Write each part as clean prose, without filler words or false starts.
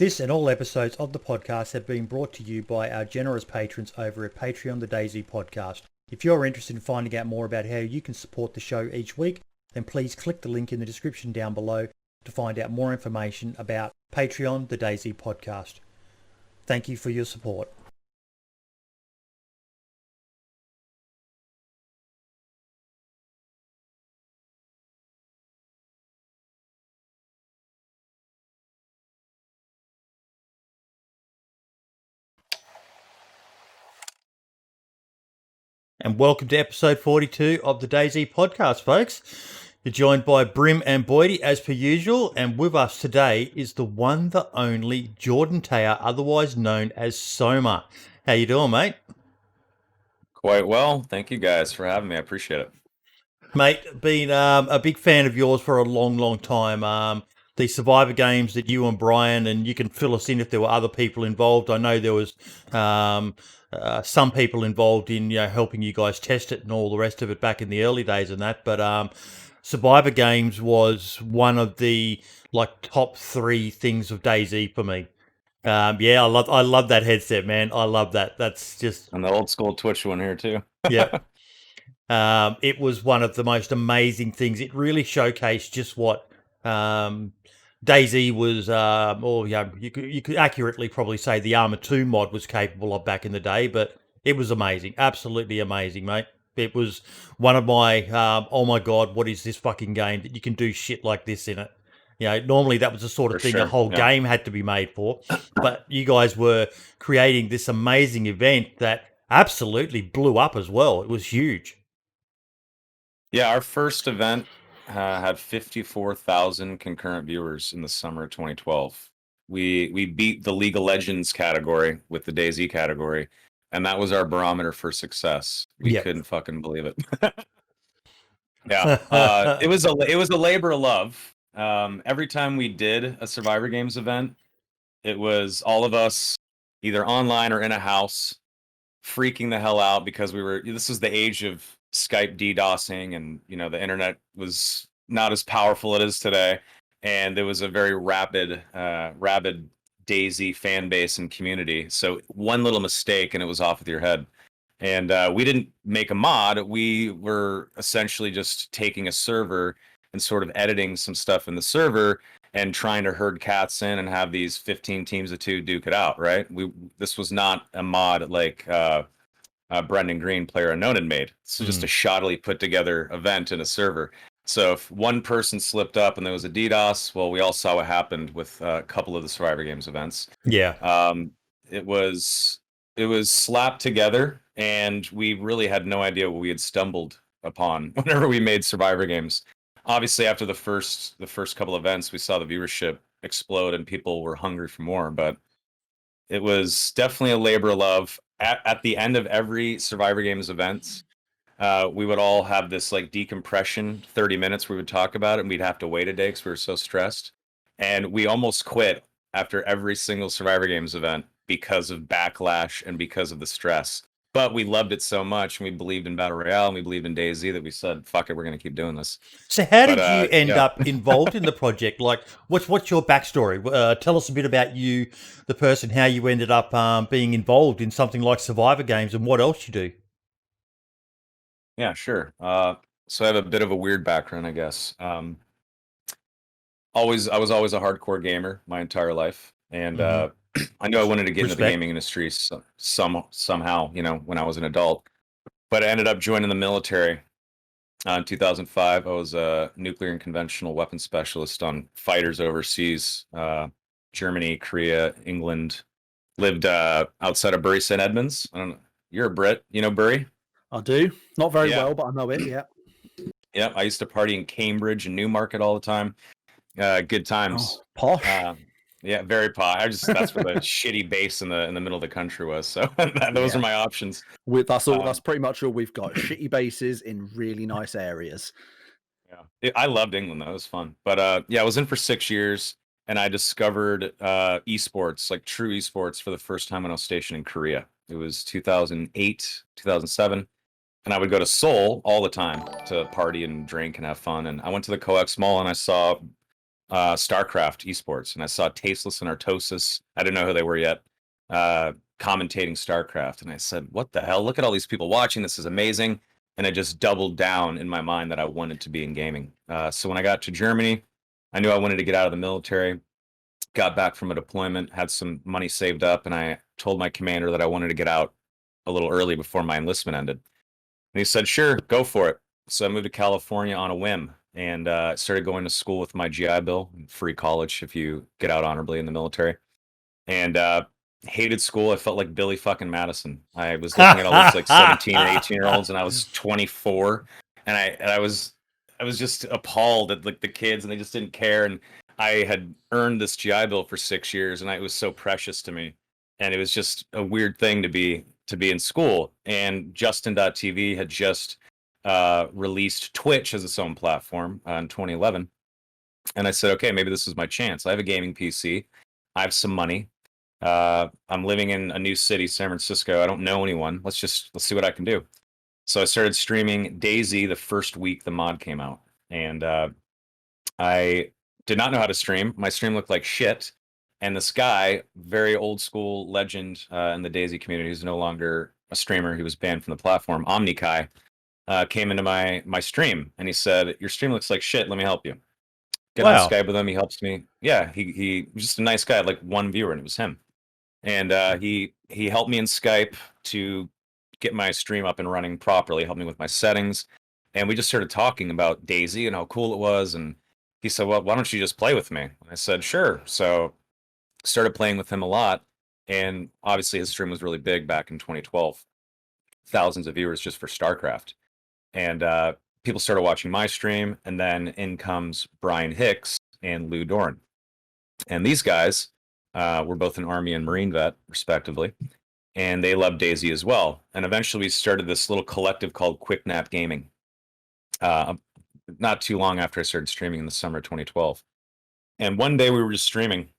This and all episodes of the podcast have been brought to you by our generous patrons over at Patreon, the DayZ podcast. If you're interested in finding out more about how you can support the show each week, then please click the link in the description down below to find out more information about Patreon, the DayZ podcast. Thank you for your support. And welcome to episode 42 of the DayZ podcast, folks. You're joined by Brim and Boydie as per usual, and with us today is the one, the only Jordan Tayer, otherwise known as Soma. How you doing, mate? Quite well. Thank you guys for having me. I appreciate it. Mate, been a big fan of yours for a long time. The Survivor games that you and Brian, and you can fill us in if there were other people involved. I know there was some people involved in helping you guys test it and all the rest of it back in the early days and that. But Survivor games was one of the top three things of DayZ for me. Yeah, I love that headset, man. I love that. That's just And the old school Twitch one here too. yeah. It was one of the most amazing things. It really showcased just what DayZ was, you could accurately probably say the Arma 2 mod was capable of back in the day, but it was amazing. Absolutely amazing, mate. It was one of my, oh my God, what is this fucking game that you can do shit like this in it? Normally that was the sort of thing a whole game had to be made for, but you guys were creating this amazing event that absolutely blew up as well. It was huge. Yeah, our first event had 54,000 concurrent viewers in the summer of 2012. We beat the League of Legends category with the DayZ category, and that was our barometer for success. We couldn't fucking believe it. Yeah, it was a labor of love. Every time we did a Survivor Games event, it was all of us either online or in a house freaking the hell out because this was the age of Skype DDoSing, and the internet was not as powerful as it is today, and there was a very rabid DayZ fan base and community. So one little mistake and it was off with your head. And we didn't make a mod. We were essentially just taking a server and sort of editing some stuff in the server and trying to herd cats in and have these 15 teams of 2 duke it out, right? This was not a mod like Brendan Green, PlayerUnknown, had made. It's just a shoddily put together event in a server. So if one person slipped up and there was a DDoS, well, we all saw what happened with a couple of the Survivor Games events. Yeah. It was slapped together, and we really had no idea what we had stumbled upon whenever we made Survivor Games. Obviously, after the first couple events, we saw the viewership explode and people were hungry for more. But it was definitely a labor of love. At the end of every Survivor Games event, we would all have this decompression 30 minutes. We would talk about it, and we'd have to wait a day because we were so stressed. And we almost quit after every single Survivor Games event because of backlash and because of the stress. But we loved it so much, and we believed in Battle Royale, and we believed in DayZ that we said, fuck it, we're going to keep doing this. So how did you end up involved in the project? What's your backstory? Tell us a bit about you, the person, how you ended up being involved in something like Survivor Games, and what else you do. Yeah, sure. So I have a bit of a weird background, I guess. I was always a hardcore gamer my entire life, and I knew I wanted to get into the gaming industry somehow, when I was an adult. But I ended up joining the military in 2005. I was a nuclear and conventional weapons specialist on fighters overseas, Germany, Korea, England. Lived outside of Bury St. Edmunds. I don't know. You're a Brit, Bury? I do. Not very well, but I know it, yeah. Yeah, I used to party in Cambridge and Newmarket all the time. Good times. Oh, posh. Yeah, very posh. That's where the shitty base in the middle of the country was. So those are my options. That's all. That's pretty much all we've got. Shitty bases in really nice areas. Yeah, I loved England though. It was fun. But I was in for 6 years, and I discovered esports, true esports, for the first time when I was stationed in Korea. It was 2008, 2007. And I would go to Seoul all the time to party and drink and have fun. And I went to the Coex Mall, and I saw StarCraft esports, and I saw Tasteless and Artosis. I didn't know who they were yet. Commentating StarCraft, and I said, "What the hell? Look at all these people watching. This is amazing." And it just doubled down in my mind that I wanted to be in gaming. So when I got to Germany, I knew I wanted to get out of the military. Got back from a deployment, had some money saved up, and I told my commander that I wanted to get out a little early before my enlistment ended. And he said, "Sure, go for it." So I moved to California on a whim and started going to school with my GI Bill, free college if you get out honorably in the military. And hated school. I felt like Billy fucking Madison. I was looking at all these like 17 or 18-year-olds, and I was 24, and I was just appalled at like the kids, and they just didn't care. And I had earned this GI Bill for 6 years, and it was so precious to me. And it was just a weird thing to be in school. And Justin.tv had just released Twitch as its own platform in 2011. And I said, okay, maybe this is my chance. I have a gaming PC. I have some money. I'm living in a new city, San Francisco. I don't know anyone. Let's see what I can do. So I started streaming DayZ the first week the mod came out. And I did not know how to stream. My stream looked like shit. And this guy, very old school legend in the DayZ community, who's no longer a streamer, he was banned from the platform, Omnikai, came into my stream, and he said, "Your stream looks like shit. Let me help you." Get on Wow. Skype with him. He helps me. Yeah, he was just a nice guy. I had like one viewer, and it was him. And he helped me in Skype to get my stream up and running properly. Helped me with my settings, and we just started talking about DayZ and how cool it was. And he said, "Well, why don't you just play with me?" And I said, "Sure." So started playing with him a lot, and obviously his stream was really big back in 2012. Thousands of viewers just for StarCraft, and people started watching my stream, and then in comes Brian Hicks and Lou Doran, and these guys were both an Army and Marine vet, respectively, and they loved DayZ as well. And eventually, we started this little collective called Quick Nap Gaming. Not too long after I started streaming in the summer of 2012, and one day we were just streaming,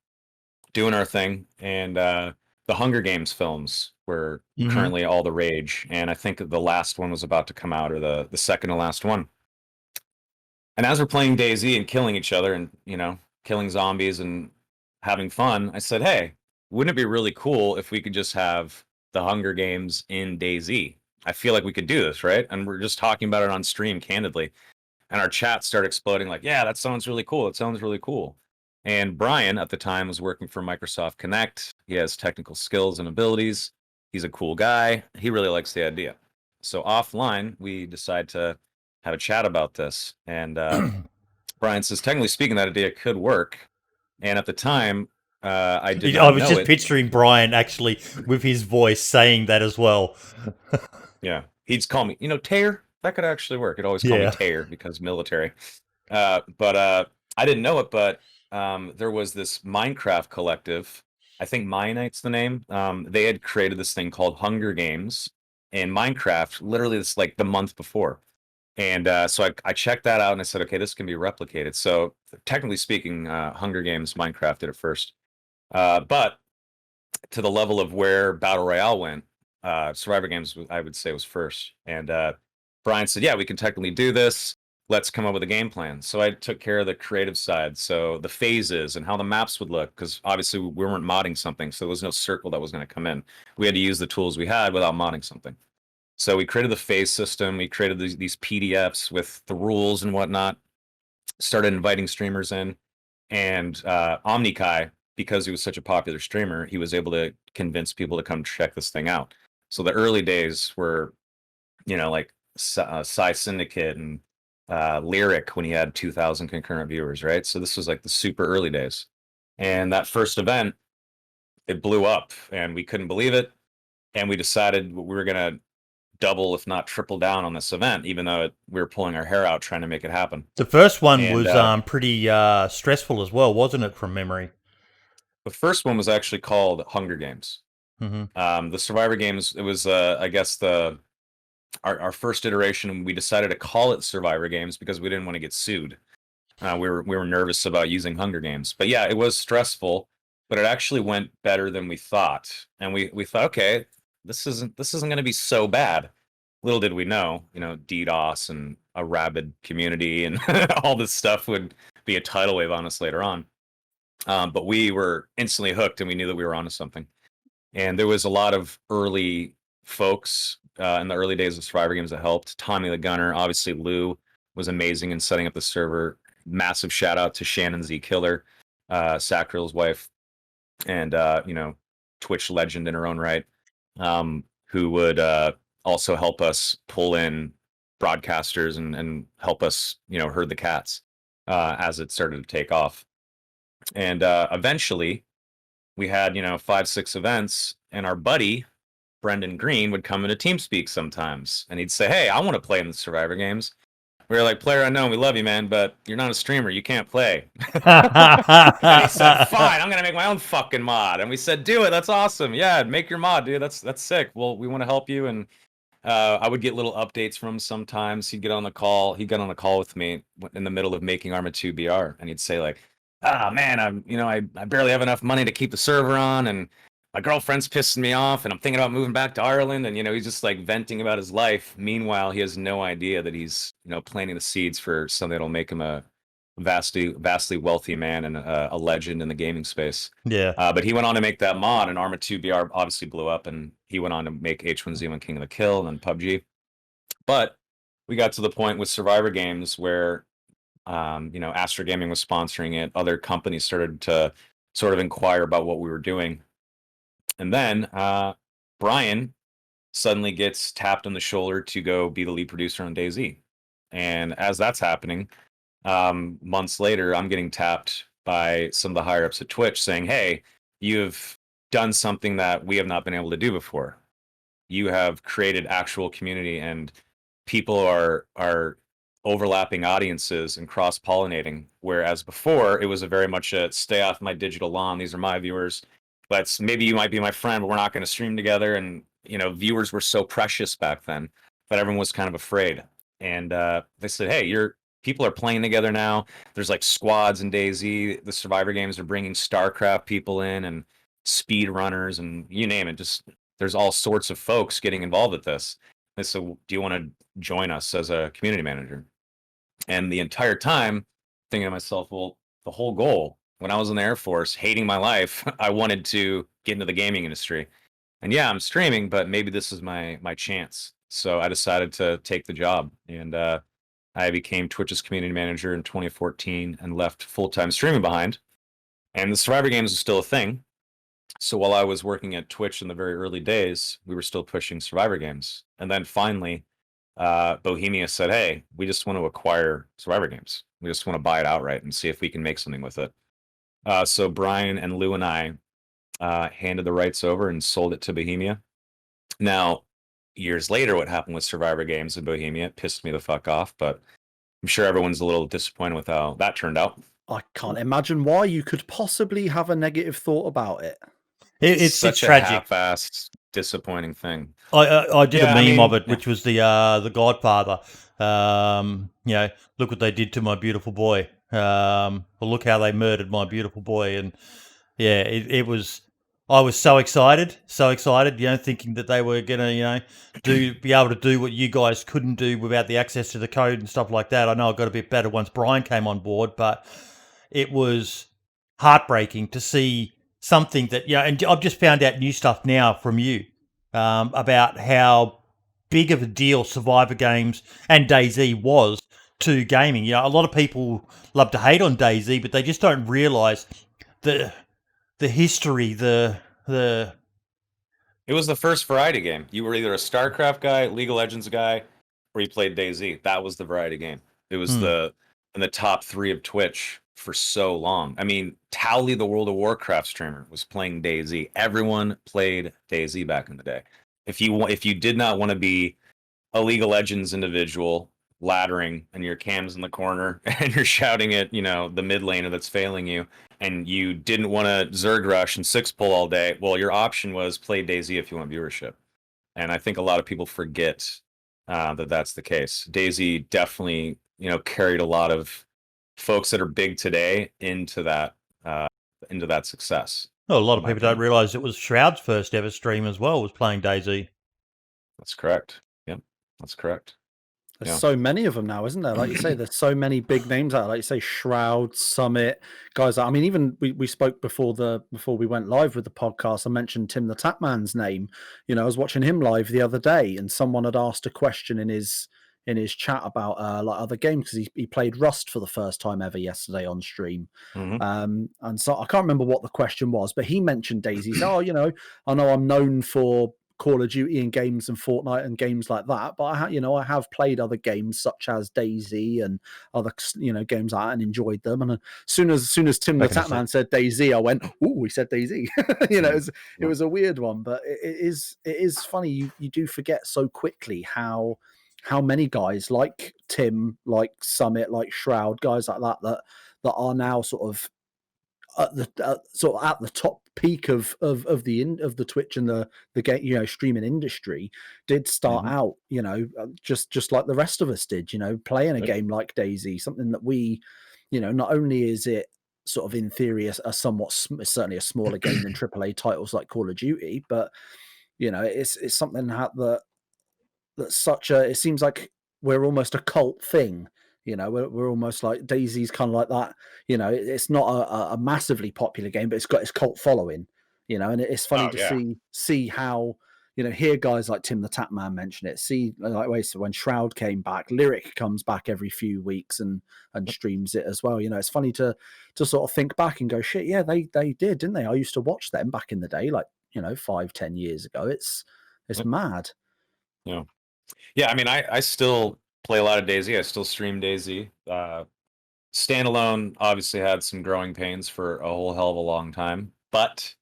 doing our thing, and the Hunger Games films were currently all the rage, and I think the last one was about to come out, or the second to last one. And as we're playing DayZ and killing each other, and killing zombies and having fun, I said, "Hey, wouldn't it be really cool if we could just have the Hunger Games in DayZ? I feel like we could do this, right?" And we're just talking about it on stream candidly, and our chat started exploding like, "Yeah, that sounds really cool. It sounds really cool." And Brian at the time was working for Microsoft Connect. He has technical skills and abilities. He's a cool guy. He really likes the idea. So offline, we decide to have a chat about this. And Brian says, technically speaking, that idea could work. And at the time, I did not I was know just it. picturing Brian actually with his voice saying that as well. Yeah, he'd just call me, Tayer. That could actually work. He'd always call me Yeah. Tayer because military. But I didn't know it, but there was this Minecraft collective. I think Mionite's the name. They had created this thing called Hunger Games in Minecraft, literally this like the month before. And so I checked that out, and I said, okay, this can be replicated. So technically speaking, Hunger Games Minecraft did it first. But to the level of where Battle Royale went, Survivor Games, I would say, was first. And Brian said, yeah, we can technically do this. Let's come up with a game plan. So I took care of the creative side. So the phases and how the maps would look, because obviously we weren't modding something. So there was no circle that was going to come in. We had to use the tools we had without modding something. So we created the phase system. We created these PDFs with the rules and whatnot. Started inviting streamers in. And Omnikai, because he was such a popular streamer, he was able to convince people to come check this thing out. So the early days were, like Psy Syndicate and Lyric when he had 2,000 concurrent viewers, right? So this was like the super early days. And that first event, it blew up, and we couldn't believe it. And we decided we were going to double, if not triple down on this event, even though we were pulling our hair out trying to make it happen. The first one And, was pretty stressful as well, wasn't it, from memory? The first one was actually called Hunger Games. The Survivor Games, it was, I guess, our first iteration. We decided to call it Survivor Games because we didn't want to get sued. We were nervous about using Hunger Games. But yeah, it was stressful, but it actually went better than we thought. And we thought, okay, this isn't going to be so bad. Little did we know, DDoS and a rabid community and all this stuff would be a tidal wave on us later on. But we were instantly hooked, and we knew that we were onto something. And there was a lot of early folks in the early days of Survivor Games that helped. Tommy the Gunner, obviously Lou was amazing in setting up the server. Massive shout out to Shannon Z Killer, Sacril's wife, and Twitch legend in her own right, who would also help us pull in broadcasters and help us herd the cats as it started to take off. And eventually we had 5-6 events, and our buddy Brendan Green would come into TeamSpeak sometimes, and he'd say, "Hey, I want to play in the Survivor Games." We were like, "Player unknown, we love you, man, but you're not a streamer, you can't play." And he said, "Fine, I'm gonna make my own fucking mod." And we said, "Do it, that's awesome. Yeah, make your mod, dude. That's sick. Well, we want to help you." And I would get little updates from him sometimes. He'd get on the call. He'd get on the call with me in the middle of making Arma 2 BR, and he'd say like, "Ah, man, I barely have enough money to keep the server on, and my girlfriend's pissing me off, and I'm thinking about moving back to Ireland." And he's just like venting about his life. Meanwhile, he has no idea that he's planting the seeds for something that'll make him a vastly wealthy man and a legend in the gaming space. Yeah. But he went on to make that mod, and Arma 2 BR obviously blew up, and he went on to make H1Z1 King of the Kill and PUBG. But we got to the point with Survivor Games where Astro Gaming was sponsoring it. Other companies started to sort of inquire about what we were doing. And then Brian suddenly gets tapped on the shoulder to go be the lead producer on DayZ. And as that's happening, months later, I'm getting tapped by some of the higher ups at Twitch saying, "Hey, you've done something that we have not been able to do before. You have created actual community, and people are overlapping audiences and cross-pollinating, whereas before it was a very much a stay off my digital lawn, these are my viewers, but maybe you might be my friend, but we're not going to stream together." And viewers were so precious back then that everyone was kind of afraid. And they said, "Hey, people are playing together now. There's like squads in DayZ. The Survivor Games are bringing StarCraft people in, and speed runners, and you name it. Just there's all sorts of folks getting involved with this." They said, "Do you want to join us as a community manager?" And the entire time thinking to myself, well, the whole goal when I was in the Air Force, hating my life, I wanted to get into the gaming industry. And yeah, I'm streaming, but maybe this is my chance. So I decided to take the job, and I became Twitch's community manager in 2014 and left full-time streaming behind. And the Survivor Games was still a thing. So while I was working at Twitch in the very early days, we were still pushing Survivor Games. And then finally, Bohemia said, "Hey, we just want to acquire Survivor Games. We just want to buy it outright and see if we can make something with it." So Brian and Lou and I handed the rights over and sold it to Bohemia. Now, years later, what happened with Survivor Games and Bohemia pissed me the fuck off, but I'm sure everyone's a little disappointed with how that turned out. I can't imagine why you could possibly have a negative thought about it. It's such a tragic. half-assed, disappointing thing. I did a meme of it, yeah. which was the Godfather. Look what they did to my beautiful boy. Well, look how they murdered my beautiful boy. And yeah, it was. I was so excited, thinking that they were gonna, be able to do what you guys couldn't do without the access to the code and stuff like that. I know I got a bit better once Brian came on board, but it was heartbreaking to see something that, and I've just found out new stuff now from you about how big of a deal Survivor Games and DayZ was to gaming. A lot of people love to hate on DayZ, but they just don't realise the history, It was the first variety game. You were either a StarCraft guy, League of Legends guy, or you played DayZ. That was the variety game. It was in the top 3 of Twitch for so long. I mean, Towley, the World of Warcraft streamer, was playing DayZ. Everyone played DayZ back in the day. If you did not want to be a League of Legends individual laddering and your cam's in the corner and you're shouting at the mid laner that's failing you, and you didn't want to Zerg rush and 6-pull all day, well, your option was play DayZ if you want viewership. And I think a lot of people forget that that's the case. DayZ definitely carried a lot of folks that are big today into that success. Well, a lot of people don't realise it was Shroud's first ever stream as well, was playing DayZ. That's correct. Yep, that's correct. There's so many of them now, isn't there? Like you say, there's so many big names out. Like you say, Shroud, Summit, guys. I mean, even we spoke before we went live with the podcast. I mentioned Tim the Tapman's name. You know, I was watching him live the other day, and someone had asked a question in his chat about like other games, because he played Rust for the first time ever yesterday on stream. And so I can't remember what the question was, but he mentioned DayZ. He said, "Oh, you know I'm known for Call of Duty and games and Fortnite and games like that, but I have played other games such as DayZ and other games like that and enjoyed them." And as soon as Tim the Tapman said DayZ, I went, "Oh, he said DayZ." It was a weird one, but it is funny. You do forget so quickly how many guys like Tim, like Summit, like Shroud, guys like that are now sort of at the top peak of the Twitch and the game, streaming industry, did start out, just like the rest of us did, playing a game like DayZ, something that we, not only is it sort of in theory a somewhat certainly a smaller game than AAA titles like Call of Duty, but it's something that's such a, it seems like we're almost a cult thing. We're almost like DayZ's kind of like that. It's not a massively popular game, but it's got its cult following. And it's funny to see how hear guys like Tim the Tapman mention it. See, like so when Shroud came back, Lyric comes back every few weeks and streams it as well. It's funny to sort of think back and go, shit, yeah, they did, didn't they? I used to watch them back in the day, like 5-10 years ago. It's mad. Yeah, I mean, I still play a lot of DayZ. I still stream DayZ. Standalone obviously had some growing pains for a whole hell of a long time, but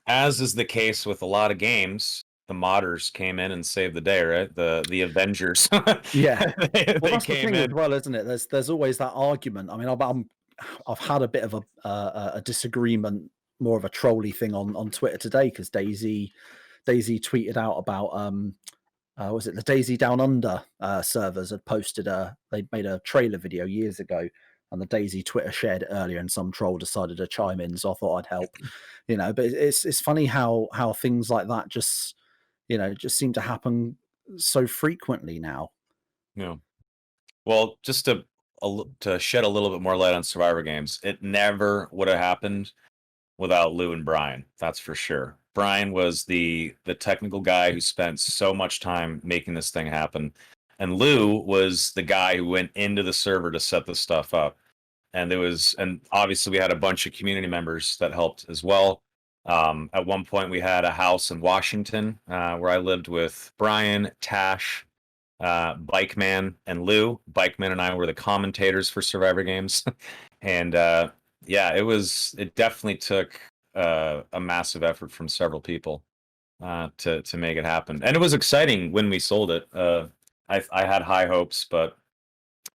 as is the case with a lot of games, the modders came in and saved the day, right? The Avengers. Yeah, they that's the came thing in. as well, isn't it? There's always that argument. I mean, I've had a bit of a disagreement, more of a trolly thing on Twitter today, because DayZ tweeted out about was it the DayZ Down Under servers had posted they made a trailer video years ago, and the DayZ Twitter shared it earlier, and some troll decided to chime in, so I thought I'd help. But it's funny how things like that just seem to happen so frequently now. Yeah. Well, just to shed a little bit more light on Survivor games, it never would have happened without Lou and Brian. That's for sure. Brian was the technical guy who spent so much time making this thing happen, and Lou was the guy who went into the server to set this stuff up. And obviously we had a bunch of community members that helped as well. At one point we had a house in Washington where I lived with Brian, Tash, Bike Man, and Lou. Bike Man and I were the commentators for Survivor games. And it definitely took a massive effort from several people to make it happen. And it was exciting when we sold it. I had high hopes, but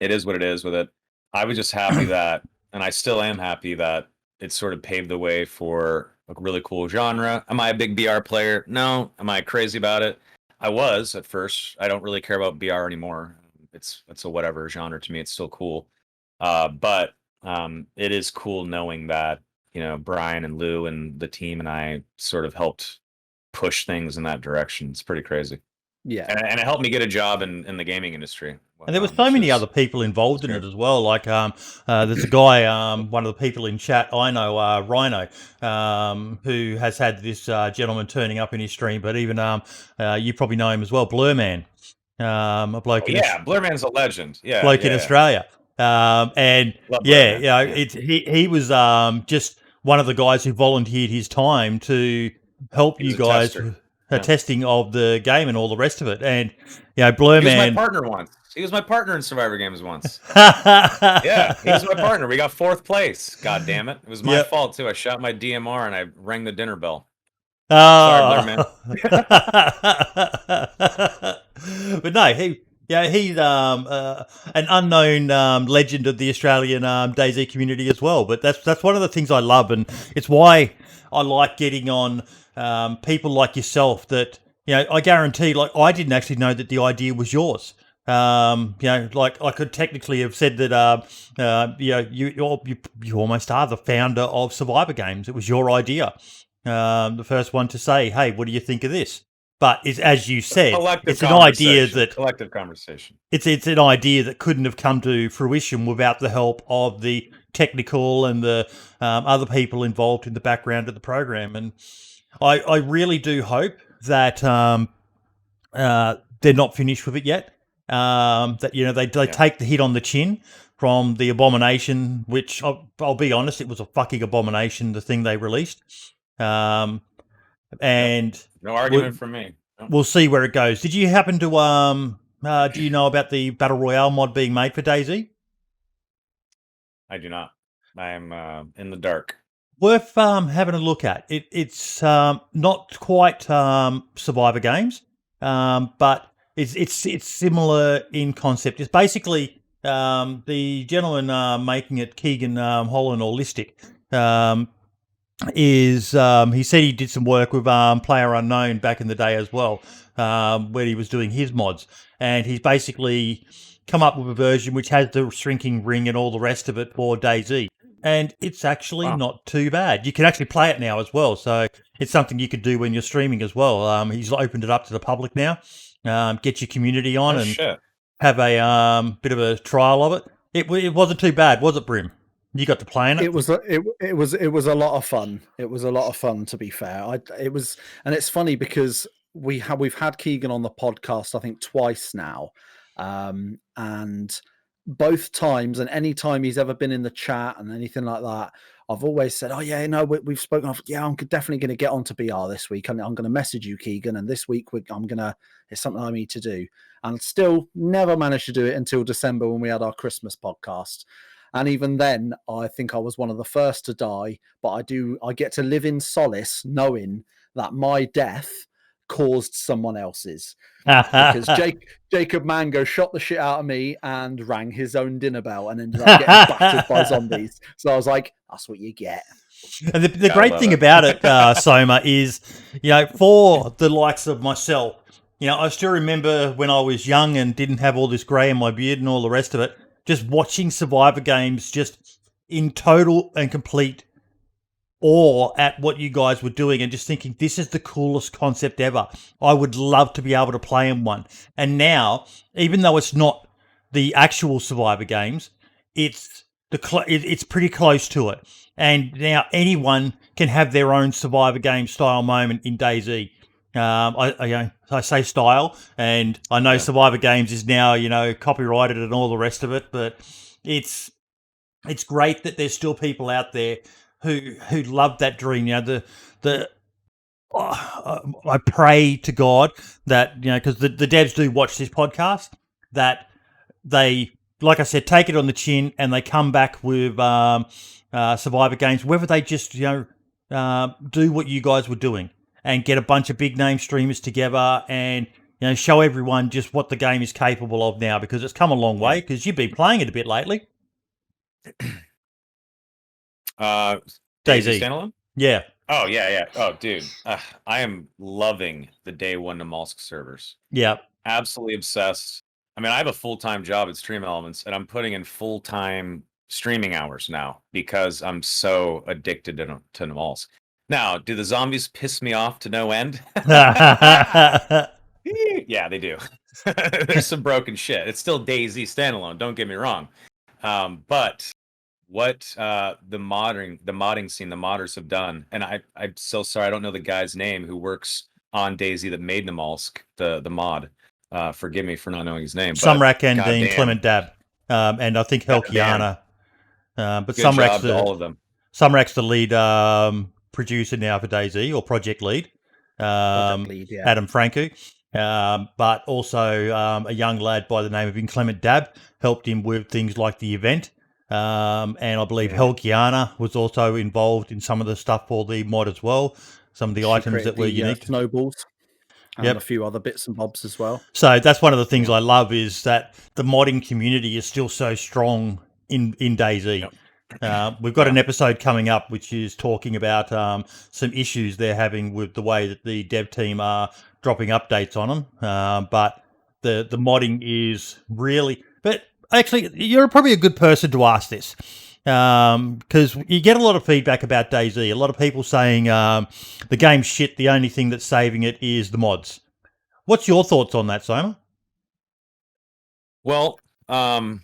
it is what it is with it. I was just happy that, and I still am happy that it sort of paved the way for a really cool genre. Am I a big BR player? No. Am I crazy about it? I was at first. I don't really care about BR anymore. It's a whatever genre to me. It's still cool. But it is cool knowing that, Brian and Lou and the team and I sort of helped push things in that direction. It's pretty crazy. Yeah. And it helped me get a job in the gaming industry. And there were so many other people involved in it as well. Like there's a guy, one of the people in chat I know, Rhino, who has had this gentleman turning up in his stream. But even you probably know him as well, Blurman, a bloke. Blurman's a legend. Yeah, bloke in Australia. And he was just one of the guys who volunteered his time to help you guys with testing of the game and all the rest of it. And Blurman, he was my partner once. He was my partner in Survivor games once. Yeah, he was my partner. We got 4th place. God damn it! It was my fault too. I shot my DMR and I rang the dinner bell. Sorry, Blurman. But no, he's an unknown legend of the Australian DayZ community as well. But that's one of the things I love, and it's why I like getting on people like yourself. That I guarantee, like I didn't actually know that the idea was yours. Like I could technically have said that you almost are the founder of Survivor games. It was your idea. The first one to say, "Hey, what do you think of this?" But it's, as you said, Collective it's an idea conversation. that Collective conversation. it's an idea that couldn't have come to fruition without the help of the technical and the other people involved in the background of the program. And I really do hope that they're not finished with it yet. That they take the hit on the chin from the abomination, which I'll be honest, it was a fucking abomination, the thing they released. And no argument from me. No. We'll see where it goes. Did you happen to do you know about the Battle Royale mod being made for DayZ? I do not. I am in the dark. Worth having a look at. It's not quite Survivor games, but it's similar in concept. It's basically the gentleman making it, Keegan Holland or Listic, he said he did some work with Player Unknown back in the day as well, when he was doing his mods, and he's basically come up with a version which has the shrinking ring and all the rest of it for DayZ. And it's actually not too bad. You can actually play it now as well, so it's something you could do when you're streaming as well. He's opened it up to the public now. Get your community on have a bit of a trial of it. It wasn't too bad, was it, Brim? You got to play in it. It was a lot of fun. It was a lot of fun, to be fair. And it's funny because we've had Keegan on the podcast, I think twice now, and both times, and any time he's ever been in the chat and anything like that, I've always said, "Oh yeah, no, we've spoken. I'm definitely going to get onto BR this week. I'm going to message you, Keegan, and this week it's something I need to do." And still never managed to do it until December when we had our Christmas podcast. And even then, I think I was one of the first to die. But I get to live in solace knowing that my death caused someone else's. Because Jacob Mango shot the shit out of me and rang his own dinner bell and ended up getting battered by zombies. So I was like, that's what you get. And the great thing about it, Soma, is, for the likes of myself, I still remember when I was young and didn't have all this grey in my beard and all the rest of it, just watching Survivor games just in total and complete awe at what you guys were doing and just thinking, this is the coolest concept ever. I would love to be able to play in one. And now, even though it's not the actual Survivor games, it's pretty close to it. And now anyone can have their own Survivor game style moment in DayZ. I say style, and I know Survivor Games is now, copyrighted and all the rest of it, but it's great that there's still people out there who love that dream. I pray to God that, because the devs do watch this podcast, that they, like I said, take it on the chin and they come back with Survivor Games, whether they just, do what you guys were doing and get a bunch of big name streamers together and, show everyone just what the game is capable of now, because it's come a long way, because you've been playing it a bit lately. DayZ standalone? Yeah. Oh, yeah. Oh, dude. I am loving the day one Namalsk servers. Yeah. Absolutely obsessed. I mean, I have a full-time job at Stream Elements, and I'm putting in full-time streaming hours now because I'm so addicted to Namalsk. Now, do the zombies piss me off to no end? Yeah, they do. There's some broken shit. It's still DayZ standalone, don't get me wrong. But what the modding scene, the modders have done, and I'm so sorry, I don't know the guy's name who works on DayZ that made Namalsk, the mod. Forgive me for not knowing his name. Sumrak and Dean Clement Dab. And I think Helkiana. But Sumrak's all of them. Sumrak's the lead producer now for DayZ, or project lead. Adam Franco. But also a young lad by the name of Inclement Dab helped him with things like the event. And I believe Helkiana was also involved in some of the stuff for the mod as well. Some of the items that were unique. Snowballs. And a few other bits and bobs as well. So that's one of the things I love, is that the modding community is still so strong in DayZ. Yep. We've got an episode coming up which is talking about some issues they're having with the way that the dev team are dropping updates on them. But the modding is really... But actually, you're probably a good person to ask this, because you get a lot of feedback about DayZ. A lot of people saying the game's shit, the only thing that's saving it is the mods. What's your thoughts on that, Soma? Well, I'm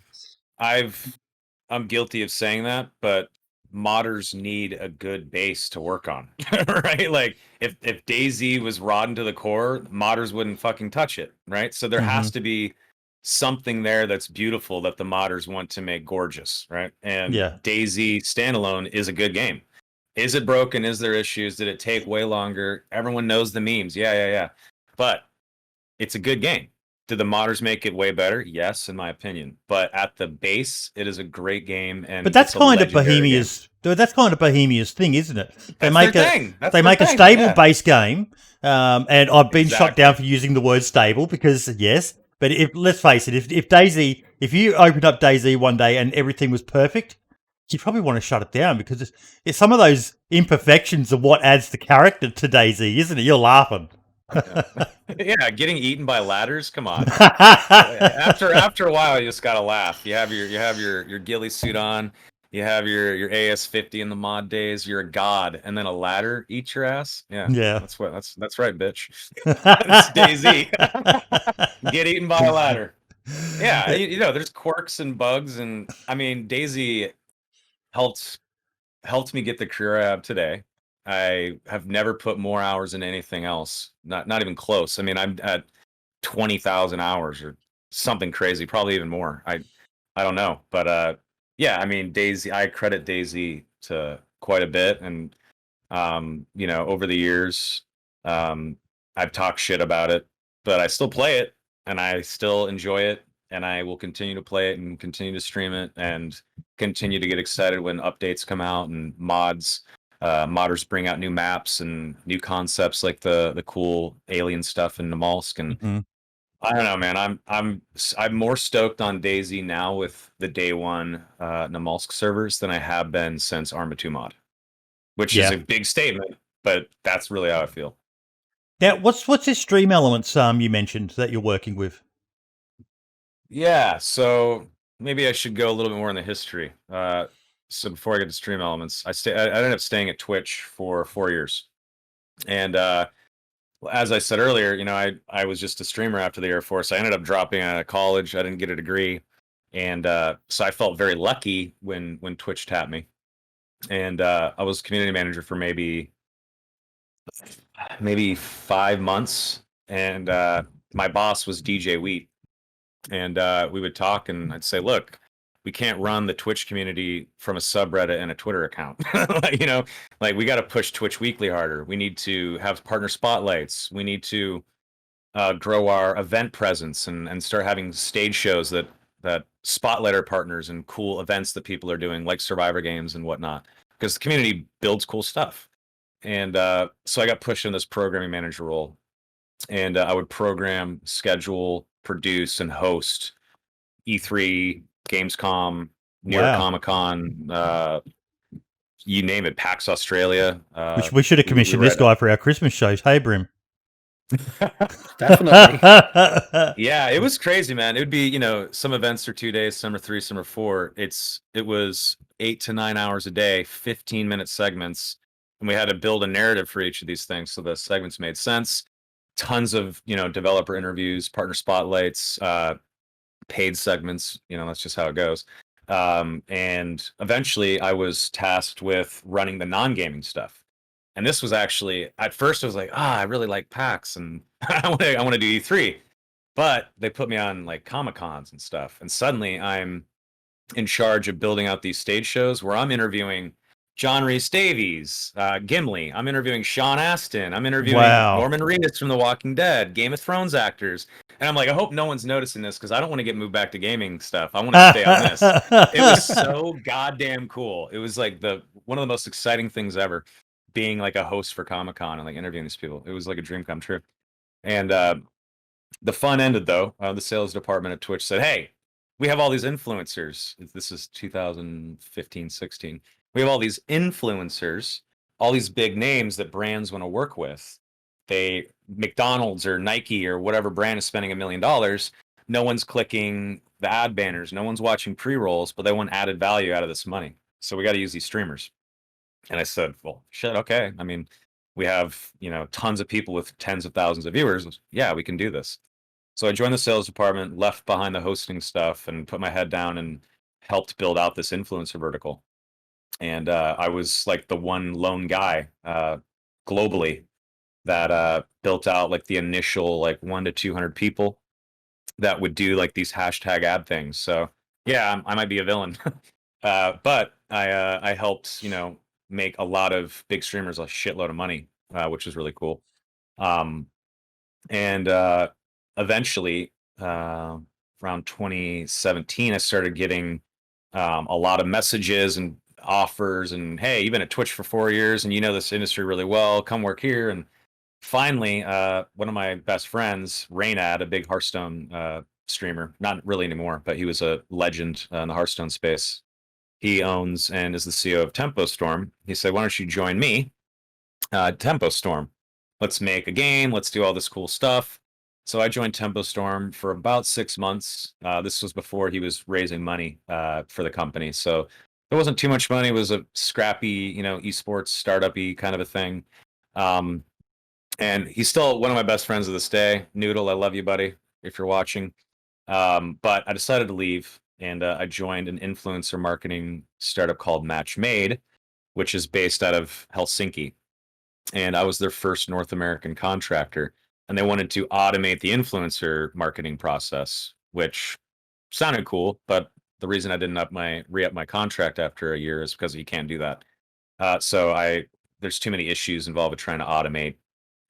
guilty of saying that, but modders need a good base to work on, right? Like if DayZ was rotten to the core, modders wouldn't fucking touch it, right? So there has to be something there that's beautiful that the modders want to make gorgeous, right? And Yeah. DayZ standalone is a good game. Is it broken? Is there issues? Did it take way longer? Everyone knows the memes. Yeah. But it's a good game. Did the modders make it way better? Yes, in my opinion. But at the base, it is a great game, and But that's it's a kind of legendary game. Bohemia's thing, isn't it? That's their thing. That's they their make a thing, stable yeah. base game, and I've been shot Exactly. down for using the word stable because yes. But let's face it, if DayZ, if you opened up DayZ one day and everything was perfect, you probably want to shut it down because it's some of those imperfections of what adds the character to DayZ, isn't it? You're laughing. Yeah, getting eaten by ladders. Come on. After a while, you just gotta laugh. You have your ghillie suit on. You have your AS50 in the mod days. You're a god, and then a ladder eats your ass. Yeah, Yeah. that's right, bitch. It's DayZ. Get eaten by a ladder. Yeah, you know, there's quirks and bugs, and I mean, DayZ helped me get the career I have today. I have never put more hours in anything else. Not even close. I mean, I'm at 20,000 hours or something crazy, probably even more. I don't know, but yeah, I mean, DayZ. I credit DayZ to quite a bit, and you know, over the years, um, I've talked shit about it, but I still play it, and I still enjoy it, and I will continue to play it and continue to stream it and continue to get excited when updates come out and modders bring out new maps and new concepts like the cool alien stuff in Namalsk. And I don't know, man. I'm more stoked on DayZ now with the day one Namalsk servers than I have been since Arma 2 mod, which is Yeah. a big statement, but that's really how I feel. Now, what's this stream elements you mentioned that you're working with? Yeah, so maybe I should go a little bit more in the history. So before I get to stream elements, I ended up staying at Twitch for 4 years, and as I said earlier, you know, I was just a streamer after the Air Force. I ended up dropping out of college. I didn't get a degree, and so I felt very lucky when Twitch tapped me, and I was community manager for maybe 5 months, and my boss was DJ Wheat, and we would talk, and I'd say, look, we can't run the Twitch community from a subreddit and a Twitter account. You know, like we got to push Twitch Weekly harder. We need to have partner spotlights. We need to grow our event presence and start having stage shows that spotlight our partners and cool events that people are doing, like Survivor games and whatnot, because the community builds cool stuff. And so I got pushed in this programming manager role, and I would program, schedule, produce, and host E3, Gamescom, New York Wow. Comic Con, you name it, PAX Australia. We should have commissioned this guy for our Christmas shows. Hey, Brim. Definitely. Yeah, it was crazy, man. It would be, you know, some events are 2 days, some are 3, some are 4. It was 8 to 9 hours a day, 15-minute segments, and we had to build a narrative for each of these things so the segments made sense. Tons of, you know, developer interviews, partner spotlights, paid segments. You know, that's just how it goes. And eventually, I was tasked with running the non-gaming stuff. And this was actually, at first I was like, I really like PAX and I want to do E3. But they put me on like Comic Cons and stuff. And suddenly I'm in charge of building out these stage shows where I'm interviewing John Rhys Davies, Gimli. I'm interviewing Sean Astin. I'm interviewing Norman Reedus from The Walking Dead, Game of Thrones actors. And I'm like, I hope no one's noticing this because I don't want to get moved back to gaming stuff. I want to stay on this. It was so goddamn cool. It was like one of the most exciting things ever, being like a host for Comic-Con and like interviewing these people. It was like a dream come true. And the fun ended though. The sales department at Twitch said, hey, we have all these influencers. This is 2015, 16. We have all these influencers, all these big names that brands want to work with. McDonald's or Nike or whatever brand is spending $1 million. No one's clicking the ad banners. No one's watching pre-rolls, but they want added value out of this money. So we got to use these streamers. And I said, well, shit, okay. I mean, We have, tons of people with tens of thousands of viewers. Yeah, we can do this. So I joined the sales department, left behind the hosting stuff, and put my head down and helped build out this influencer vertical. And I was like the one lone guy globally that built out like the initial like 1 to 200 people that would do like these hashtag ad things. So yeah, I might be a villain, but I helped make a lot of big streamers a shitload of money, which is really cool. And eventually, around 2017, I started getting a lot of messages and offers, and hey, you've been at Twitch for 4 years, and you know this industry really well. Come work here. And finally, one of my best friends, Raynad, a big Hearthstone streamer, not really anymore, but he was a legend in the Hearthstone space. He owns and is the CEO of Tempo Storm. He said, "Why don't you join me, Tempo Storm? Let's make a game. Let's do all this cool stuff." So I joined Tempo Storm for about 6 months. This was before he was raising money for the company. So there wasn't too much money. It was a scrappy, esports startup-y kind of a thing. And he's still one of my best friends to this day. Noodle, I love you, buddy, if you're watching. But I decided to leave, and I joined an influencer marketing startup called Match Made, which is based out of Helsinki. And I was their first North American contractor. And they wanted to automate the influencer marketing process, which sounded cool. But the reason I didn't re-up my contract after a year is because you can't do that. So there's too many issues involved with trying to automate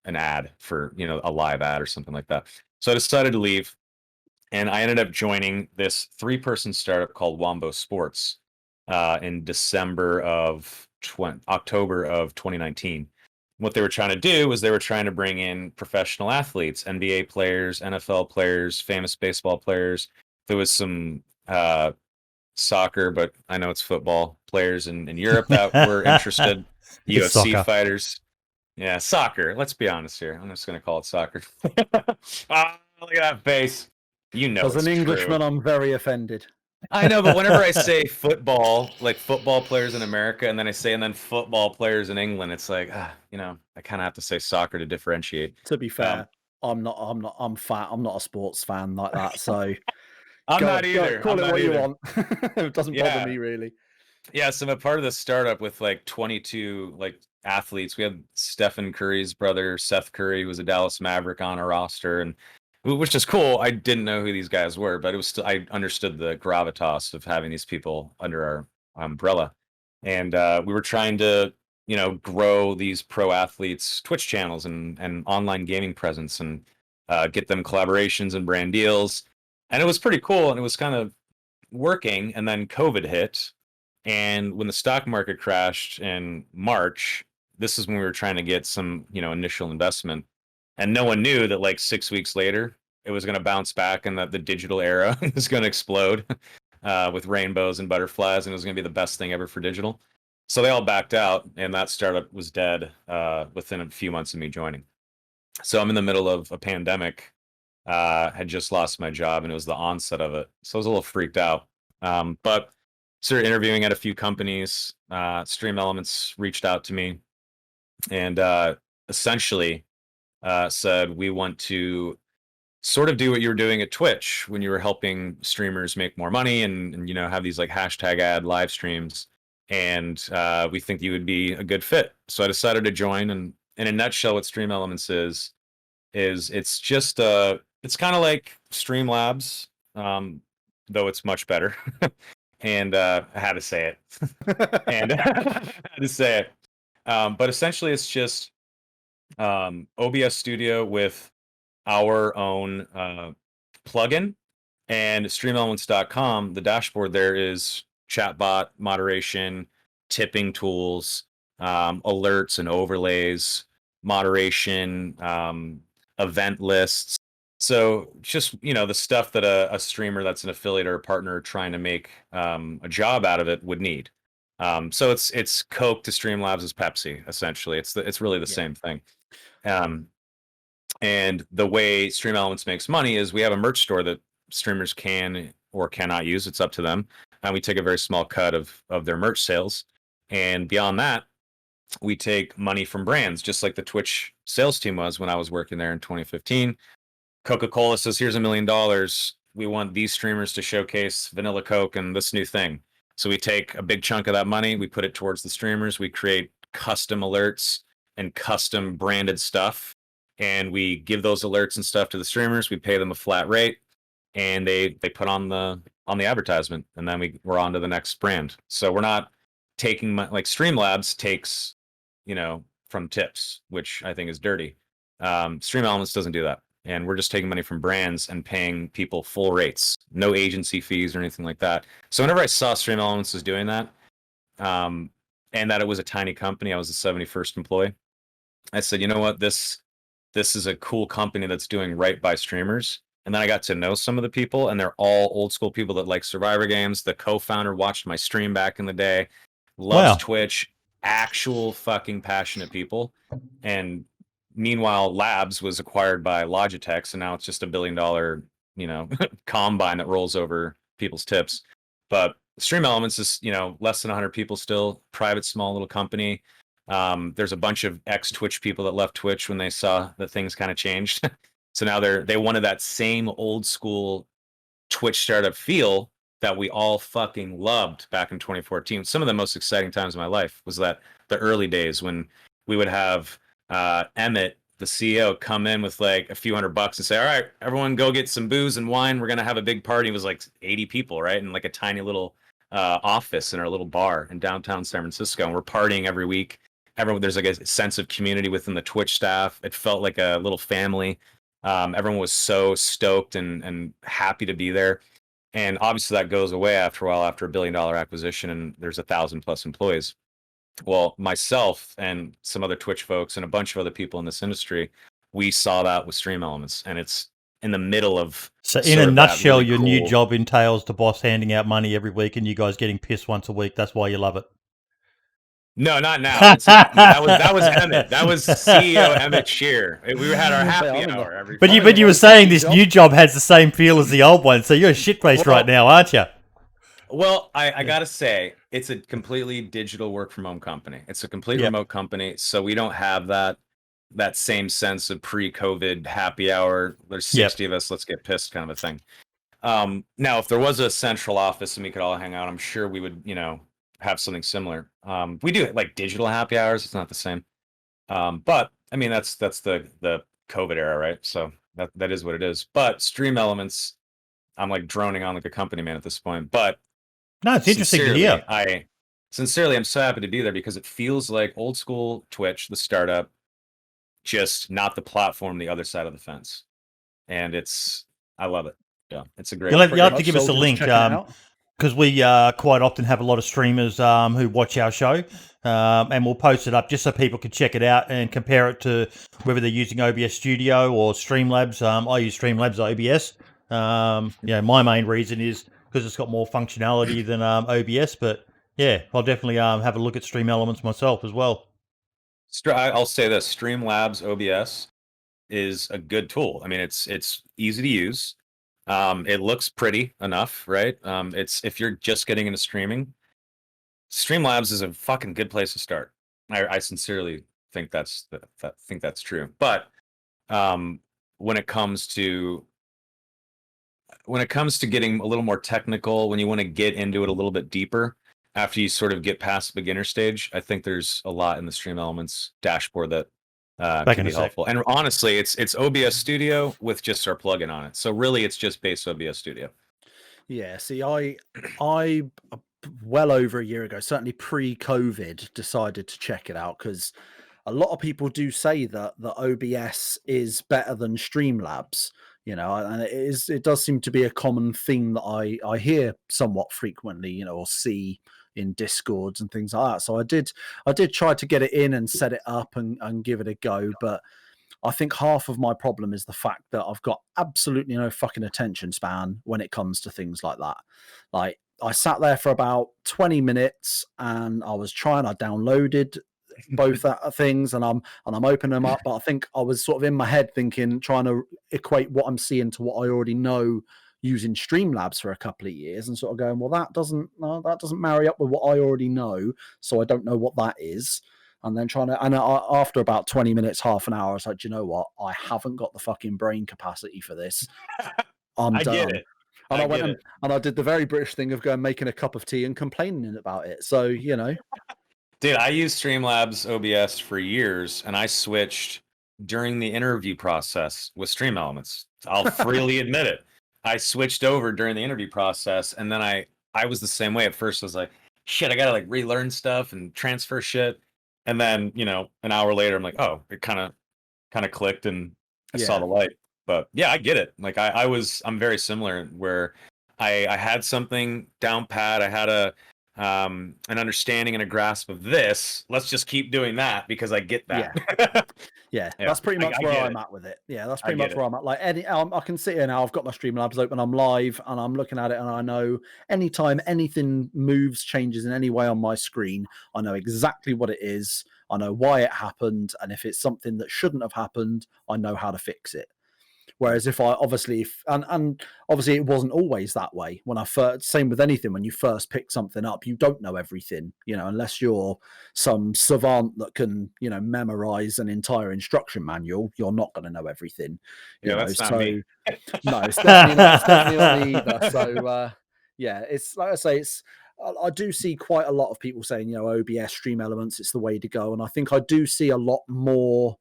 an ad for a live ad or something like that. So I decided to leave, and I ended up joining this 3-person startup called Wombo Sports in October of 2019. What they were trying to do was they were trying to bring in professional athletes, NBA players, NFL players, famous baseball players. There was some soccer, but I know it's football players in Europe that were interested. It's UFC soccer. fighters. Yeah, soccer. Let's be honest here. I'm just going to call it soccer. Ah, look at that face. You know As it's an Englishman, true. I'm very offended. I know, but whenever I say football, like football players in America, and then football players in England, it's like, I kind of have to say soccer to differentiate. To be Um, fair, I'm not. I'm fat. I'm not a sports fan like that. So I'm go, not go either. call I'm it not what you either. want. It doesn't bother Yeah. me really. Yeah, so I'm a part of this startup with like 22 like athletes. We had Stephen Curry's brother, Seth Curry, who was a Dallas Maverick on our roster, and which is cool. I didn't know who these guys were, but it was still I understood the gravitas of having these people under our umbrella. And we were trying to, grow these pro athletes' Twitch channels and online gaming presence and get them collaborations and brand deals. And it was pretty cool, and it was kind of working. And then COVID hit, and when the stock market crashed in March, this is when we were trying to get some, initial investment. And no one knew that like 6 weeks later, it was going to bounce back and that the digital era is going to explode with rainbows and butterflies. And it was going to be the best thing ever for digital. So they all backed out, and that startup was dead within a few months of me joining. So I'm in the middle of a pandemic, had just lost my job, and it was the onset of it. So I was a little freaked out. But started interviewing at a few companies. Stream Elements reached out to me and essentially said, "We want to sort of do what you were doing at Twitch when you were helping streamers make more money and have these like hashtag ad live streams. And we think you would be a good fit." So I decided to join. And in a nutshell, what Stream Elements is it's just it's kind of like Streamlabs, though it's much better. And I had to say it. And I had to say it. But essentially, it's just OBS Studio with our own plugin, and streamelements.com. The dashboard there is chatbot moderation, tipping tools, alerts and overlays, moderation, event lists. So just the stuff that a streamer that's an affiliate or a partner trying to make a job out of it would need. So it's Coke to Streamlabs is Pepsi, essentially. It's really the same thing. And the way Stream Elements makes money is we have a merch store that streamers can or cannot use. It's up to them, and we take a very small cut of their merch sales. And beyond that, we take money from brands, just like the Twitch sales team was when I was working there in 2015. Coca-Cola says, here's $1 million. We want these streamers to showcase Vanilla Coke and this new thing. So we take a big chunk of that money, we put it towards the streamers, we create custom alerts and custom branded stuff, and we give those alerts and stuff to the streamers. We pay them a flat rate, and they put on the advertisement, and then we're on to the next brand. So we're not taking like Streamlabs takes, from tips, which I think is dirty. Stream Elements doesn't do that, and we're just taking money from brands and paying people full rates, no agency fees or anything like that. So whenever I saw Stream Elements was doing that, and that it was a tiny company, I was the 71st employee, I said, you know what, this is a cool company that's doing right by streamers. And then I got to know some of the people, and they're all old school people that like Survivor games. The co-founder watched my stream back in the day, loves Twitch, actual fucking passionate people. And meanwhile, Labs was acquired by Logitech, so now it's just $1 billion, combine that rolls over people's tips. But Stream Elements is, less than 100 people still, private, small little company. There's a bunch of ex-Twitch people that left Twitch when they saw that things kind of changed. So now they wanted that same old school Twitch startup feel that we all fucking loved back in 2014. Some of the most exciting times of my life was that the early days when we would have Emmett, the CEO, come in with like a few $100 and say, all right, everyone go get some booze and wine. We're going to have a big party. It was like 80 people, right? And like a tiny little office in our little bar in downtown San Francisco. And we're partying every week. There's like a sense of community within the Twitch staff. It felt like a little family. Everyone was so stoked and happy to be there. And obviously that goes away after a while, after $1 billion acquisition, and there's 1,000+ employees. Well, myself and some other Twitch folks and a bunch of other people in this industry, we saw that with Stream Elements, and it's in the middle of. So in a nutshell, really your cool... new job entails the boss handing out money every week and you guys getting pissed once a week. That's why you love it. No, not now. That was Emmett. That was CEO Emmett Shear. We had our happy hour every. But you were saying this new job has the same feel as the old one, so you're a shit face right now, aren't you? Well, I gotta say, it's a completely digital work from home company. It's a complete remote company, so we don't have that same sense of pre-COVID happy hour. There's 60 of us, let's get pissed kind of a thing. Now, if there was a central office and we could all hang out, I'm sure we would, have something similar. We do like digital happy hours. It's not the same. But I mean, that's the COVID era, right? So that is what it is. But Stream Elements, I'm like droning on like a company man at this point. But no, it's interesting to hear. I'm so happy to be there because it feels like old school Twitch, the startup, just not the platform, the other side of the fence. And I love it. Yeah, it's a great. You'll have to give us a link. Because we quite often have a lot of streamers who watch our show, and we'll post it up just so people can check it out and compare it to whether they're using OBS Studio or Streamlabs. I use Streamlabs OBS. My main reason is because it's got more functionality than OBS. But yeah, I'll definitely have a look at Stream Elements myself as well. I'll say this: Streamlabs OBS is a good tool. I mean, it's easy to use. It looks pretty enough, right? It's if you're just getting into streaming, Streamlabs is a fucking good place to start. I sincerely think that's true. But when it comes to getting a little more technical, when you want to get into it a little bit deeper, after you sort of get past the beginner stage, I think there's a lot in the Stream Elements dashboard that can be helpful. And honestly, it's OBS Studio with just our plugin on it. So really, it's just base OBS Studio. Yeah. See, I well over a year ago, certainly pre-COVID, decided to check it out because a lot of people do say that the OBS is better than Streamlabs. And it does seem to be a common theme that I hear somewhat frequently, or see in Discords and things like that. So I did try to get it in and set it up and give it a go, but I think half of my problem is the fact that I've got absolutely no fucking attention span when it comes to things like that. Like, I sat there for about 20 minutes and I downloaded both things and I'm opening them up, but I think I was sort of in my head thinking, trying to equate what I'm seeing to what I already know using Streamlabs for a couple of years, and sort of going, well, that doesn't marry up with what I already know, so I don't know what that is. and then after about 20 minutes, half an hour, I was like, "Do you know what? I haven't got the fucking brain capacity for this. I'm I done." get it. And I I went get it. and I did the very British thing of going making a cup of tea and complaining about it. So, you know. Dude, I used Streamlabs OBS for years, and I switched during the interview process with Stream Elements. I'll freely admit it. I switched over during the interview process, and then I was the same way at first. I was like, shit, I gotta like relearn stuff and transfer shit. And then, an hour later, I'm like, oh, it kind of clicked, and I saw the light. But yeah, I get it. Like I'm very similar where I had something down pat. I had an understanding and a grasp of this. Let's just keep doing that because I get that. Yeah, Yeah, that's pretty much I where get I'm it. at with it. Yeah, that's I pretty get much it. where I'm at. Like I can sit here now. I've got my Streamlabs open. I'm live, and I'm looking at it, and I know anytime anything moves, changes in any way on my screen, I know exactly what it is. I know why it happened, and if it's something that shouldn't have happened, I know how to fix it. Whereas if I obviously, and obviously it wasn't always that way when I first, same with anything, when you first pick something up, you don't know everything, unless you're some savant that can, memorize an entire instruction manual, you're not going to know everything, Yeah, that's not so me. no, it's definitely not me either. So, yeah, it's like I say, I do see quite a lot of people saying, OBS Stream Elements, it's the way to go. And I think I do see a lot more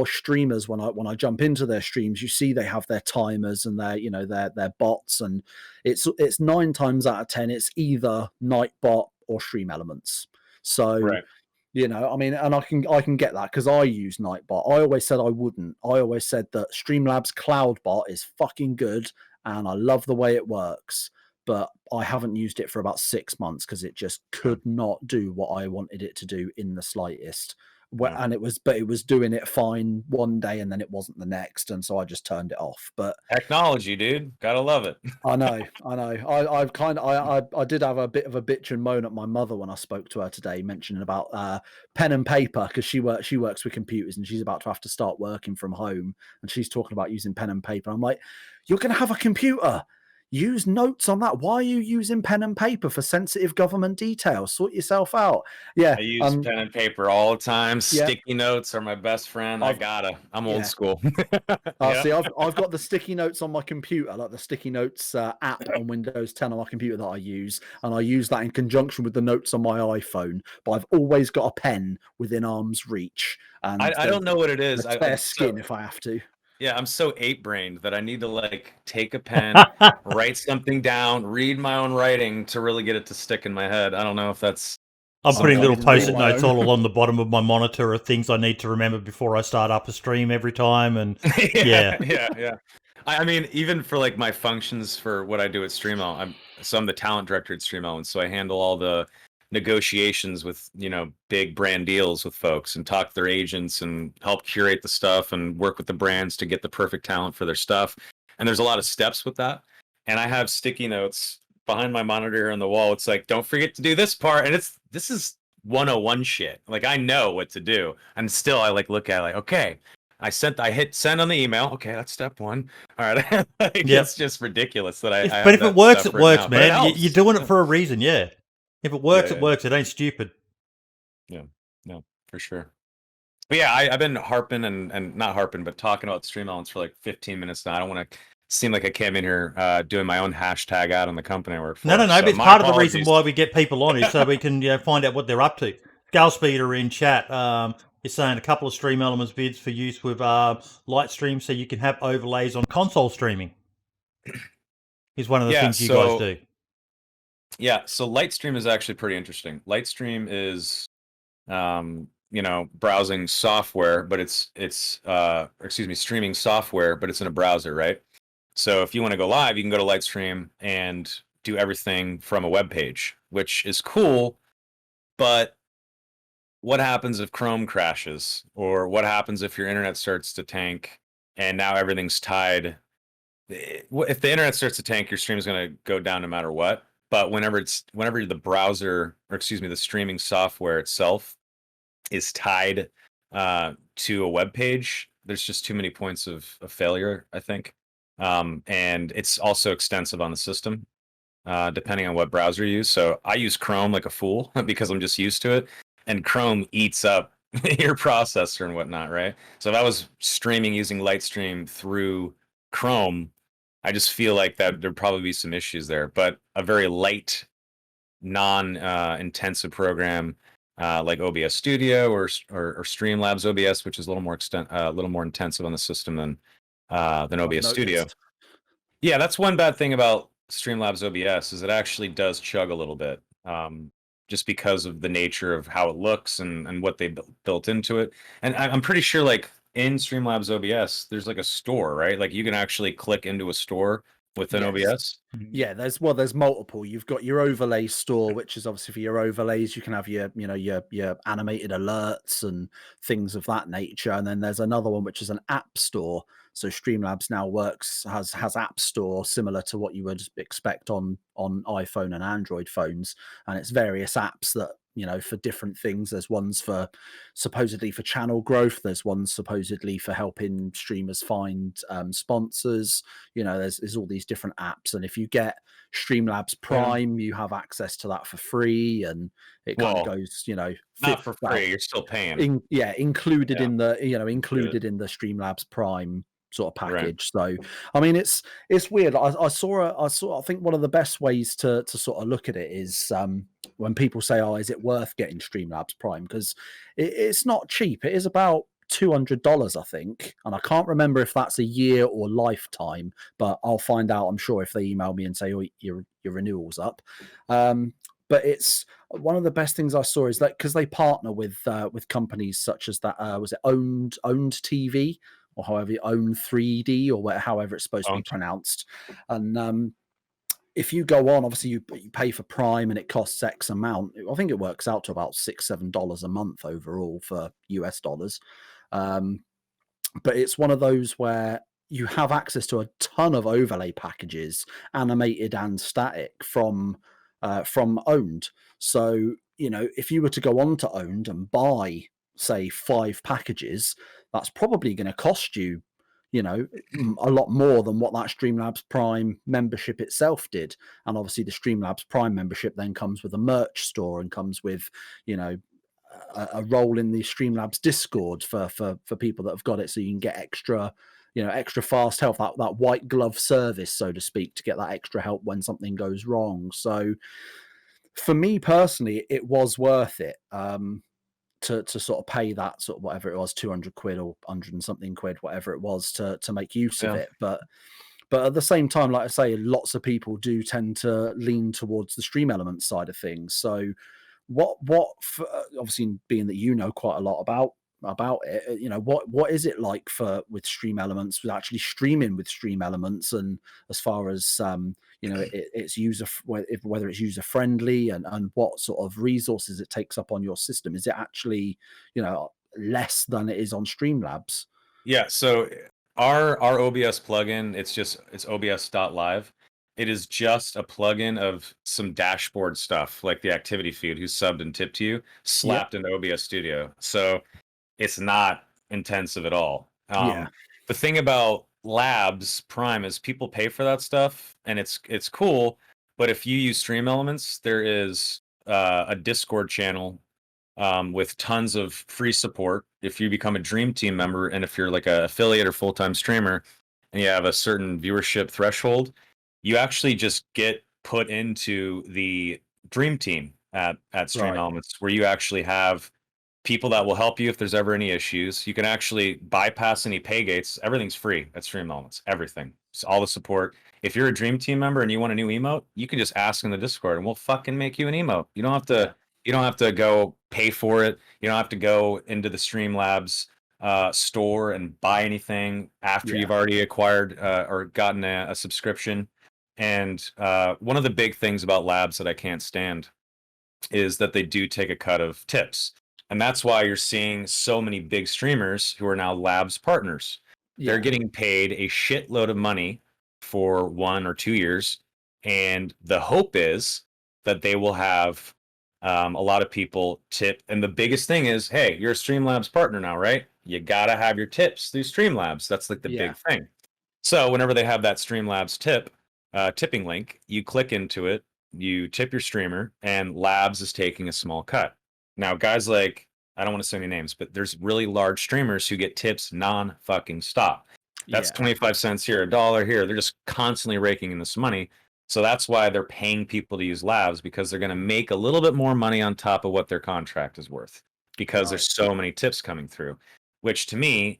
streamers when I jump into their streams. You see they have their timers and their bots, and it's 9 times out of 10 it's either Nightbot or Stream Elements. So Right. I mean, and I can get that because I use Nightbot. I always said I wouldn't. I always said that Streamlabs Cloudbot is fucking good and I love the way it works, but I haven't used it for about 6 months because it just could not do what I wanted it to do in the slightest. And it was doing it fine one day and then it wasn't the next, and so I just turned it off. But Technology, dude, gotta love it. I know. I did have a bit of a bitch and moan at my mother when I spoke to her today, mentioning about pen and paper, because she works with computers and she's about to have to start working from home, and she's talking about using pen and paper. I'm like, you're going to have a computer. Use notes on that. Why are you using pen and paper for sensitive government details? Sort yourself out. Yeah. I use pen and paper all the time. Yeah. Sticky notes are my best friend. I'm old school. See, I've got the sticky notes on my computer, like the sticky notes app on Windows 10 on my computer that I use, and I use that in conjunction with the notes on my iPhone. But I've always got a pen within arm's reach. And I don't know what it is. spare skin if I have to. Yeah, I'm so ape-brained that I need to like take a pen, write something down, read my own writing to really get it to stick in my head. I don't know if that's. I'm putting little post-it my notes own. all along the bottom of my monitor of things I need to remember before I start up a stream every time, and yeah. I mean, even for like my functions for what I do at StreamElement, I'm the talent director at StreamElement, so I handle all the negotiations with big brand deals with folks and talk to their agents and help curate the stuff and work with the brands to get the perfect talent for their stuff. And there's a lot of steps with that. And I have sticky notes behind my monitor on the wall. It's like, don't forget to do this part. And this is 101 shit. Like, I know what to do. And still I like look at it like, okay, I hit send on the email. Okay, that's step 1. All right. It's just ridiculous that I but if it works, it works, man. You're doing it for a reason, yeah. If it works, it works. It ain't stupid. Yeah, no, for sure. But yeah, I've been harping and not harping, but talking about Stream Elements for like 15 minutes now. I don't want to seem like I came in here doing my own hashtag out on the company I work for. No. So But it's part of the reason why we get people on is so we can find out what they're up to. Skullspeeder in chat is saying a couple of Stream Elements vids for use with Lightstream, so you can have overlays on console streaming. Is one of the things you guys do. Yeah, so Lightstream is actually pretty interesting. Lightstream is, browsing software, but it's streaming software, but it's in a browser, right? So if you want to go live, you can go to Lightstream and do everything from a web page, which is cool. But what happens if Chrome crashes, or what happens if your internet starts to tank and now everything's tied? If the internet starts to tank, your stream is going to go down no matter what. But whenever the browser, or the streaming software itself is tied to a web page, there's just too many points of failure, I think. And it's also extensive on the system, depending on what browser you use. So I use Chrome like a fool because I'm just used to it. and Chrome eats up your processor and whatnot, right? So if I was streaming using Lightstream through Chrome, I just feel like that there'd probably be some issues there. But a very light, non-intensive program like OBS Studio or Streamlabs OBS, which is a little more intensive on the system than I've OBS Studio. noticed. Yeah, that's one bad thing about Streamlabs OBS is it actually does chug a little bit, just because of the nature of how it looks and what they built into it. And I'm pretty sure, like in Streamlabs OBS, there's like a store, right? Like you can actually click into a store within Yes. OBS. Yeah, there's multiple. You've got your overlay store, which is obviously for your overlays. You can have your, your animated alerts and things of that nature. And then there's another one which is an app store. So Streamlabs now has app store similar to what you would expect on iPhone and Android phones, and it's various apps that, for different things. There's ones for supposedly for channel growth. There's ones supposedly for helping streamers find sponsors. There's all these different apps, and if you get Streamlabs Prime, you have access to that for free, and it kind of goes, not for free. You're still paying. Included in the in the Streamlabs Prime sort of package. Right. So I mean, it's weird. I think one of the best ways to sort of look at it is when people say, "Oh, is it worth getting Streamlabs Prime?" Because it's not cheap. It is about $200, I think, and I can't remember if that's a year or lifetime, but I'll find out, I'm sure, if they email me and say, "Oh, your renewal's up." But it's one of the best things I saw is that because they partner with companies such as that, was it owned TV, or however, Own 3D, or however it's supposed to be pronounced. And if you go on, obviously you pay for Prime and it costs X amount. I think it works out to about $6-7 a month overall for US dollars. But it's one of those where you have access to a ton of overlay packages, animated and static, from Owned. So, if you were to go on to Owned and buy, say, 5 packages, that's probably going to cost you, a lot more than what that Streamlabs Prime membership itself did. And obviously the Streamlabs Prime membership then comes with a merch store and comes with, a role in the Streamlabs Discord for people that have got it, so you can get extra fast help, that white glove service, so to speak, to get that extra help when something goes wrong. So for me personally, it was worth it to sort of pay that sort of whatever it was, 200 quid or 100 and something quid, whatever it was, to make use of it. But at the same time, like I say, lots of people do tend to lean towards the Stream Elements side of things. So what obviously, being that quite a lot about it, what is it like with Stream Elements, with actually streaming with Stream Elements, and as far as it's whether it's user friendly, and what sort of resources it takes up on your system? Is it actually less than it is on Streamlabs? Yeah, so our OBS plugin, it's obs.live. It is just a plugin of some dashboard stuff, like the activity feed, who's subbed and tipped to you, slapped into OBS Studio. So it's not intensive at all. The thing about Labs Prime is people pay for that stuff, and it's cool. But if you use Stream Elements, there is a Discord channel with tons of free support. If you become a Dream Team member, and if you're like an affiliate or full-time streamer, and you have a certain viewership threshold, you actually just get put into the Dream Team at Stream Elements, where you actually have people that will help you if there's ever any issues. You can actually bypass any pay gates. Everything's free at Stream Elements. Everything. So all the support. If you're a Dream Team member and you want a new emote, you can just ask in the Discord and we'll fucking make you an emote. You don't have to go pay for it. You don't have to go into the Streamlabs store and buy anything after you've already acquired or gotten a subscription. And one of the big things about Labs that I can't stand is that they do take a cut of tips. And that's why you're seeing so many big streamers who are now Labs partners. They're getting paid a shitload of money for 1 or 2 years. And the hope is that they will have a lot of people tip. And the biggest thing is, hey, you're a Streamlabs partner now, right? You got to have your tips through Streamlabs. That's like the big thing. So whenever they have that Streamlabs tipping link, you click into it, you tip your streamer, and Labs is taking a small cut. Now, guys like, I don't want to say any names, but there's really large streamers who get tips non-fucking stop. That's Yeah. 25 cents here, $1 here. They're just constantly raking in this money. So that's why they're paying people to use labs, because they're going to make a little bit more money on top of what their contract is worth, because Right. there's so many tips coming through, which to me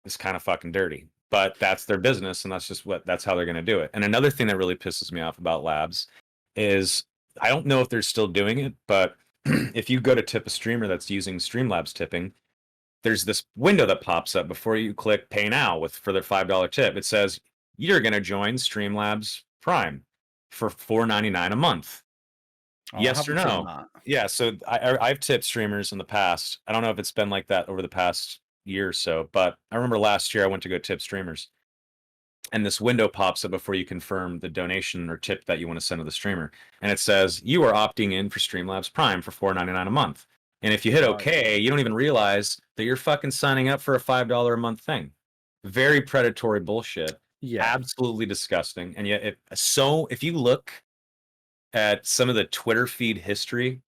is kind of fucking dirty. But that's their business, and that's how they're going to do it. And another thing that really pisses me off about labs is, I don't know if they're still doing it, but if you go to tip a streamer that's using Streamlabs tipping, there's this window that pops up before you click pay now for their $5 tip. It says you're going to join Streamlabs Prime for $4.99 a month. Oh, I Yes or haven't seen no? that. Yeah, so I've tipped streamers in the past. I don't know if it's been like that over the past year or so, but I remember last year I went to go tip streamers, and this window pops up before you confirm the donation or tip that you want to send to the streamer, and it says you are opting in for Streamlabs Prime for $4.99 a month. And if you hit Right. OK, you don't even realize that you're fucking signing up for a $5 a month thing. Very predatory bullshit. Yeah. Absolutely disgusting. And yet, if you look at some of the Twitter feed history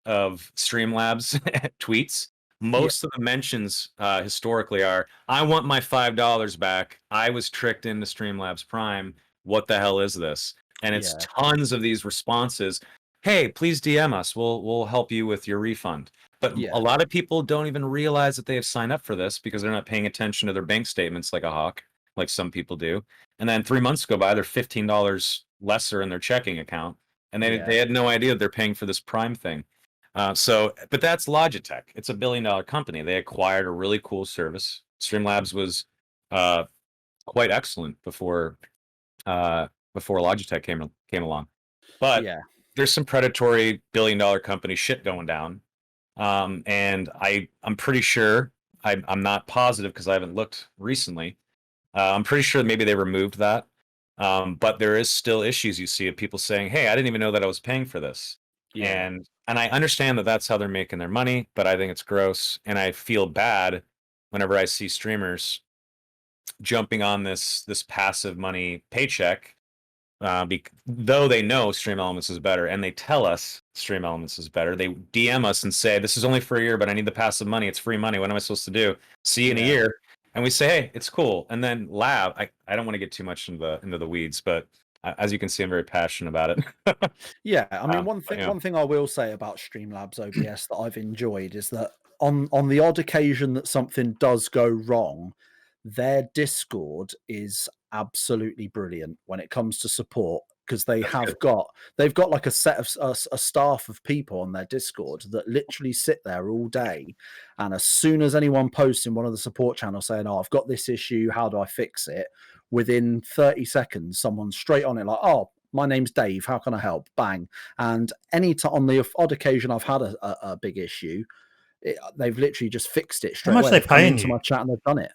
of Streamlabs tweets, most of the mentions historically are, I want my $5 back. I was tricked into Streamlabs Prime. What the hell is this? And it's Yeah. tons of these responses. Hey, please DM us. We'll help you with your refund. But Yeah. a lot of people don't even realize that they have signed up for this because they're not paying attention to their bank statements like a hawk, like some people do. And then 3 months go by, they're $15 lesser in their checking account, and they had no idea they're paying for this Prime thing. But that's Logitech. It's $1 billion company. They acquired a really cool service. Streamlabs was quite excellent before Logitech came along. But Yeah. there's some predatory $1 billion company shit going down. And I'm pretty sure, I'm not positive because I haven't looked recently. I'm pretty sure maybe they removed that. But there is still issues you see of people saying, hey, I didn't even know that I was paying for this. Yeah. And I understand that that's how they're making their money, but I think it's gross. And I feel bad whenever I see streamers jumping on this passive money paycheck, though they know Stream Elements is better, and they tell us Stream Elements is better. They DM us and say, this is only for a year, but I need the passive money. It's free money. What am I supposed to do? See you in a year. And we say, hey, it's cool. And then I don't want to get too much into the weeds, but as you can see, I'm very passionate about it. Yeah, I mean, one yeah. thing I will say about Streamlabs OBS that I've enjoyed is that on the odd occasion that something does go wrong, their Discord is absolutely brilliant when it comes to support, because they've got like a set of a staff of people on their Discord that literally sit there all day, and as soon as anyone posts in one of the support channels saying, "Oh, I've got this issue, how do I fix it?" within 30 seconds, someone's straight on it like, "Oh, my name's Dave. How can I help?" Bang. And on the odd occasion I've had a big issue, they've literally just fixed it straight much away. they They've come paying into you? my chat and they've done it.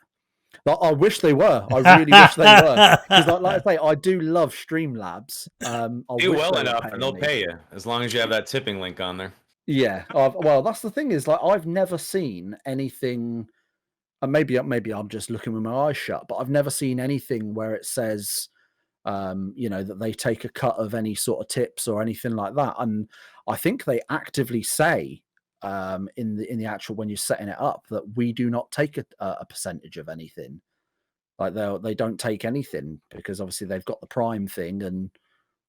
I wish they were. I really wish they were. Because like I say, I do love Streamlabs. Do well enough and they'll pay you, as long as you have that tipping link on there. Yeah. Well, that's the thing is, like, I've never seen anything, and maybe I'm just looking with my eyes shut, but I've never seen anything where it says, that they take a cut of any sort of tips or anything like that. And I think they actively say in the actual, when you're setting it up, that we do not take a percentage of anything. Like they don't take anything, because obviously they've got the Prime thing and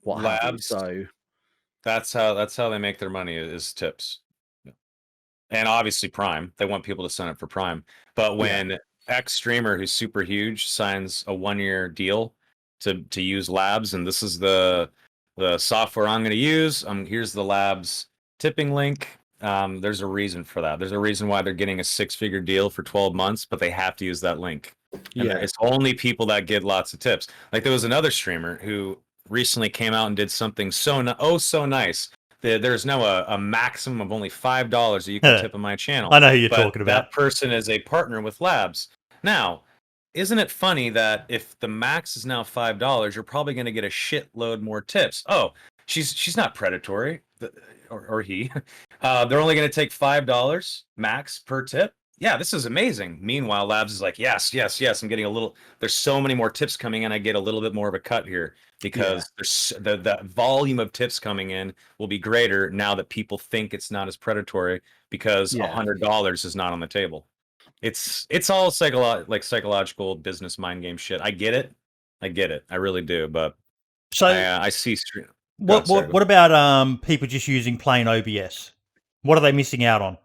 what have you. Labs, So that's how they make their money, is tips. And obviously Prime, they want people to sign up for Prime. But when X streamer who's super huge signs a 1-year deal to use Labs, and this is the software I'm going to use, here's the Labs tipping link. There's a reason for that. There's a reason why they're getting a 6-figure deal for 12 months, but they have to use that link. And it's only people that get lots of tips. Like, there was another streamer who recently came out and did something so nice. There's now a maximum of only $5 that you can tip on my channel. I know who you're talking about. That person is a partner with Labs. Now, isn't it funny that if the max is now $5, you're probably going to get a shitload more tips? Oh, she's not predatory, or he. They're only going to take $5 max per tip. yeah, this is amazing. Meanwhile, Labs is like, yes, yes, yes. I'm getting a little. There's so many more tips coming in. I get a little bit more of a cut here because there's the volume of tips coming in will be greater now that people think it's not as predatory because Yeah. $100 is not on the table. It's all psychological business mind game shit. I get it. I really do. But So I see. what about people just using plain OBS? What are they missing out on?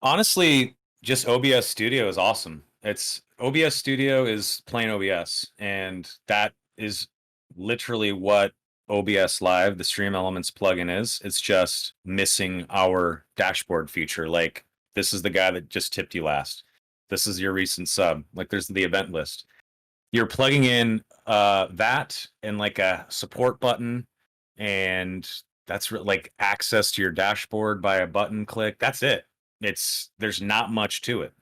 Honestly, just OBS Studio is awesome. It's OBS Studio is plain OBS, and that is literally what OBS Live, the Stream Elements plugin is. It's just missing our dashboard feature. Like, this is the guy that just tipped you last. This is your recent sub. Like, there's the event list. You're plugging in that and like a support button, and that's like access to your dashboard by a button click. That's it. There's not much to it.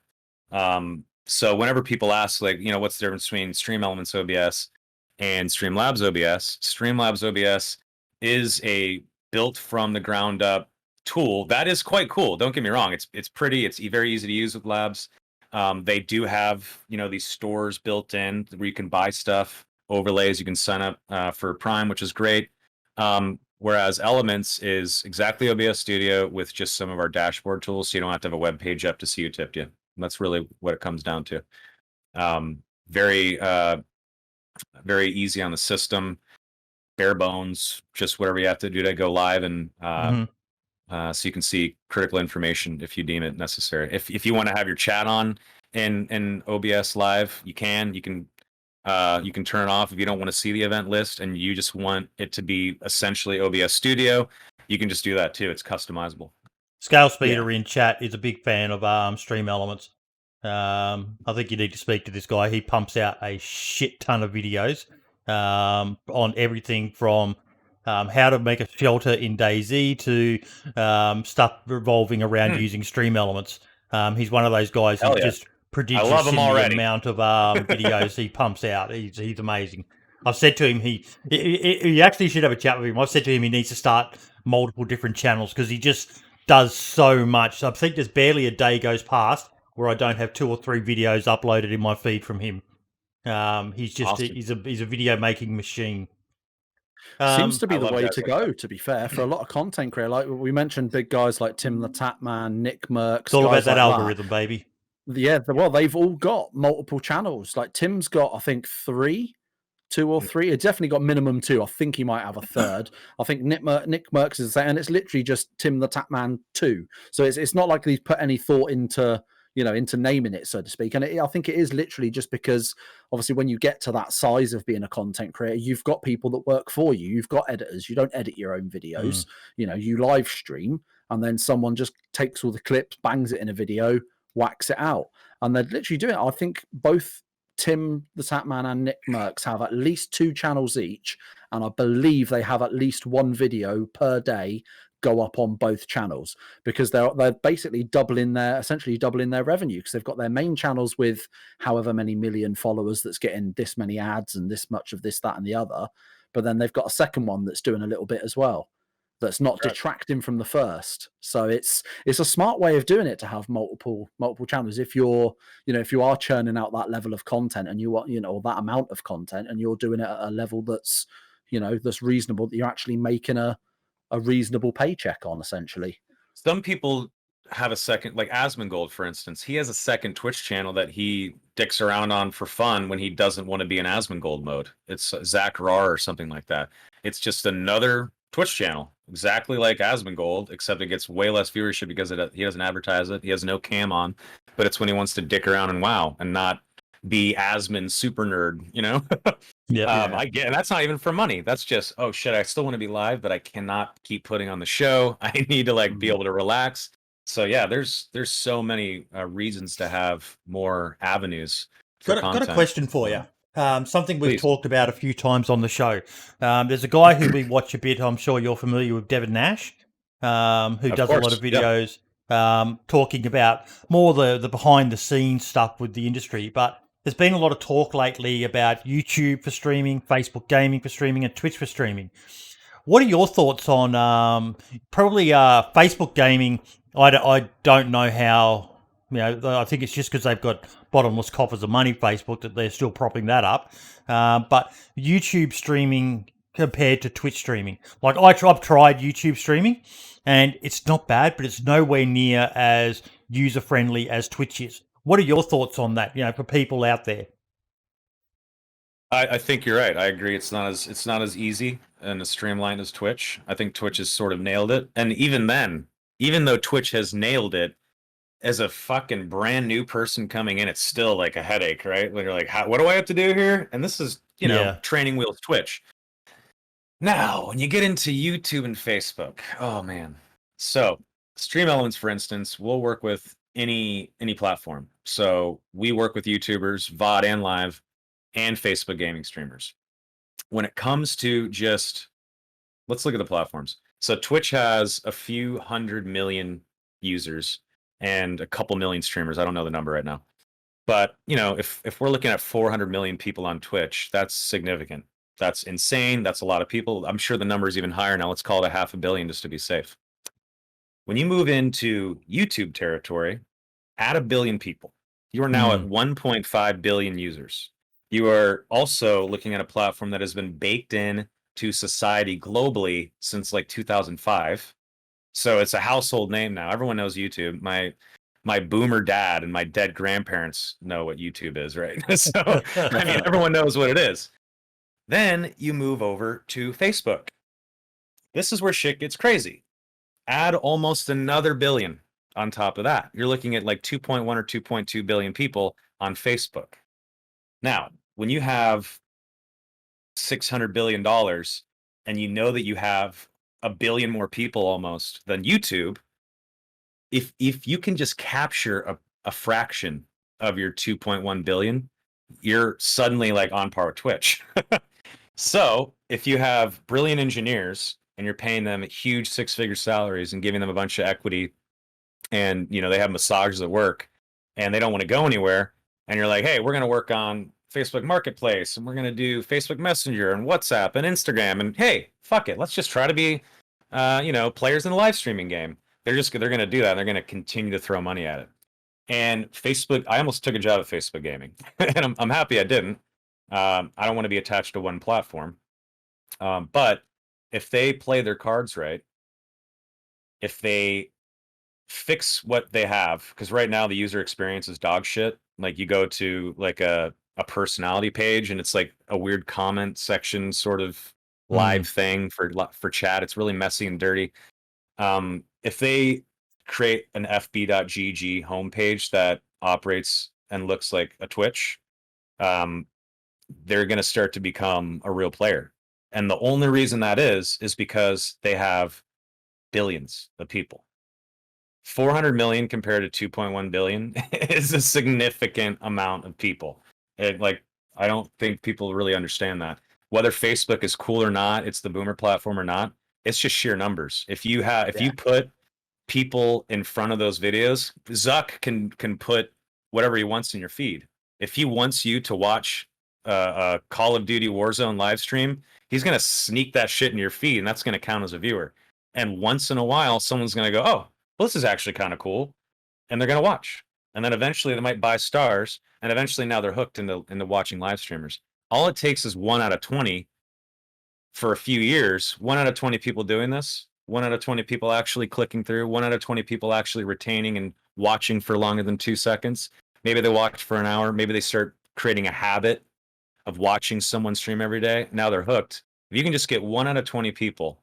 So whenever people ask, like, what's the difference between Stream Elements OBS and Streamlabs OBS? Streamlabs OBS is a built from the ground up tool that is quite cool. Don't get me wrong; it's pretty. It's very easy to use with Labs. They do have these stores built in where you can buy stuff, overlays. You can sign up for Prime, which is great. Whereas Elements is exactly OBS Studio with just some of our dashboard tools, so you don't have to have a web page up to see who tipped you. And that's really what it comes down to. Very very easy on the system, bare bones, just whatever you have to do to go live, and so you can see critical information if you deem it necessary. If you want to have your chat on in OBS Live, you can. You can turn it off if you don't want to see the event list and you just want it to be essentially OBS Studio. You can just do that too. It's customizable. Scale Speeder in chat is a big fan of Stream Elements. I think you need to speak to this guy. He pumps out a shit ton of videos on everything from how to make a shelter in DayZ to stuff revolving around using Stream Elements. He's one of those guys who's just prodigious in the amount of videos he pumps out. He's amazing. I've said to him he actually should have a chat with him. I've said to him he needs to start multiple different channels because he just does so much. I think there's barely a day goes past where I don't have 2 or 3 videos uploaded in my feed from him. He's just Awesome. he's a video making machine. Seems to be the way to go, to be fair, for a lot of content creators. Like we mentioned, big guys like Tim the Tatman, Nick Merckx. It's all about that algorithm, baby. Yeah, well, they've all got multiple channels. Like Tim's got, I think, 2 or 3. It's definitely got minimum 2. I think he might have a third. I think Nick Merckx is the same, and it's literally just Tim the Tatman 2. So it's not like he's put any thought into into naming it, so to speak. And I think it is literally just because obviously when you get to that size of being a content creator, you've got people that work for you. You've got editors. You don't edit your own videos. You live stream, and then someone just takes all the clips, bangs it in a video, whacks it out, and they're literally doing it. I think both Tim the Tatman and Nick Merckx have at least 2 channels each, and I believe they have at least 1 video per day go up on both channels because they're basically essentially doubling their revenue because they've got their main channels with however many million followers that's getting this many ads and this much of this, that, and the other, but then they've got a second one that's doing a little bit as well that's not detracting from the first. So it's a smart way of doing it to have multiple channels if you're if you are churning out that level of content and you want that amount of content and you're doing it at a level that's that's reasonable, that you're actually making a reasonable paycheck on, essentially. Some people have a second, like Asmongold, for instance. He has a second Twitch channel that he dicks around on for fun when he doesn't want to be in Asmongold mode. It's Zach Rar or something like that. It's just another Twitch channel, exactly like Asmongold, except it gets way less viewership because he doesn't advertise it. He has no cam on, but it's when he wants to dick around and WoW and not be Asmon super nerd, I get, and that's not even for money. That's just, oh shit, I still want to be live, but I cannot keep putting on the show. I need to be able to relax. So yeah, there's so many reasons to have more avenues for content. Got a question for you. Something we've talked about a few times on the show. There's a guy who we watch a bit. I'm sure you're familiar with, Devin Nash, who does a lot of videos talking about more the behind the scenes stuff with the industry. But there's been a lot of talk lately about YouTube for streaming, Facebook gaming for streaming, and Twitch for streaming. What are your thoughts on probably Facebook gaming I don't know how. I think it's just because they've got bottomless coffers of money, Facebook, that they're still propping that up. But YouTube streaming compared to Twitch streaming, like I've tried YouTube streaming, and it's not bad, but it's nowhere near as user friendly as Twitch is. What are your thoughts on that? For people out there. I think you're right. I agree. It's not as easy and as streamlined as Twitch. I think Twitch has sort of nailed it. And even then, even though Twitch has nailed it, as a fucking brand new person coming in, it's still like a headache, right? When you're like, what do I have to do here? And this is, Yeah. training wheels Twitch. Now, when you get into YouTube and Facebook, oh man. So Stream Elements, for instance, we'll work with any platform. So we work with YouTubers, VOD and live, and Facebook gaming streamers. When it comes to let's look at the platforms. So Twitch has a few 100 million users and a couple million streamers. I don't know the number right now. But, if we're looking at 400 million people on Twitch, that's significant. That's insane. That's a lot of people. I'm sure the number is even higher now. Let's call it 500 million just to be safe. When you move into YouTube territory, at 1 billion people, you are now at 1.5 billion users. You are also looking at a platform that has been baked in to society globally since like 2005. So it's a household name now. Everyone knows YouTube. My boomer dad and my dead grandparents know what YouTube is, right? So I mean, everyone knows what it is. Then you move over to Facebook. This is where shit gets crazy. Add almost another billion on top of that. You're looking at like 2.1 or 2.2 billion people on Facebook. Now, when you have $600 billion and you know that you have a billion more people almost than YouTube, if you can just capture a fraction of your 2.1 billion, you're suddenly like on par with Twitch. So if you have brilliant engineers and you're paying them huge 6-figure salaries and giving them a bunch of equity, and they have massages at work and they don't want to go anywhere, and you're like, hey, we're going to work on Facebook Marketplace and we're going to do Facebook Messenger and WhatsApp and Instagram, and hey, fuck it, let's just try to be players in the live streaming game. They're going to do that. They're going to continue to throw money at it. And Facebook, I almost took a job at Facebook Gaming, and I'm happy I didn't. I don't want to be attached to one platform. But if they play their cards right, if they fix what they have, because right now the user experience is dog shit. Like you go to like a personality page and it's like a weird comment section sort of live thing for chat. It's really messy and dirty. If they create an fb.gg homepage that operates and looks like a Twitch, they're going to start to become a real player. And the only reason that is because they have billions of people. 400 million compared to 2.1 billion is a significant amount of people. I don't think people really understand that. Whether Facebook is cool or not, it's the boomer platform or not, it's just sheer numbers. If you put people in front of those videos, Zuck can put whatever he wants in your feed. If he wants you to watch a Call of Duty Warzone live stream, he's going to sneak that shit in your feed, and that's going to count as a viewer. And once in a while, someone's going to go, oh, well, this is actually kind of cool, and they're going to watch. And then eventually they might buy stars, and eventually now they're hooked into watching live streamers. All it takes is 1 out of 20 for a few years. 1 out of 20 people doing this, 1 out of 20 people actually clicking through, 1 out of 20 people actually retaining and watching for longer than 2 seconds. Maybe they watch for an hour. Maybe they start creating a habit of watching someone stream every day. Now they're hooked. If you can just get 1 out of 20 people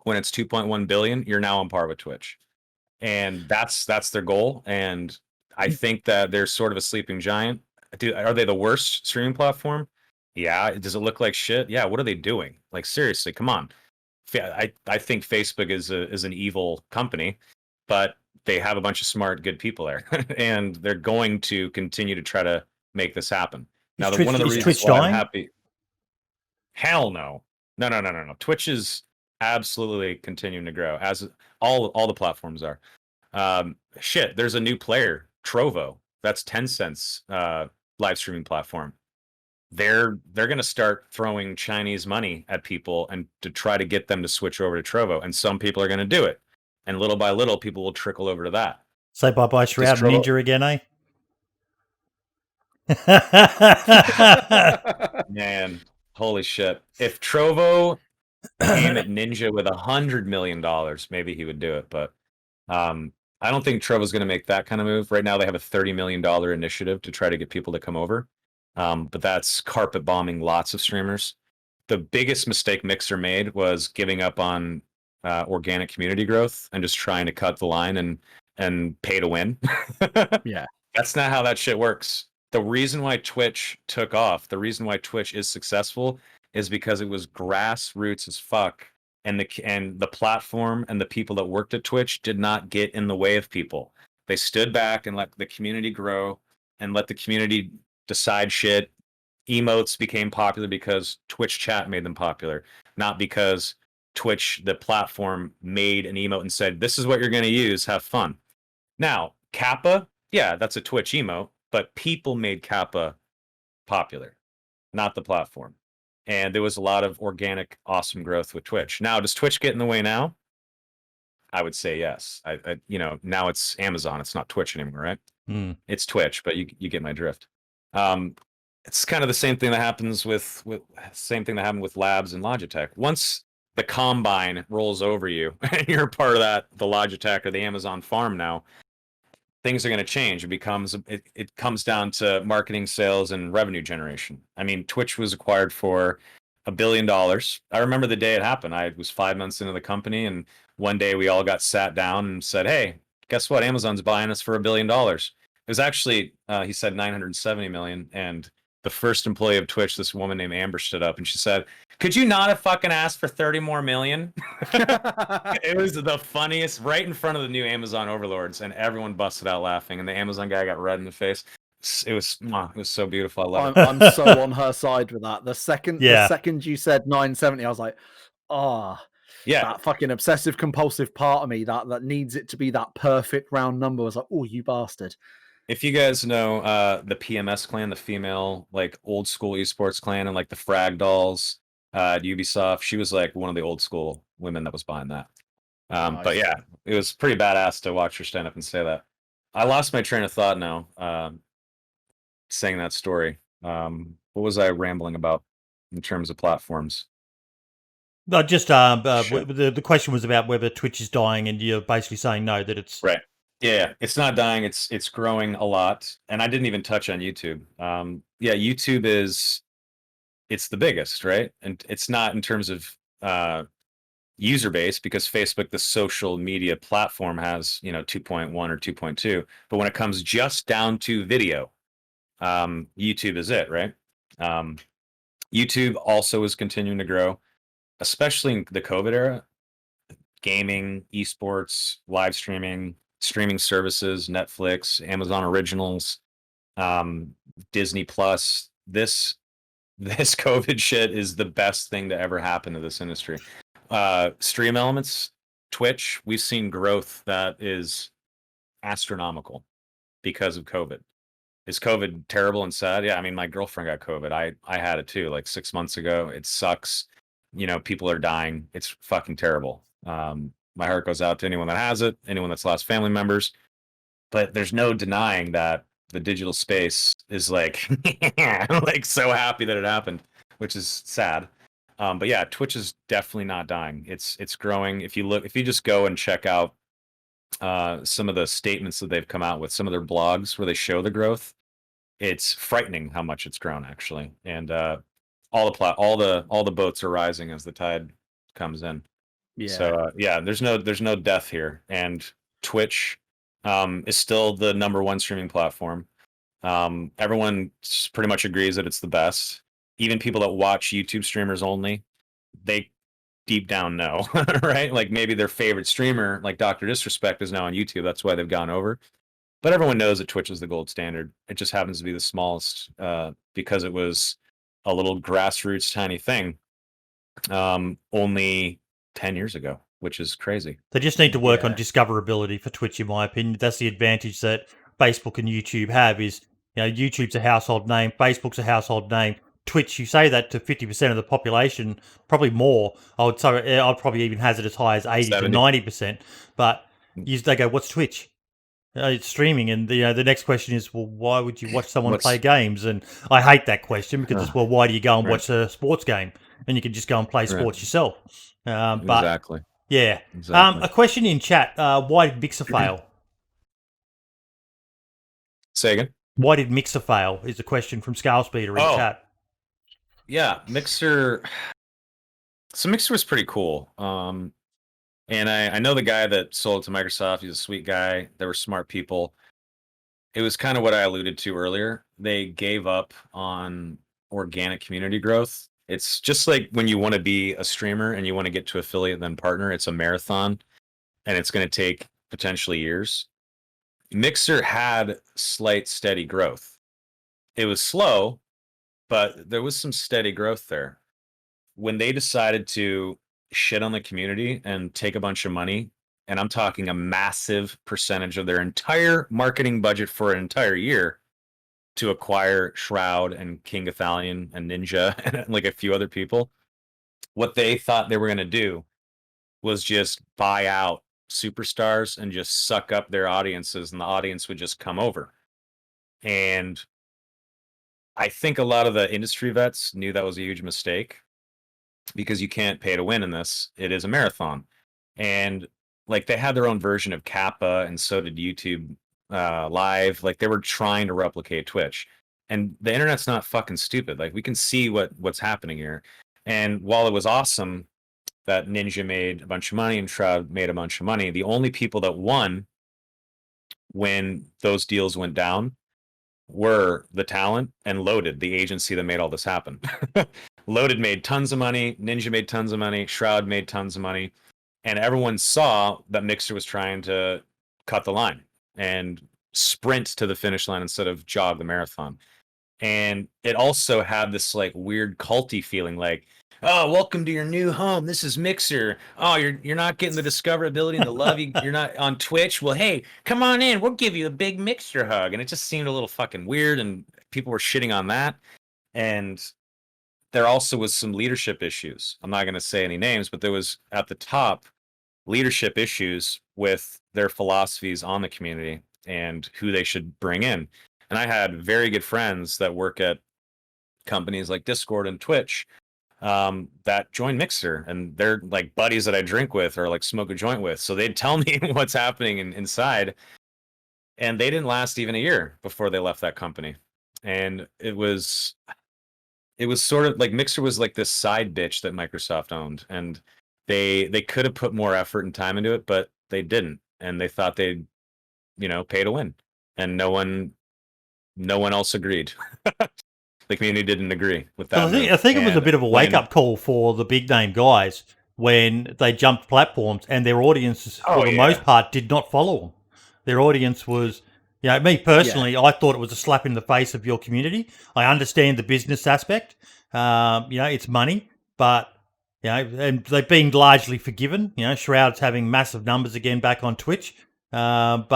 when it's 2.1 billion, you're now on par with Twitch. And that's their goal. And I think that they're sort of a sleeping giant. Are they the worst streaming platform? Yeah. Does it look like shit? Yeah. What are they doing? Like, seriously, come on. I think Facebook is an evil company, but they have a bunch of smart, good people there, and they're going to continue to try to make this happen. Now, one of the reasons why I'm happy. Hell no. No. Twitch is absolutely continuing to grow, as all the platforms are. Shit, there's a new player, Trovo. That's Tencent's live streaming platform. They're going to start throwing Chinese money at people and to try to get them to switch over to Trovo, and some people are going to do it. and little by little, people will trickle over to that. Say bye-bye Shroud Trovo- Ninja again, eh? Man, holy shit! If Trovo came at Ninja with $100 million, maybe he would do it. But I don't think Trovo's going to make that kind of move. Right now, they have a $30 million initiative to try to get people to come over. But that's carpet bombing lots of streamers. The biggest mistake Mixer made was giving up on organic community growth and just trying to cut the line and pay to win. Yeah. That's not how that shit works. The reason why Twitch took off, the reason why Twitch is successful is because it was grassroots as fuck. And the platform and the people that worked at Twitch did not get in the way of people. They stood back and let the community grow and let the community decide shit. Emotes became popular because Twitch chat made them popular, not because Twitch, the platform, made an emote and said, "This is what you're going to use. Have fun." Now, Kappa, yeah, that's a Twitch emote, but people made Kappa popular, not the platform. And there was a lot of organic, awesome growth with Twitch. Now, does Twitch get in the way now? I would say yes. Now it's Amazon. It's not Twitch anymore, right? It's Twitch, but you get my drift. It's kind of the same thing that happens with happened with Labs and Logitech. Once the combine rolls over you and you're part of the Logitech or the Amazon farm now, things are going to change. It comes down to marketing, sales, and revenue generation. I mean, Twitch was acquired for $1 billion. I remember the day it happened. I was 5 months into the company, and one day we all got sat down and said, "Hey, guess what? Amazon's buying us for $1 billion." It was actually, he said 970 million, and the first employee of Twitch, this woman named Amber, stood up and she said, "Could you not have fucking asked for 30 more million?" It was the funniest, right in front of the new Amazon overlords, and everyone busted out laughing, and the Amazon guy got red in the face. It was so beautiful. I love it. I'm so on her side with that. The second you said 970, I was like, yeah, that fucking obsessive compulsive part of me that needs it to be that perfect round number was like, "Oh, you bastard." If you guys know the PMS clan, the female like old school esports clan, and like the Frag Dolls at Ubisoft, she was like one of the old school women that was behind that. Nice. But yeah, it was pretty badass to watch her stand up and say that. I lost my train of thought now, saying that story. What was I rambling about in terms of platforms? No, just the question was about whether Twitch is dying, and you're basically saying no, that it's right. Yeah, it's not dying. It's growing a lot, and I didn't even touch on YouTube. YouTube it's the biggest, right? And it's not in terms of user base, because Facebook, the social media platform, has 2.1 or 2.2. But when it comes just down to video, YouTube is it, right? YouTube also is continuing to grow, especially in the COVID era. Gaming, esports, live streaming services, Netflix, Amazon Originals, Disney Plus. This COVID shit is the best thing to ever happen to this industry. Stream Elements, Twitch, we've seen growth that is astronomical because of COVID. Is COVID terrible and sad? Yeah, I mean, my girlfriend got COVID. I had it too, like 6 months ago. It sucks. People are dying. It's fucking terrible. My heart goes out to anyone that has it, anyone that's lost family members. But there's no denying that the digital space is like, like so happy that it happened, which is sad. But yeah, Twitch is definitely not dying. It's growing. If you just go and check out some of the statements that they've come out with, some of their blogs where they show the growth, it's frightening how much it's grown actually. And all the boats are rising as the tide comes in. Yeah. So there's no death here, and Twitch is still the #1 streaming platform. Everyone pretty much agrees that it's the best. Even people that watch YouTube streamers only, they deep down know, right? Like maybe their favorite streamer, like Dr. Disrespect, is now on YouTube. That's why they've gone over. But everyone knows that Twitch is the gold standard. It just happens to be the smallest because it was a little grassroots tiny thing only 10 years ago, which is crazy. They just need to work on discoverability for Twitch, in my opinion. That's the advantage that Facebook and YouTube have is, YouTube's a household name, Facebook's a household name. Twitch, you say that to 50% of the population, probably more. I'd probably even hazard as high as 80 to 90%. But they go, "What's Twitch?" It's streaming, and the next question is, well, why would you watch someone play games? And I hate that question because it's, well, why do you go and watch a sports game? And you can just go and play sports yourself. But Exactly. yeah. A question in chat: why did Mixer fail? Say again. Why did Mixer fail? Is a question from Scalespeeder in chat. Yeah, Mixer. So Mixer was pretty cool. And I know the guy that sold it to Microsoft. He's a sweet guy. They were smart people. It was kind of what I alluded to earlier. They gave up on organic community growth. It's just like when you want to be a streamer and you want to get to affiliate then partner. It's a marathon, and it's going to take potentially years. Mixer had slight steady growth. It was slow, but there was some steady growth there. When they decided to shit on the community and take a bunch of money, and I'm talking a massive percentage of their entire marketing budget for an entire year to acquire Shroud and King Athalion and Ninja and like a few other people, what they thought they were going to do was just buy out superstars and just suck up their audiences, and the audience would just come over. And I think a lot of the industry vets knew that was a huge mistake, because you can't pay to win in this. It is a marathon. And like they had their own version of Kappa, and so did YouTube Live. Like they were trying to replicate Twitch. And the internet's not fucking stupid. Like we can see what's happening here. And while it was awesome that Ninja made a bunch of money and Shroud made a bunch of money, the only people that won when those deals went down were the talent and Loaded, the agency that made all this happen. Loaded made tons of money, Ninja made tons of money, Shroud made tons of money, and everyone saw that Mixer was trying to cut the line and sprint to the finish line instead of jog the marathon. And it also had this like weird culty feeling, like, oh, welcome to your new home. This is Mixer. Oh, you're not getting the discoverability and the love. You're not on Twitch. Well, hey, come on in. We'll give you a big Mixer hug. And it just seemed a little fucking weird, and people were shitting on that. And there also was some leadership issues. I'm not going to say any names, but there was at the top leadership issues with their philosophies on the community and who they should bring in. And I had very good friends that work at companies like Discord and Twitch that joined Mixer, and they're like buddies that I drink with or like smoke a joint with. So they'd tell me what's happening inside, and they didn't last even a year before they left that company. And it was sort of like Mixer was like this side bitch that Microsoft owned, and they could have put more effort and time into it, but they didn't, and they thought they'd pay to win, and no one else agreed. The community didn't agree with that. I think it was a bit of a wake-up call for the big-name guys when they jumped platforms, and their audiences, for the most part, did not follow them. Their audience was, me personally, I thought it was a slap in the face of your community. I understand the business aspect. It's money, but, and they've been largely forgiven. Shroud's having massive numbers again back on Twitch. I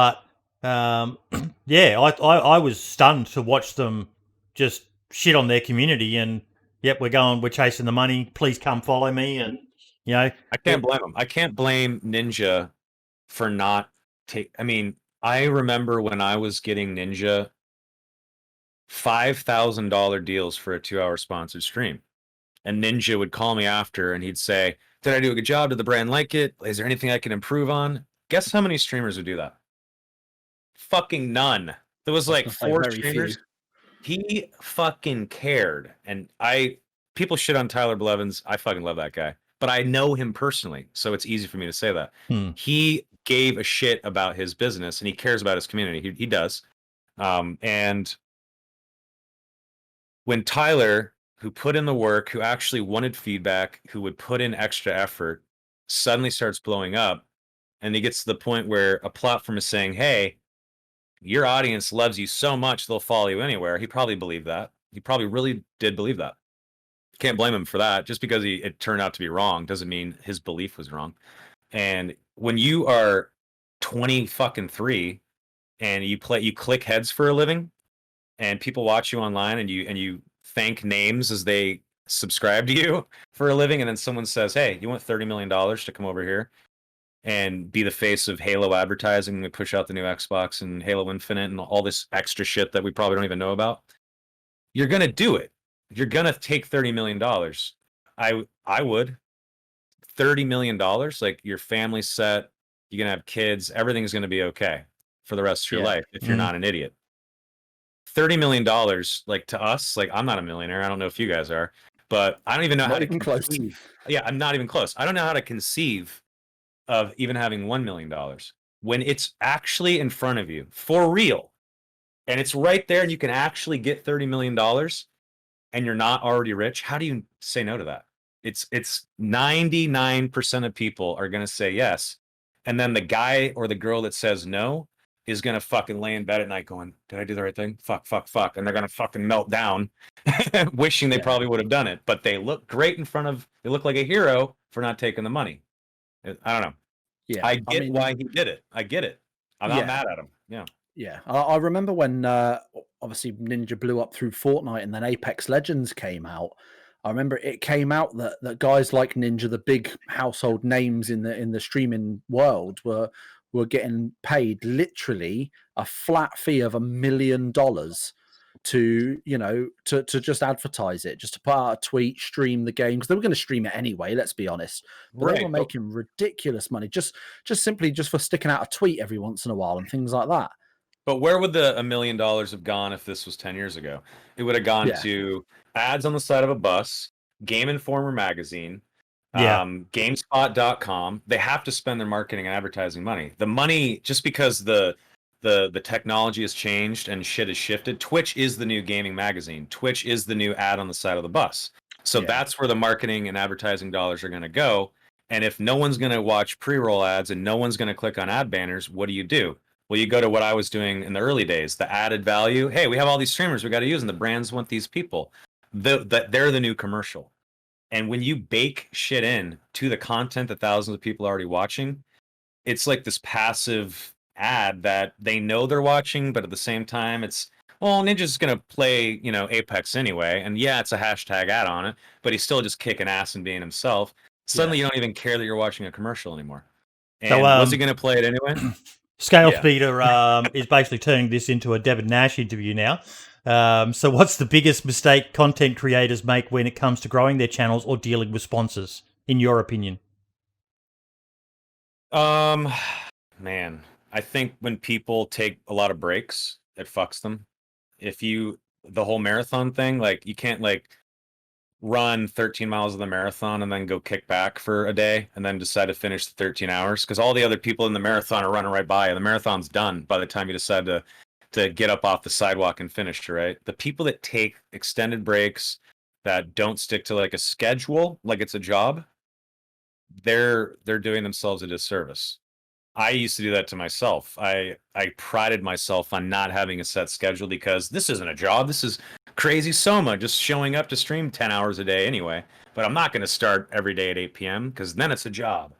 was stunned to watch them just shit on their community, and we're chasing the money, please come follow me. And I can't blame them. I can't blame Ninja for not I remember when I was getting Ninja $5,000 deals for a 2-hour sponsored stream, and Ninja would call me after and he'd say, did I do a good job? Did the brand like it? Is there anything I can improve on? Guess how many streamers would do that? Fucking none. There was like 4 streamers. Few. He fucking cared. And people shit on Tyler Blevins. I fucking love that guy, but I know him personally, so it's easy for me to say that. He gave a shit about his business, and he cares about his community. He does. And when Tyler, who put in the work, who actually wanted feedback, who would put in extra effort, suddenly starts blowing up, and he gets to the point where a platform is saying, hey, your audience loves you so much they'll follow you anywhere. He probably believed that. He probably really did believe that. Can't blame him for that. Just because it turned out to be wrong doesn't mean his belief was wrong. And when you are 23 and you click heads for a living, and people watch you online, and you thank names as they subscribe to you for a living, and then someone says, "Hey, you want $30 million to come over here and be the face of Halo advertising when we push out the new Xbox and Halo Infinite and all this extra shit that we probably don't even know about?" You're gonna do it. You're gonna take $30 million. I would. $30 million, like your family's set, you're gonna have kids, everything's gonna be okay for the rest of your Yeah. life if you're not an idiot. $30 million, like to us, like I'm not a millionaire. I don't know if you guys are, but I don't even know how Not to even close. conceive. Yeah, I'm not even close. I don't know how to conceive of even having $1 million when it's actually in front of you for real. And it's right there, and you can actually get $30 million and you're not already rich. How do you say no to that? It's 99% of people are gonna say yes. And then the guy or the girl that says no is gonna fucking lay in bed at night going, "Did I do the right thing? Fuck, fuck, fuck." And they're gonna fucking melt down, wishing they Yeah. probably would have done it. But they look great in front of, they look like a hero for not taking the money. I don't know. Yeah. I get why he did it. I get it. I'm not mad at him. Yeah. Yeah, I remember when obviously Ninja blew up through Fortnite and then Apex Legends came out. I remember it came out that guys like Ninja, the big household names in the streaming world, were getting paid literally a flat fee of $1 million to to just advertise it, just to put out a tweet, stream the game, because they were going to stream it anyway. Let's be honest, but they were making ridiculous money just simply just for sticking out a tweet every once in a while and things like that. But where would the $1 million have gone if this was 10 years ago? It would have gone to ads on the side of a bus, Game Informer magazine, GameSpot.com. They have to spend their marketing and advertising money. The money, just because the technology has changed and shit has shifted. Twitch is the new gaming magazine. Twitch is the new ad on the side of the bus. So that's where the marketing and advertising dollars are going to go. And if no one's going to watch pre-roll ads and no one's going to click on ad banners, what do? Well, you go to what I was doing in the early days, the added value. Hey, we have all these streamers we got to use, and the brands want these people. They're the new commercial. And when you bake shit in to the content that thousands of people are already watching, it's like this passive ad that they know they're watching, but at the same time, it's, well, Ninja's going to play, Apex anyway. And yeah, it's a hashtag ad on it, but he's still just kicking ass and being himself. Suddenly, you don't even care that you're watching a commercial anymore. And was he going to play it anyway? Scale Speeder is basically turning this into a Devin Nash interview now. So what's the biggest mistake content creators make when it comes to growing their channels or dealing with sponsors, in your opinion? Man, I think when people take a lot of breaks, it fucks them. The whole marathon thing, like you can't run 13 miles of the marathon and then go kick back for a day and then decide to finish the 13 hours, because all the other people in the marathon are running right by you. The marathon's done by the time you decide to get up off the sidewalk and finish, right? The people that take extended breaks, that don't stick to a schedule like it's a job, they're doing themselves a disservice. I used to do that to myself. I prided myself on not having a set schedule because this isn't a job. This is crazy Soma, just showing up to stream 10 hours a day anyway. But I'm not going to start every day at 8 p.m. because then it's a job.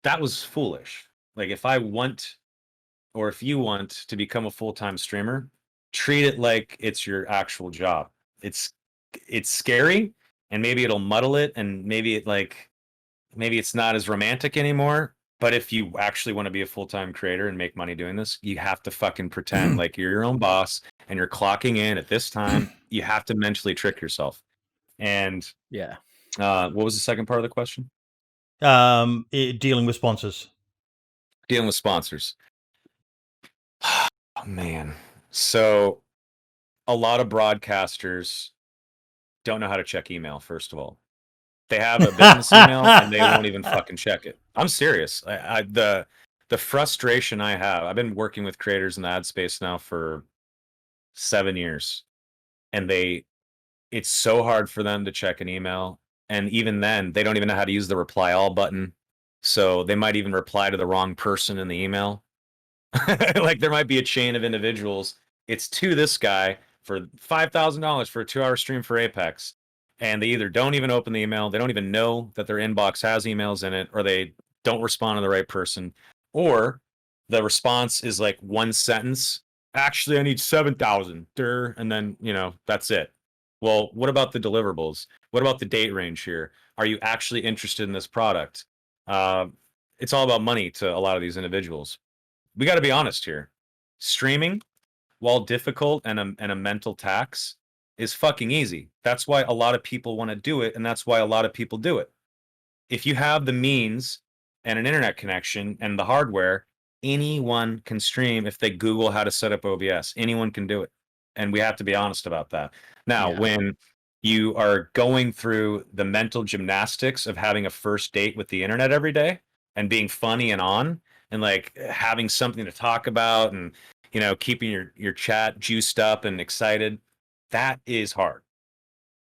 That was foolish. If I want, or if you want to become a full-time streamer, treat it like it's your actual job. It's scary, and maybe it'll muddle it, and maybe it's not as romantic anymore. But if you actually want to be a full-time creator and make money doing this, you have to fucking pretend like you're your own boss and you're clocking in at this time. You have to mentally trick yourself. And what was the second part of the question? Dealing with sponsors. Dealing with sponsors. Oh, man. So a lot of broadcasters don't know how to check email, first of all. They have a business email and they won't even fucking check it. I'm serious. The frustration I have, I've been working with creators in the ad space now for 7 years, and it's so hard for them to check an email. And even then, they don't even know how to use the reply all button. So they might even reply to the wrong person in the email. There might be a chain of individuals. It's to this guy for $5,000 for a 2-hour stream for Apex. And they either don't even open the email, they don't even know that their inbox has emails in it, or they don't respond to the right person, or the response is one sentence. Actually, I need 7,000. And then, that's it. Well, what about the deliverables? What about the date range here? Are you actually interested in this product? It's all about money to a lot of these individuals. We got to be honest here. Streaming, while difficult and a mental tax, is fucking easy. That's why a lot of people want to do it, and that's why a lot of people do it. If you have the means and an internet connection and the hardware, anyone can stream if they Google how to set up OBS. Anyone can do it. And we have to be honest about that. Now, when you are going through the mental gymnastics of having a first date with the internet every day and being funny and on and like having something to talk about and keeping your chat juiced up and excited, that is hard.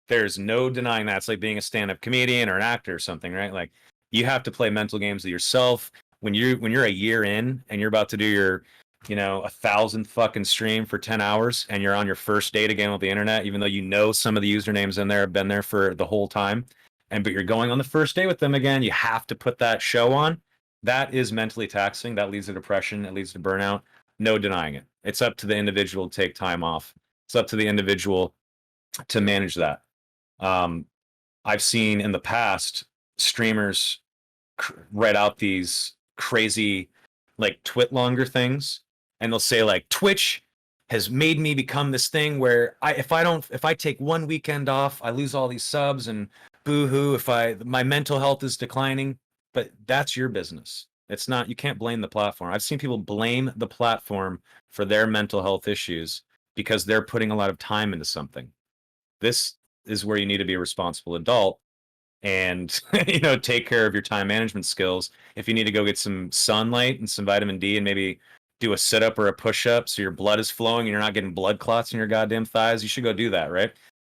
There's no denying that. It's like being a stand-up comedian or an actor or something, right? Like you have to play mental games with yourself. When you're a year in and you're about to do your 1,000th fucking stream for 10 hours and you're on your first date again with the internet, even though some of the usernames in there have been there for the whole time, but you're going on the first date with them again, you have to put that show on. That is mentally taxing. That leads to depression. It leads to burnout. No denying it. It's up to the individual to take time off. It's up to the individual to manage that. I've seen in the past streamers write out these crazy like twit-longer things, and they'll say like Twitch has made me become this thing where if I take one weekend off, I lose all these subs and boo-hoo, my mental health is declining. But that's your business. It's not, you can't blame the platform. I've seen people blame the platform for their mental health issues because they're putting a lot of time into something. This is where you need to be a responsible adult and take care of your time management skills. If you need to go get some sunlight and some vitamin D and maybe do a sit-up or a push-up so your blood is flowing and you're not getting blood clots in your goddamn thighs, you should go do that, right?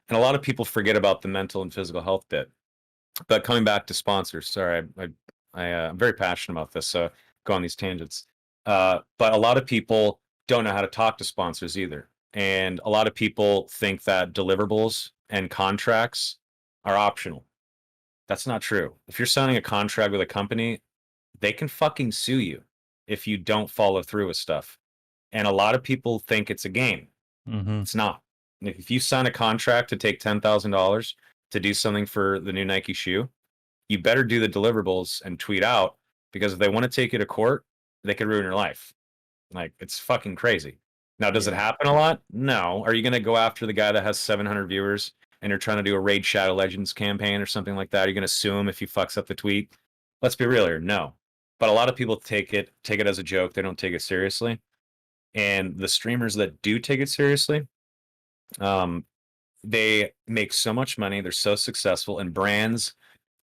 And a lot of people forget about the mental and physical health bit. But coming back to sponsors, sorry, I'm very passionate about this, so go on these tangents. But a lot of people don't know how to talk to sponsors either. And a lot of people think that deliverables and contracts are optional. That's not true. If you're signing a contract with a company, they can fucking sue you if you don't follow through with stuff. And a lot of people think it's a game. Mm-hmm. It's not. If you sign a contract to take $10,000 to do something for the new Nike shoe, you better do the deliverables and tweet out, because if they want to take you to court, they could ruin your life. Like, it's fucking crazy. Now, does it happen a lot? No. Are you going to go after the guy that has 700 viewers and you're trying to do a Raid Shadow Legends campaign or something like that? Are you going to sue him if he fucks up the tweet? Let's be real here. No. But a lot of people take it as a joke. They don't take it seriously. And the streamers that do take it seriously, they make so much money. They're so successful, and brands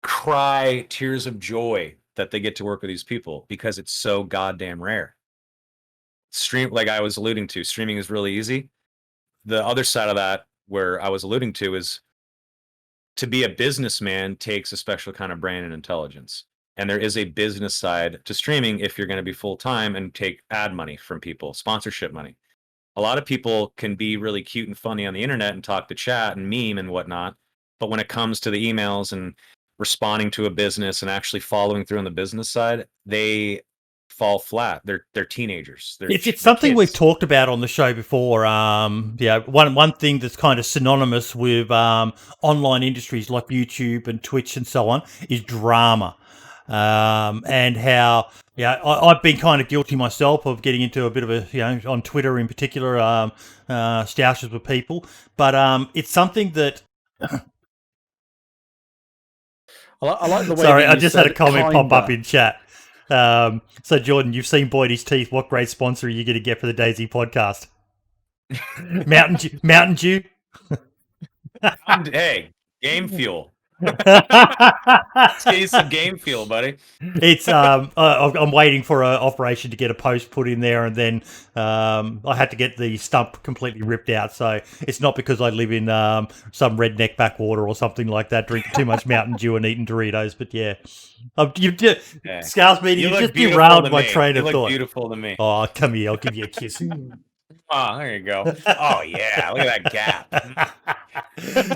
cry tears of joy that they get to work with these people because it's so goddamn rare. Like I was alluding to, streaming is really easy. The other side of that, where I was alluding to, is to be a businessman takes a special kind of brain and intelligence. And there is a business side to streaming if you're going to be full-time and take ad money from people, sponsorship money. A lot of people can be really cute and funny on the internet and talk to chat and meme and whatnot. But when it comes to the emails and responding to a business and actually following through on the business side, they fall flat. They're teenagers. It's something kids. we've talked about on the show before. One thing that's kind of synonymous with online industries like YouTube and Twitch and so on is drama. And how I've been kind of guilty myself of getting into a bit of a on Twitter in particular stoushes with people, but it's something that I like the way. Sorry, I just had a comment pop up in chat. So Jordan, you've seen Boydie's teeth. What great sponsor are you going to get for the DayZ podcast? Mountain Dew. Hey, Game Fuel. Let's get you some Game Fuel, buddy. It's I'm waiting for an operation to get a post put in there, and then I had to get the stump completely ripped out. So it's not because I live in some redneck backwater or something like that, drinking too much Mountain Dew and eating Doritos. But yeah, Scouts meeting, you just derailed my train of thought. Beautiful to me. Oh, come here, I'll give you a kiss. Oh, there you go. Oh yeah, look at that gap.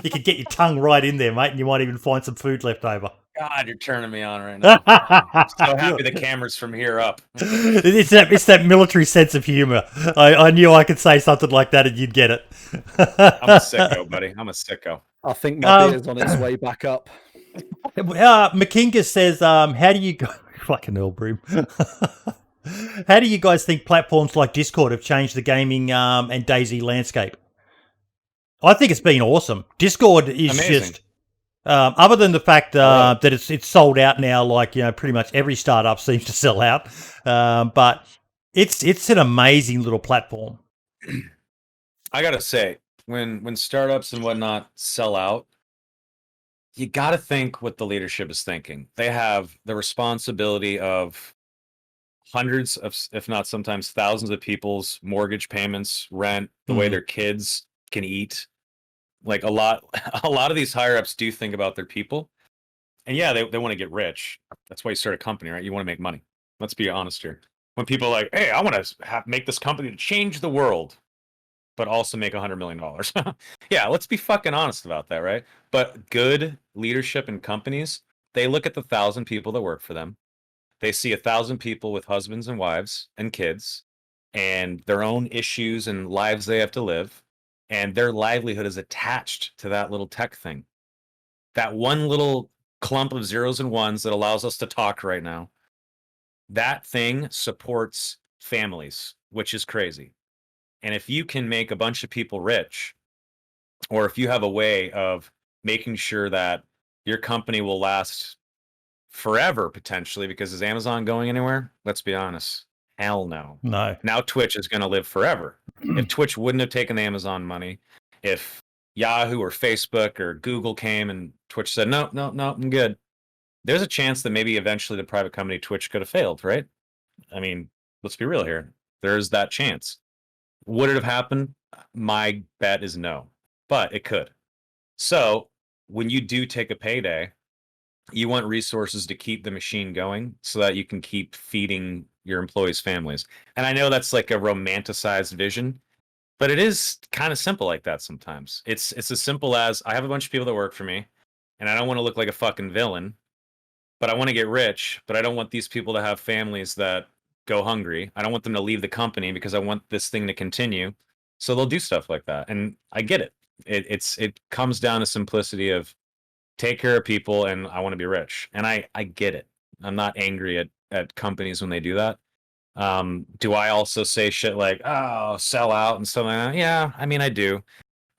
You could get your tongue right in there, mate, and you might even find some food left over. God, you're turning me on right now. I'm so happy the camera's from here up. It's that military sense of humor. I knew I could say something like that and you'd get it. I'm a sicko, buddy. I'm a sicko. I think my beer's on its way back up. Makinga says, how do you go? Fucking hell, Brim. How do you guys think platforms like Discord have changed the gaming and DayZ landscape? I think it's been awesome. Discord is Amazing. just, other than the fact that it's sold out now, like, you know, pretty much every startup seems to sell out. But it's an amazing little platform. I gotta say, when startups and whatnot sell out, you gotta think what the leadership is thinking. They have the responsibility of hundreds of, if not sometimes thousands of people's mortgage payments, rent, the way their kids can eat. Like a lot of these higher ups do think about their people. And yeah, they want to get rich. That's why you start a company, right? You want to make money. Let's be honest here. When people are like, hey, I want to make this company to change the world, but also make $100 million. Yeah, let's be fucking honest about that, right? But good leadership in companies, they look at the 1,000 people that work for them. They see 1,000 people with husbands and wives and kids and their own issues and lives they have to live. And their livelihood is attached to that little tech thing. That one little clump of zeros and ones that allows us to talk right now. That thing supports families, which is crazy. And if you can make a bunch of people rich, or if you have a way of making sure that your company will last forever, potentially, because is Amazon going anywhere? Let's be honest. Hell no. No. Now Twitch is going to live forever. If Twitch wouldn't have taken the Amazon money, if Yahoo or Facebook or Google came and Twitch said, no, I'm good, there's a chance that maybe eventually the private company Twitch could have failed, right? I mean, let's be real here. There's that chance. Would it have happened? My bet is no, but it could. So when you do take a payday, you want resources to keep the machine going so that you can keep feeding your employees' families. And I know that's like a romanticized vision, but it is kind of simple like that sometimes. It's as simple as I have a bunch of people that work for me, and I don't want to look like a fucking villain, but I want to get rich, but I don't want these people to have families that go hungry. I don't want them to leave the company because I want this thing to continue. So they'll do stuff like that. And I get it. It comes down to simplicity of take care of people and I want to be rich. And I get it. I'm not angry at companies when they do that. Do I also say shit like, oh, sell out and stuff like that? Yeah, I mean, I do.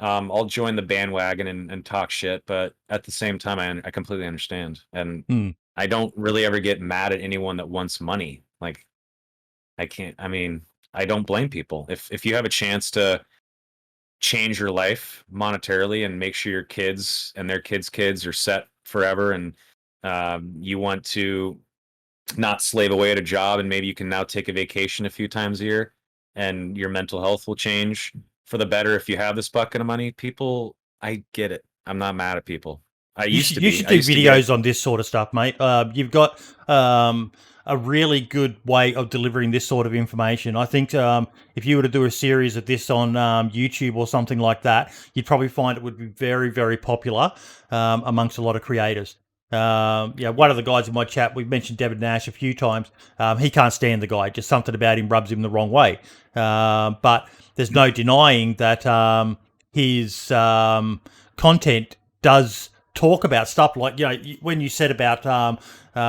I'll join the bandwagon and talk shit, but at the same time, I completely understand. And I don't really ever get mad at anyone that wants money. Like, I don't blame people. If you have a chance to change your life monetarily and make sure your kids and their kids are set forever, and you want to not slave away at a job, and maybe you can now take a vacation a few times a year, and your mental health will change for the better if you have this bucket of money. People, I get it. I'm not mad at people. You should do videos on this sort of stuff, mate. You've got a really good way of delivering this sort of information. I think if you were to do a series of this on YouTube or something like that, you'd probably find it would be very, very popular amongst a lot of creators. Yeah, one of the guys in my chat, we've mentioned David Nash a few times. He can't stand the guy. Just something about him rubs him the wrong way. But there's no denying that his content does talk about stuff like, you know, when you said about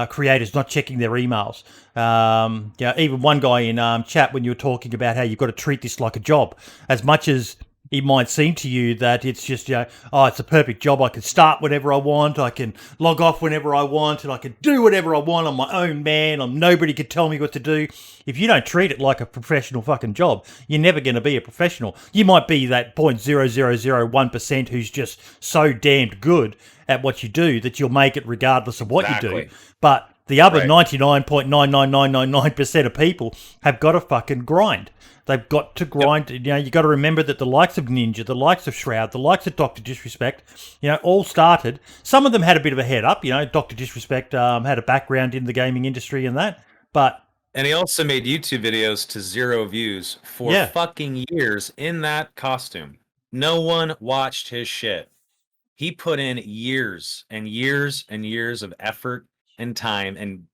creators not checking their emails. Yeah, even one guy in chat, when you were talking about how you've got to treat this like a job, as much as it might seem to you that it's just, you know, oh, it's a perfect job. I can start whenever I want. I can log off whenever I want, and I can do whatever I want. I'm my own man. Nobody can tell me what to do. If you don't treat it like a professional fucking job, you're never going to be a professional. You might be that 0.0001% who's just so damned good at what you do that you'll make it regardless of what you do. But the other 99.99999% of people have got to fucking grind. They've got to grind. Yep. You know, you got to remember that the likes of Ninja, the likes of Shroud, the likes of Dr. Disrespect, you know, all started. Some of them had a bit of a head up. You know, Dr. Disrespect had a background in the gaming industry and that. And he also made YouTube videos to 0 views for fucking years in that costume. No one watched his shit. He put in years and years and years of effort and time, and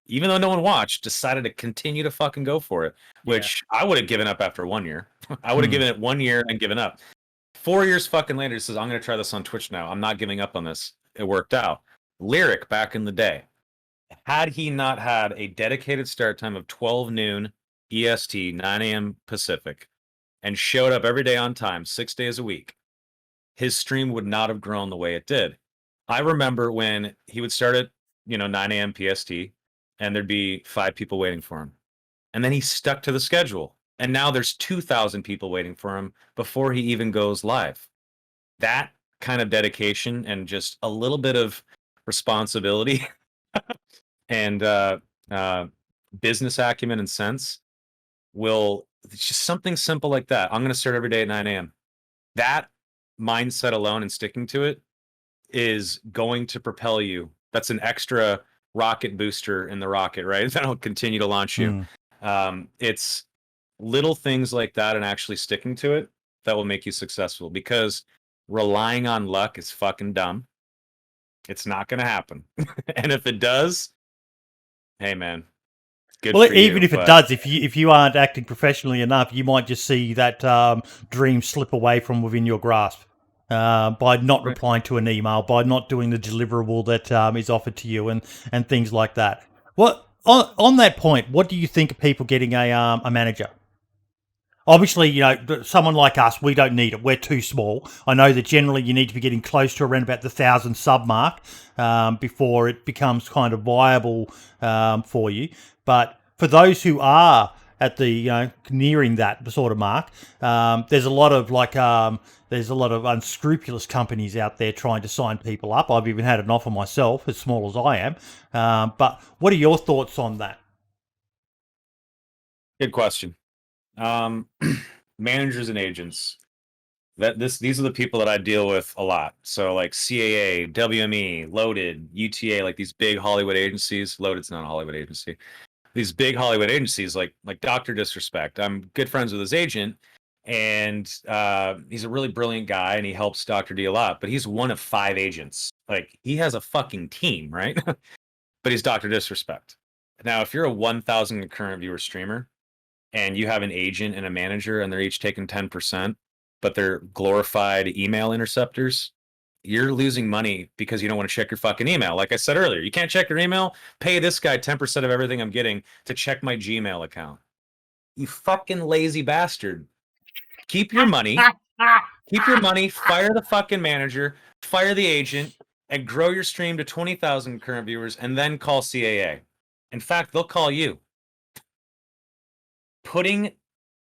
even though no one watched, decided to continue to fucking go for it, which I would have given up after 1 year. I would have given it 1 year and given up. 4 years fucking later, he says, I'm going to try this on Twitch now. I'm not giving up on this. It worked out. Lyric back in the day, had he not had a dedicated start time of 12 noon EST, 9 a.m. Pacific, and showed up every day on time, 6 days a week, his stream would not have grown the way it did. I remember when he would start at 9 a.m. PST, and there'd be 5 people waiting for him, and then he stuck to the schedule, and now there's 2,000 people waiting for him before he even goes live. That kind of dedication and just a little bit of responsibility and business acumen and sense it's just something simple like that. I'm going to start every day at 9 a.m. That mindset alone and sticking to it is going to propel you. That's an extra rocket booster in the rocket, right? That'll continue to launch you. It's little things like that and actually sticking to it that will make you successful, because relying on luck is fucking dumb. It's not going to happen. And if it does, hey man, good Well, for even you, if it but does, if you aren't acting professionally enough, you might just see that dream slip away from within your grasp by not Right. replying to an email, by not doing the deliverable that is offered to you, and things like that. What on that point? What do you think of people getting a manager? Obviously, someone like us, we don't need it. We're too small. I know that generally you need to be getting close to around about the 1,000 sub mark before it becomes kind of viable for you. But for those who are at the nearing that sort of mark, there's a lot of there's a lot of unscrupulous companies out there trying to sign people up. I've even had an offer myself, as small as I am. But what are your thoughts on that? good question. Managers and agents. These are the people that I deal with a lot. So like CAA, WME, Loaded, UTA, like these big Hollywood agencies. Loaded's not a Hollywood agency. These big Hollywood agencies, like Dr. Disrespect. I'm good friends with his agent, and he's a really brilliant guy, and he helps Dr. D a lot. But he's one of 5 agents. Like, he has a fucking team, right? But he's Dr. Disrespect. Now, if you're a 1,000 concurrent viewer streamer, and you have an agent and a manager, and they're each taking 10%, but they're glorified email interceptors, you're losing money because you don't want to check your fucking email. Like I said earlier, you can't check your email. Pay this guy 10% of everything I'm getting to check my Gmail account. You fucking lazy bastard. Keep your money. Keep your money. Fire the fucking manager. Fire the agent. And grow your stream to 20,000 current viewers, and then call CAA. In fact, they'll call you. Putting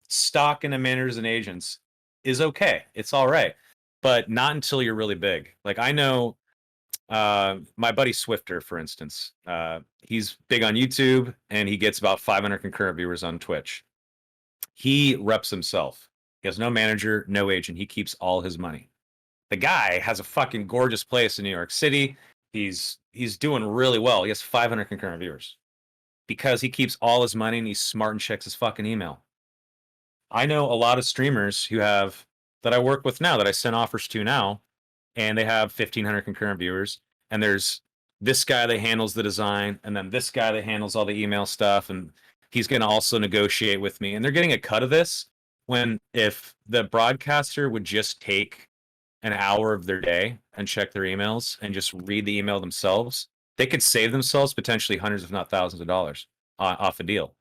stock into managers and agents is okay. It's all right. But not until you're really big. Like, I know my buddy Swifter, for instance, he's big on YouTube, and he gets about 500 concurrent viewers on Twitch. He reps himself. He has no manager, no agent. He keeps all his money. The guy has a fucking gorgeous place in New York City. He's doing really well. He has 500 concurrent viewers because he keeps all his money, and he's smart and checks his fucking email. I know a lot of streamers that I work with now, that I send offers to now, and they have 1,500 concurrent viewers. And there's this guy that handles the design, and then this guy that handles all the email stuff, and he's going to also negotiate with me. And they're getting a cut of this, when if the broadcaster would just take an hour of their day and check their emails and just read the email themselves, they could save themselves potentially hundreds, if not thousands of dollars off a deal.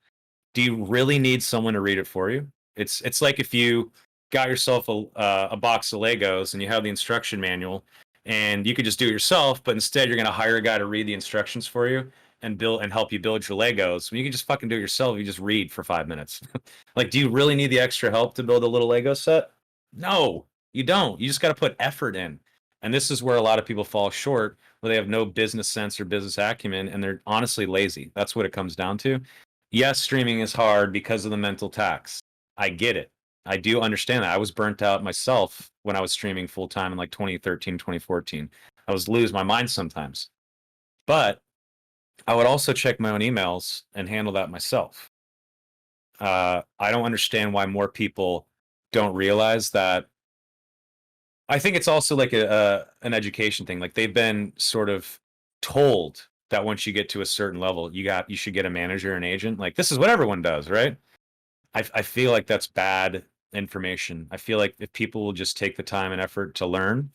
Do you really need someone to read it for you? It's like if you got yourself a box of Legos and you have the instruction manual, and you could just do it yourself, but instead you're going to hire a guy to read the instructions for you and build and help you build your Legos. When you can just fucking do it yourself, you just read for 5 minutes. Like, do you really need the extra help to build a little Lego set? No, you don't. You just got to put effort in. And this is where a lot of people fall short, where they have no business sense or business acumen, and they're honestly lazy. That's what it comes down to. Yes, streaming is hard because of the mental tax. I get it. I do understand that. I was burnt out myself when I was streaming full time in like 2013, 2014. I was lose my mind sometimes. But I would also check my own emails and handle that myself. I don't understand why more people don't realize that I think it's also like an education thing. Like they've been sort of told that once you get to a certain level, you should get a manager, an agent. Like this is what everyone does, right? I feel like that's bad information. I feel like if people will just take the time and effort to learn,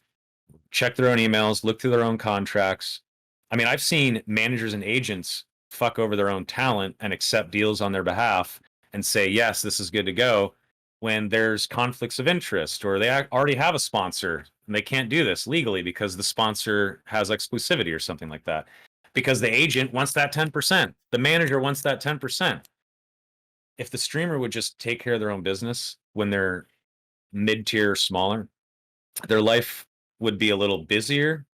check their own emails, look through their own contracts. I mean, I've seen managers and agents fuck over their own talent and accept deals on their behalf and say, yes, this is good to go when there's conflicts of interest or they already have a sponsor and they can't do this legally because the sponsor has exclusivity or something like that. Because the agent wants that 10%, the manager wants that 10%. If the streamer would just take care of their own business when they're mid-tier or smaller, their life would be a little busier,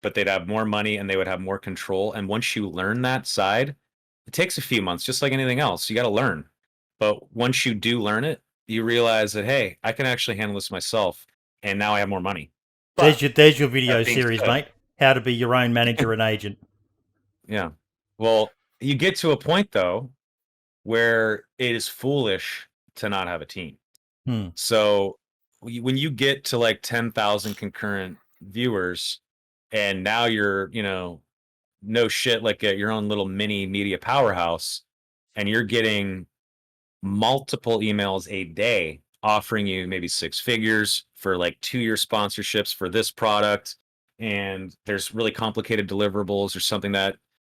but they'd have more money and they would have more control. And once you learn that side, it takes a few months, just like anything else. You got to learn. But once you do learn it, you realize that, hey, I can actually handle this myself. And now I have more money. But There's your video that being series, said, mate. How to be your own manager and agent. yeah. Well, you get to a point, though, where it is foolish to not have a team. Hmm. So when you get to like 10,000 concurrent viewers and now you're, no shit, like your own little mini media powerhouse, and you're getting multiple emails a day offering you maybe six figures for like 2-year sponsorships for this product. And there's really complicated deliverables or something that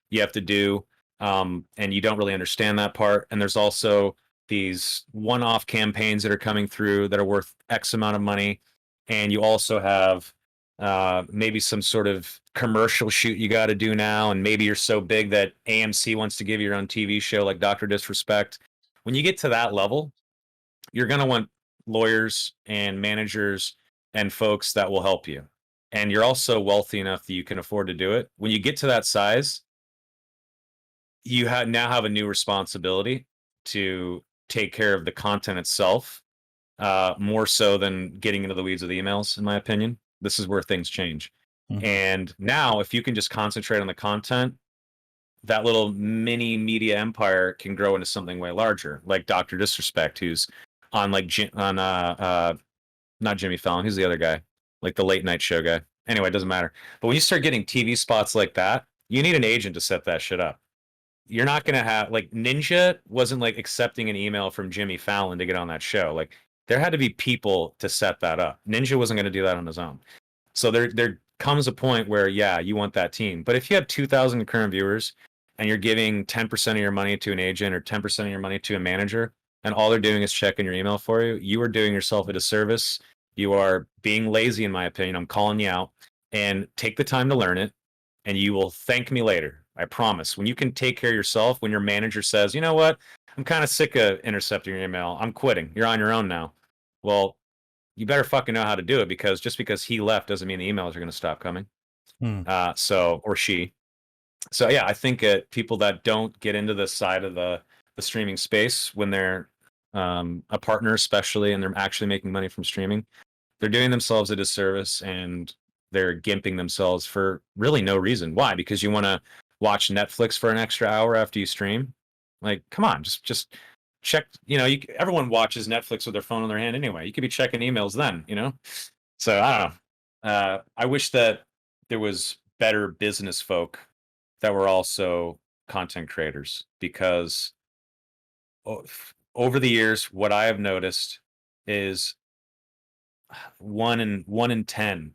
you have to do. And you don't really understand that part. And there's also these one-off campaigns that are coming through that are worth X amount of money. And you also have maybe some sort of commercial shoot you got to do now. And maybe you're so big that AMC wants to give you your own TV show like Dr. Disrespect. When you get to that level, you're going to want lawyers and managers and folks that will help you. And you're also wealthy enough that you can afford to do it. When you get to that size, you now have a new responsibility to take care of the content itself, more so than getting into the weeds of the emails, in my opinion. This is where things change. Mhm. And now, if you can just concentrate on the content, that little mini media empire can grow into something way larger, like Dr. Disrespect, who's on like not Jimmy Fallon, who's the other guy, like the late night show guy. Anyway, it doesn't matter. But when you start getting TV spots like that, you need an agent to set that shit up. You're not gonna have like Ninja wasn't like accepting an email from Jimmy Fallon to get on that show. Like there had to be people to set that up. Ninja wasn't gonna do that on his own. So there comes a point where yeah, you want that team. But if you have 2,000 current viewers and you're giving 10% of your money to an agent or 10% of your money to a manager, and all they're doing is checking your email for you, you are doing yourself a disservice. You are being lazy, in my opinion. I'm calling you out. And take the time to learn it, and you will thank me later. I promise. When you can take care of yourself, when your manager says, you know what, I'm kind of sick of intercepting your email. I'm quitting. You're on your own now. Well, you better fucking know how to do it, because just because he left doesn't mean the emails are going to stop coming. Hmm. Or she. So yeah, I think people that don't get into this side of the streaming space when they're a partner, especially, and they're actually making money from streaming, they're doing themselves a disservice and they're gimping themselves for really no reason. Why? Because you want to watch Netflix for an extra hour after you stream? Like, come on, just check. Everyone watches Netflix with their phone in their hand anyway. You could be checking emails then. So I don't know. I wish that there was better business folk that were also content creators, because over the years, what I have noticed is one in 10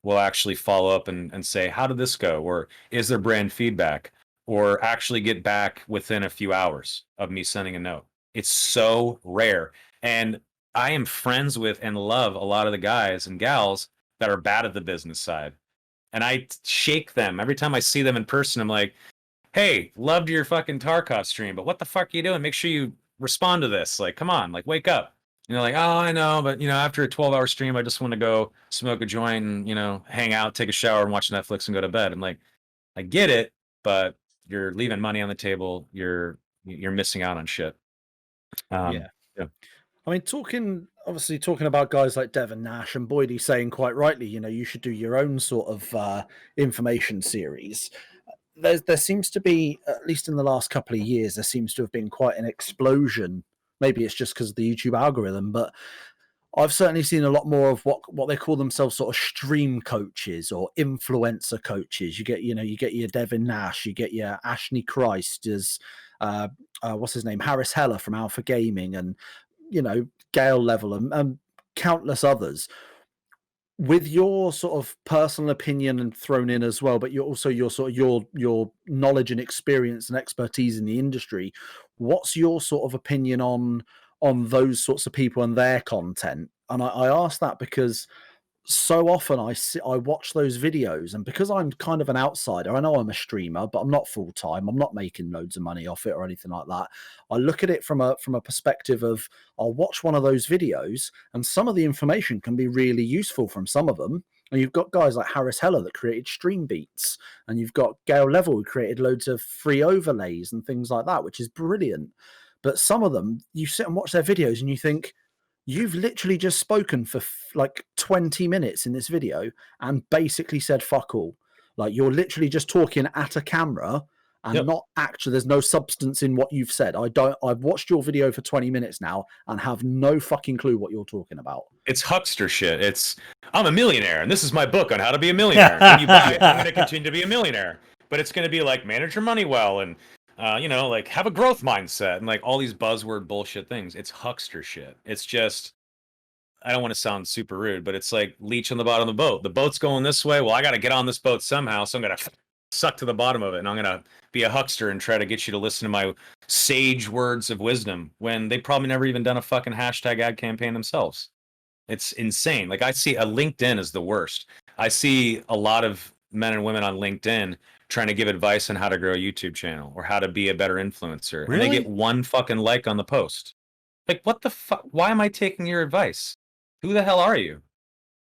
will actually follow up and say, how did this go? Or is there brand feedback? Or actually get back within a few hours of me sending a note. It's so rare. And I am friends with and love a lot of the guys and gals that are bad at the business side. And I shake them every time I see them in person. I'm like, hey, loved your fucking Tarkov stream, but what the fuck are you doing? Make sure you respond to this. Like, come on, like, wake up. Like, oh, I know, but after a 12-hour stream, I just want to go smoke a joint and hang out, take a shower, and watch Netflix and go to bed. I'm like, I get it, but you're leaving money on the table. You're missing out on shit. Yeah. Yeah. I mean, talking about guys like Devon Nash and Boydie saying quite rightly, you should do your own sort of information series. There seems to be, at least in the last couple of years, there seems to have been quite an explosion. Maybe it's just because of the YouTube algorithm, but I've certainly seen a lot more of what they call themselves, sort of stream coaches or influencer coaches. You get your Devin Nash, you get your Ashley Christ, as what's his name, Harris Heller from Alpha Gaming, and Gail Level, and countless others. With your sort of personal opinion and thrown in as well, but you're also your knowledge and experience and expertise in the industry, what's your sort of opinion on those sorts of people and their content? And I ask that because so often I watch those videos, and because I'm kind of an outsider, I know I'm a streamer, but I'm not full time. I'm not making loads of money off it or anything like that. I look at it from a perspective of, I'll watch one of those videos, and some of the information can be really useful from some of them. And you've got guys like Harris Heller that created Stream Beats, and you've got Gail Level who created loads of free overlays and things like that, which is brilliant. But some of them, you sit and watch their videos and you think, you've literally just spoken for like 20 minutes in this video and basically said fuck all. Like, you're literally just talking at a camera and not actually, there's no substance in what you've said. I've watched your video for 20 minutes now and have no fucking clue what you're talking about. It's huckster shit. It's, I'm a millionaire and this is my book on how to be a millionaire. When you buy it, I'm going to continue to be a millionaire. But it's going to be like, manage your money well, and like, have a growth mindset, and like all these buzzword bullshit things. It's huckster shit. It's just, I don't want to sound super rude, but it's like leech on the bottom of the boat. The boat's going this way. Well, I got to get on this boat somehow, so I'm going to suck to the bottom of it, and I'm going to be a huckster and try to get you to listen to my sage words of wisdom when they probably never even done a fucking hashtag ad campaign themselves. It's insane. Like, I see a LinkedIn is the worst. I see a lot of men and women on LinkedIn trying to give advice on how to grow a YouTube channel or how to be a better influencer. Really? And they get one fucking like on the post. Like, what the fuck? Why am I taking your advice? Who the hell are you?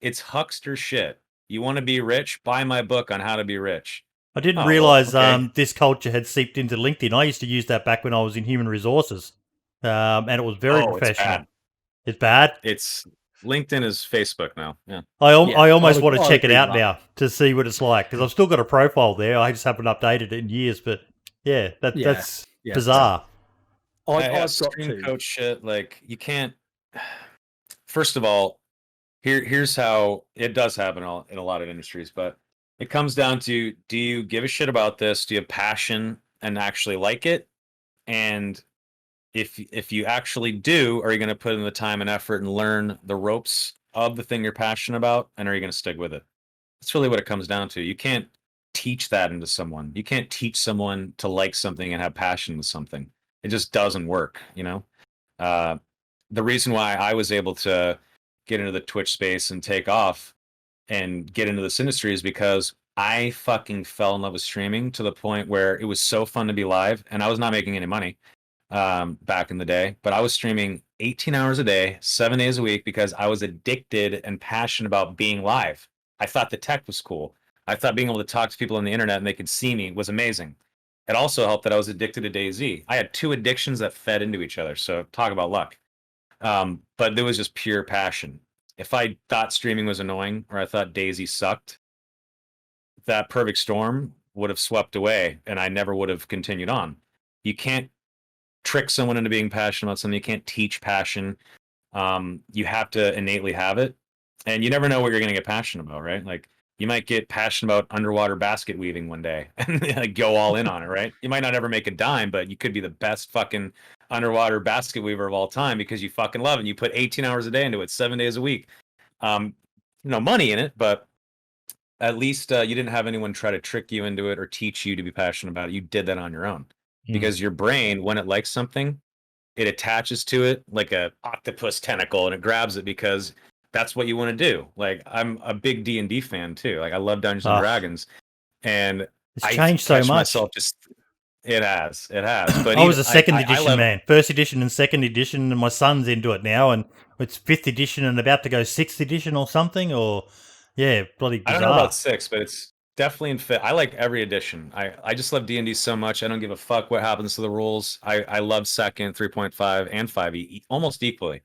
It's huckster shit. You want to be rich? Buy my book on how to be rich. I didn't Oh, realize well, okay. this culture had seeped into LinkedIn. I used to use that back when I was in human resources, and it was very professional. It's bad. It's LinkedIn is Facebook now. Yeah. I almost want to check it out that. now to see what it's like, because I've still got a profile there. I just haven't updated it in years. But yeah, that's bizarre. I've got stream coach shit. Like, you can't. First of all, here's how it does happen in a lot of industries, but it comes down to, do you give a shit about this? Do you have passion and actually like it? And if you actually do, are you going to put in the time and effort and learn the ropes of the thing you're passionate about? And are you going to stick with it? That's really what it comes down to. You can't teach that into someone. You can't teach someone to like something and have passion with something. It just doesn't work, The reason why I was able to get into the Twitch space and take off and get into this industry is because I fucking fell in love with streaming to the point where it was so fun to be live, and I was not making any money back in the day, but I was streaming 18 hours a day, 7 days a week, because I was addicted and passionate about being live. I thought the tech was cool. I thought being able to talk to people on the internet and they could see me was amazing. It also helped that I was addicted to DayZ. I had two addictions that fed into each other, so talk about luck. But there was just pure passion. If I thought streaming was annoying or I thought DayZ sucked, that perfect storm would have swept away and I never would have continued on. You can't trick someone into being passionate about something. You can't teach passion. You have to innately have it. And you never know what you're going to get passionate about, right? Like, you might get passionate about underwater basket weaving one day and like go all in on it, right? You might not ever make a dime, but you could be the best fucking underwater basket weaver of all time because you fucking love it. And you put 18 hours a day into it, 7 days a week. No money in it, but at least you didn't have anyone try to trick you into it or teach you to be passionate about it. You did that on your own. Because your brain, when it likes something, it attaches to it like a octopus tentacle and it grabs it because that's what you want to do. Like, I'm a big D&D fan too. Like, I love Dungeons and Dragons, and it's changed so much. Myself it has. But I was a second edition man, first edition and second edition, and my son's into it now, and it's 5th edition and about to go 6th edition or something. Or bloody bizarre. I don't know about 6, but it's definitely in 5th. I like every edition. I just love D&D so much. I don't give a fuck what happens to the rules. I love 2nd, 3.5, and 5e almost equally.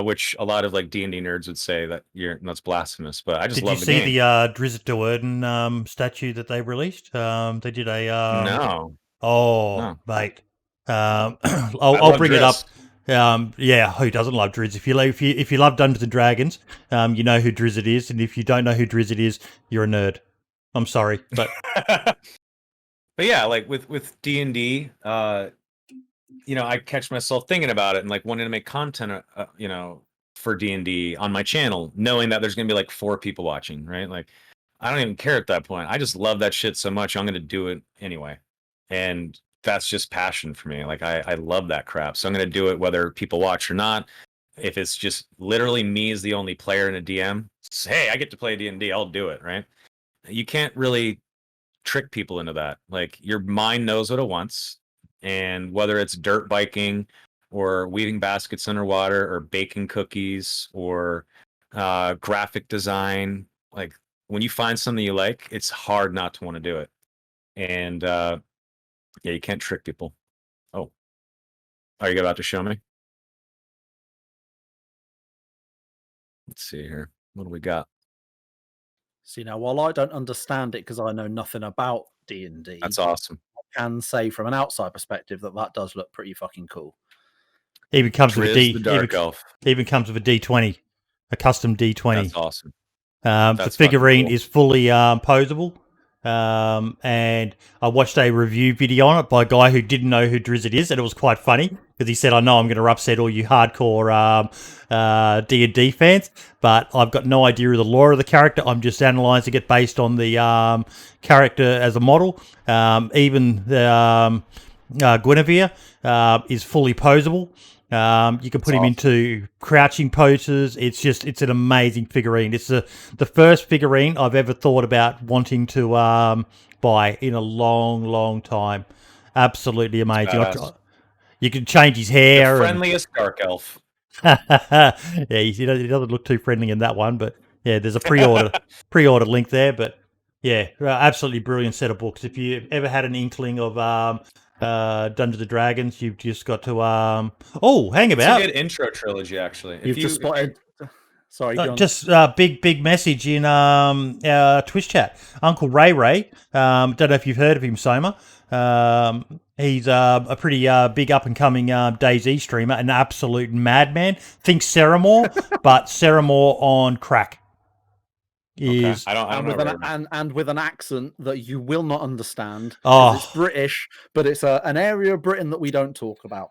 Which a lot of like D&D nerds would say that that's blasphemous, but I just love the game. Did you see the Drizzt Do'Urden statue that they released? They did a no. Oh, no. Mate. I'll bring it up. Yeah, who doesn't love Drizzt? If you love Dungeons and Dragons, you know who Drizzt is, and if you don't know who Drizzt is, you're a nerd. I'm sorry, but But yeah, like with D&D, I catch myself thinking about it and like wanting to make content, for D&D on my channel, knowing that there's gonna be like 4 people watching, right? Like, I don't even care at that point. I just love that shit so much. I'm gonna do it anyway, and that's just passion for me. Like, I love that crap, so I'm gonna do it whether people watch or not. If it's just literally me as the only player in a DM, hey, I get to play D&D, I'll do it, right? You can't really trick people into that. Like, your mind knows what it wants, and whether it's dirt biking or weaving baskets underwater or baking cookies or graphic design, like when you find something you like, it's hard not to want to do it. And yeah, you can't trick people. Oh, are you about to show me? Let's see here. What do we got? See, now while I don't understand it because I know nothing about D&D, That's awesome. I can say from an outside perspective that does look pretty fucking cool. even comes with a Driz the Dark Elf. even comes with a D20, a custom D20. That's awesome. The That's figurine fucking cool. is fully posable. And I watched a review video on it by a guy who didn't know who Drizzt is, and it was quite funny because he said, "I know I'm going to upset all you hardcore D&D fans, but I've got no idea of the lore of the character. I'm just analysing it based on the character as a model. Even the Guinevere is fully posable." You can put him into crouching poses. It's an amazing figurine. It's the first figurine I've ever thought about wanting to buy in a long, long time. Absolutely amazing. You can change his The hair. friendliest dark elf. Yeah, he doesn't look too friendly in that one, but yeah, there's a pre-order link there. But yeah, absolutely brilliant set of books. If you ever had an inkling of Dungeons and Dragons, you've just got to hang It's about. a good intro trilogy, actually. You've just spotted. Sorry, go on. Just big message in our Twitch chat. Uncle Ray. Don't know if you've heard of him, Soma. He's a pretty big up and coming DayZ streamer, an absolute madman. Think Ceramore, but Ceramore on crack. Okay. I don't know. And with an accent that you will not understand. Oh. It's British, but it's an area of Britain that we don't talk about.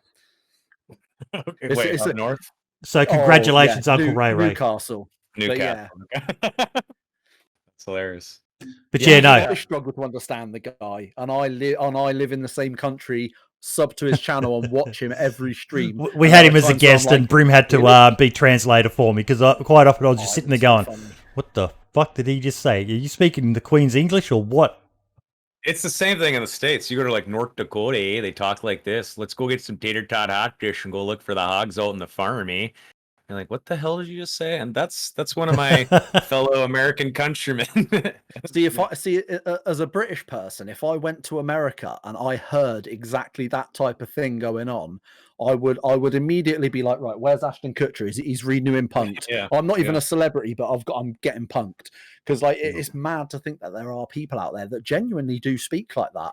Okay, wait, up north? So congratulations, Uncle Ray. Newcastle. Newcastle. Yeah. That's hilarious. But yeah, no. I struggle to understand the guy, and I live in the same country. Sub to his channel and watch him every stream. We had him as a guest, and Brim had to be translator for me because quite often I was just sitting there going, "What the fuck did he just say? Are you speaking the Queen's English or what?" It's the same thing in the States. You go to like North Dakota, they talk like this. Let's go get some tater tot hot dish and go look for the hogs out in the farm, eh? You're like, what the hell did you just say? And that's one of my fellow American countrymen. See, as a British person, if I went to America and I heard exactly that type of thing going on, I would immediately be like, right, where's Ashton Kutcher? He's renewing Punked. Yeah, I'm not even a celebrity, but I'm getting punked because it's mad to think that there are people out there that genuinely do speak like that.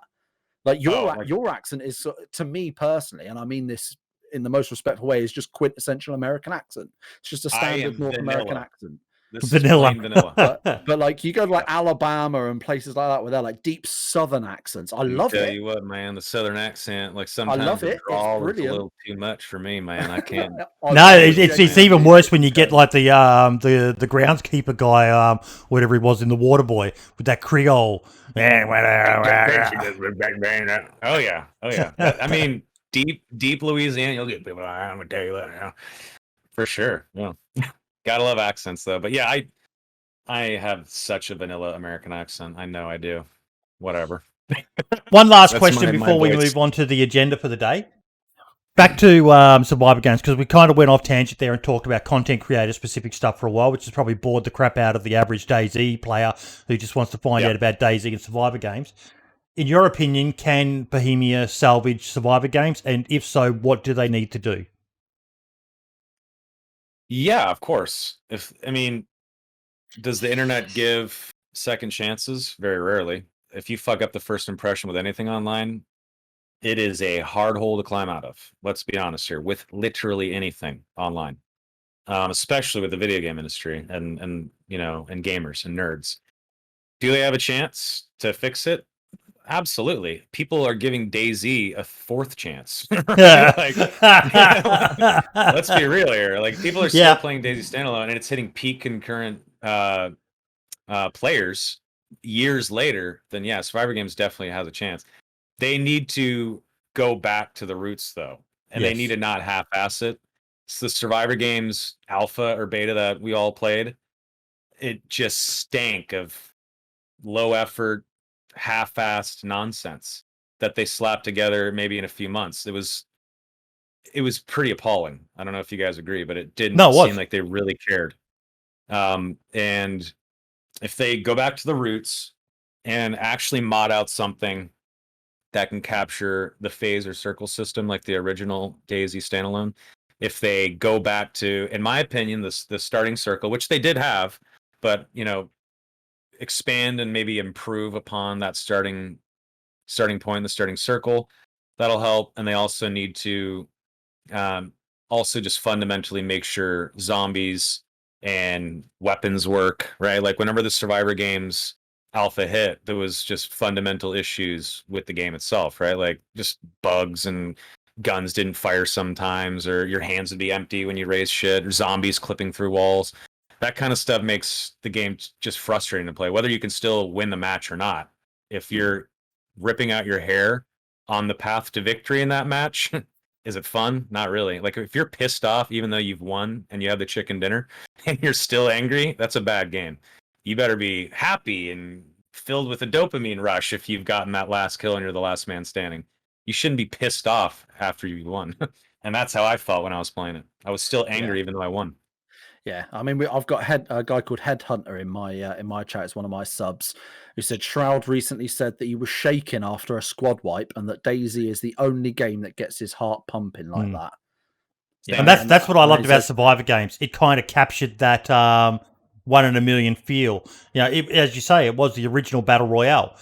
Like your accent is, to me personally, and I mean this in the most respectful way, is just quintessential American accent. It's just a standard North American accent. This vanilla. Is vanilla. But like you go to like Alabama and places like that where they're like deep Southern accents. I love it. Tell you what, man, the Southern accent, like sometimes I love it. It's a little too much for me, man. I can't. No, it's even worse when you get like the groundskeeper guy, whatever he was in the Water Boy, with that Creole. Oh yeah. I mean, deep Louisiana, you'll get people. I'm gonna tell you that for sure. Yeah. Gotta love accents though. But yeah, I have such a vanilla American accent. I know I do. Whatever. One last question before we move on to the agenda for the day. Back to Survivor Games, because we kind of went off tangent there and talked about content creator specific stuff for a while, which has probably bored the crap out of the average DayZ player who just wants to find out about DayZ and Survivor Games. In your opinion, can Bohemia salvage Survivor Games? And if so, what do they need to do? Yeah, of course. Does the internet give second chances? Very rarely. If you fuck up the first impression with anything online, it is a hard hole to climb out of. Let's be honest here, with literally anything online, especially with the video game industry and and gamers and nerds. Do they have a chance to fix it? Absolutely. People are giving DayZ a fourth chance. Right? Like, let's be real here. Like, people are still playing DayZ standalone, and it's hitting peak concurrent players years later. Then yeah, Survivor Games definitely has a chance. They need to go back to the roots though, and they need to not half-ass it. It's the Survivor Games alpha or beta that we all played. It just stank of low effort, half-assed nonsense that they slapped together maybe in a few months. It was pretty appalling. I don't know if you guys agree, but it didn't seem like they really cared. And if they go back to the roots and actually mod out something that can capture the phase or circle system like the original DayZ standalone, if they go back to, in my opinion, the starting circle, which they did have, but expand and maybe improve upon that starting point, the starting circle, that'll help. And they also need to also just fundamentally make sure zombies and weapons work, right? Like, whenever the Survivor Games alpha hit, there was just fundamental issues with the game itself, right? Like, just bugs, and guns didn't fire sometimes, or your hands would be empty when you raise shit, or zombies clipping through walls. That kind of stuff makes the game just frustrating to play, whether you can still win the match or not. If you're ripping out your hair on the path to victory in that match, is it fun? Not really. Like, if you're pissed off, even though you've won and you have the chicken dinner, and you're still angry, that's a bad game. You better be happy and filled with a dopamine rush if you've gotten that last kill and you're the last man standing. You shouldn't be pissed off after you won. And that's how I felt when I was playing it. I was still angry even though I won. Yeah, I mean, I've got a guy called Headhunter in my chat. It's one of my subs, who said Shroud recently said that he was shaking after a squad wipe, and that DayZ is the only game that gets his heart pumping like that. Yeah, and that's what I loved about Survivor Games. It kind of captured that 1 in a million feel. As you say, it was the original battle royale.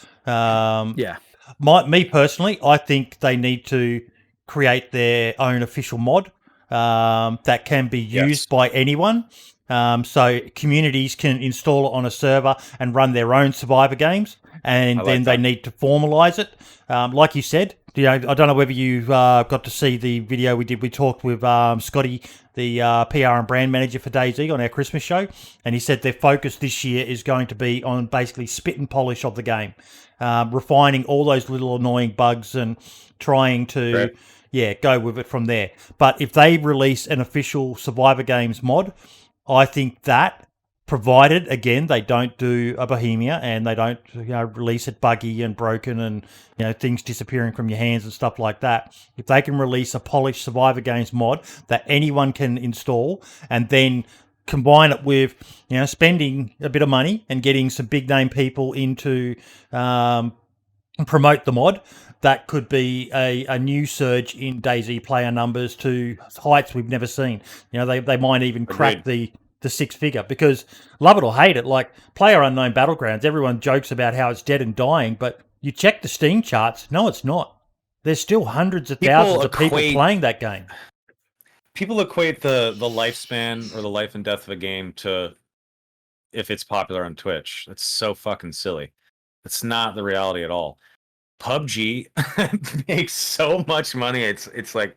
Me personally, I think they need to create their own official mod that can be used by anyone. So communities can install it on a server and run their own Survivor Games, and then they need to formalize it. Like you said, I don't know whether you got to see the video we did. We talked with Scotty, the PR and brand manager for DayZ, on our Christmas show, and he said their focus this year is going to be on basically spit and polish of the game, refining all those little annoying bugs and trying to go with it from there. But if they release an official Survivor Games mod, I think that, provided again they don't do a Bohemia and they don't release it buggy and broken and things disappearing from your hands and stuff like that, if they can release a polished Survivor Games mod that anyone can install, and then combine it with spending a bit of money and getting some big name people into promote the mod, that could be a new surge in DayZ player numbers to heights we've never seen. They might even crack the 6-figure, because love it or hate it, like PlayerUnknown Battlegrounds, everyone jokes about how it's dead and dying, but you check the Steam charts, no, it's not. There's still hundreds of thousands of people playing that game. People equate the lifespan or the life and death of a game to if it's popular on Twitch. That's so fucking silly. It's not the reality at all. PUBG makes so much money. It's like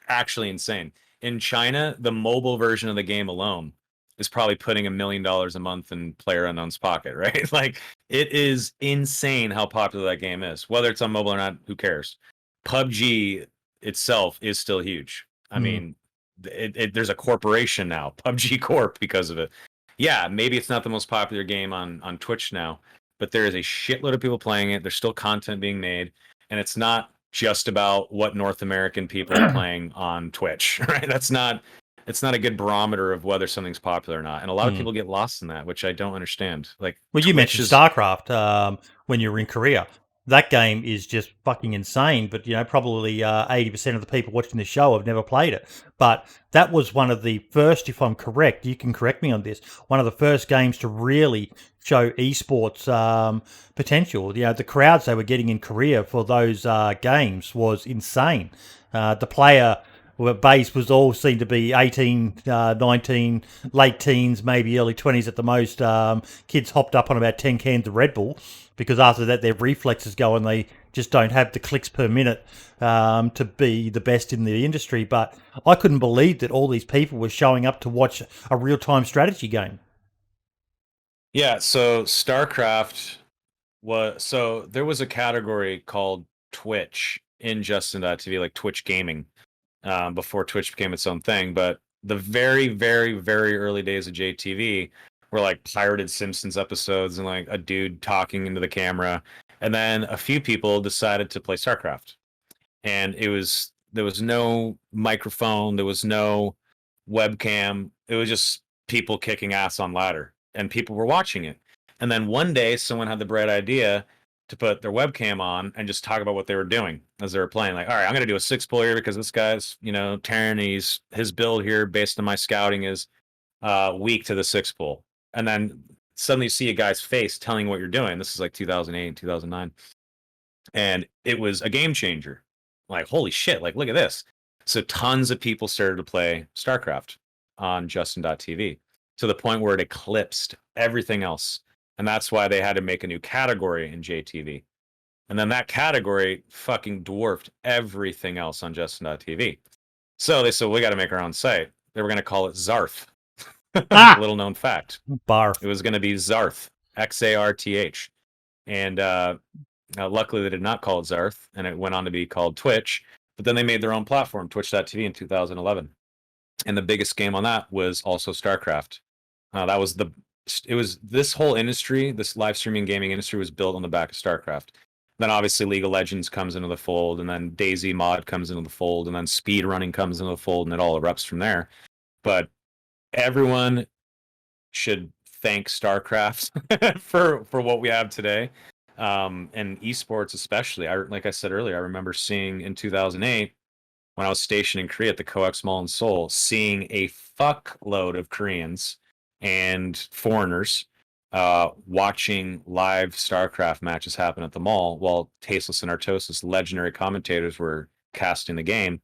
actually insane. In China, the mobile version of the game alone is probably putting $1 million a month in PlayerUnknown's pocket, right? Like, it is insane how popular that game is. Whether it's on mobile or not, who cares? PUBG itself is still huge. I mean, there's a corporation now, PUBG Corp, because of it. Yeah, maybe it's not the most popular game on Twitch now, but there is a shitload of people playing it. There's still content being made, and it's not just about what North American people are playing on Twitch, right? It's not a good barometer of whether something's popular or not. And a lot of people get lost in that, which I don't understand. Like, well, you mentioned StarCraft when you were in Korea. that game is just fucking insane. But probably 80% of the people watching the show have never played it. But that was one of the first, if I'm correct, you can correct me on this, one of the first games to really show esports potential. The crowds they were getting in Korea for those games was insane. The player base was all seemed to be 18, 19, late teens, maybe early 20s at the most. Kids hopped up on about 10 cans of Red Bull because after that their reflexes go and they just don't have the clicks per minute to be the best in the industry. But I couldn't believe that all these people were showing up to watch a real-time strategy game. Yeah, so StarCraft there was a category called Twitch in Justin.tv, like Twitch gaming, before Twitch became its own thing. But the very, very, very early days of JTV were like pirated Simpsons episodes and like a dude talking into the camera. And then a few people decided to play StarCraft. And there was no microphone, there was no webcam. It was just people kicking ass on ladder, and people were watching it. And then one day, someone had the bright idea to put their webcam on and just talk about what they were doing as they were playing. Like, all right, I'm going to do a 6-pull here because this guy's, tearing. His build here, based on my scouting, is weak to the 6-pull. And then suddenly you see a guy's face telling what you're doing. This is like 2008 and 2009. And it was a game changer. Like, holy shit, like, look at this. So tons of people started to play StarCraft on Justin.tv to the point where it eclipsed everything else. And that's why they had to make a new category in JTV. And then that category fucking dwarfed everything else on Justin.tv. So they said, we got to make our own site. They were going to call it Zarth. Little known fact. Barf. It was going to be Zarth, XARTH. And luckily they did not call it Zarth, and it went on to be called Twitch. But then they made their own platform, Twitch.tv, in 2011. And the biggest game on that was also StarCraft. It was this whole industry, this live streaming gaming industry was built on the back of StarCraft. Then obviously League of Legends comes into the fold, and then DayZ mod comes into the fold, and then speed running comes into the fold, and it all erupts from there. But everyone should thank StarCraft for what we have today. And esports especially. Like I said earlier, I remember seeing in 2008 when I was stationed in Korea at the COEX Mall in Seoul, seeing a fuckload of Koreans and foreigners watching live StarCraft matches happen at the mall while Tasteless and Artosis, legendary commentators, were casting the game.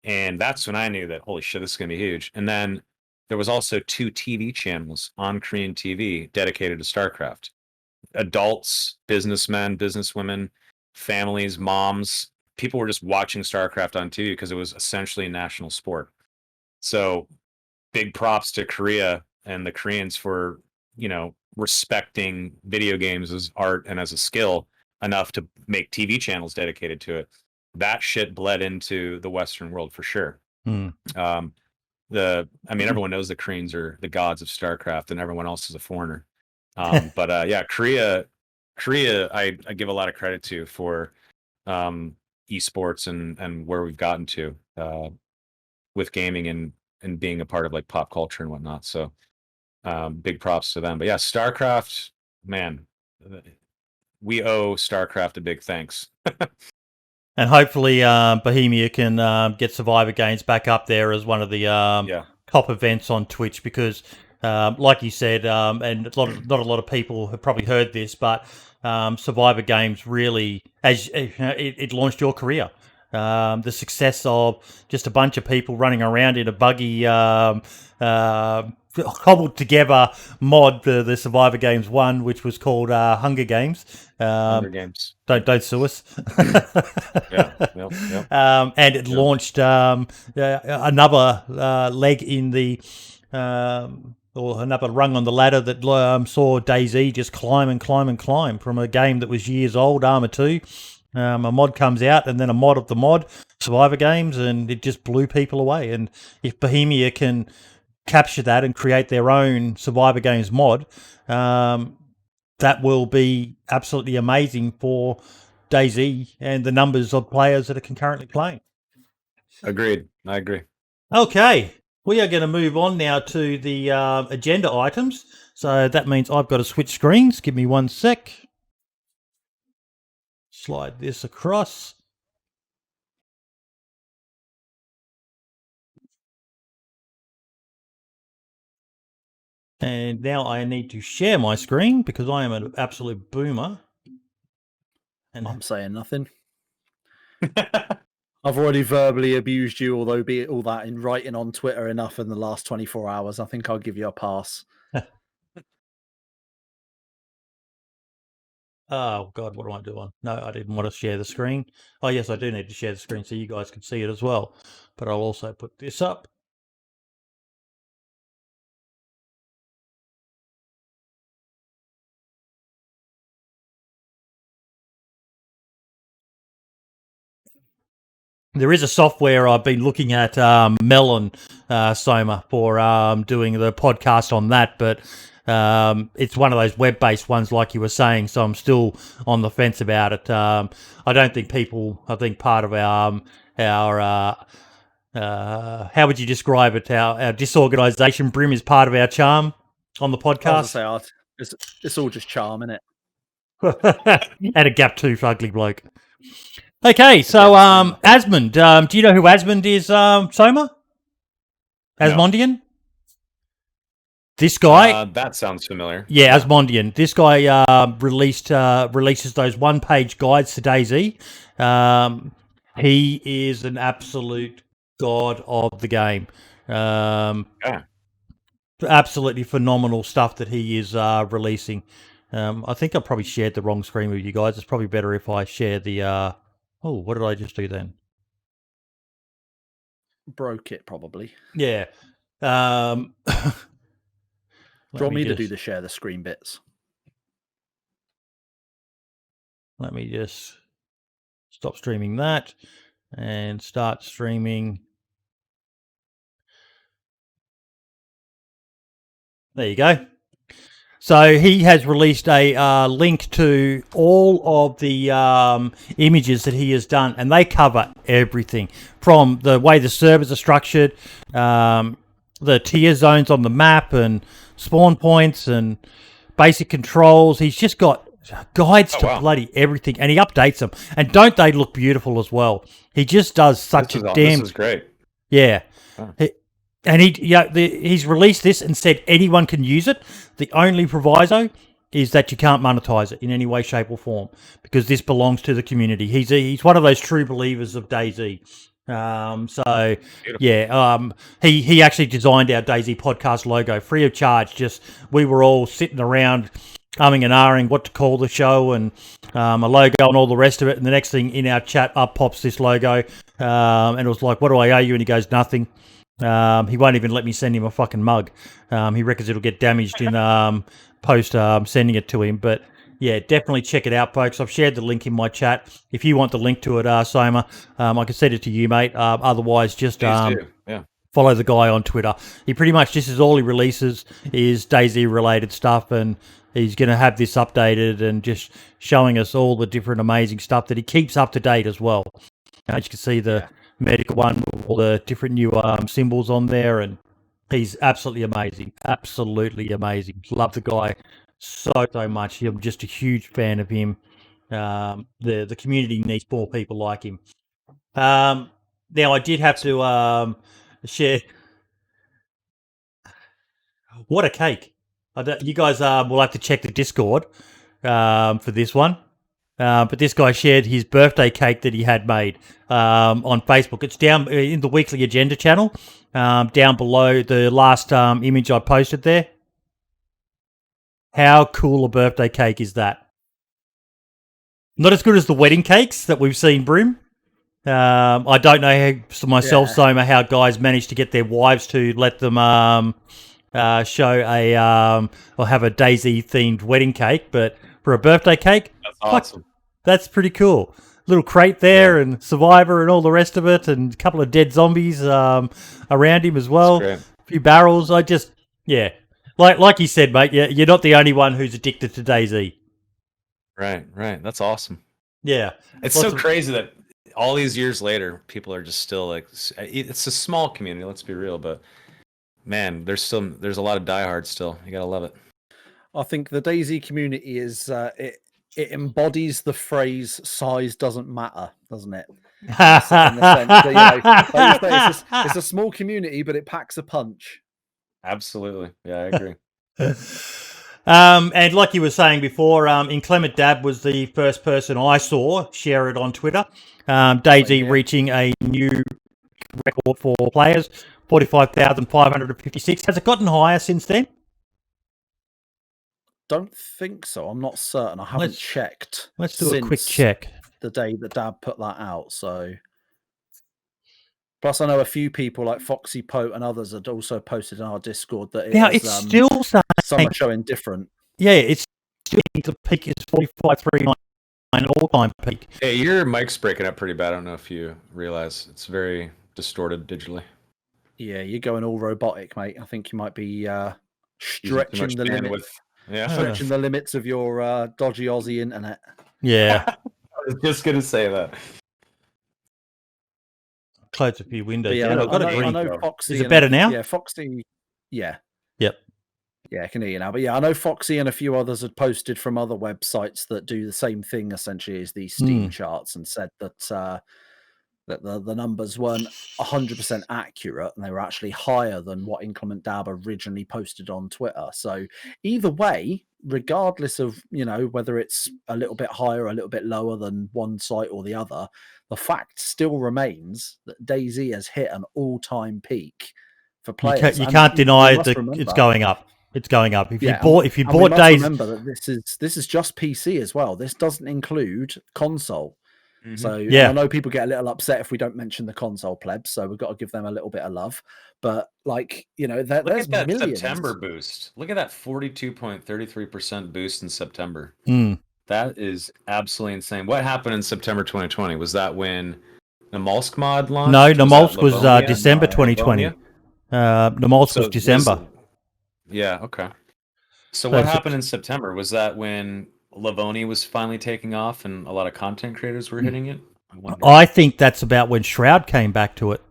And that's when I knew that, holy shit, this is going to be huge. And then there was also 2 TV channels on Korean TV dedicated to StarCraft. Adults, businessmen, businesswomen, families, moms, people were just watching StarCraft on TV because it was essentially a national sport. So big props to Korea and the Koreans for, respecting video games as art and as a skill enough to make TV channels dedicated to it. That shit bled into the Western world for sure. Everyone knows the Koreans are the gods of StarCraft and everyone else is a foreigner. Korea, I give a lot of credit to for esports and where we've gotten to with gaming and being a part of like pop culture and whatnot. So big props to them. But yeah, StarCraft, man, we owe StarCraft a big thanks. And hopefully Bohemia can get Survivor Games back up there as one of the top events on Twitch because like you said, and not a lot of people have probably heard this, but Survivor Games really, it launched your career. The success of just a bunch of people running around in a buggy, cobbled together mod, the Survivor Games one, which was called Hunger Games. Hunger Games. Don't sue us. Yep. And it launched another leg in the. Or another rung on the ladder that saw DayZ just climb from a game that was years old, Arma 2. A mod comes out, and then a mod of the mod, Survivor Games, and it just blew people away. And if Bohemia can capture that and create their own Survivor Games mod, that will be absolutely amazing for DayZ and the numbers of players that are concurrently playing. Agreed. I agree. Okay. We are going to move on now to the agenda items. So that means I've got to switch screens. Give me one sec. slide this across. And now I need to share my screen because I am an absolute boomer. And I'm saying nothing. I've already verbally abused you, although be it all that in writing on Twitter enough in the last 24 hours. I think I'll give you a pass. oh, God, what am I doing? No, I didn't want to share the screen. Oh, yes, I do need to share the screen so you guys can see it as well. But I'll also put this up. There is a software I've been looking at, Melon Soma, for doing the podcast on that, but it's one of those web-based ones, like you were saying, so I'm still on the fence about it. I don't think I think part of our how would you describe it? Our disorganization, Brim, is part of our charm on the I was podcast. gonna say, it's all just charm, isn't it? And a gap tooth ugly bloke. Okay, so Asmund, do you know who Asmund is, Soma? Asmondian? This guy? That sounds familiar. Yeah, Asmondian. This guy releases those one-page guides to DayZ. He is an absolute god of the game. Absolutely phenomenal stuff that he is releasing. I think I probably shared the wrong screen with you guys. It's probably better if I share the... Oh, what did I just do then? Broke it, probably. Yeah. Do you want me to do the share the screen bits? Let me just stop streaming that and start streaming. There you go. So he has released a link to all of the images that he has done, and they cover everything from the way the servers are structured, the tier zones on the map, and spawn points, and basic controls. He's just got guides to bloody everything, and he updates them. And don't they look beautiful as well? He just does such a damn... This is great. Yeah. Huh. And he's released this and said anyone can use it. The only proviso is that you can't monetize it in any way, shape, or form, because this belongs to the community. He's one of those true believers of DayZ. He actually designed our DayZ podcast logo free of charge. Just we were all sitting around umming and ahhing what to call the show, and a logo and all the rest of it. And the next thing in our chat, up pops this logo, and it was like, "What do I owe you?" And he goes, "Nothing." He won't even let me send him a fucking mug. He reckons it'll get damaged in post sending it to him. But yeah, definitely check it out, folks. I've shared the link in my chat. If you want the link to it, Soma, I can send it to you, mate. Otherwise, just follow the guy on Twitter. He pretty much, this is all he releases is DayZ related stuff, and he's going to have this updated and just showing us all the different amazing stuff that he keeps up to date as well. As you can see, the medical one with all the different new symbols on there, and he's absolutely amazing. Absolutely amazing. Love the guy so much. I'm just a huge fan of him. The community needs more people like him. Now, I did have to share... What a cake. You guys will have to check the Discord for this one. But this guy shared his birthday cake that he had made on Facebook. It's down in the Weekly Agenda channel, down below the last image I posted there. How cool a birthday cake is that? Not as good as the wedding cakes that we've seen, Brim. I don't know myself, Soma, how guys manage to get their wives to let them show or have a DayZ themed wedding cake, but for a birthday cake, that's awesome. That's pretty cool. Little crate there, and Survivor and all the rest of it, and a couple of dead zombies around him as well. A few barrels. Like you said, mate. Yeah, you're not the only one who's addicted to DayZ. Right. That's awesm. Yeah, it's so crazy that all these years later, people are just still like. It's a small community. Let's be real, but man, there's a lot of diehards still. You gotta love it. I think the DayZ community is it embodies the phrase "size doesn't matter," doesn't it? In the sense that, you know, like you say, it's a small community, but it packs a punch. Absolutely. Yeah, I agree. And like you were saying before, Inclement Dab was the first person I saw share it on Twitter. DayZ reaching a new record for players, 45,556. Has it gotten higher since then? Don't think so. I'm not certain. I haven't checked. Let's do a quick check. The day that Dab put that out. So, plus I know a few people like Foxypote and others had also posted in our Discord that It's still saying some are showing different. Yeah, it's still the peak is 45,399 all-time peak. Hey, your mic's breaking up pretty bad. I don't know if you realize it's very distorted digitally. Yeah, you're going all robotic, mate. I think you might be stretching the limit. Stretching the limits of your dodgy Aussie internet. Yeah. I was just gonna say that. Close a few windows. Yeah, I know Foxy. Is it better now? Yeah, Foxy. Yeah. Yep. Yeah, I can hear you now. But yeah, I know Foxy and a few others had posted from other websites that do the same thing essentially as these Steam charts, and said that that the numbers weren't 100% accurate and they were actually higher than what Inclement Dab originally posted on Twitter. So either way, regardless of, you know, whether it's a little bit higher or a little bit lower than one site or the other, the fact still remains that DayZ has hit an all-time peak for players. You can't deny that it's going up. It's going up. If you bought DayZ, remember that this is just PC as well. This doesn't include console. Mm-hmm. So I know people get a little upset if we don't mention the console plebs, so we've got to give them a little bit of love. But like, you know, there's look at that millions. September boost. Look at that 42.33% boost in September. That is absolutely insane. What happened in September 2020? Was that when Namalsk mod launched? No, Namalsk was December 2020. Namalsk was December. Yeah, okay. So what happened in September? Was that when Livonia was finally taking off and a lot of content creators were hitting it? I think that's about when Shroud came back to it.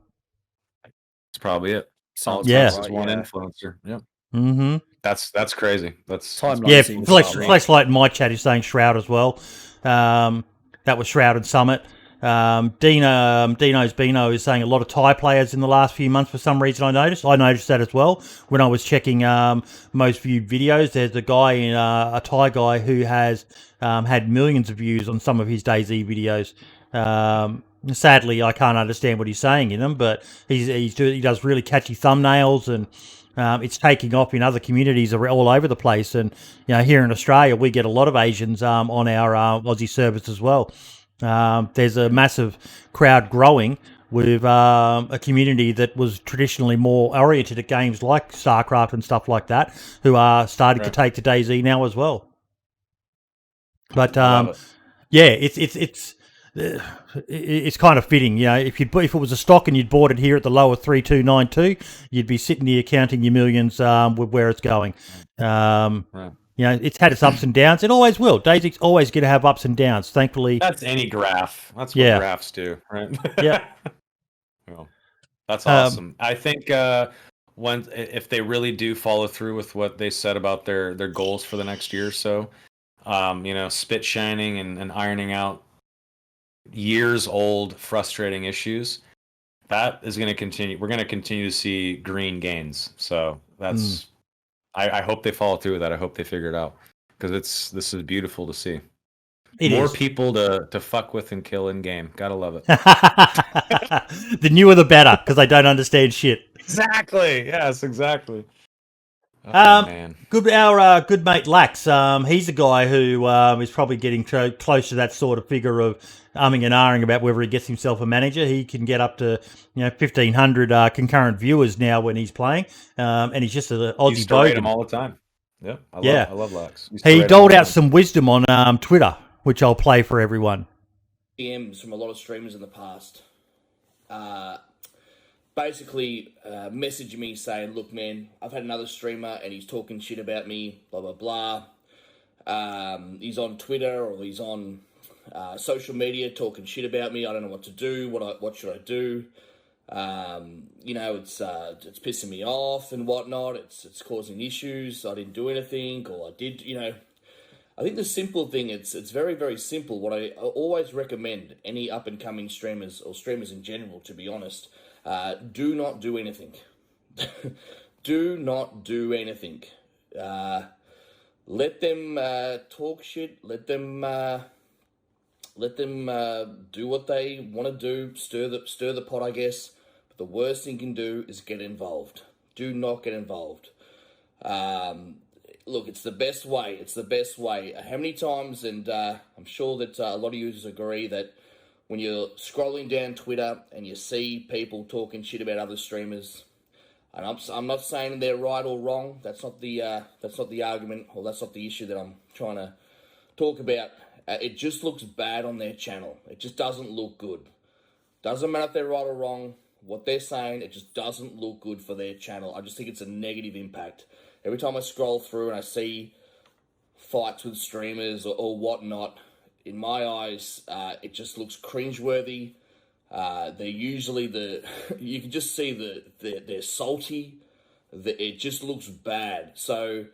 That's probably it. One influencer. Yep. Mm-hmm. That's crazy. That's Fleshlight in my chat is saying Shroud as well. That was Shroud and Summit. Dino's Bino is saying a lot of Thai players in the last few months for some reason. I noticed that as well when I was checking most viewed videos. There's a guy a Thai guy who has had millions of views on some of his DayZ videos. Sadly, I can't understand what he's saying in them, but he does really catchy thumbnails, and it's taking off in other communities all over the place. And you know, here in Australia, we get a lot of Asians on our Aussie servers as well. There's a massive crowd growing with a community that was traditionally more oriented at games like StarCraft and stuff like that, who are starting to take to DayZ now as well. But it's kind of fitting, you know. If it was a stock and you'd bought it here at the lower 3292, you'd be sitting here counting your millions with where it's going. You know, it's had its ups and downs. It always will. DayZ's always going to have ups and downs. Thankfully, that's any graph. That's what graphs do, right? Yeah. Well, that's awesome. I think if they really do follow through with what they said about their goals for the next year or so, you know, spit shining and ironing out years old frustrating issues, that is going to continue. We're going to continue to see green gains. So that's. I hope they follow through with that. I hope they figure it out, because this is beautiful to see. More people to fuck with and kill in game. Gotta love it. The newer the better, because they don't understand shit. Exactly. Yes, exactly. Oh, man. Our good mate Lax. He's a guy who is probably getting close to that sort of figure of umming and ahhing about whether he gets himself a manager. He can get up to 1,500 concurrent viewers now when he's playing, and he's just an Aussie used to rate him all the time. Yep, I love Lax. He doled out some wisdom on Twitter, which I'll play for everyone. DMs from a lot of streamers in the past. Basically messaging me saying, look, man, I've had another streamer and he's talking shit about me, blah, blah, blah. He's on Twitter or he's on social media talking shit about me. I don't know what to do. What should I do? You know, it's pissing me off and whatnot. It's causing issues. I didn't do anything, or I did, you know. I think the simple thing, it's very, very simple. What I always recommend any up and coming streamers or streamers in general, to be honest, do not do anything. Do not do anything. Let them talk shit. Let them do what they want to do. Stir the pot, I guess. But the worst thing you can do is get involved. Do not get involved. Look, it's the best way. It's the best way. How many times, and I'm sure that a lot of users agree that when you're scrolling down Twitter and you see people talking shit about other streamers, and I'm not saying they're right or wrong. That's not the argument, or that's not the issue that I'm trying to talk about. It just looks bad on their channel. It just doesn't look good. Doesn't matter if they're right or wrong. What they're saying, it just doesn't look good for their channel. I just think it's a negative impact. Every time I scroll through and I see fights with streamers or whatnot, in my eyes, it just looks cringeworthy. They're usually you can just see they're salty. It just looks bad. So,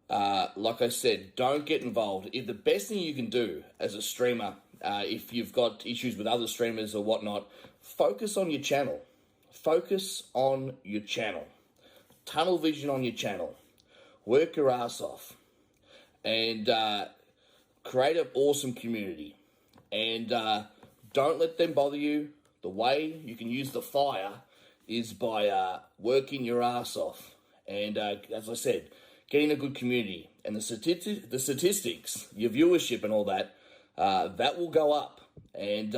like I said, don't get involved. The best thing you can do as a streamer, if you've got issues with other streamers or whatnot, focus on your channel. Focus on your channel. Tunnel vision on your channel. Work your ass off. And create an awesome community. And don't let them bother you. The way you can use the fire is by working your ass off. And as I said, getting a good community. And the statistics, your viewership and all that, that will go up. And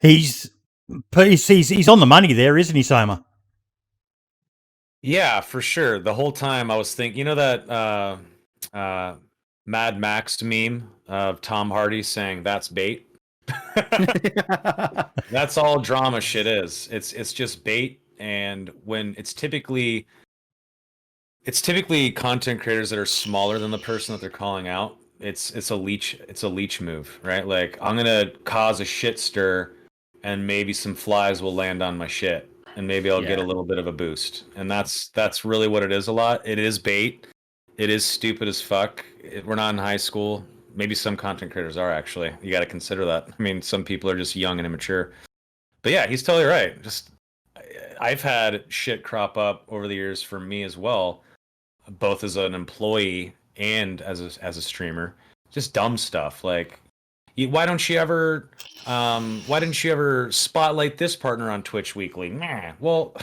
He's on the money there, isn't he, Soma? Yeah, for sure. The whole time I was thinking, that Mad Max meme of Tom Hardy saying that's bait. That's all drama shit is. It's just bait, and when it's typically content creators that are smaller than the person that they're calling out. It's a leech move, right? Like, I'm gonna cause a shit stir, and maybe some flies will land on my shit, and maybe I'll get a little bit of a boost. And that's really what it is a lot. It is bait. It is stupid as fuck. We're not in high school. Maybe some content creators are, actually. You got to consider that. I mean, some people are just young and immature. But yeah, he's totally right. I've had shit crop up over the years for me as well, both as an employee and as a streamer. Just dumb stuff like, why didn't you ever spotlight this partner on Twitch weekly? Nah. Well,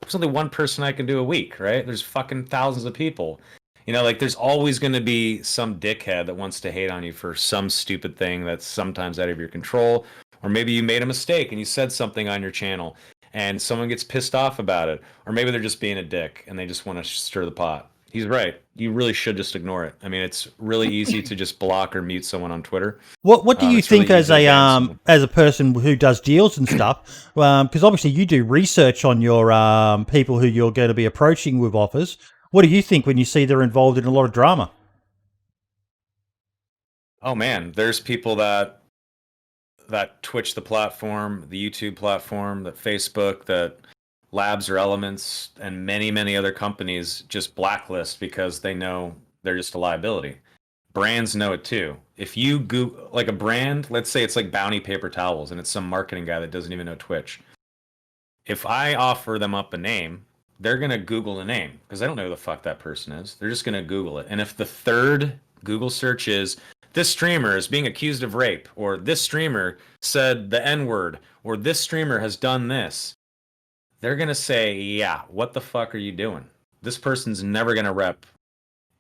there's only one person I can do a week, right? There's fucking thousands of people. Like, there's always going to be some dickhead that wants to hate on you for some stupid thing that's sometimes out of your control. Or maybe you made a mistake and you said something on your channel and someone gets pissed off about it. Or maybe they're just being a dick and they just want to stir the pot. He's right. You really should just ignore it. I mean, it's really easy to just block or mute someone on Twitter. What do you think, really, as a person who does deals and stuff? Because obviously you do research on your people who you're going to be approaching with offers. What do you think when you see they're involved in a lot of drama? Oh man, there's people that Twitch the platform, the YouTube platform, that Facebook, that Labs or Elements, and many, many other companies just blacklist because they know they're just a liability. Brands know it too. If you Google, like, a brand, let's say it's like Bounty paper towels, and it's some marketing guy that doesn't even know Twitch. If I offer them up a name, they're going to Google the name because they don't know who the fuck that person is. They're just going to Google it. And if the third Google search is, this streamer is being accused of rape, or this streamer said the N-word, or this streamer has done this, they're going to say, yeah, what the fuck are you doing? This person's never going to rep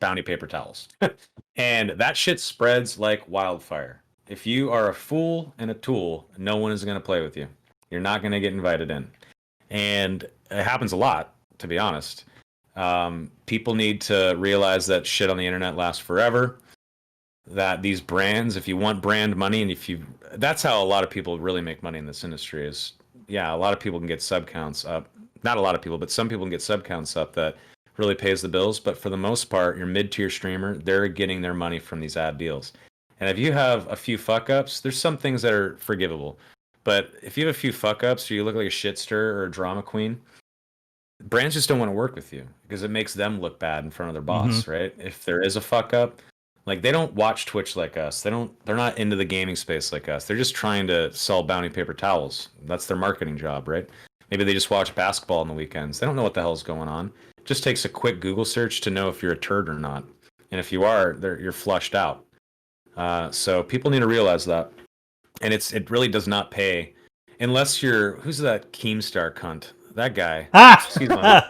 Bounty paper towels. And that shit spreads like wildfire. If you are a fool and a tool, no one is going to play with you. You're not going to get invited in. And it happens a lot, to be honest. People need to realize that shit on the internet lasts forever. That these brands, if you want brand money, and that's how a lot of people really make money in this industry is, yeah, a lot of people can get sub counts up. Not a lot of people, but some people can get sub counts up that really pays the bills. But for the most part, your mid-tier streamer, they're getting their money from these ad deals. And if you have a few fuck-ups, there's some things that are forgivable. But if you have a few fuck-ups, or you look like a shit stir or a drama queen, brands just don't want to work with you because it makes them look bad in front of their boss, Mm-hmm. right? If there is a fuck up, like they don't watch Twitch like us. They're not into the gaming space like us. They're just trying to sell bounty paper towels. That's their marketing job, right? Maybe they just watch basketball on the weekends. They don't know what the hell's going on. It just takes a quick Google search to know if you're a turd or not. And if you are, you're flushed out. So people need to realize that. And it really does not pay unless you're, who's that Keemstar cunt? That guy. Excuse me.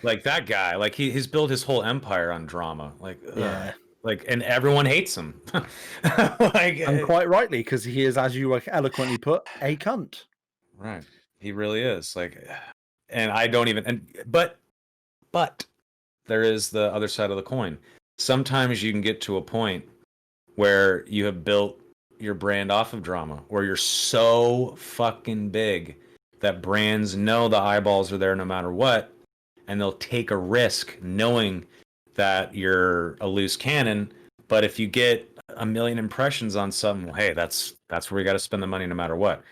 Like that guy, like he's built his whole empire on drama. Like, Yeah. like, and everyone hates him. Like, And quite rightly, because he is, as you eloquently put, a cunt. right. He really is. Like, and I don't even, but there is the other side of the coin. Sometimes you can get to a point where you have built your brand off of drama, or you're so fucking big that brands know the eyeballs are there no matter what, and they'll take a risk knowing that you're a loose cannon. But if you get a million impressions on something, well, hey, that's where we got to spend the money no matter what.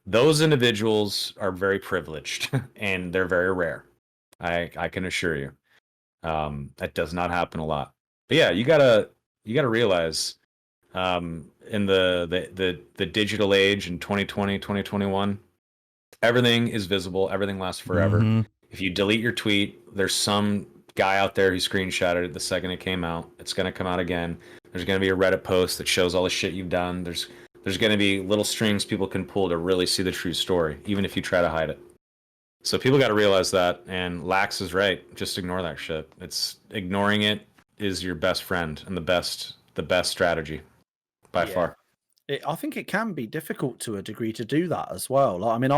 Those individuals are very privileged and they're very rare. I can assure you. That does not happen a lot. But yeah, you gotta realize in the digital age in 2020, 2021, everything is visible, everything lasts forever. Mhm. If you delete your tweet, there's some guy out there who screenshotted it the second it came out. It's going to come out again. There's going to be a Reddit post that shows all the shit you've done. There's going to be little strings people can pull to really see the true story, even if you try to hide it. So people got to realize that, and Lax is right. Just ignore that shit. It's ignoring it is your best friend and the best strategy by far. I think it can be difficult to a degree to do that as well. Like, I mean,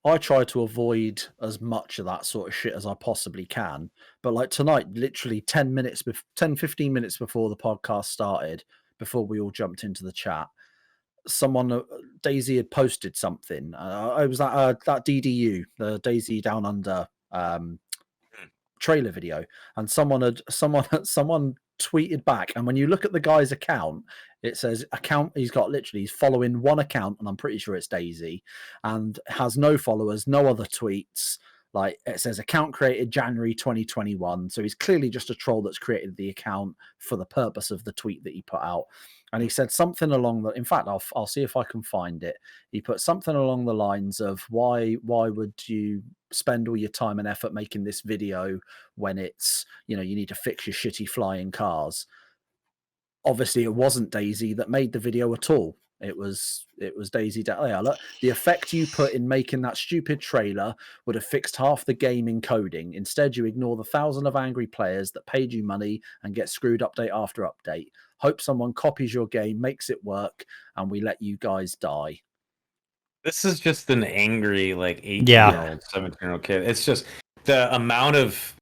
I try to avoid as much of that sort of shit as I possibly can. But like tonight, literally 10 minutes, 10, 15 minutes before the podcast started, before we all jumped into the chat, someone, DayZ had posted something. It was that DDU, the DayZ Down Under trailer video, and someone tweeted back. And when you look at the guy's account, it says account, he's following one account, and I'm pretty sure it's DayZ, and has no followers, no other tweets. Like, it says account created January 2021. So he's clearly just a troll that's created the account for the purpose of the tweet that he put out. And he said something along the, in fact, I'll see if I can find it. He put something along the lines of, why would you spend all your time and effort making this video when it's, you need to fix your shitty flying cars? Obviously it wasn't DayZ that made the video at all. It was DayZ. Yeah, look, the effect you put in making that stupid trailer would have fixed half the game encoding. Instead, you ignore the thousands of angry players that paid you money and get screwed update after update. Hope someone copies your game, makes it work, and we let you guys die. This is just an angry, like, 18-year-old, 17-year-old kid. It's just the amount of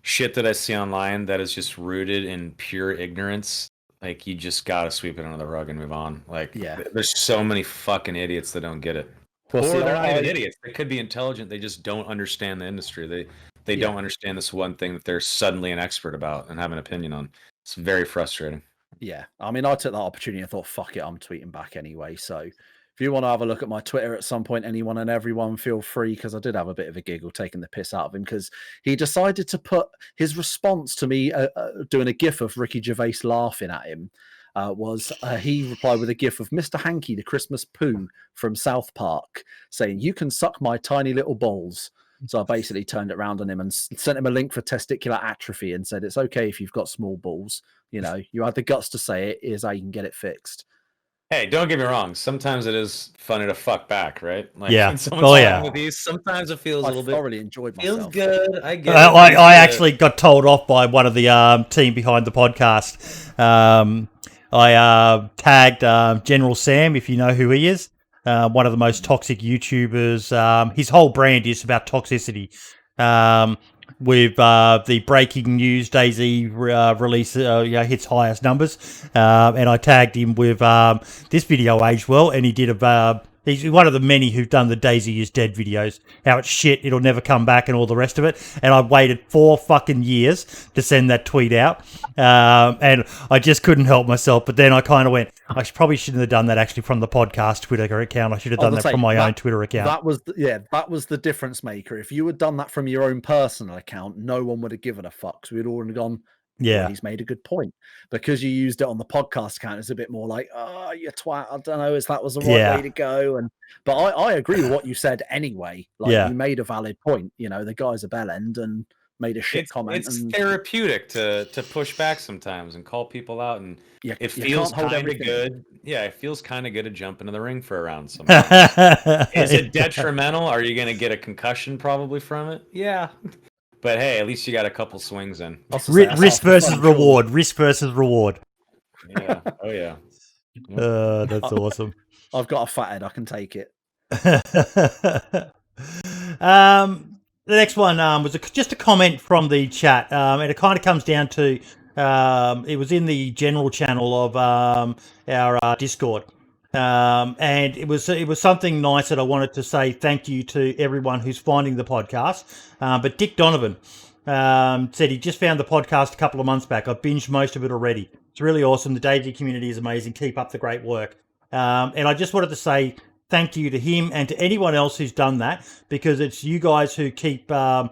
shit that I see online that is just rooted in pure ignorance. Like, you just gotta sweep it under the rug and move on. Like, there's so many fucking idiots that don't get it. Or they're not even idiots. They could be intelligent. They just don't understand the industry. They don't understand this one thing that they're suddenly an expert about and have an opinion on. It's very frustrating. Yeah. I mean, I took that opportunity and thought, fuck it, I'm tweeting back anyway. So if you want to have a look at my Twitter at some point, anyone and everyone, feel free, because I did have a bit of a giggle taking the piss out of him, because he decided to put his response to me doing a gif of Ricky Gervais laughing at him. He replied with a gif of Mr. Hanky, the Christmas poo from South Park, saying, "You can suck my tiny little balls." So I basically turned it around on him and sent him a link for testicular atrophy and said, it's okay if you've got small balls. You had the guts to say it. Here's how you can get it fixed. Hey, don't get me wrong. Sometimes it is funny to fuck back, right? Like, yeah. When someone's with these, sometimes it feels a little bit. I thoroughly enjoyed myself. Feels good. I get it. I actually got told off by one of the team behind the podcast. I tagged General Sam, if you know who he is. One of the most toxic YouTubers. His whole brand is about toxicity. With the breaking news, DayZ release hits highest numbers, and I tagged him with this video aged well, and he did a He's one of the many who've done the DayZ is dead videos. How it's shit, it'll never come back, and all the rest of it. And I waited 4 fucking years to send that tweet out, and I just couldn't help myself. But then I kind of went, probably shouldn't have done that actually from the podcast Twitter account. I should have done that from my own Twitter account. That was the difference maker. If you had done that from your own personal account, no one would have given a fuck. So we'd all have gone, yeah, he's made a good point. Because you used it on the podcast account, it's a bit more like, oh, you twat, I don't know if that was the right way to go. But I agree with what you said anyway. Like, you made a valid point. You know, the guy's a bellend and made a shit comment. It's therapeutic to push back sometimes and call people out, and it feels kind of good. Yeah, it feels kind of good to jump into the ring for a round sometimes. Is it detrimental? Are you going to get a concussion probably from it? Yeah. But hey, at least you got a couple swings in. Risk versus reward. Risk versus reward. Yeah. Oh yeah. That's awesome. I've got a fat head. I can take it. The next one was just a comment from the chat, and it kind of comes down to it was in the general channel of our Discord, and it was something nice that I wanted to say thank you to everyone who's finding the podcast. But Dick Donovan said he just found the podcast a couple of months back. I've binged most of it already. It's really awesome. The DayZ community is amazing. Keep up the great work. And I just wanted to say thank you to him and to anyone else who's done that, because it's you guys who keep Ben,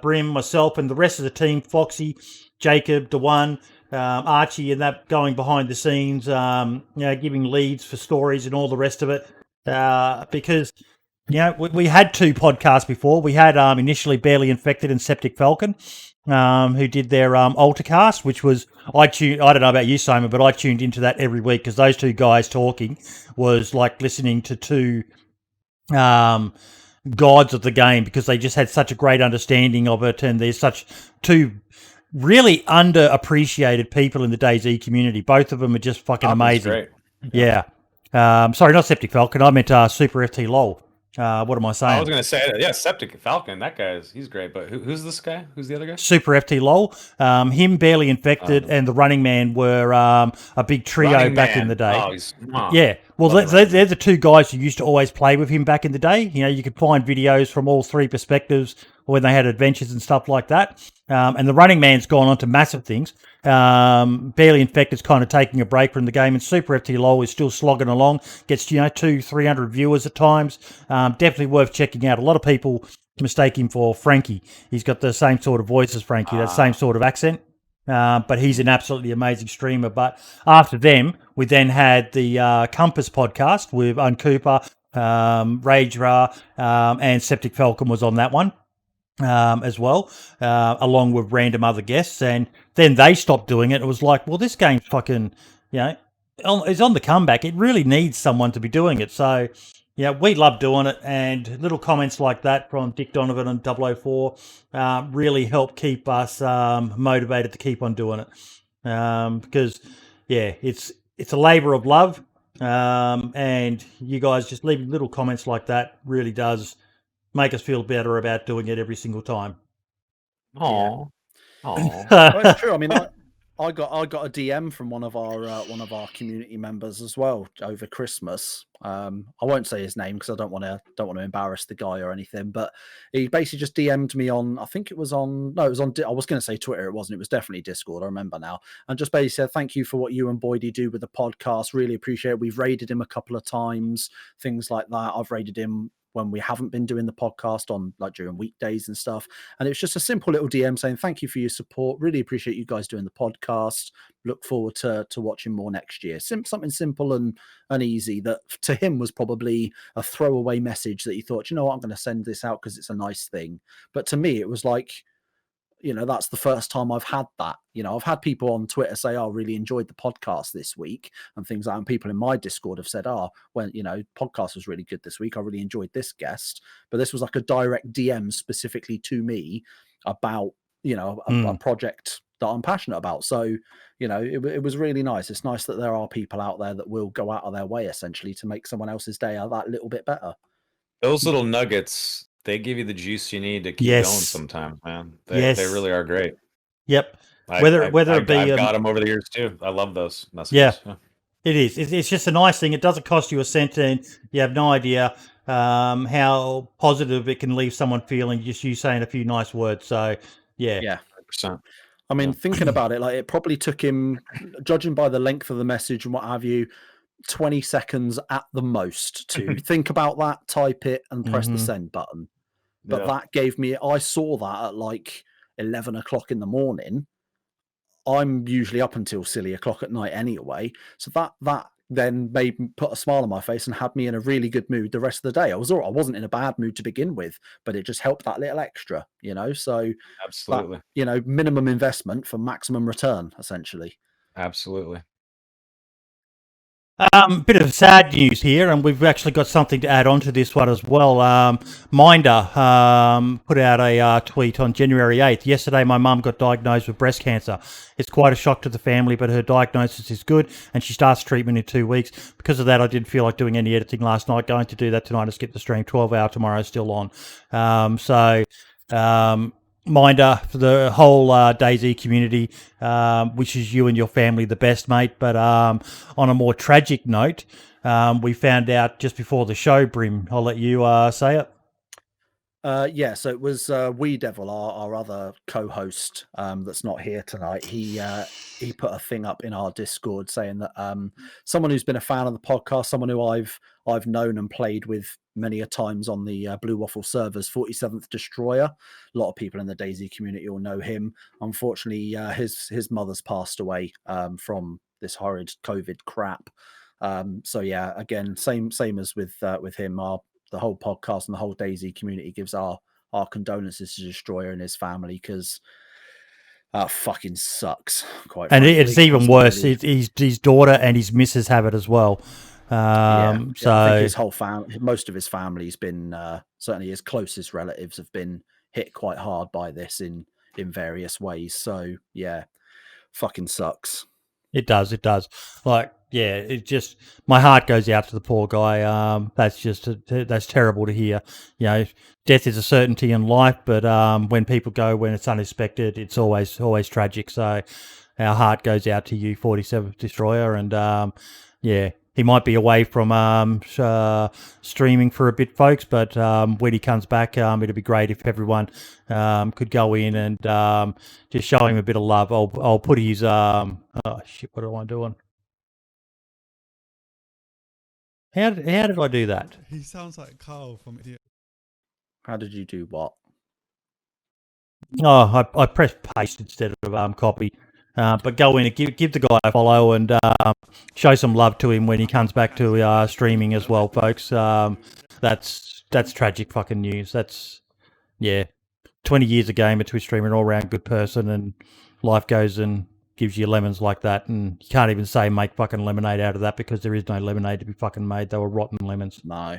Brim, myself, and the rest of the team, Foxy, Jacob, Daone, Archie, and that going behind the scenes, giving leads for stories and all the rest of it. Because, we had 2 podcasts before. We had initially Barely Infected and Septic Falcon, who did their Ultracast, which was, I don't know about you, Soma, but I tuned into that every week because those 2 guys talking was like listening to 2 gods of the game, because they just had such a great understanding of it, and there's such 2 really underappreciated people in the DayZ community. Both of them are just fucking amazing. Great. Yeah. Sorry, not Septic Falcon. I meant Super FT LOL. What am I saying? I was going to say, Septic Falcon. That he's great. But who's this guy? Who's the other guy? Super FT LOL. Him, Barely Infected, and the Running Man were a big trio back in the day. Yeah. Well, they're the 2 guys who used to always play with him back in the day. You could find videos from all 3 perspectives when they had adventures and stuff like that. And the Running Man's gone on to massive things. Barely Infected's kind of taking a break from the game, and Super FT LOL is still slogging along. Gets 200-300 viewers at times. Definitely worth checking out. A lot of people mistake him for Frankie. He's got the same sort of voice as Frankie, that same sort of accent. But he's an absolutely amazing streamer. But after them, we then had the Compass podcast with Uncooper, Rage Ra, and Septic Falcon was on that one. As well, along with random other guests, and then they stopped doing it. It was like, well, this game's fucking, is on the comeback. It really needs someone to be doing it. So, we love doing it, and little comments like that from Dick Donovan and 004 really help keep us motivated to keep on doing it. Because, it's a labour of love, and you guys just leaving little comments like that really does make us feel better about doing it every single time. Aww. Well, it's true. I mean, I got a DM from one of our community members as well over Christmas. I won't say his name because I don't want to embarrass the guy or anything. But he basically just DM'd me on, I think it was on. I was going to say Twitter. It wasn't. It was definitely Discord. I remember now. And just basically said, thank you for what you and Boydie do with the podcast. Really appreciate it. We've raided him a couple of times. Things like that. I've raided him when we haven't been doing the podcast on during weekdays and stuff. And it's just a simple little DM saying, thank you for your support. Really appreciate you guys doing the podcast. Look forward to watching more next year. Something simple and easy that to him was probably a throwaway message that he thought, I'm going to send this out because it's a nice thing. But to me, it was like, that's the first time I've had that. I've had people on Twitter say, I really enjoyed the podcast this week and things like that. And people in my Discord have said, podcast was really good this week. I really enjoyed this guest. But this was like a direct DM specifically to me about, a project that I'm passionate about. So, it was really nice. It's nice that there are people out there that will go out of their way essentially to make someone else's day that little bit better. Those little nuggets, they give you the juice you need to keep going sometimes, man. They really are great. Yep. Whether it be I've got them over the years too. I love those messages. Yeah. It is. It's just a nice thing. It doesn't cost you a cent, and you have no idea how positive it can leave someone feeling just you saying a few nice words. So, yeah. Yeah. 100%. I mean, Yeah. thinking about it, like it probably took him, judging by the length of the message and what have you, 20 seconds at the most to think about that, type it, and press the send button. But that gave me, I saw that at like 11 o'clock in the morning. I'm usually up until silly o'clock at night anyway. So that then made me put a smile on my face and had me in a really good mood the rest of the day. I wasn't in a bad mood to begin with, but it just helped that little extra, you know. So Absolutely. that, you know, minimum investment for maximum return, essentially. Absolutely. Bit of sad news here, and we've actually got something to add on to this one as well. Minder put out a tweet on January 8th. Yesterday, my mum got diagnosed with breast cancer. It's quite a shock to the family, but her diagnosis is good, and she starts treatment in 2 weeks. Because of that, I didn't feel like doing any editing last night. Going to do that tonight to skip the stream. 12-hour tomorrow still on. Minder, for the whole DayZ community, wishes you and your family the best, mate. But on a more tragic note, we found out just before the show, Brim, I'll let you say it. Yeah, so it was Wiidevil, our other co-host that's not here tonight. He put a thing up in our Discord saying that someone who's been a fan of the podcast, someone who I've known and played with many a times on the Blue Waffle servers, 47th Destroyer. A lot of people in the DayZ community will know him. Unfortunately, his mother's passed away from this horrid COVID crap. So yeah, again, same as with him. The whole podcast and the whole DayZ community gives our condolences to Destroyer and his family, because that fucking sucks. Quite And frankly, it's even that's not worse. really- His daughter and his missus have it as well. Yeah, So I think his whole family, most of his family's been certainly his closest relatives have been hit quite hard by this in various ways. So yeah, fucking sucks. it does. Like, yeah, it just, my heart goes out to the poor guy. That's terrible to hear. You know, death is a certainty in life, but when people go when it's unexpected, it's always tragic. So our heart goes out to you, 47th Destroyer, and yeah, he might be away from streaming for a bit, folks, but when he comes back, it'd be great if everyone could go in and just show him a bit of love. I'll put his oh shit, what am I doing? How did I do that? He sounds like Carl from Idiot. How did you do what? Oh, I pressed paste instead of copy. But go in and give the guy a follow and show some love to him when he comes back to streaming as well, folks. That's tragic fucking news. That's, yeah, 20 years a gamer, Twitch streamer, an all-round good person, and life goes and gives you lemons like that, and you can't even say make fucking lemonade out of that, because there is no lemonade to be fucking made. They were rotten lemons. No.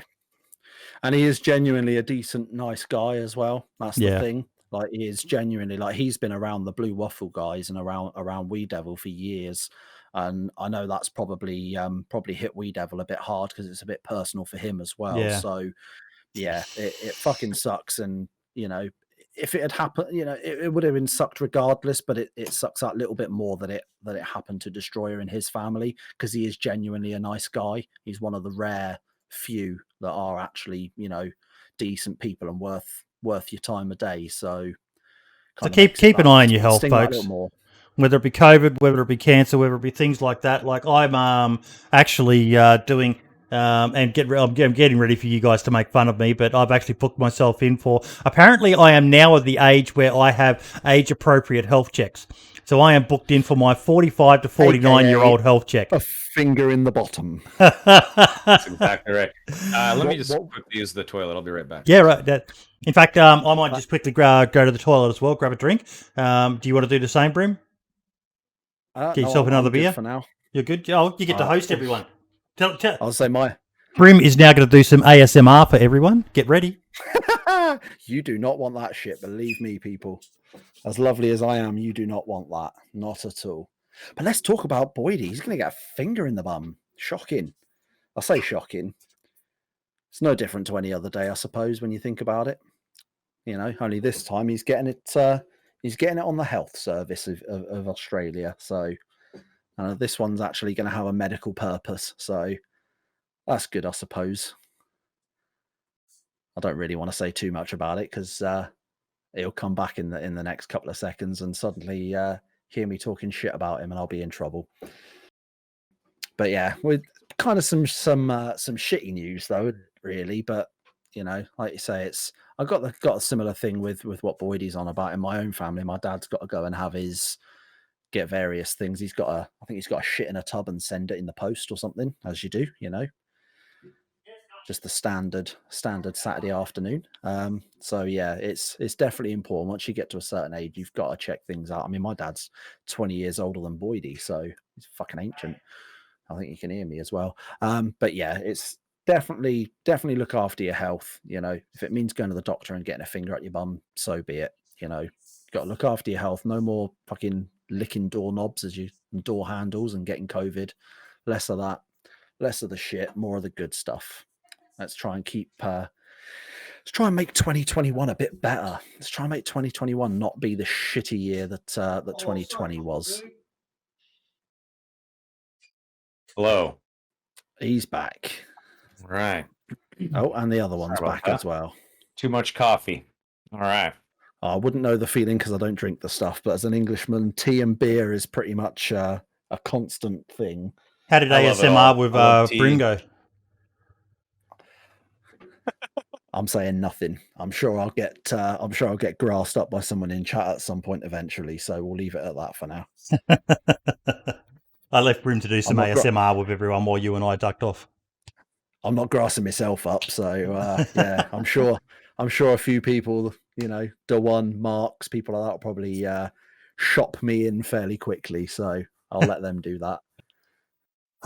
And he is genuinely a decent, nice guy as well. That's the thing. Like, he is genuinely, like, he's been around the Blue Waffle guys and around Wiidevil for years. And I know that's probably hit Wiidevil a bit hard because it's a bit personal for him as well. Yeah. So yeah, it fucking sucks. And you know, if it had happened, you know, it would have been sucked regardless, but it sucks that little bit more that it happened to Destroyer and his family, because he is genuinely a nice guy. He's one of the rare few that are actually, you know, decent people and worth your time of day. So keep an eye on your health, sting that a folks. little more. Whether it be COVID, whether it be cancer, whether it be things like that. Like, I'm actually doing and I'm getting ready for you guys to make fun of me, but I've actually booked myself in for. Apparently, I am now at the age where I have age-appropriate health checks. So I am booked in for my 45 to 49-year-old health check. A finger in the bottom. That's exactly right. Let me just quickly use the toilet. I'll be right back. Yeah, right. In fact, I might just quickly go to the toilet as well, grab a drink. Do you want to do the same, Brim? Get yourself another beer for now. You're good. Oh, you get to host everyone. I'll say Brim is now going to do some ASMR for everyone. Get ready. You do not want that shit, believe me, people. As lovely as I am, you do not want that. Not at all. But let's talk about Boydie. He's going to get a finger in the bum. Shocking. I say shocking. It's no different to any other day, I suppose, when you think about it. You know, only this time he's getting it. He's getting it on the health service of Australia. So This one's actually going to have a medical purpose, so that's good, I suppose. I don't really want to say too much about it because it'll come back in the next couple of seconds and suddenly hear me talking shit about him, and I'll be in trouble. But yeah, with kind of some shitty news though, really. But you know, like you say, I got a similar thing with what Boydie's on about in my own family. My dad's got to go and get various things. I think he's got a shit in a tub and send it in the post or something, as you do, you know. Just the standard Saturday afternoon. So yeah, it's definitely important. Once you get to a certain age, you've got to check things out. I mean, my dad's 20 years older than Boydie, so he's fucking ancient. I think you can hear me as well. But yeah, it's definitely look after your health. You know, if it means going to the doctor and getting a finger at your bum, so be it. You know, you've got to look after your health. No more fucking licking doorknobs and door handles and getting COVID. Less of that. Less of the shit. More of the good stuff. Let's try and let's try and make 2021 a bit better. Let's try and make 2021 not be the shitty year that 2020 was. Hello. He's back. All right. Oh, and the other one's back as well. Too much coffee. All right. I wouldn't know the feeling because I don't drink the stuff, but as an Englishman, tea and beer is pretty much a constant thing. How did ASMR with Bringo? I'm saying nothing. I'm sure I'll get grassed up by someone in chat at some point eventually. So we'll leave it at that for now. I left Brim to do some ASMR with everyone while you and I ducked off. I'm not grassing myself up, so yeah, I'm sure a few people, you know, Daone, Marks, people like that will probably shop me in fairly quickly. So I'll let them do that.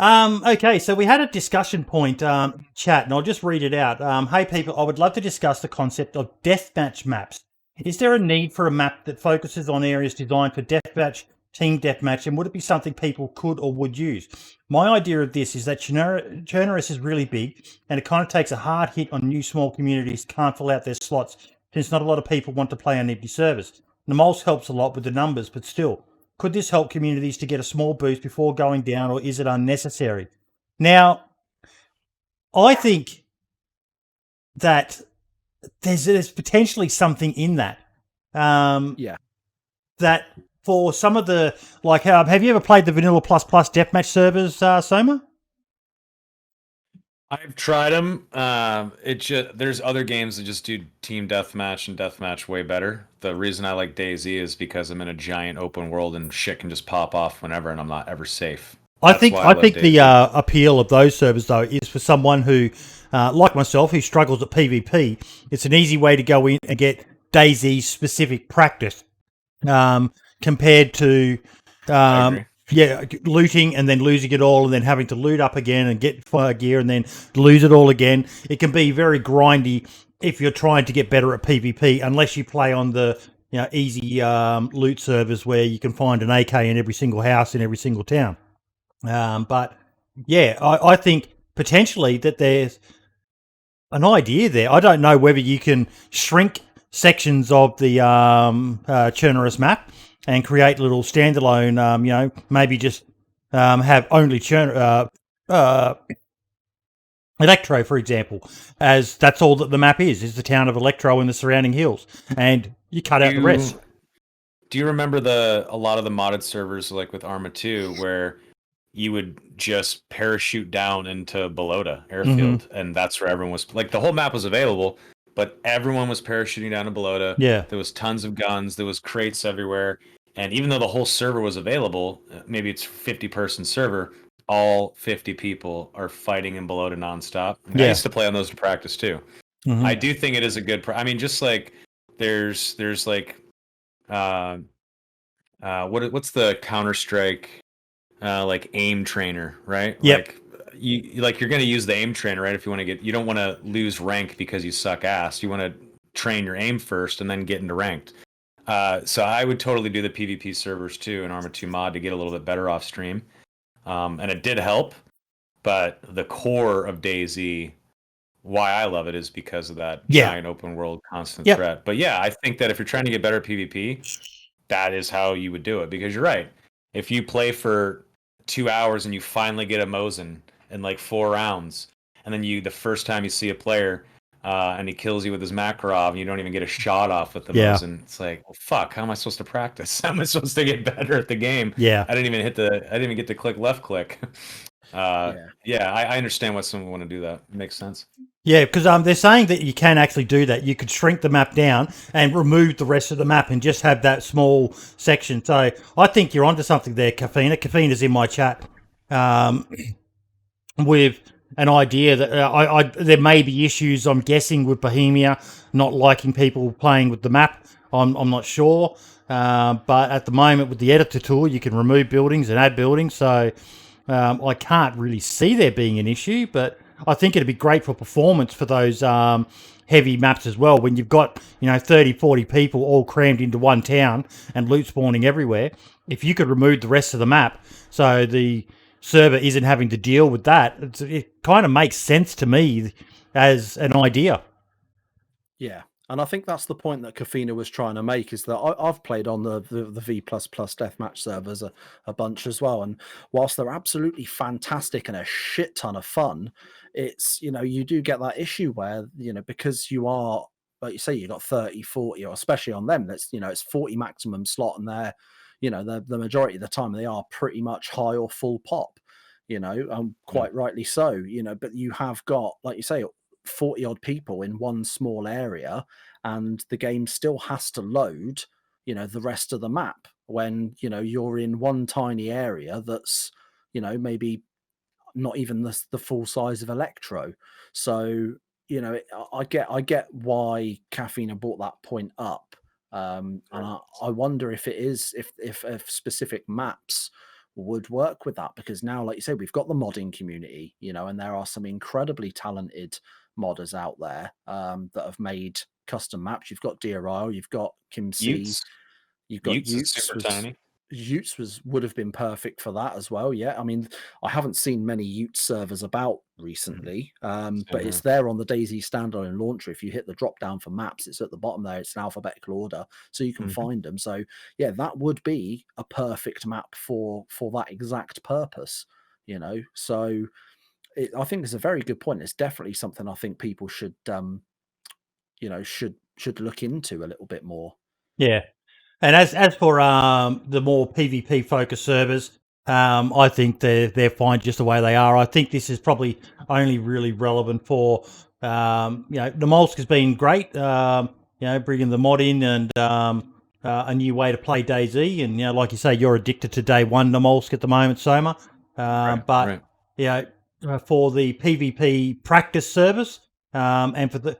Okay, so we had a discussion point chat, and I'll just read it out. Hey people, I would love to discuss the concept of deathmatch maps. Is there a need for a map that focuses on areas designed for deathmatch, team deathmatch, and would it be something people could or would use? My idea of this is that Chernerus is really big, and it kind of takes a hard hit on new small communities who can't fill out their slots, since not a lot of people want to play on empty servers. The Moles helps a lot with the numbers, but still, could this help communities to get a small boost before going down, or is it unnecessary? Now, I think that there's potentially something in that. Yeah. That for some of the, like, have you ever played the Vanilla Plus deathmatch servers, Soma? I've tried them. There's other games that just do team deathmatch and deathmatch way better. The reason I like DayZ is because I'm in a giant open world and shit can just pop off whenever, and I'm not ever safe. I think the appeal of those servers though is for someone who, like myself, who struggles at PvP. It's an easy way to go in and get DayZ specific practice, compared to looting and then losing it all and then having to loot up again and get fire gear and then lose it all again. It can be very grindy if you're trying to get better at PvP, unless you play on the easy loot servers where you can find an AK in every single house in every single town. But yeah, I think potentially that there's an idea there. I don't know whether you can shrink sections of the Chernerus map and create little standalone, maybe just have only Electro, for example, as that's all that the map is the town of Electro and the surrounding hills, and you cut out the rest. Do you remember a lot of the modded servers, like with Arma 2, where you would just parachute down into Balota airfield, and that's where everyone was, like, the whole map was available, but everyone was parachuting down to Balota. Yeah. There was tons of guns, there was crates everywhere, and even though the whole server was available, maybe it's 50-person server, all 50 people are fighting in Balota nonstop. I used to play on those to practice too. I do think it is a good I mean, just like there's like what's the Counter-Strike like aim trainer, right? Yep. Like you're going to use the aim trainer, right? If you want to you don't want to lose rank because you suck ass. You want to train your aim first and then get into ranked. So I would totally do the PvP servers too in Arma 2 mod to get a little bit better off stream. And it did help, but the core of DayZ, why I love it is because of that giant open world constant threat. But yeah, I think that if you're trying to get better at PvP, that is how you would do it, because you're right. If you play for 2 hours and you finally get a Mosin in like 4 rounds, and then the first time you see a player and he kills you with his Makarov and you don't even get a shot off with the Yeah. Mosin, it's like, well, fuck, how am I supposed to practice? How am I supposed to get better at the game? Yeah. I didn't even get to click left click. I understand why someone would want to do that. It makes sense. Yeah, because they're saying that you can actually do that. You could shrink the map down and remove the rest of the map and just have that small section. So I think you're onto something there, Kafina. Kafina's in my chat with an idea that there may be issues, I'm guessing, with Bohemia not liking people playing with the map. I'm not sure. But at the moment, with the editor tool, you can remove buildings and add buildings. So I can't really see there being an issue, but I think it'd be great for performance for those heavy maps as well. When you've got 30, 40 people all crammed into one town and loot spawning everywhere, if you could remove the rest of the map so the server isn't having to deal with that, it kind of makes sense to me as an idea. Yeah. And I think that's the point that Kafina was trying to make, is that I've played on the V++ deathmatch servers a bunch as well. And whilst they're absolutely fantastic and a shit ton of fun, it's, you do get that issue where, because you are, like you say, you got 30, 40, or especially on them, that's, it's 40 maximum slot, and they're, the majority of the time they are pretty much high or full pop, quite rightly so, but you have got, like you say, 40 odd people in one small area, and the game still has to load the rest of the map when you're in one tiny area that's maybe not even the full size of Electro. So I get why Caffeine brought that point up, and I wonder if it is if specific maps would work with that, because now, like you say, we've got the modding community, and there are some incredibly talented modders out there that have made custom maps. You've got DRL, you've got Kim C, you've got Utes is super tiny. Utes would have been perfect for that as well. Yeah, I mean, I haven't seen many Utes servers about recently, but it's there on the DayZ standalone launcher. If you hit the drop down for maps, it's at the bottom there. It's an alphabetical order, so you can find them. So yeah, that would be a perfect map for that exact purpose. So I think it's a very good point. It's definitely something I think people should should look into a little bit more. Yeah. And as for the more PvP focused servers, I think they're fine just the way they are. I think this is probably only really relevant for the Molsk has been great. Bringing the mod in and a new way to play DayZ, and like you say, you're addicted to day one Molsk at the moment, Soma. For the PvP practice servers, and for the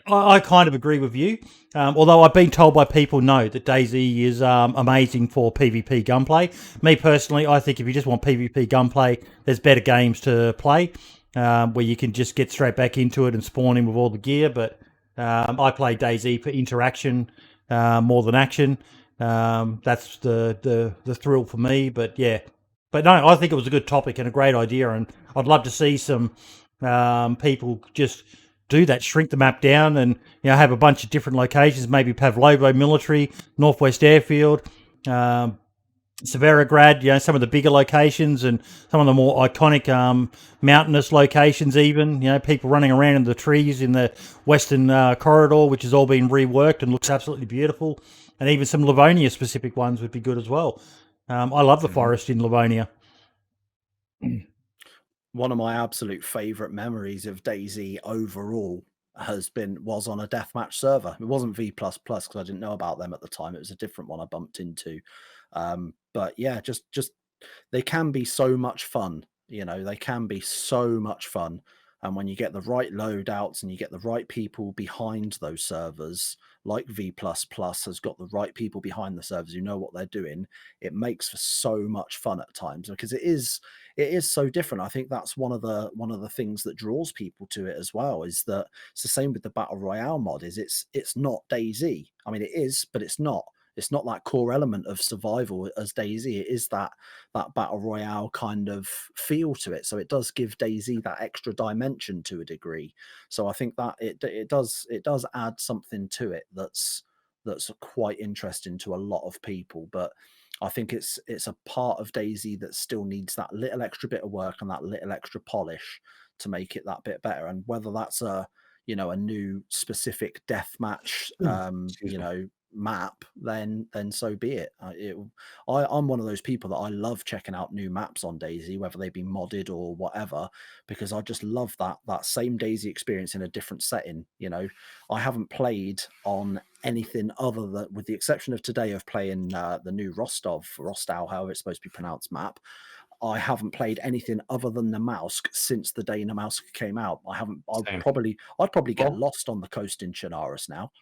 I kind of agree with you. Although I've been told by people that DayZ is amazing for PvP gunplay. Me personally, I think if you just want PvP gunplay, there's better games to play where you can just get straight back into it and spawn in with all the gear. But I play DayZ for interaction more than action. That's the thrill for me. But yeah. But no, I think it was a good topic and a great idea, and I'd love to see some people just do that, shrink the map down, and have a bunch of different locations. Maybe Pavlovo Military, Northwest Airfield, Severograd. Some of the bigger locations and some of the more iconic mountainous locations. Even people running around in the trees in the Western Corridor, which has all been reworked and looks absolutely beautiful. And even some Livonia specific ones would be good as well. I love the forest in Livonia. One of my absolute favorite memories of DayZ overall was on a deathmatch server. It wasn't V++ because I didn't know about them at the time. It was a different one I bumped into. But yeah, just they can be so much fun. They can be so much fun. And when you get the right loadouts and you get the right people behind those servers, like V++ has got the right people behind the servers who know what they're doing, it makes for so much fun at times, because it is so different. I think that's one of the things that draws people to it as well, is that it's the same with the Battle Royale mod. It's not DayZ. I mean, it is, but it's not. It's not that core element of survival as DayZ. It is that Battle Royale kind of feel to it. So it does give DayZ that extra dimension to a degree. So I think that it does add something to it that's quite interesting to a lot of people. But I think it's a part of DayZ that still needs that little extra bit of work and that little extra polish to make it that bit better. And whether that's a new specific deathmatch map, then so be it. I'm one of those people that I love checking out new maps on DayZ, whether they be modded or whatever, because I just love that same DayZ experience in a different setting. I haven't played on anything other than, with the exception of today, of playing the new Rostow, however it's supposed to be pronounced, map. I haven't played anything other than Namalsk since the day Namalsk came out. I'd probably get lost on the coast in Chernarus now.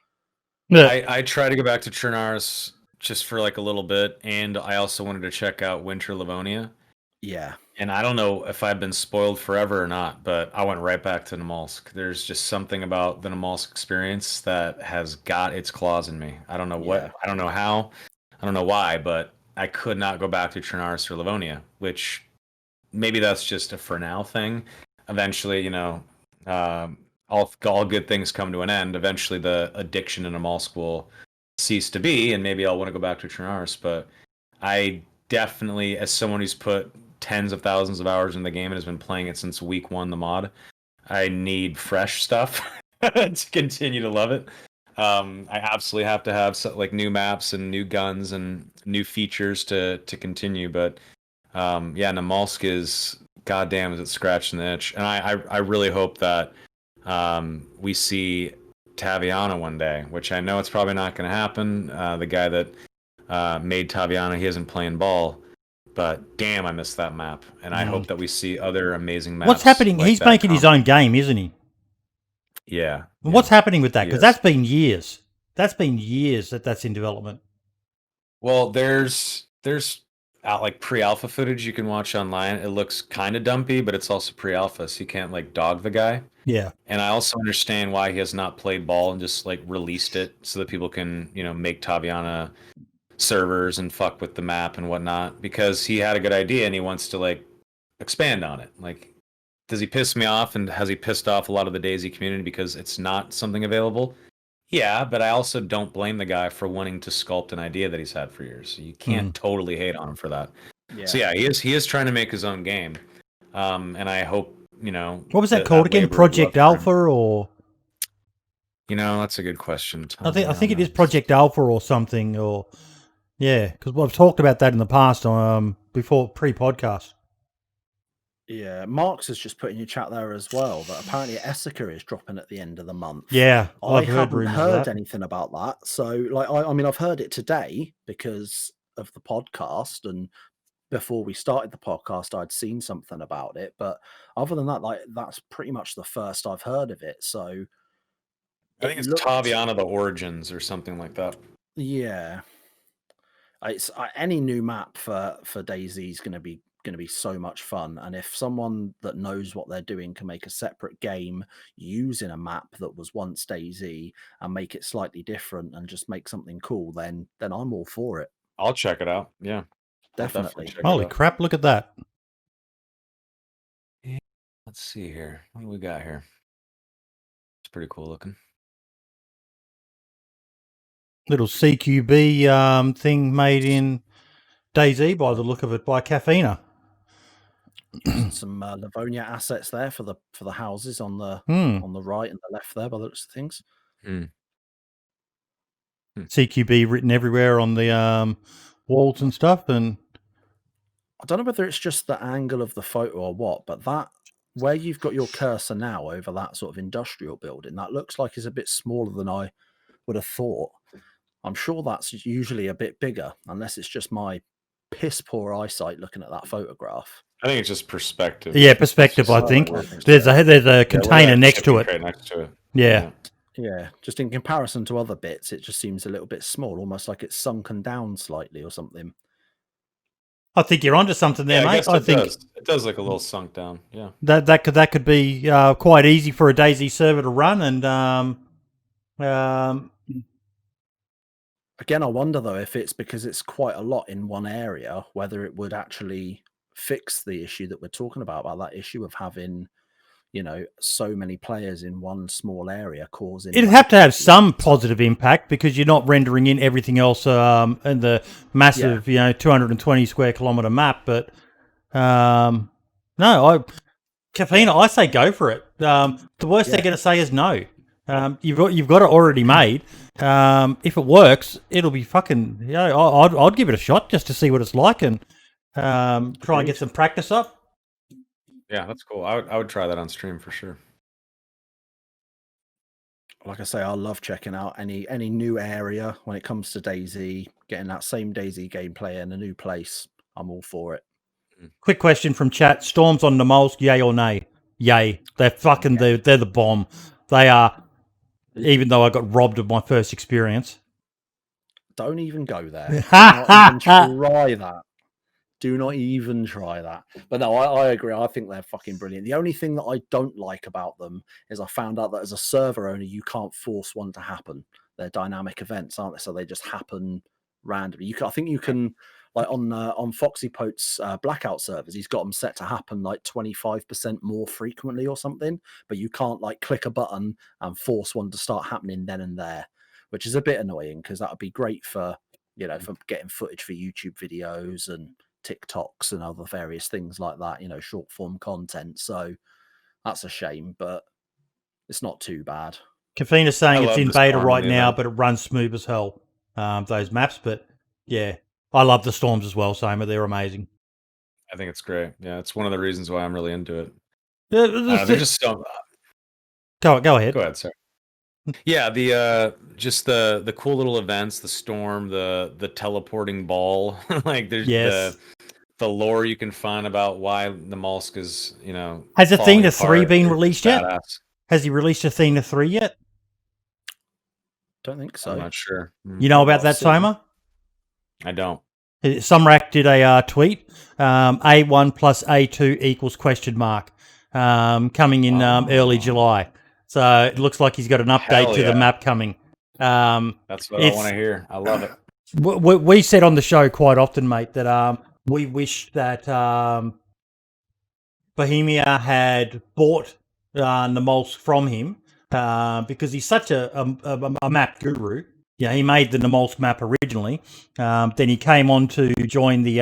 Yeah. I try to go back to Chernarus just for like a little bit, and I also wanted to check out Winter Livonia. Yeah. And I don't know if I've been spoiled forever or not, but I went right back to Namalsk. There's just something about the Namalsk experience that has got its claws in me. I don't know what, I don't know how, I don't know why, but I could not go back to Chernarus or Livonia, which maybe that's just a for now thing. Eventually, all good things come to an end. Eventually, the addiction in Namalsk will cease to be, and maybe I'll want to go back to Chernarus. But I definitely, as someone who's put tens of thousands of hours in the game and has been playing it since week one, the mod, I need fresh stuff to continue to love it. I absolutely have to have like new maps and new guns and new features to continue. But Namalsk is, goddamn, is it scratching the itch, and I really hope that we see Taviana one day, which I know it's probably not going to happen. The guy that made Taviana, he isn't playing ball, but damn, I missed that map, and I hope that we see other amazing maps. What's happening? Like He's making his own game, isn't he? Yeah. What's happening with that? Because that's been years. That's been years that's in development. Well, there's like pre-alpha footage you can watch online. It looks kind of dumpy, but it's also pre-alpha, so you can't like dog the guy. Yeah. And I also understand why he has not played ball and just like released it so that people can, make Taviana servers and fuck with the map and whatnot, because he had a good idea and he wants to like expand on it. Like, does he piss me off, and has he pissed off a lot of the DayZ community because it's not something available? Yeah, but I also don't blame the guy for wanting to sculpt an idea that he's had for years. So you can't totally hate on him for that. Yeah. So yeah, he is trying to make his own game. And I hope, what was that called again? Project Alpha or? That's a good question. I think it is Project Alpha or something, or because we've talked about that in the past before pre-podcast. Yeah, Marks has just put in your chat there as well that apparently Essica is dropping at the end of the month. Yeah, I haven't heard anything about that. So, like, I mean, I've heard it today because of the podcast, and before we started the podcast, I'd seen something about it. But other than that, like, that's pretty much the first I've heard of it. So, I think it's Taviana: The Origins or something like that. Yeah, it's any new map for DayZ is going to be so much fun, and if someone that knows what they're doing can make a separate game using a map that was once DayZ and make it slightly different and just make something cool, then I'm all for it. I'll check it out. Yeah, definitely. Holy crap, look at that. Yeah, let's see here, what do we got here? It's pretty cool looking. Little CQB thing made in DayZ by the look of it, by Caffeina. Some Livonia assets there for the houses on the right and the left there by the looks of things. CQB written everywhere on the walls and stuff, and I don't know whether it's just the angle of the photo or what, but that where you've got your cursor now over that sort of industrial building, that looks like it's a bit smaller than I would have thought. I'm sure that's usually a bit bigger, unless it's just my piss poor eyesight looking at that photograph. I think it's just perspective. Yeah, perspective. I think there's a container next to it. Right next to it. Yeah. Yeah, just in comparison to other bits, it just seems a little bit small, almost like it's sunken down slightly or something. I think you're onto something there, mate. I think it does look a little sunk down. Yeah, that could be quite easy for a DayZ server to run, and again, I wonder though if it's because it's quite a lot in one area, whether it would actually fix the issue that we're talking about that issue of having so many players in one small area causing. It'd have to have some positive impact because you're not rendering in everything else in the massive, 220 square kilometer map. But no, Kafina, I say go for it. The worst they're going to say is no. You've got it already made. If it works, it'll be fucking. I'd give it a shot just to see what it's like and try and get some practice up. Yeah, that's cool. I would try that on stream for sure. Like I say, I love checking out any new area when it comes to DayZ, getting that same DayZ gameplay in a new place. I'm all for it. Quick question from chat: Storms on Namolsk, yay or nay? Yay. They're fucking. They're the bomb. They are. Even though I got robbed of my first experience. Don't even go there. Do not even try that. Do not even try that. But no, I agree. I think they're fucking brilliant. The only thing that I don't like about them is I found out that as a server owner, you can't force one to happen. They're dynamic events, aren't they? So they just happen randomly. I think you can, like on Foxypote's blackout servers, he's got them set to happen like 25% more frequently or something. But you can't like click a button and force one to start happening then and there, which is a bit annoying because that would be great for for getting footage for YouTube videos and TikToks and other various things like that, short form content. So that's a shame, but it's not too bad. Kafina's saying it's in beta right now, but it runs smooth as hell, those maps. But yeah, I love the Storms as well, Soma. They're amazing. I think it's great. Yeah, it's one of the reasons why I'm really into it. They're just so... Go ahead. Go ahead, sir. Yeah, the cool little events, the storm, the teleporting ball, like there's the lore you can find about why the Molsk is, Has Athena 3 been released yet? Has he released Athena 3 yet? Don't think so. I'm not sure. You know about that, Soma? I don't. Sumrak did a tweet. A1 plus A2 equals question mark. Coming in early July. So it looks like he's got an update to the map coming. That's what I want to hear. I love it. We said on the show quite often, mate, that we wish that Bohemia had bought Namolsk from him because he's such a map guru. Yeah, he made the Namolsk map originally. Then he came on to join the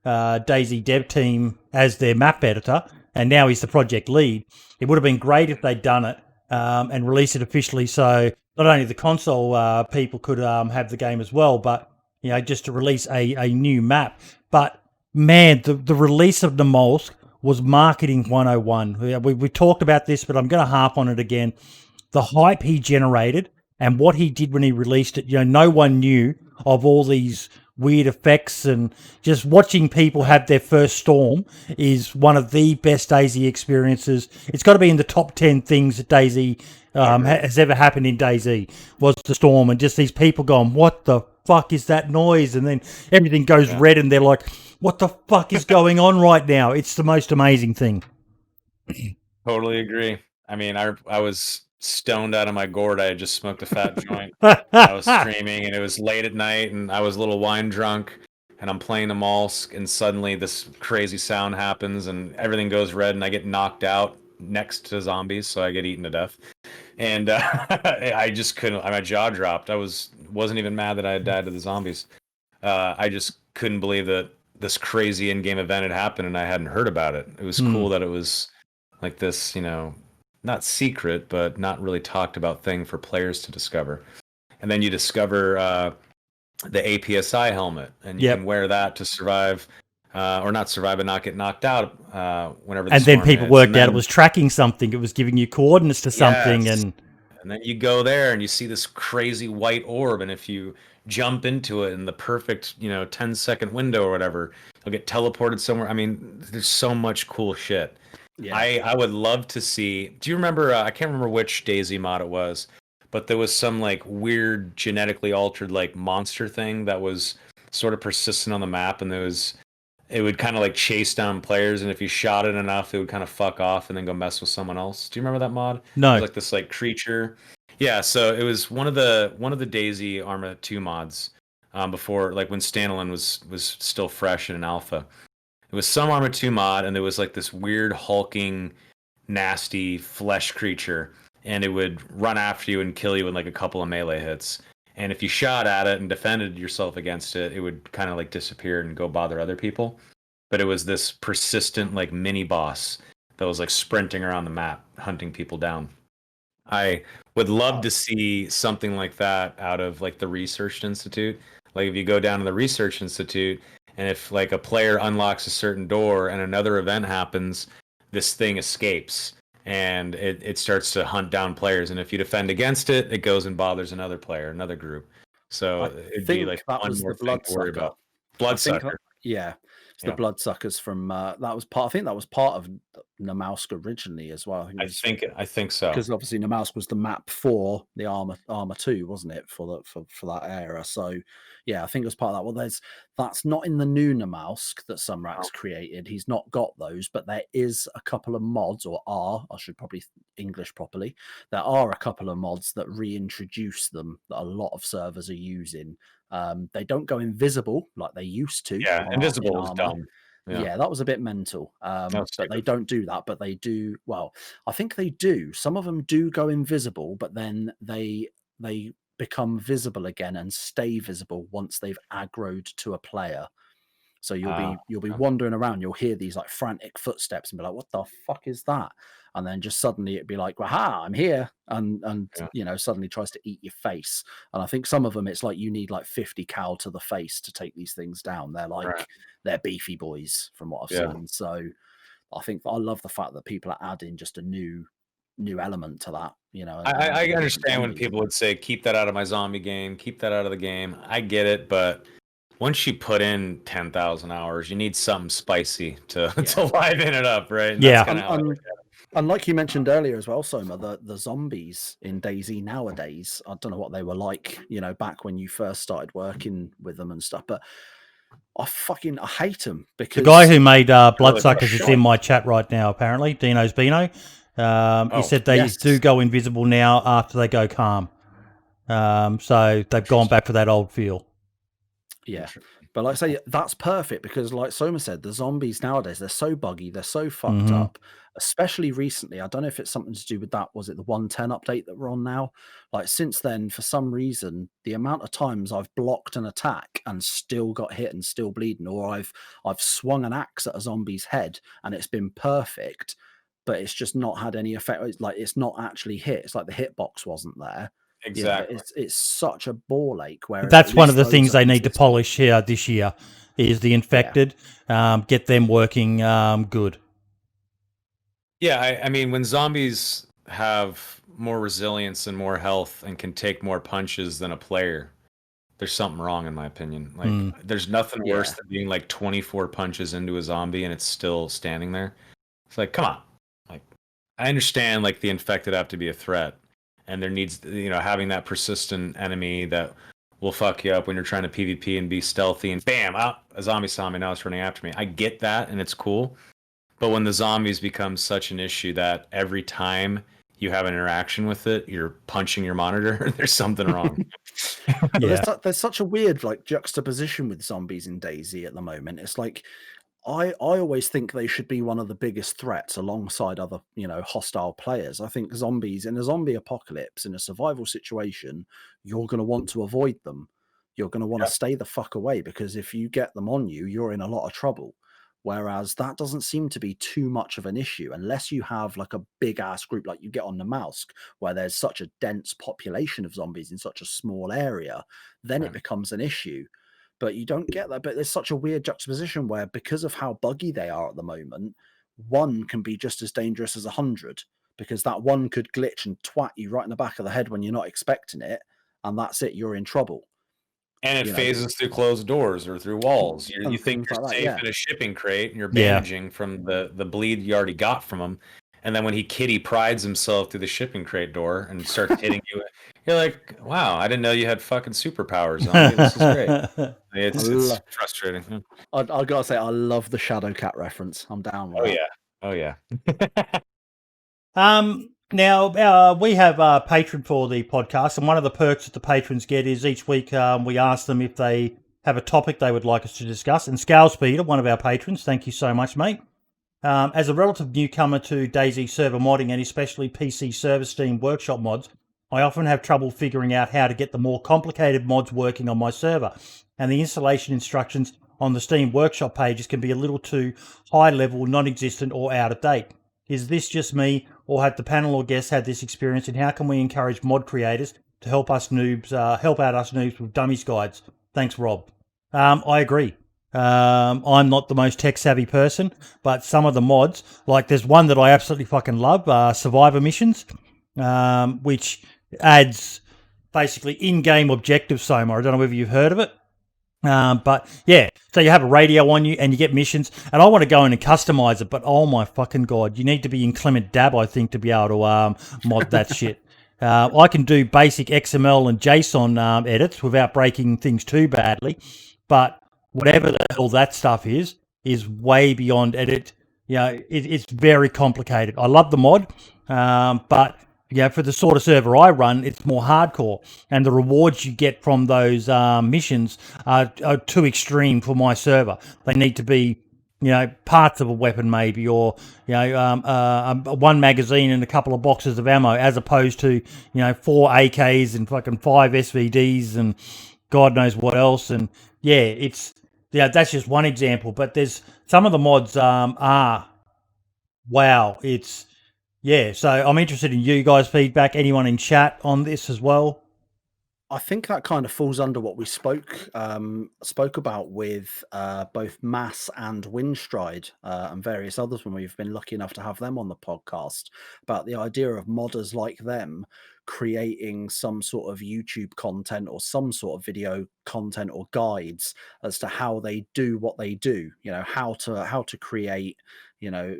DayZ dev team as their map editor, and now he's the project lead. It would have been great if they'd done it and released it officially, so not only the console people could have the game as well, but just to release a new map. But man, the release of Namolsk was marketing 101. We talked about this, but I'm going to harp on it again. The hype he generated and what he did when he released it, no one knew of all these weird effects, and just watching people have their first storm is one of the best DayZ experiences. It's got to be in the top 10 things that DayZ has ever happened in DayZ, was the storm, and just these people going, what the fuck is that noise? And then everything goes red and they're like, what the fuck is going on right now? It's the most amazing thing. Totally agree. I mean, I was stoned out of my gourd. I had just smoked a fat joint. I was streaming and it was late at night and I was a little wine drunk and I'm playing the Molsk and suddenly this crazy sound happens and everything goes red and I get knocked out next to zombies, so I get eaten to death. And I just couldn't, my jaw dropped. I wasn't even mad that I had died to the zombies. I just couldn't believe that this crazy in-game event had happened and I hadn't heard about it. It was cool that it was like this, not secret, but not really talked about thing for players to discover. And then you discover the APSI helmet, and you can wear that to survive, or not survive, but not get knocked out whenever the and storm then people hits. worked out it was tracking something. It was giving you coordinates to something. And then you go there and you see this crazy white orb, and if you jump into it in the perfect 10-second window or whatever, you'll get teleported somewhere. I mean, there's so much cool shit. Yeah. I would love to see. Do you remember? I can't remember which DayZ mod it was, but there was some like weird genetically altered like monster thing that was sort of persistent on the map, and it would kind of like chase down players, and if you shot it enough, it would kind of fuck off and then go mess with someone else. Do you remember that mod? No. It was like this like creature. Yeah, so it was one of the DayZ Arma 2 mods before, like when standalone was still fresh in an alpha. It was some Arma 2 mod, and there was like this weird hulking nasty flesh creature, and it would run after you and kill you in like a couple of melee hits. And if you shot at it and defended yourself against it, it would kind of like disappear and go bother other people. But it was this persistent like mini boss that was like sprinting around the map, hunting people down. I would love to see something like that out of like the Research Institute. Like if you go down to the Research Institute and if like a player unlocks a certain door and another event happens, this thing escapes and it starts to hunt down players. And if you defend against it, it goes and bothers another player, another group. So it'd be like that one was more the thing to worry bloodsucker. about. Bloodsucker. Yeah, it's the Yeah. bloodsuckers from that was part. I think that was part of Namausk originally as well. I think so. Because obviously Namausk was the map for the Armor 2, wasn't it, for that era? So yeah, I think it was part of that. Well, that's not in the new Namausk that Sumrak's created. He's not got those, but there is a couple of mods, I should probably English properly. There are a couple of mods that reintroduce them that a lot of servers are using. They don't go invisible like they used to. Yeah, invisible was Armor. dumb. Yeah, that was a bit mental. was But they stupid. don't do that. But they do. Well, I think they do. Some of them do go invisible, but then they become visible again and stay visible once they've aggroed to a player. So you'll be wandering around. You'll hear these like frantic footsteps and be like, "What the fuck is that?" And then just suddenly it'd be like, "Aha, I'm here!" And suddenly tries to eat your face. And I think some of them it's like you need like 50 cal to the face to take these things down. They're like they're beefy boys from what I've seen. So I think I love the fact that people are adding just a new element to that. I understand when people would say, "Keep that out of my zombie game. Keep that out of the game." I get it, but once you put in 10,000 hours, you need something spicy to liven it up, right? And Yeah. that's kinda how I look at it. And like you mentioned earlier as well, Soma, the zombies in DayZ nowadays, I don't know what they were like, back when you first started working with them and stuff, but I hate them because The guy who made Bloodsuckers is in my chat right now, apparently. Dino's Bino. He said they do go invisible now after they go calm. So they've gone back for that old feel. Yeah. But like I say, that's perfect because like Soma said, the zombies nowadays, they're so buggy, they're so fucked up, especially recently. I don't know if it's something to do with that. Was it the 110 update that we're on now? Like since then, for some reason, the amount of times I've blocked an attack and still got hit and still bleeding, or I've swung an axe at a zombie's head and it's been perfect, but it's just not had any effect. It's like it's not actually hit. It's like the hitbox wasn't there. Exactly. It's such a ball ache. Where that's one of the things they need to polish here this year is the infected. Get them working good. Yeah, I mean, when zombies have more resilience and more health and can take more punches than a player, there's something wrong in my opinion. Like, there's nothing worse than being like 24 punches into a zombie and it's still standing there. It's like, come on. Like, I understand like the infected have to be a threat. And there needs, having that persistent enemy that will fuck you up when you're trying to PvP and be stealthy and bam, a zombie saw me, now it's running after me. I get that and it's cool. But when the zombies become such an issue that every time you have an interaction with it, you're punching your monitor, there's something wrong. There's such a weird like juxtaposition with zombies in DayZ at the moment. It's like I always think they should be one of the biggest threats alongside other, hostile players. I think zombies in a zombie apocalypse, in a survival situation, you're going to want to avoid them. You're going to want to stay the fuck away because if you get them on you, you're in a lot of trouble. Whereas that doesn't seem to be too much of an issue unless you have like a big ass group like you get on the Namausk, where there's such a dense population of zombies in such a small area, then it becomes an issue. But you don't get that. But there's such a weird juxtaposition where because of how buggy they are at the moment, one can be just as dangerous as 100 because that one could glitch and twat you right in the back of the head when you're not expecting it. And that's it. You're in trouble. And it phases through closed doors or through walls. You think you're safe in a shipping crate and you're bandaging from the bleed you already got from him. And then when he kitty prides himself through the shipping crate door and starts hitting you, you're like, wow, I didn't know you had fucking superpowers on you. This is great. It's frustrating. I gotta say, I love the Shadow Cat reference. I'm down with that. Oh yeah. Now, we have a patron for the podcast, and one of the perks that the patrons get is each week we ask them if they have a topic they would like us to discuss. And Scalespeeder, one of our patrons, thank you so much, mate. As a relative newcomer to DayZ server modding and especially PC server Steam workshop mods, I often have trouble figuring out how to get the more complicated mods working on my server, and the installation instructions on the Steam workshop pages can be a little too high level, non-existent or out of date. Is this just me, or have the panel or guests had this experience, and how can we encourage mod creators to help out us noobs with dummies guides? Thanks, Rob. I agree. I'm not the most tech savvy person, but some of the mods, like there's one that I absolutely fucking love, Survivor Missions, which adds basically in-game objective Soma. I don't know whether you've heard of it. But yeah, so you have a radio on you and you get missions, and I want to go in and customize it, but oh my fucking God, you need to be inclement dab, I think, to be able to mod that shit. I can do basic XML and JSON edits without breaking things too badly, but whatever the hell that stuff is way beyond edit. You know, it's very complicated. I love the mod, but yeah, for the sort of server I run, it's more hardcore, and the rewards you get from those missions are too extreme for my server. They need to be, you know, parts of a weapon maybe, or you know, one magazine and a couple of boxes of ammo, as opposed to, you know, 4 AKs and fucking 5 SVDs and God knows what else. And yeah, that's just one example. But there's some of the mods are wow. Yeah, so I'm interested in you guys' feedback. Anyone in chat on this as well? I think that kind of falls under what we spoke about with both Mass and Windstride and various others when we've been lucky enough to have them on the podcast, about the idea of modders like them creating some sort of YouTube content or some sort of video content or guides as to how they do what they do. You know, how to create, you know,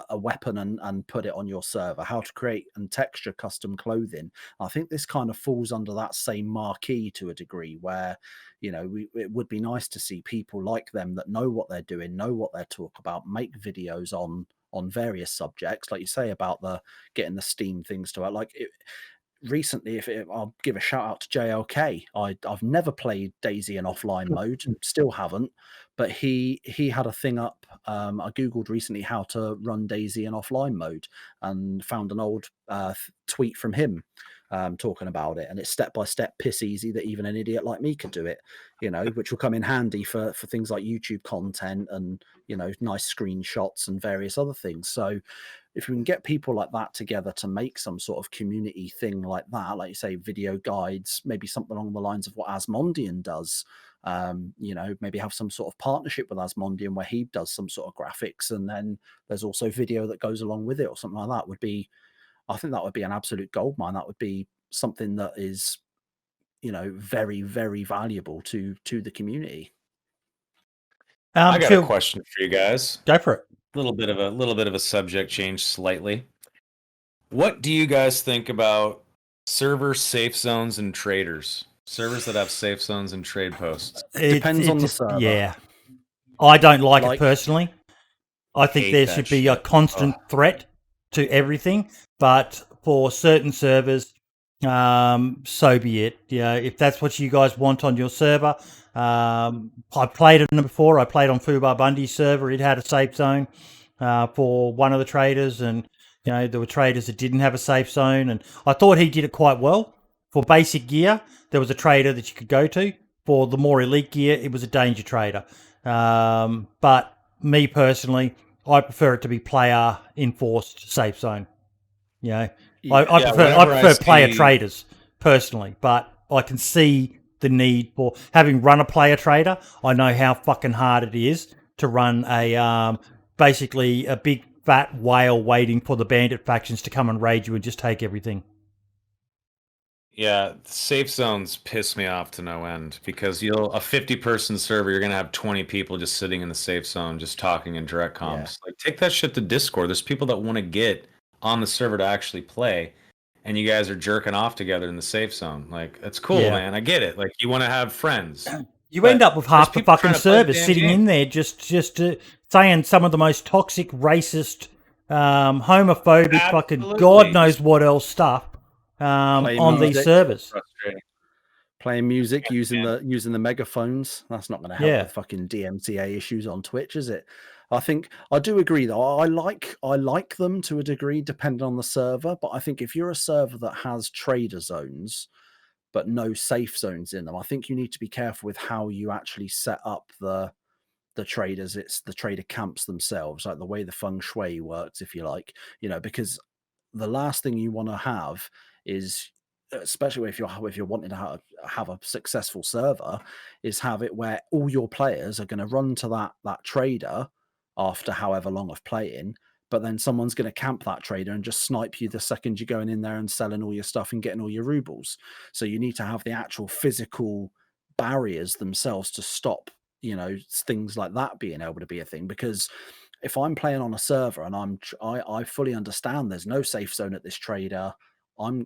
a weapon and put it on your server, how to create and texture custom clothing. I think this kind of falls under that same marquee to a degree, where, you know, it would be nice to see people like them that know what they're doing, know what they're talking about, make videos on various subjects, like you say about the getting the Steam things to it. Like recently, I'll give a shout out to JLK. I've never played DayZ in offline mode, still haven't, but he had a thing up. I googled recently how to run DayZ in offline mode and found an old tweet from him talking about it, and it's step by step, piss easy, that even an idiot like me could do it, you know, which will come in handy for things like YouTube content and, you know, nice screenshots and various other things. So if we can get people like that together to make some sort of community thing like that, like you say, video guides, maybe something along the lines of what Asmondian does, you know, maybe have some sort of partnership with Asmondian where he does some sort of graphics, and then there's also video that goes along with it, or something like that would be, I think that would be an absolute goldmine. That would be something that is, you know, very, very valuable to the community. I got a question for you guys. Go for it. A little bit of a subject change slightly. What do you guys think about server safe zones and traders? Servers that have safe zones and trade posts. Depends on the server. Yeah. I don't like it personally. I think there should be a constant threat to everything, but for certain servers, so be it. Yeah, if that's what you guys want on your server. I played on it before. I played on Fubar Bundy's server. It had a safe zone for one of the traders, and you know, there were traders that didn't have a safe zone, and I thought he did it quite well. For basic gear, there was a trader that you could go to. For the more elite gear, it was a danger trader. But me personally, I prefer it to be player enforced safe zone. You know, I prefer player traders personally, but I can see the need for having run a player trader. I know how fucking hard it is to run a basically a big fat whale waiting for the bandit factions to come and raid you and just take everything. Yeah, safe zones piss me off to no end, because a 50-person server, you're gonna have 20 people just sitting in the safe zone, just talking in direct comms. Yeah. Like, take that shit to Discord. There's people that want to get on the server to actually play, and you guys are jerking off together in the safe zone. Like, that's cool, man. I get it. Like, you want to have friends. You end up with half the fucking server sitting in there just saying some of the most toxic, racist, homophobic, fucking God knows what else stuff. On these servers, playing music, using the megaphones. That's not going to help with fucking DMCA issues on Twitch, is it? I think I do agree though. I like them to a degree, depending on the server. But I think if you're a server that has trader zones but no safe zones in them, I think you need to be careful with how you actually set up the traders. It's the trader camps themselves, like the way the feng shui works, if you like, because the last thing you want to have is, especially if you're wanting to have a successful server, is have it where all your players are going to run to that trader after however long of playing, but then someone's going to camp that trader and just snipe you the second you're going in there and selling all your stuff and getting all your rubles. So you need to have the actual physical barriers themselves to stop things like that being able to be a thing. Because if I'm playing on a server and I fully understand there's no safe zone at this trader,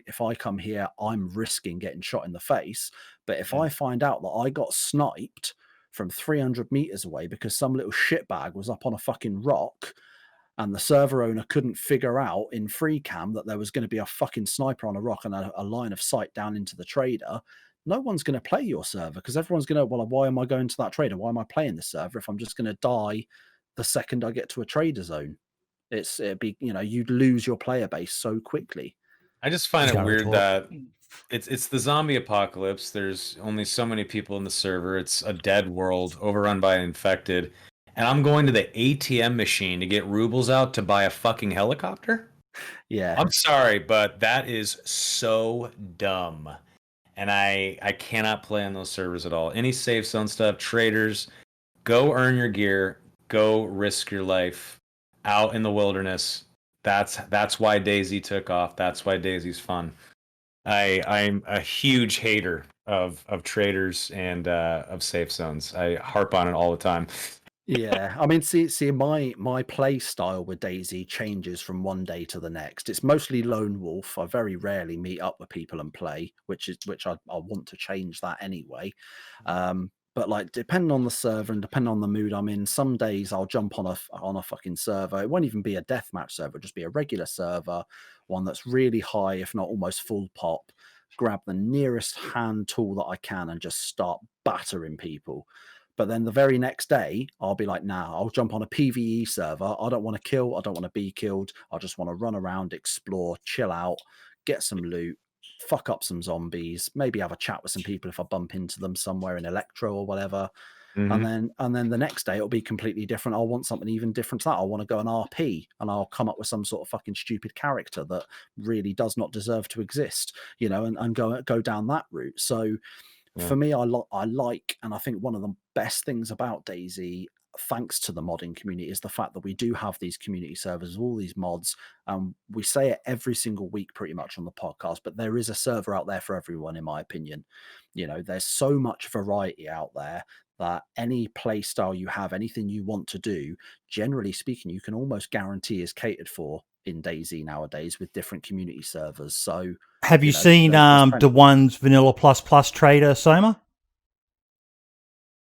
if I come here, I'm risking getting shot in the face. But if I find out that I got sniped from 300 meters away because some little shitbag was up on a fucking rock, and the server owner couldn't figure out in free cam that there was going to be a fucking sniper on a rock and a line of sight down into the trader, no one's going to play your server, because everyone's going to, well, why am I going to that trader? Why am I playing this server if I'm just going to die the second I get to a trader zone? You'd lose your player base so quickly. I just find it weird that it's the zombie apocalypse. There's only so many people in the server. It's a dead world, overrun by infected. And I'm going to the ATM machine to get rubles out to buy a fucking helicopter? Yeah. I'm sorry, but that is so dumb. And I cannot play on those servers at all. Any safe zone stuff, traders, go earn your gear, go risk your life out in the wilderness. That's why DayZ took off. That's why DayZ's fun. I'm a huge hater of traders and of safe zones. I harp on it all the time. Yeah, I mean, see, my play style with DayZ changes from one day to the next. It's mostly lone wolf. I very rarely meet up with people and play, which I want to change that anyway. But like, depending on the server and depending on the mood I'm in, some days I'll jump on a fucking server. It won't even be a deathmatch server; it'll just be a regular server, one that's really high, if not almost full pop. Grab the nearest hand tool that I can and just start battering people. But then the very next day, I'll be like, nah, I'll jump on a PvE server. I don't want to kill. I don't want to be killed. I just want to run around, explore, chill out, get some loot, fuck up some zombies, maybe have a chat with some people if I bump into them somewhere in Electro or whatever. Mhm. And then the next day it'll be completely different. I'll want something even different to that. I want to go an RP and I'll come up with some sort of fucking stupid character that really does not deserve to exist, and go down that route. So for me, I like, and I think one of the best things about DayZ, thanks to the modding community, is the fact that we do have these community servers, all these mods. We say it every single week pretty much on the podcast, but there is a server out there for everyone, in my opinion. There's so much variety out there that any play style you have, anything you want to do, generally speaking, you can almost guarantee is catered for in DayZ nowadays with different community servers. So have you seen Daone's Vanilla Plus Plus trader, Soma?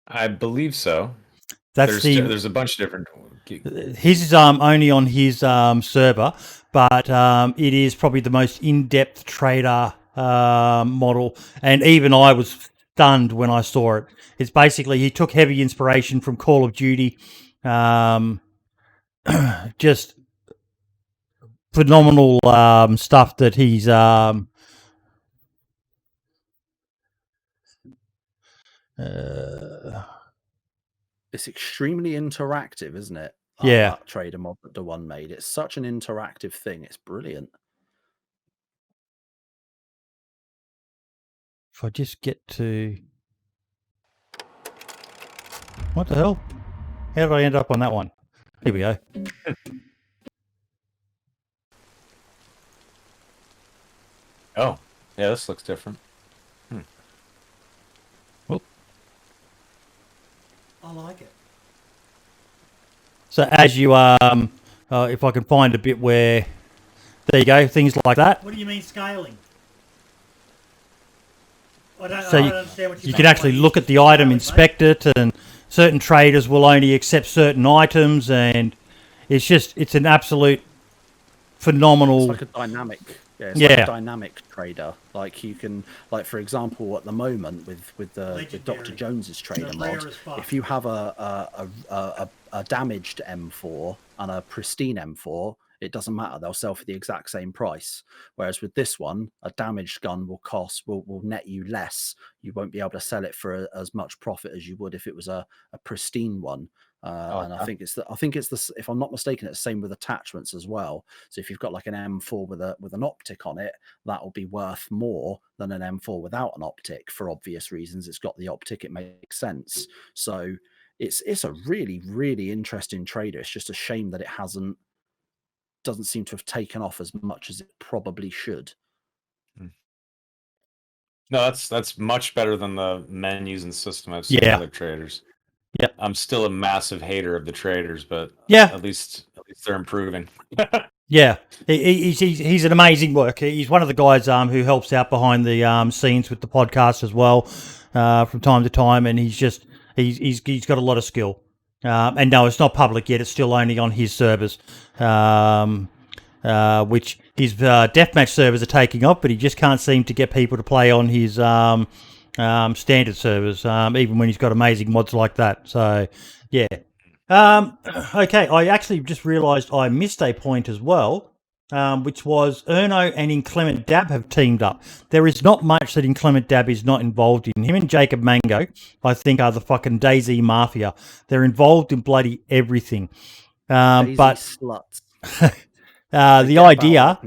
I believe so. There's a bunch of different. His is only on his server, but it is probably the most in-depth trader model, and even I was stunned when I saw it. It's basically, he took heavy inspiration from Call of Duty, just phenomenal stuff that he's it's extremely interactive, isn't it? Yeah. That trader mod that Daone made. It's such an interactive thing. It's brilliant. If I just get to... What the hell? How did I end up on that one? Here we go. Oh, yeah, this looks different. Well, I like it. So as you if I can find a bit where, there you go, things like that. What do you mean scaling? I don't So understand what you can actually look at the item, inspect it, and certain traders will only accept certain items, and it's an absolute phenomenal. It's like a dynamic. Yeah, it's like a dynamic trader. Like you can, like for example, at the moment with Dr. Jones's trader mod, if you have a a damaged M4 and a pristine M4, it doesn't matter. They'll sell for the exact same price. Whereas with this one, a damaged gun will net you less. You won't be able to sell it for as much profit as you would if it was a pristine one. And I think it's if I'm not mistaken, it's the same with attachments as well. So if you've got like an M4 with an optic on it, that will be worth more than an M4 without an optic for obvious reasons. It's got the optic, it makes sense. So it's a really, really interesting trader. It's just a shame that it doesn't seem to have taken off as much as it probably should. No, that's much better than the menus and system I've seen other traders. Yeah, I'm still a massive hater of the traders, but yeah, at least they're improving. Yeah, he's an amazing worker. He's one of the guys who helps out behind the scenes with the podcast as well from time to time, and he's got a lot of skill. And no, it's not public yet; it's still only on his servers, which his deathmatch servers are taking off, but he just can't seem to get people to play on his standard servers, even when he's got amazing mods like that. So, yeah. Okay, I actually just realised I missed a point as well, which was Erno and Inclement Dab have teamed up. There is not much that Inclement Dab is not involved in. Him and Jacob Mango, I think, are the fucking DayZ mafia. They're involved in bloody everything. But sluts. the idea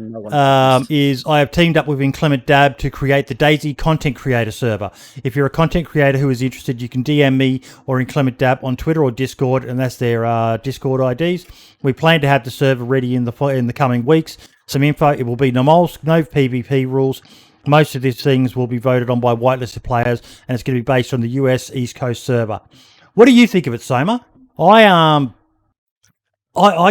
is I have teamed up with Inclement Dab to create the DayZ content creator server. If you're a content creator who is interested, you can DM me or Inclement Dab on Twitter or Discord, and that's their Discord IDs. We plan to have the server ready in the coming weeks. Some info: it will be no moles, no PvP rules. Most of these things will be voted on by whitelisted players, and it's going to be based on the US East Coast server. What do you think of it, Soma? I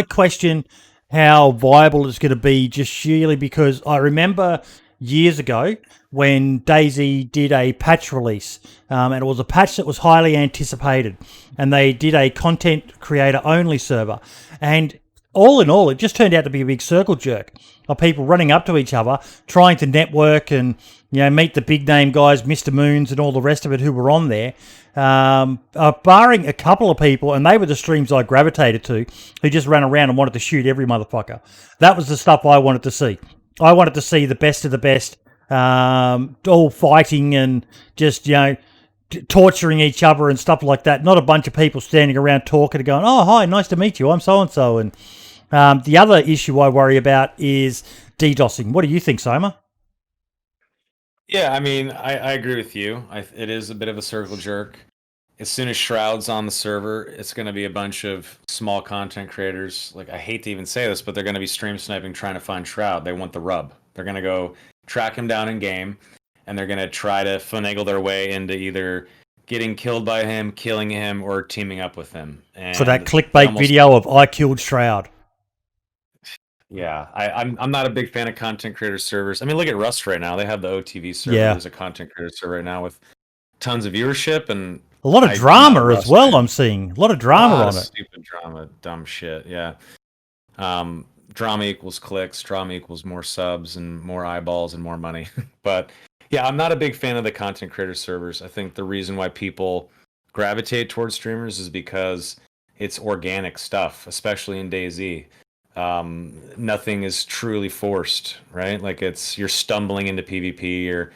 question how viable it's going to be, just sheerly because I remember years ago when DayZ did a patch release, and it was a patch that was highly anticipated, and they did a content creator only server, and all in all, it just turned out to be a big circle jerk of people running up to each other, trying to network and meet the big name guys, Mr. Moons and all the rest of it who were on there. Barring a couple of people, and they were the streams I gravitated to, who just ran around and wanted to shoot every motherfucker. That was the stuff I wanted to see. I wanted to see the best of the best, all fighting and just, torturing each other and stuff like that. Not a bunch of people standing around talking and going, "Oh, hi, nice to meet you, I'm so-and-so." And the other issue I worry about is DDoSing. What do you think, Soma? Yeah, I mean, I agree with you. It is a bit of a circle jerk. As soon as Shroud's on the server, it's going to be a bunch of small content creators. Like, I hate to even say this, but they're going to be stream sniping trying to find Shroud. They want the rub. They're going to go track him down in game, and they're going to try to finagle their way into either getting killed by him, killing him, or teaming up with him. And for that clickbait video of "I killed Shroud." Yeah, I'm not a big fan of content creator servers. I mean, look at Rust right now. They have the OTV server. Yeah. There's a content creator server right now with tons of viewership and a lot of drama as well. I'm seeing a lot of drama on it. Stupid drama, dumb shit. Yeah. Drama equals clicks. Drama equals more subs and more eyeballs and more money. But yeah, I'm not a big fan of the content creator servers. I think the reason why people gravitate towards streamers is because it's organic stuff, especially in DayZ. Nothing is truly forced, right? Like you're stumbling into PvP, you're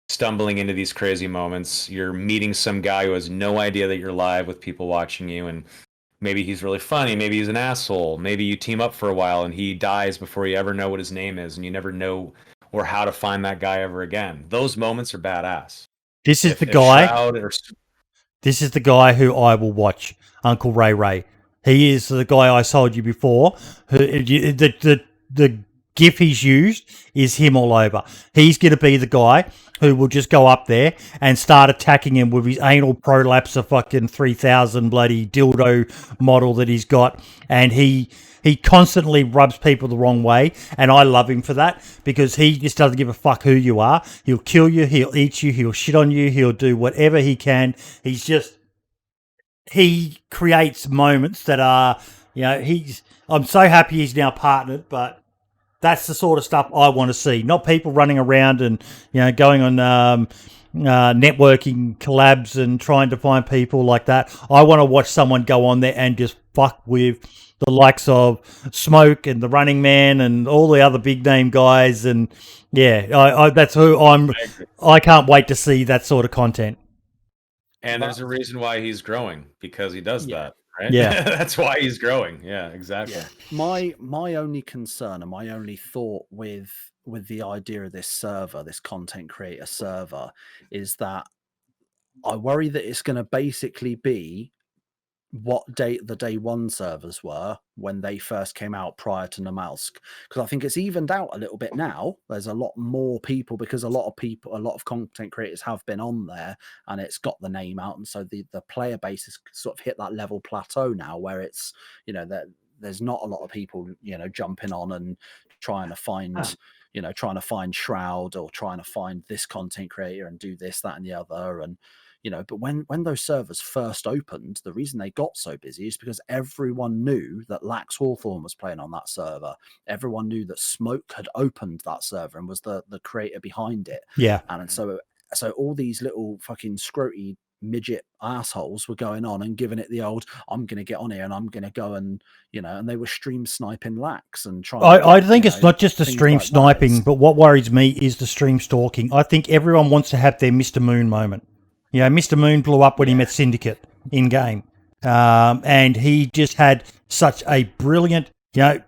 stumbling into these crazy moments, you're meeting some guy who has no idea that you're live with people watching you, and maybe he's really funny, maybe he's an asshole, maybe you team up for a while and he dies before you ever know what his name is, and you never know or how to find that guy ever again. Those moments are badass. This is the guy who I will watch, Uncle Ray Ray. He is the guy I sold you before. The GIF he's used is him all over. He's going to be the guy who will just go up there and start attacking him with his anal prolapser fucking 3000 bloody dildo model that he's got. And he constantly rubs people the wrong way. And I love him for that because he just doesn't give a fuck who you are. He'll kill you. He'll eat you. He'll shit on you. He'll do whatever he can. He creates moments that are, I'm so happy he's now partnered, but that's the sort of stuff I want to see. Not people running around and, going on, networking collabs and trying to find people like that. I want to watch someone go on there and just fuck with the likes of Smoke and the Running Man and all the other big name guys. And yeah, I that's who I can't wait to see that sort of content. And there's a reason why he's growing, because he does that, right? Yeah. That's why he's growing. Yeah, exactly. Yeah. My only concern and my only thought with the idea of this server, this content creator server, is that I worry that it's going to basically be what the day one servers were when they first came out prior to Namalsk, because I think it's evened out a little bit now. There's a lot more people, because a lot of content creators have been on there and it's got the name out, and so the player base has sort of hit that level plateau now where it's, you know, that there's not a lot of people, you know, jumping on and trying to find trying to find Shroud or trying to find this content creator and do this, that and the other. And you know, but when those servers first opened, the reason they got so busy is because everyone knew that Lax Hawthorne was playing on that server. Everyone knew that Smoke had opened that server and was the creator behind it. Yeah. And so all these little fucking scroty midget assholes were going on and giving it the old, I'm going to get on here and I'm going to go and, you know, and they were stream sniping Lax and trying I think it's not just the stream sniping, but what worries me is the stream stalking. I think everyone wants to have their Mr. Moon moment. You know, Mr. Moon blew up when he met Syndicate in game. And he just had such a brilliant, you know,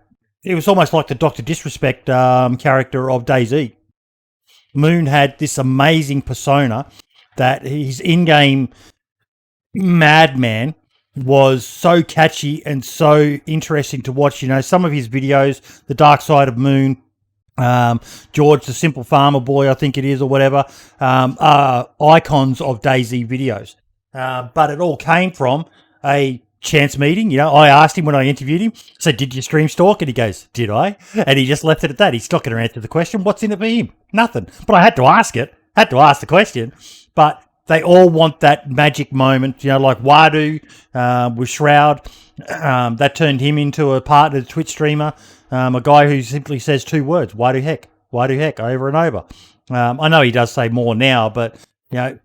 it was almost like the Dr. Disrespect character of DayZ. Moon had this amazing persona that his in-game madman was so catchy and so interesting to watch. You know, some of his videos, The Dark Side of Moon, George the Simple Farmer Boy, I think it is, or whatever, are icons of DayZ videos. But it all came from a chance meeting. You know, I asked him when I interviewed him, so did you stream stalk? And he goes, did I? And he just left it at that. He's not going to answer the question. What's in it for him? Nothing. But I had to ask the question. But they all want that magic moment, you know, like Wadu with Shroud. That turned him into a partner Twitch streamer. A guy who simply says two words, why do heck, over and over. I know he does say more now, but, you know,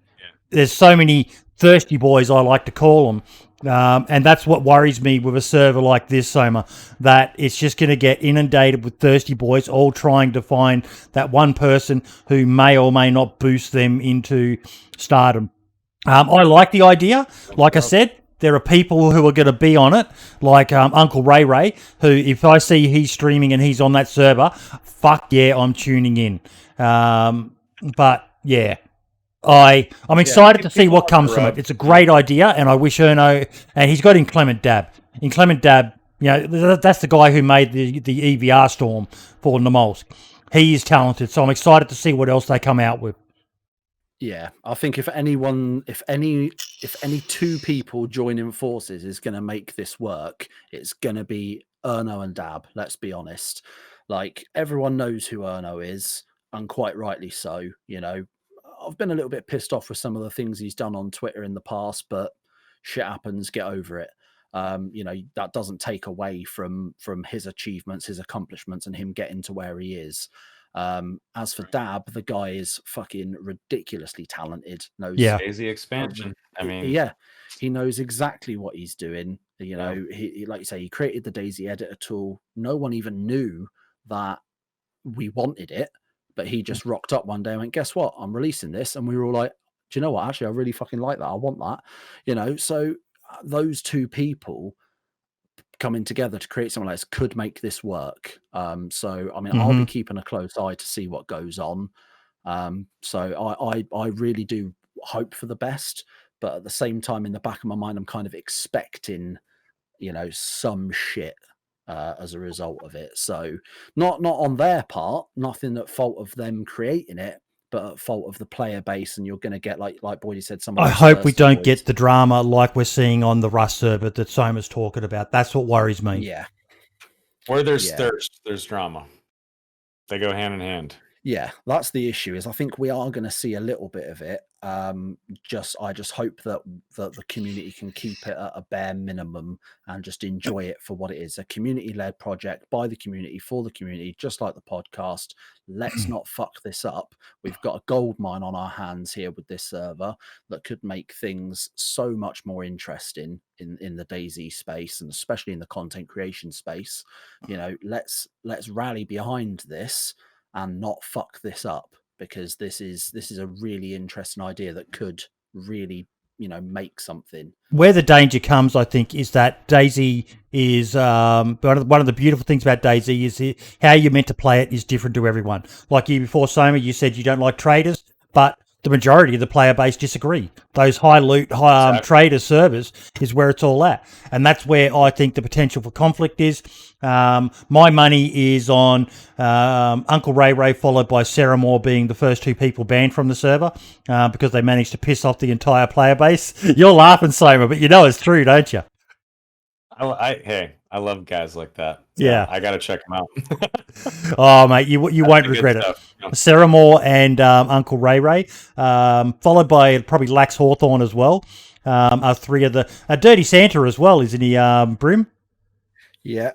there's so many thirsty boys, I like to call them. And that's what worries me with a server like this, Soma, that it's just going to get inundated with thirsty boys all trying to find that one person who may or may not boost them into stardom. I like the idea. Like I said, there are people who are going to be on it, like Uncle Ray Ray, who if I see he's streaming and he's on that server, fuck yeah, I'm tuning in. But yeah, I'm excited to see what comes from it. It's a great idea, and I wish Erno, and he's got Inclement Dab. Inclement Dab, you know, that's the guy who made the EVR storm for Namalsk. He is talented, so I'm excited to see what else they come out with. Yeah, I think if any two people joining forces is going to make this work, it's going to be Erno and Dab. Let's be honest. Like, everyone knows who Erno is, and quite rightly so. You know, I've been a little bit pissed off with some of the things he's done on Twitter in the past, but shit happens. Get over it. You know, that doesn't take away from his achievements, his accomplishments, and him getting to where he is. As for Dab, the guy is fucking ridiculously talented. Knows DayZ expansion. I mean, yeah, he knows exactly what he's doing. You know, he like you say, he created the DayZ editor tool. No one even knew that we wanted it, but he just rocked up one day and went, guess what? I'm releasing this. And we were all like, do you know what? Actually, I really fucking like that. I want that. You know, so those two people coming together to create something like this could make this work. So I mean, I'll be keeping a close eye to see what goes on. So I really do hope for the best, but at the same time, in the back of my mind, I'm kind of expecting, you know, some shit as a result of it. So not on their part, nothing at fault of them creating it, but at fault of the player base, and you're going to get like Boydie said. I hope we don't get the drama like we're seeing on the Rust server that Soma's talking about. That's what worries me. Yeah. Where there's thirst, there's drama. They go hand in hand. Yeah, that's the issue. Is I think we are going to see a little bit of it. I just hope that the community can keep it at a bare minimum and just enjoy it for what it is, a community-led project by the community for the community, just like the podcast. Let's not fuck this up. We've got a gold mine on our hands here with this server that could make things so much more interesting in the DayZ space, and especially in the content creation space. You know, let's rally behind this and not fuck this up, because this is a really interesting idea that could really, you know, make something. Where the danger comes, I think, is that DayZ is one of the beautiful things about DayZ is how you're meant to play it is different to everyone. Like you before, Soma, you said you don't like traders, but the majority of the player base disagree. Those high loot, trader servers is where it's all at, and that's where I think the potential for conflict is. My money is on Uncle Ray Ray, followed by Sarah Moore being the first two people banned from the server because they managed to piss off the entire player base. You're laughing, Soma, but you know it's true, don't you? Hey, I love guys like that. Yeah. I gotta check them out. Oh, mate, you won't regret it. Yeah. Sarah Moore and Uncle Ray Ray, followed by probably Lax Hawthorne as well, are three of the... Dirty Santa as well, isn't he, Brim? Yeah.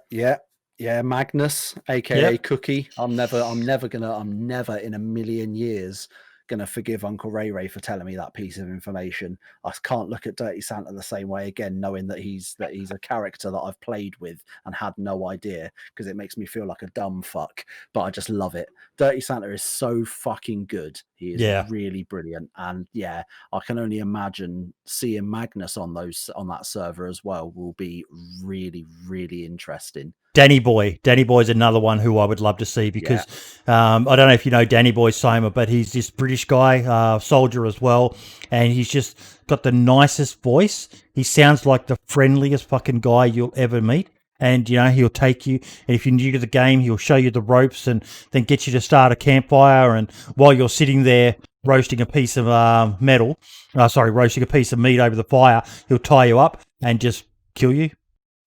Magnus, aka Cookie. I'm never in a million years gonna forgive Uncle Ray Ray for telling me that piece of information. I can't look at Dirty Santa the same way again, knowing that he's a character that I've played with and had no idea, because it makes me feel like a dumb fuck. But I just love it. Dirty Santa is so fucking good. He is really brilliant, and yeah, I can only imagine seeing Magnus on that server as well will be really, really interesting. Danny Boy's another one who I would love to see, because I don't know if you know Danny Boy, Soma, but he's this British guy, soldier as well, and he's just got the nicest voice. He sounds like the friendliest fucking guy you'll ever meet. And, you know, he'll take you, and if you're new to the game, he'll show you the ropes and then get you to start a campfire. And while you're sitting there roasting a piece of roasting a piece of meat over the fire, he'll tie you up and just kill you,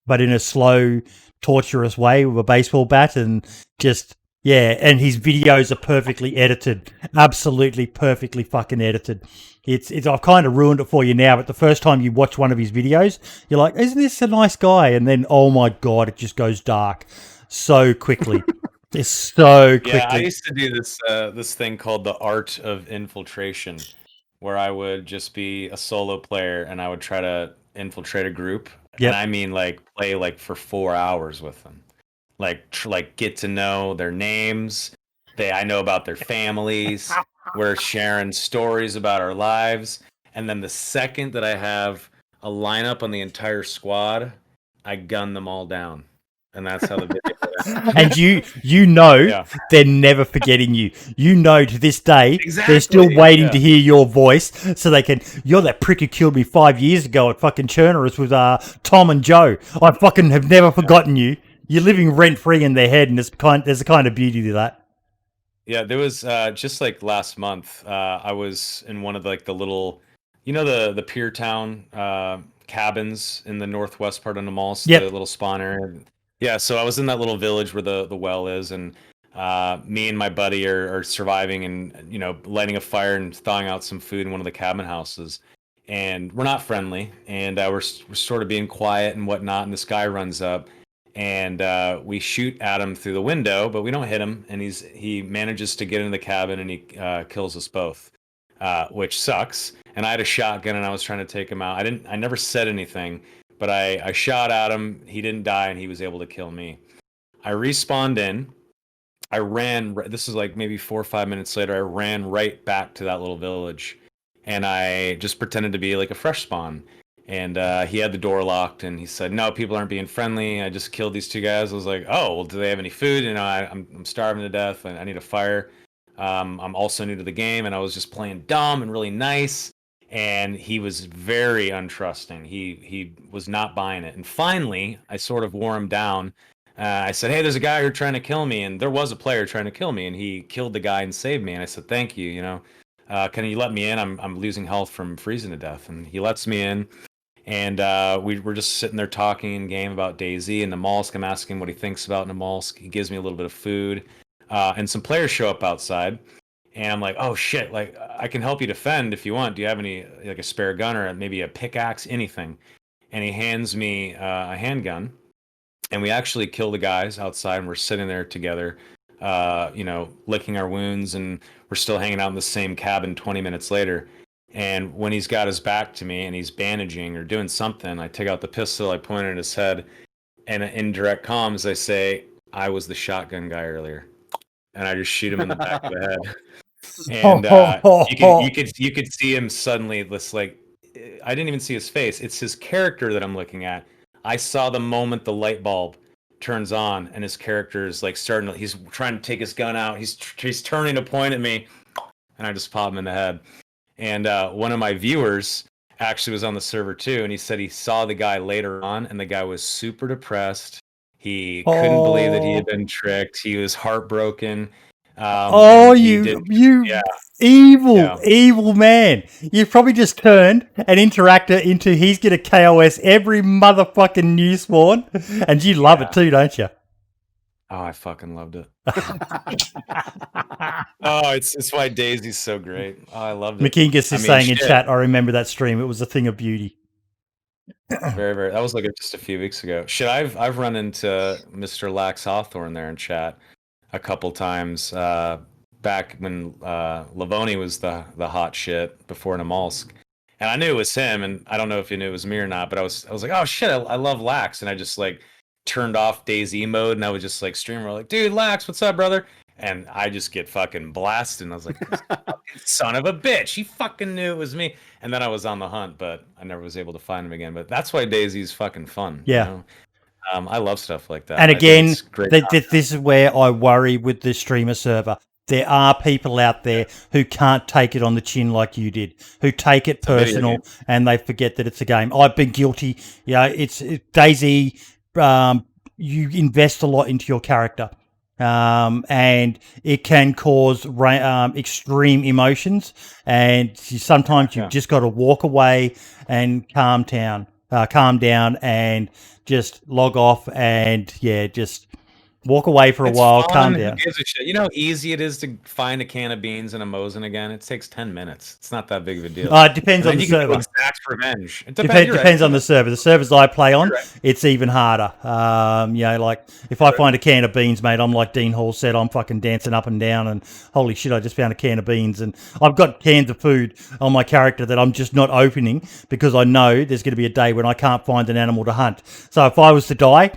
but in a slow, torturous way with a baseball bat. And just, and his videos are perfectly edited, absolutely perfectly fucking edited. It's I've kind of ruined it for you now, but the first time you watch one of his videos, you're like, isn't this a nice guy? And then, oh my God, it just goes dark so quickly. It's so quickly. Yeah, I used to do this thing called the art of infiltration, where I would just be a solo player and I would try to infiltrate a group. Yep. And I mean, like, play like for 4 hours with them, like get to know their names. I know about their families. We're sharing stories about our lives, and then the second that I have a lineup on the entire squad, I gun them all down, and that's how the video. And you know they're never forgetting you. You know, to this day, they're still waiting to hear your voice, so they can. You're that prick who killed me 5 years ago at fucking Cherners with Tom and Joe. I fucking have never forgotten you. You're living rent free in their head, and there's a kind of beauty to that. Yeah, there was just like last month, I was in one of the little, you know, the Pier Town cabins in the northwest part of Namalsk, the little spawn area. Yeah, so I was in that little village where the well is, and me and my buddy are surviving and, you know, lighting a fire and thawing out some food in one of the cabin houses. And we're not friendly, and we're sort of being quiet and whatnot, and this guy runs up. And we shoot at him through the window, but we don't hit him. And he manages to get into the cabin, and he kills us both, which sucks. And I had a shotgun, and I was trying to take him out. I never said anything, but I shot at him. He didn't die, and he was able to kill me. I respawned in. I ran. This is like maybe 4 or 5 minutes later. I ran right back to that little village, and I just pretended to be like a fresh spawn. And he had the door locked, and he said, "No, people aren't being friendly. I just killed these two guys." I was like, "Oh, well, do they have any food? You know, I'm starving to death, and I need a fire. I'm also new to the game, and I was just playing dumb and really nice." And he was very untrusting. He was not buying it. And finally, I sort of wore him down. I said, "Hey, there's a guy here trying to kill me," and there was a player trying to kill me, and he killed the guy and saved me. And I said, "Thank you. You know, can you let me in? I'm losing health from freezing to death." And he lets me in. And we were just sitting there talking in game about DayZ and Namalsk. I'm asking what he thinks about Namalsk. He gives me a little bit of food. and some players show up outside, and I'm like, oh shit, like I can help you defend if you want. Do you have any like a spare gun or maybe a pickaxe, anything? And he hands me a handgun, and we actually kill the guys outside, and we're sitting there together, licking our wounds, and we're still hanging out in the same cabin 20 minutes later. And when he's got his back to me and he's bandaging or doing something, I take out the pistol, I point it at his head, and in direct comms, I say, I was the shotgun guy earlier. And I just shoot him in the back of the head. And you could see him suddenly, this like, I didn't even see his face. It's his character that I'm looking at. I saw the moment the light bulb turns on and his character is like he's trying to take his gun out. He's turning to point at me, and I just pop him in the head. And one of my viewers actually was on the server too, and he said he saw the guy later on, and the guy was super depressed. He couldn't believe that he had been tricked. He was heartbroken. Evil man. You've probably just turned an interactor into he's going to KOS every motherfucking new spawn. And you love it too, don't you? Oh, I fucking loved it. It's why DayZ's so great. Oh, I loved it. McKingus is saying in chat, I remember that stream. It was a thing of beauty. Very, very. That was like just a few weeks ago. Shit, I've run into Mr. Lax Hawthorne there in chat a couple times. Back when Lavoni was the hot shit before Namalsk, and I knew it was him, and I don't know if he knew it was me or not, but I was like, oh shit, I love Lax, and I just like turned off DayZ mode, and I would just like stream, like, dude, Lax, what's up, brother? And I just get fucking blasted, and I was like, son of a bitch, he fucking knew it was me. And then I was on the hunt, but I never was able to find him again. But that's why DayZ's fucking fun. Yeah. You know? I love stuff like that. And again, this is where I worry with the streamer server. There are people out there who can't take it on the chin like you did, who take it personal and they forget that it's a game. I've been guilty. You know, it's DayZ. You invest a lot into your character, and it can cause extreme emotions. And sometimes you've just got to walk away and calm down, and just log off and just walk away for a while, calm down. Who gives a shit? You know how easy it is to find a can of beans and a Mosin again? It takes 10 minutes. It's not that big of a deal. It depends on the server. Exact revenge. It depends on the server. The servers I play on, it's even harder. Like if I find a can of beans, mate, I'm like Dean Hall said, I'm fucking dancing up and down and holy shit, I just found a can of beans. And I've got cans of food on my character that I'm just not opening because I know there's going to be a day when I can't find an animal to hunt. So if I was to die,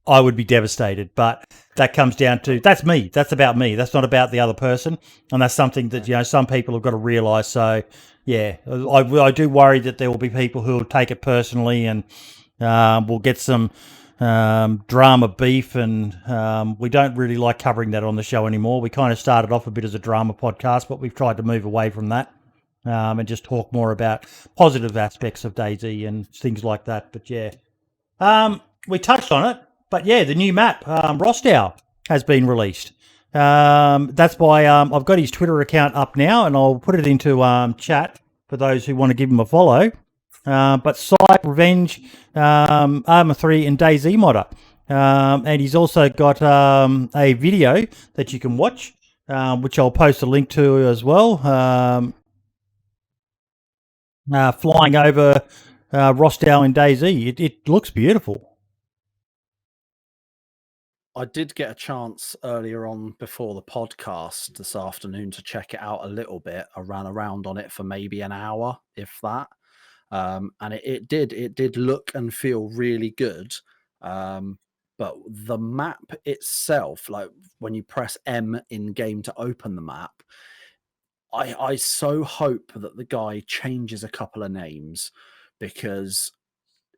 I would be devastated, but that comes down to, that's me. That's about me. That's not about the other person. And that's something that, some people have got to realise. So, yeah, I do worry that there will be people who will take it personally and we'll get some drama beef. And we don't really like covering that on the show anymore. We kind of started off a bit as a drama podcast, but we've tried to move away from that and just talk more about positive aspects of DayZ and things like that. But, yeah, we touched on it. But yeah, the new map, Rostow, has been released. That's why I've got his Twitter account up now, and I'll put it into chat for those who want to give him a follow. But Psych, Revenge, Arma 3, and DayZ modder. And he's also got a video that you can watch, which I'll post a link to as well. Flying over Rostow in DayZ. It looks beautiful. I did get a chance earlier on before the podcast this afternoon to check it out a little bit. I ran around on it for maybe an hour, if that. And it did look and feel really good. But the map itself, like when you press M in game to open the map, I so hope that the guy changes a couple of names, because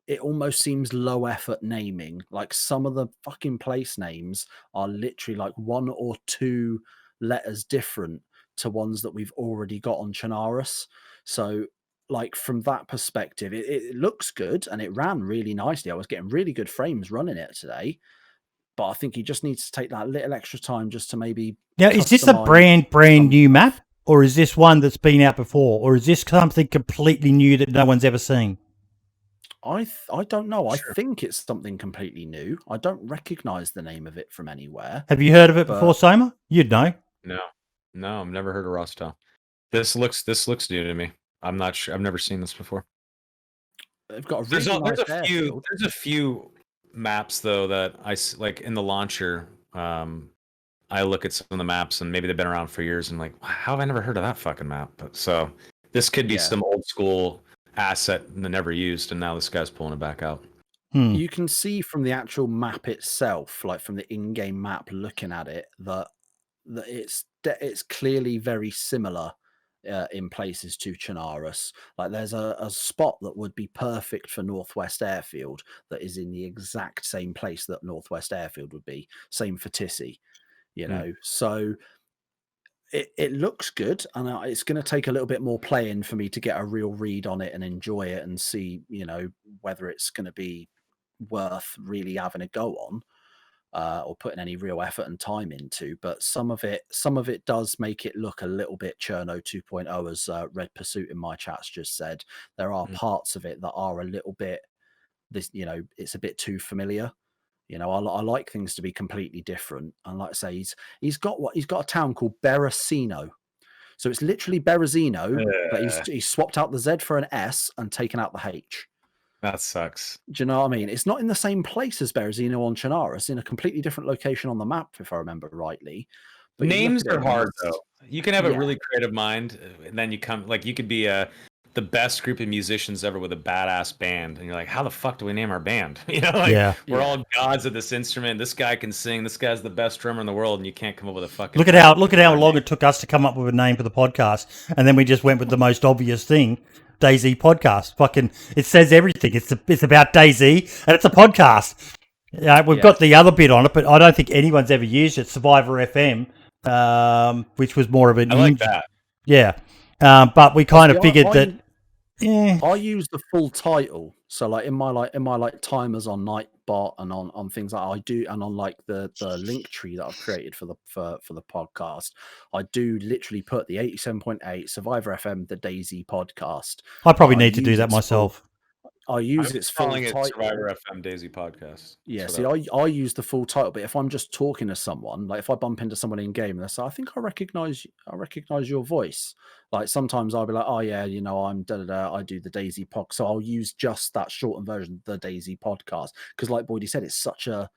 it almost seems low effort naming. Like some of the fucking place names are literally like 1 or 2 letters different to ones that we've already got on Chernarus. So like from that perspective, it looks good and it ran really nicely. I was getting really good frames running it today, but I think he just needs to take that little extra time just to maybe. Now, is this a brand new map, or is this one that's been out before, or is this something completely new that no one's ever seen? I don't know. Sure. I think it's something completely new. I don't recognize the name of it from anywhere. Have you heard of it But- before, Soma? You'd know. No, I've never heard of Rostel. This looks new to me. I'm not sure. I've never seen this before. They've got a really nice airfield. There's a few maps though that like in the launcher. I look at some of the maps and maybe they've been around for years and like, how have I never heard of that fucking map? But so this could be some old school asset that never used, and now this guy's pulling it back out. You can see from the actual map itself, like from the in-game map, looking at it, that it's clearly very similar in places to Chernarus. Like there's a spot that would be perfect for Northwest Airfield that is in the exact same place that Northwest Airfield would be. Same for Tissy, you know. So it looks good, and it's going to take a little bit more playing for me to get a real read on it and enjoy it and see, you know, whether it's going to be worth really having a go on. Or putting any real effort and time into, but some of it does make it look a little bit Cherno 2.0, as Red Pursuit in my chats just said. There are parts of it that are a little bit you know, it's a bit too familiar. You know, I like things to be completely different. And like I say, he's got a town called Berezino. So it's literally Berezino, but he's swapped out the Z for an S and taken out the H. That sucks. Do you know what I mean? It's not in the same place as Berezino on Chernarus, in a completely different location on the map, if I remember rightly. But names are hard though. You can have a really creative mind, and then you could be the best group of musicians ever with a badass band, and you're like, how the fuck do we name our band? You know, like we're all gods of this instrument. This guy can sing. This guy's the best drummer in the world, and you can't come up with a fucking. Look at how long it took us to come up with a name for the podcast, and then we just went with the most obvious thing. DayZ podcast. Fucking, it says everything. It's about DayZ, and it's a podcast. We've got the other bit on it, but I don't think anyone's ever used it. Survivor FM, which was more of an. I like that. Yeah, but we kind of figured that. Yeah, I use the full title. So like in my timers on Nightbot and on things like I do, and on like the link tree that I've created for the podcast, I do literally put the 87.8 Survivor FM, the DayZ podcast. I probably need to do that myself. I use its full title. Survivor FM DayZ podcast. Yeah, see, I use the full title, but if I'm just talking to someone, like if I bump into someone in game and they say, I think I recognize your voice. Like sometimes I'll be like, oh yeah, you know, I'm I do the DayZ podcast. So I'll use just that shortened version, the DayZ podcast. Because like Boydie said, it's such an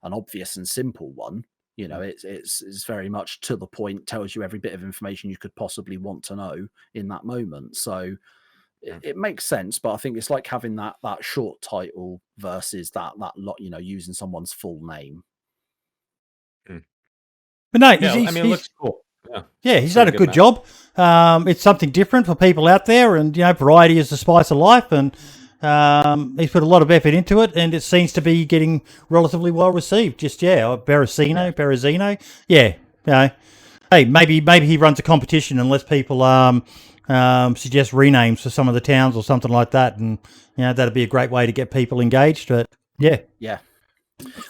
obvious and simple one. You know, it's very much to the point, tells you every bit of information you could possibly want to know in that moment. So it makes sense, but I think it's like having that short title versus that lot, you know, using someone's full name. But no, it looks cool. Yeah, he's done a good job. It's something different for people out there, and you know, variety is the spice of life, and he's put a lot of effort into it, and it seems to be getting relatively well received. Just Berezino, yeah. You know, hey, maybe he runs a competition and lets people suggest renames for some of the towns or something like that, and you know, that'd be a great way to get people engaged. But yeah.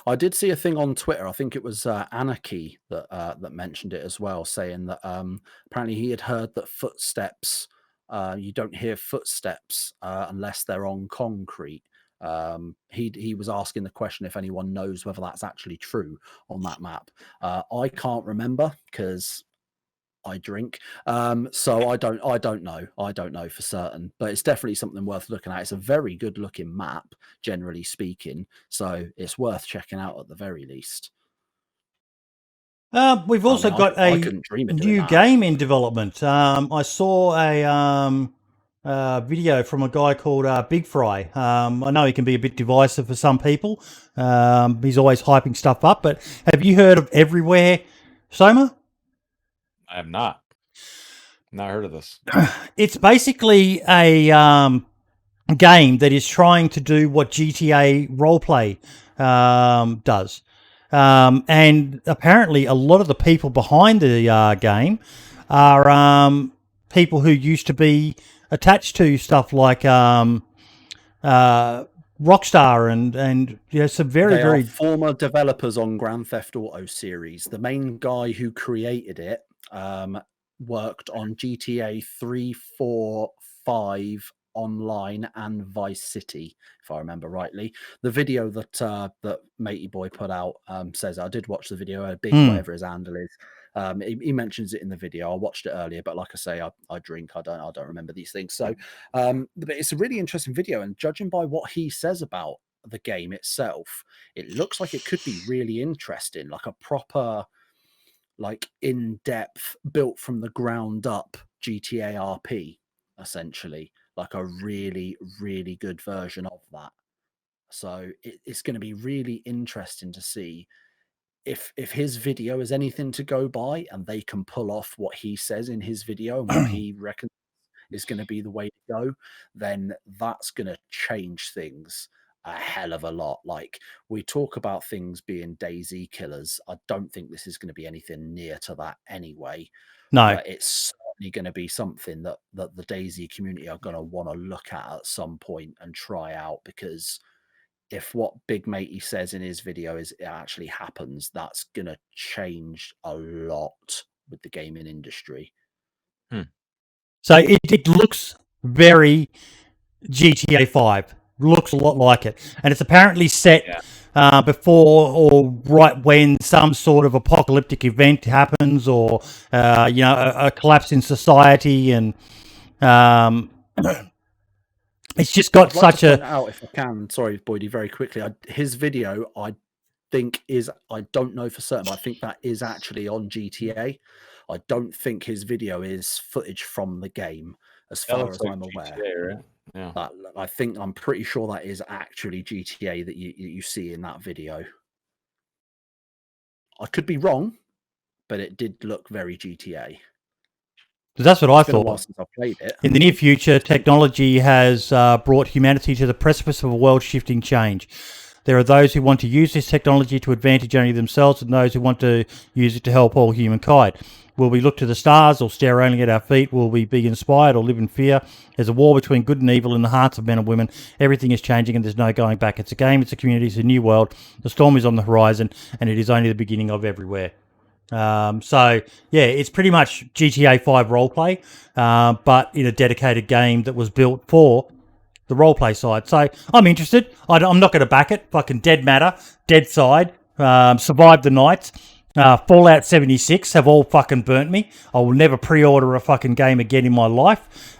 I did see a thing on Twitter. I think it was Anarchy that mentioned it as well, saying that apparently he had heard that footsteps, you don't hear footsteps unless they're on concrete. He was asking the question if anyone knows whether that's actually true on that map. I can't remember because I drink, so I don't know for certain, but it's definitely something worth looking at. It's a very good looking map, generally speaking, so it's worth checking out at the very least. We've also got a new game in development. I saw a video from a guy called Big Fry. I know he can be a bit divisive for some people. He's always hyping stuff up, but have you heard of Everywhere, Soma? I have not heard of this. It's basically a game that is trying to do what GTA roleplay does. And apparently a lot of the people behind the game are people who used to be attached to stuff like Rockstar and you know, some very former developers on Grand Theft Auto series. The main guy who created it worked on GTA 3, 4, 5, Online and Vice City, if I remember rightly. The video that that Matey Boy put out says, I did watch the video, big whatever his handle is. He mentions it in the video. I watched it earlier, but like I say, I drink. I don't remember these things. So, but it's a really interesting video, and judging by what he says about the game itself, it looks like it could be really interesting, like a proper, like in-depth, built from the ground up GTA RP, essentially, like a really, really good version of that. So it's going to be really interesting to see if his video is anything to go by, and they can pull off what he says in his video and what he reckons is going to be the way to go, then that's going to change things a hell of a lot. Like, we talk about things being DayZ killers. I don't think this is going to be anything near to that anyway. No. But it's certainly going to be something that the DayZ community are going to want to look at some point and try out, because if what Big Matey says in his video is it actually happens, that's going to change a lot with the gaming industry. So it looks very GTA 5. Looks a lot like it. And it's apparently set before or right when some sort of apocalyptic event happens, or, a collapse in society. And it's just got such a... out, if I can, sorry, Boydie, very quickly. His video, I think I don't know for certain, but I think that is actually on GTA. I don't think his video is footage from the game, as far as I'm aware. GTA, right? Yeah. I'm pretty sure that is actually GTA that you see in that video. I could be wrong, but it did look very GTA. That's what I It's been a while thought. since I played it. In the near future, technology has brought humanity to the precipice of a world-shifting change. There are those who want to use this technology to advantage only themselves, and those who want to use it to help all humankind. Will we look to the stars or stare only at our feet? Will we be inspired or live in fear? There's a war between good and evil in the hearts of men and women. Everything is changing and there's no going back. It's a game, it's a community, it's a new world. The storm is on the horizon, and it is only the beginning of everywhere. It's pretty much GTA 5 roleplay, but in a dedicated game that was built for the roleplay side. So I'm interested. I'm not going to back it. Fucking dead matter, dead side, survived the night. Fallout 76 have all fucking burnt me. I will never pre-order a fucking game again in my life,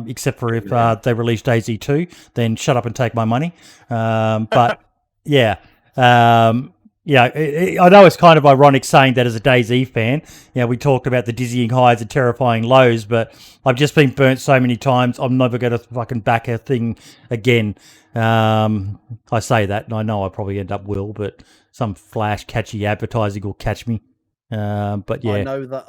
except for if they release DayZ 2, then shut up and take my money. But yeah. I know it's kind of ironic saying that as a DayZ fan. We talked about the dizzying highs and terrifying lows, but I've just been burnt so many times, I'm never going to fucking back a thing again. I say that, and I know I probably end up will, but some flash catchy advertising will catch me. But yeah. I know that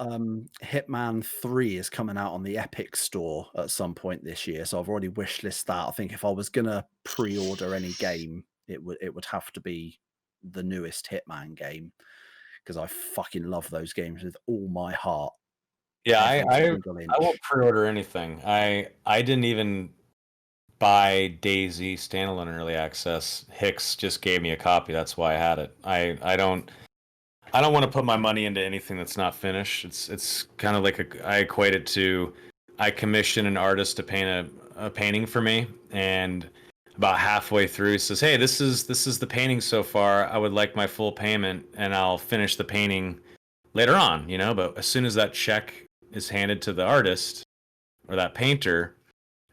Hitman 3 is coming out on the Epic Store at some point this year, so I've already wishlisted that. I think if I was going to pre-order any game, it would have to be the newest Hitman game, because I fucking love those games with all my heart. Yeah, I won't pre-order anything. I didn't even buy DayZ standalone early access. Hicks just gave me a copy. That's why I had it. I don't want to put my money into anything that's not finished. It's kind of like I equate it to, I commission an artist to paint a painting for me, and about halfway through says, "Hey, this is the painting so far. I would like my full payment, and I'll finish the painting later on." But as soon as that check is handed to the artist or that painter,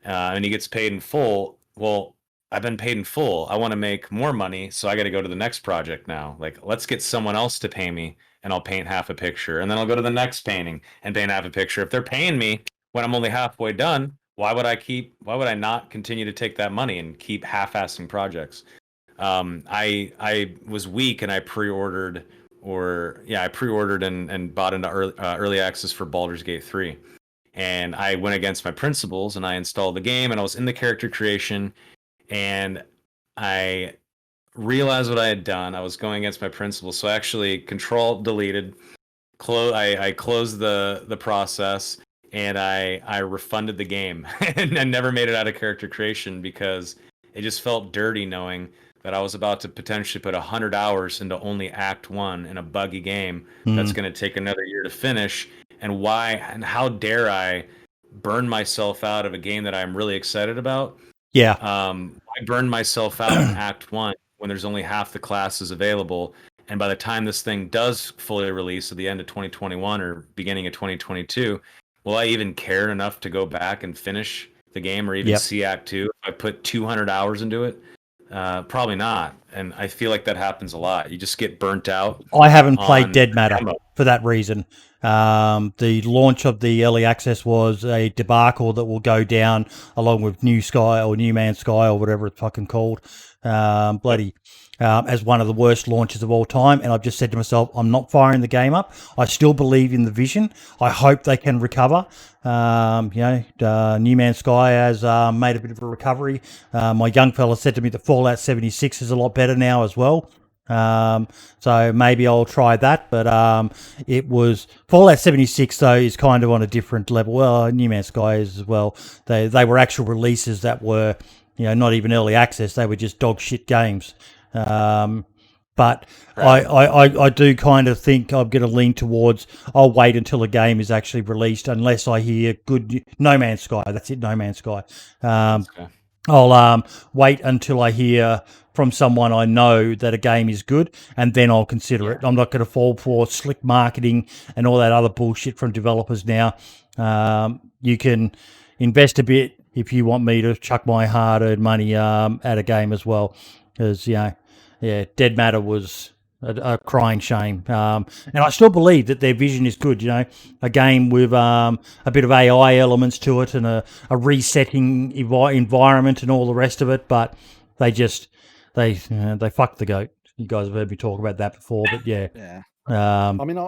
and he gets paid in full, well, I've been paid in full. I want to make more money, so I got to go to the next project now. Like, let's get someone else to pay me, and I'll paint half a picture, and then I'll go to the next painting and paint half a picture. If they're paying me when I'm only halfway done, why would I not continue to take that money and keep half-assing projects? I was weak, and I pre-ordered and bought into early access for Baldur's Gate 3. And I went against my principles, and I installed the game, and I was in the character creation, and I realized what I had done. I was going against my principles, so I actually Control-Deleted, I closed the process, and I refunded the game and I never made it out of character creation, because it just felt dirty knowing that I was about to potentially put 100 hours into only Act 1 in a buggy game that's going to take another year to finish. And how dare I burn myself out of a game that I'm really excited about. Yeah. I burned myself out in Act 1 when there's only half the classes available. And by the time this thing does fully release at the end of 2021 or beginning of 2022, will I even care enough to go back and finish the game or even Yep. see Act 2 if I put 200 hours into it? Probably not. And I feel like that happens a lot. You just get burnt out. I haven't played Dead Matter demo. for that reason. The launch of the early access was a debacle that will go down along with New Sky or New Man Sky or whatever it's fucking called. As one of the worst launches of all time. And I've just said to myself, I'm not firing the game up. I still believe in the vision. I hope they can recover. New Man Sky has made a bit of a recovery. My young fella said to me that Fallout 76 is a lot better now as well. So maybe I'll try that, but it was Fallout 76 though is kind of on a different level. Well, New Man Sky is as well. They were actual releases that were, not even early access. They were just dog shit games. But Right. I do kind of think I'm going to lean towards I'll wait until a game is actually released unless I hear good No Man's Sky. That's it, No Man's Sky. Okay. I'll wait until I hear from someone I know that a game is good, and then I'll consider it. I'm not going to fall for slick marketing and all that other bullshit from developers now. You can invest a bit if you want me to chuck my hard-earned money at a game as well, because Dead Matter was a crying shame. And I still believe that their vision is good, a game with a bit of AI elements to it and a resetting environment and all the rest of it, but they fucked the goat. You guys have heard me talk about that before, but yeah. Yeah. Um, I mean,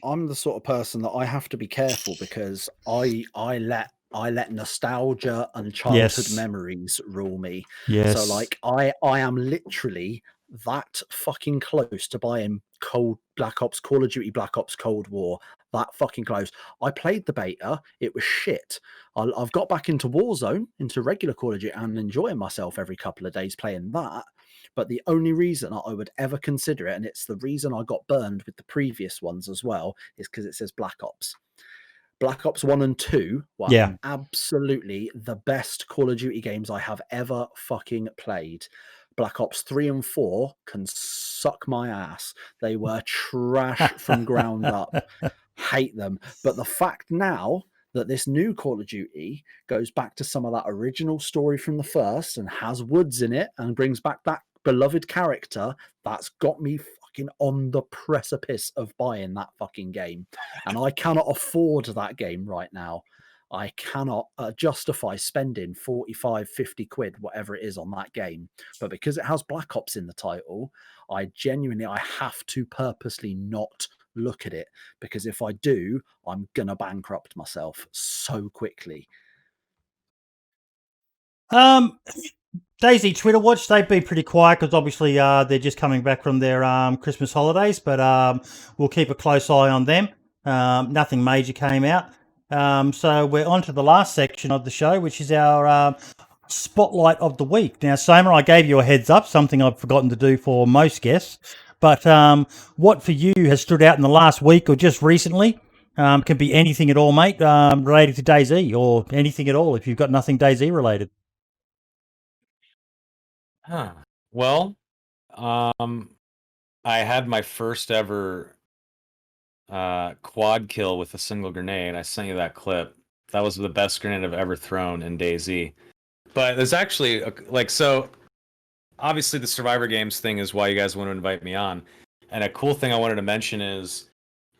I'm the sort of person that I have to be careful because I let nostalgia and childhood Yes. memories rule me. yes. So like I am literally that fucking close to buying Call of Duty Black Ops Cold War. That fucking close. I played the beta. It was shit. I've got back into Warzone, into regular Call of Duty, and enjoying myself every couple of days playing that. But the only reason I would ever consider it, and it's the reason I got burned with the previous ones as well, is because it says Black Ops. Black Ops 1 and 2 were Yeah. absolutely the best Call of Duty games I have ever fucking played. Black Ops 3 and 4 can suck my ass. They were trash from ground up. Hate them. But the fact now that this new Call of Duty goes back to some of that original story from the first and has Woods in it and brings back that beloved character, that's got me fucking on the precipice of buying that fucking game. And I cannot afford that game right now. I cannot justify spending 45, 50 quid, whatever it is on that game. But because it has Black Ops in the title, I have to purposely not look at it, because if I do, I'm gonna bankrupt myself so quickly. DayZ Twitter watch, they've been pretty quiet because obviously they're just coming back from their Christmas holidays, but we'll keep a close eye on them. Nothing major came out. So we're on to the last section of the show, which is our spotlight of the week. Now, Soma, I gave you a heads up, something I've forgotten to do for most guests, but what for you has stood out in the last week or just recently? Can be anything at all, mate, related to DayZ or anything at all if you've got nothing DayZ related. Huh. Well, I had my first ever quad kill with a single grenade. I sent you that clip. That was the best grenade I've ever thrown in DayZ. But there's actually so obviously the Survivor Games thing is why you guys want to invite me on. And a cool thing I wanted to mention is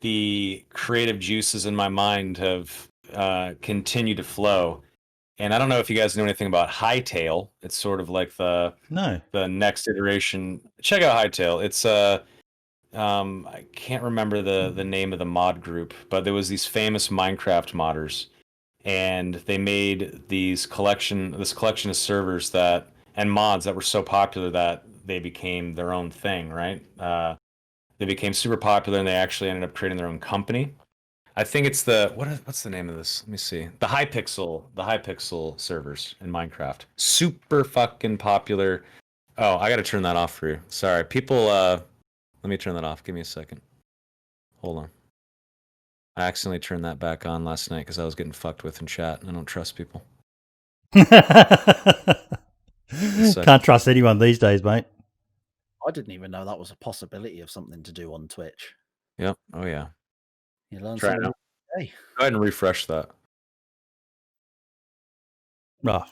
the creative juices in my mind have continued to flow. And I don't know if you guys know anything about Hightail. It's sort of like the next iteration. Check out Hightail. It's I can't remember the name of the mod group, but there was these famous Minecraft modders, and they made this collection of servers and mods that were so popular that they became their own thing, right? They became super popular, and they actually ended up creating their own company. I think it's what's the name of this? Let me see. The Hypixel servers in Minecraft. Super fucking popular. Oh, I gotta turn that off for you. Sorry. People let me turn that off. Give me a second. Hold on. I accidentally turned that back on last night because I was getting fucked with in chat, and I don't trust people. Can't trust anyone these days, mate. I didn't even know that was a possibility of something to do on Twitch. Yep. Oh yeah. You learn Try it something out. every day. Go ahead and refresh that. Oh.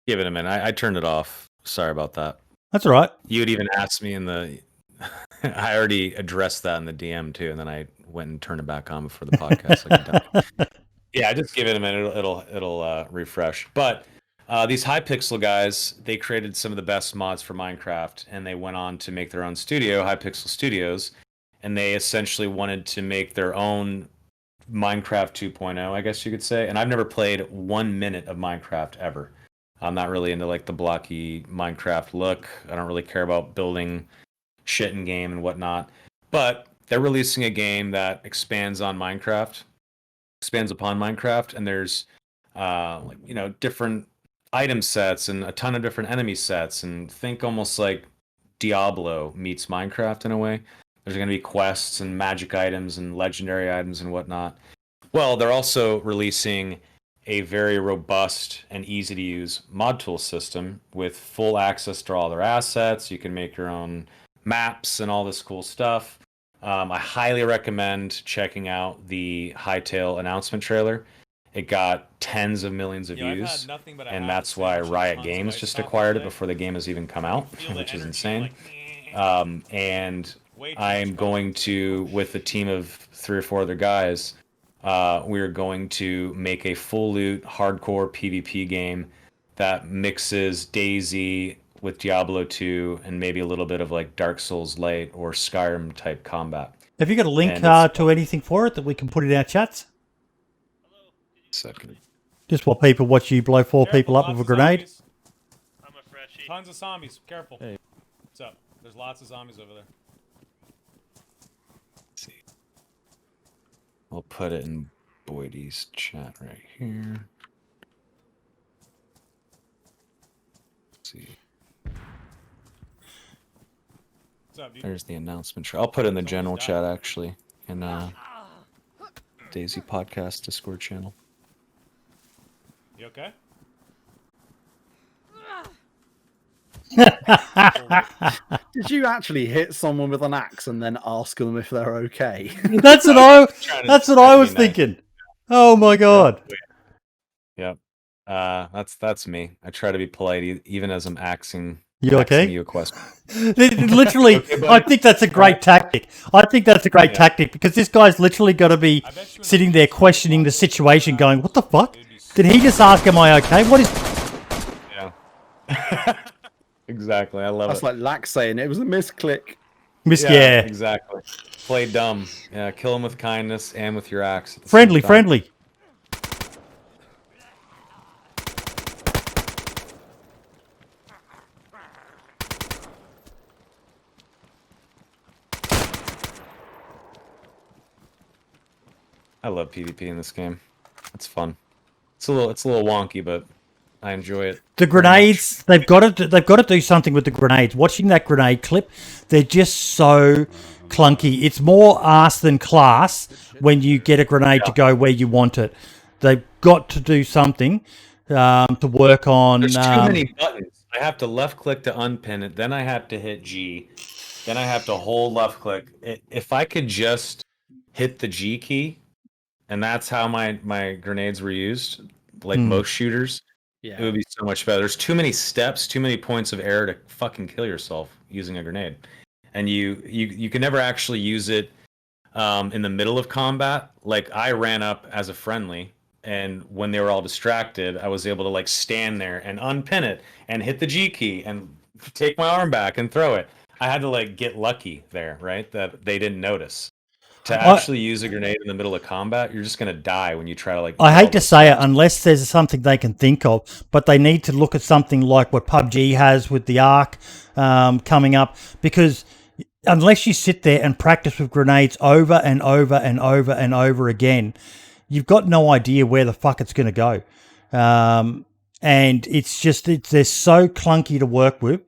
Give it a minute. I turned it off. Sorry about that. That's all right. You had even asked me in the. I already addressed that in the DM too, and then I went and turned it back on before the podcast. Yeah, just give it a minute. It'll refresh. But these Hypixel guys, they created some of the best mods for Minecraft, and they went on to make their own studio, Hypixel Studios, and they essentially wanted to make their own Minecraft 2.0, I guess you could say. And I've never played 1 minute of Minecraft ever. I'm not really into like the blocky Minecraft look. I don't really care about building shit in game and whatnot. But they're releasing a game that expands upon Minecraft, and there's different item sets and a ton of different enemy sets, and think almost like Diablo meets Minecraft in a way. There's going to be quests and magic items and legendary items and whatnot. Well, they're also releasing a very robust and easy to use mod tool system with full access to all their assets. You can make your own maps and all this cool stuff. I highly recommend checking out the Hightail announcement trailer. It got tens of millions of views, and that's why Riot Games just acquired it before the game has even come out, which is insane. And I'm going to, with a team of 3 or 4 other guys, we're going to make a full loot hardcore PvP game that mixes DayZ with Diablo 2 and maybe a little bit of like Dark Souls Light or Skyrim type combat. Have you got a link to anything for it that we can put in our chats? Second. Just while people watch you blow 4 people up with a grenade. I'm a freshie. Tons of zombies. Careful. Hey. What's up? There's lots of zombies over there. Let's see. I'll put it in Boydie's chat right here. Let's see. What's up, dude? There's the announcement. I'll put it in the general chat actually, in DayZ Podcast Discord channel. You okay? Did you actually hit someone with an axe and then ask them if they're okay? That's what I was thinking. Oh my god. Yep. That's me. I try to be polite even as I'm axing. You okay? You a question. Literally, Okay, I think that's a great tactic. Tactic because this guy's literally got to be sitting there questioning the situation, going, "What the fuck? Did he just ask, am I okay? What is?" Yeah. Exactly. I love That's it. like Lax saying it was a misclick. Yeah. Exactly. Play dumb. Yeah. Kill him with kindness and with your axe. Friendly. I love PvP in this game. It's fun. It's a little wonky, but I enjoy it. The grenades, they've got to do something with the grenades. Watching that grenade clip, they're just so clunky. It's more arse than class when you get a grenade to go where you want it. They've got to do something to work on. There's too many buttons. I have to left click to unpin it, then I have to hit G, then I have to hold left click. If I could just hit the G key, and that's how my grenades were used, like most shooters, it would be so much better. There's too many steps, too many points of error to fucking kill yourself using a grenade. And you can never actually use it in the middle of combat. Like, I ran up as a friendly, and when they were all distracted, I was able to like stand there and unpin it and hit the G key and take my arm back and throw it. I had to like get lucky there, right? That they didn't notice. To actually use a grenade in the middle of combat, you're just going to die when you try to like... I hate to say it, unless there's something they can think of, but they need to look at something like what PUBG has with the Arc coming up, because unless you sit there and practice with grenades over and over and over and over again, you've got no idea where the fuck it's going to go. and they're so clunky to work with.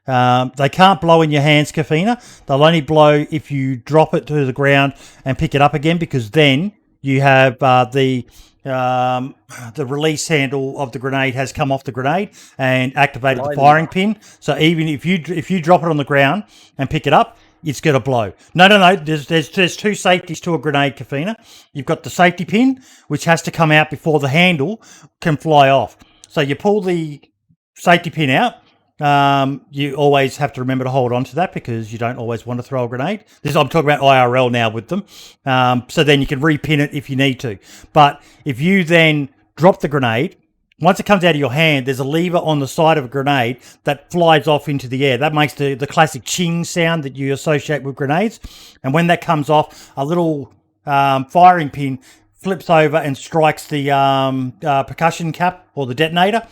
They can't blow in your hands, Kafina. They'll only blow if you drop it to the ground and pick it up again, because then you have the release handle of the grenade has come off the grenade and activated the firing pin. So even if you drop it on the ground and pick it up, it's going to blow. No. There's two safeties to a grenade, Kafina. You've got the safety pin, which has to come out before the handle can fly off. So you pull the safety pin out. You always have to remember to hold on to that, because you don't always want to throw a grenade. I'm talking about IRL now with them. So then you can repin it if you need to. But if you then drop the grenade, once it comes out of your hand, there's a lever on the side of a grenade that flies off into the air. That makes the classic ching sound that you associate with grenades. And when that comes off, a little firing pin flips over and strikes the percussion cap or the detonator,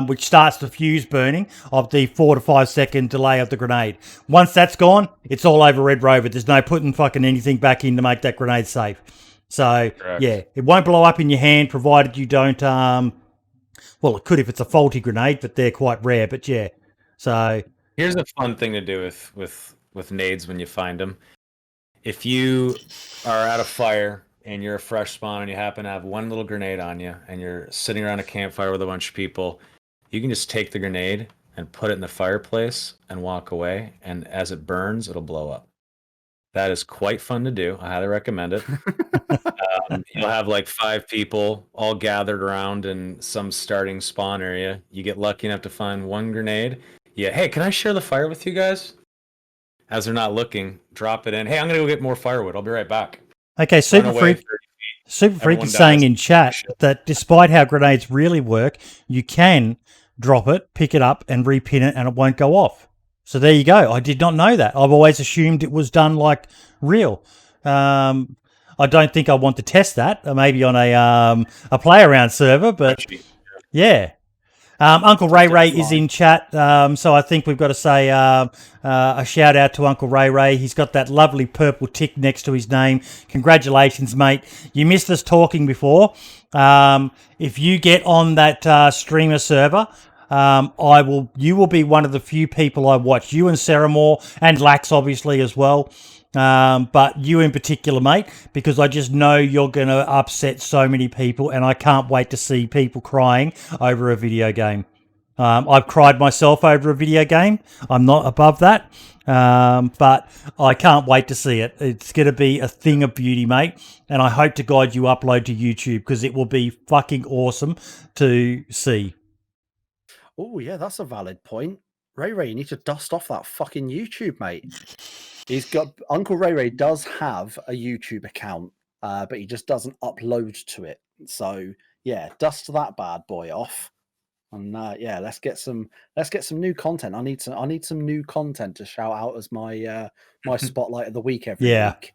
which starts the fuse burning of the 4 to 5 second delay of the grenade. Once that's gone, it's all over Red Rover. There's no putting fucking anything back in to make that grenade safe. So, correct. Yeah, it won't blow up in your hand, provided you don't... well, it could if it's a faulty grenade, but they're quite rare. But yeah, so... Here's a fun thing to do with nades when you find them. If you are at a fire and you're a fresh spawn and you happen to have one little grenade on you and you're sitting around a campfire with a bunch of people, you can just take the grenade and put it in the fireplace and walk away, and as it burns, it'll blow up. That is quite fun to do. I highly recommend it. You'll have like 5 people all gathered around in some starting spawn area. You get lucky enough to find one grenade. Yeah, hey, can I share the fire with you guys? As they're not looking, drop it in. Hey, I'm going to go get more firewood. I'll be right back. Okay, Super Freak is saying in chat that despite how grenades really work, you can drop it, pick it up, and repin it, and it won't go off. So there you go. I did not know that. I've always assumed it was done like real. I don't think I want to test that. Maybe on a play around server, but yeah. Uncle Ray is in chat, so I think we've got to say a shout out to Uncle Ray. He's got that lovely purple tick next to his name. Congratulations, mate. You missed us talking before. If you get on that streamer server, you will be one of the few people I watch. You and Sarah Moore and Lax obviously as well. But you in particular, mate, because I just know you're going to upset so many people, and I can't wait to see people crying over a video game. I've cried myself over a video game. I'm not above that, but I can't wait to see it. It's going to be a thing of beauty, mate, and I hope to God you upload to YouTube, because it will be fucking awesome to see. Oh, yeah, that's a valid point. Ray, you need to dust off that fucking YouTube, mate. Uncle Ray does have a YouTube account, but he just doesn't upload to it. So yeah, dust that bad boy off, and yeah, let's get some new content. I need some new content to shout out as my my spotlight of the week every week.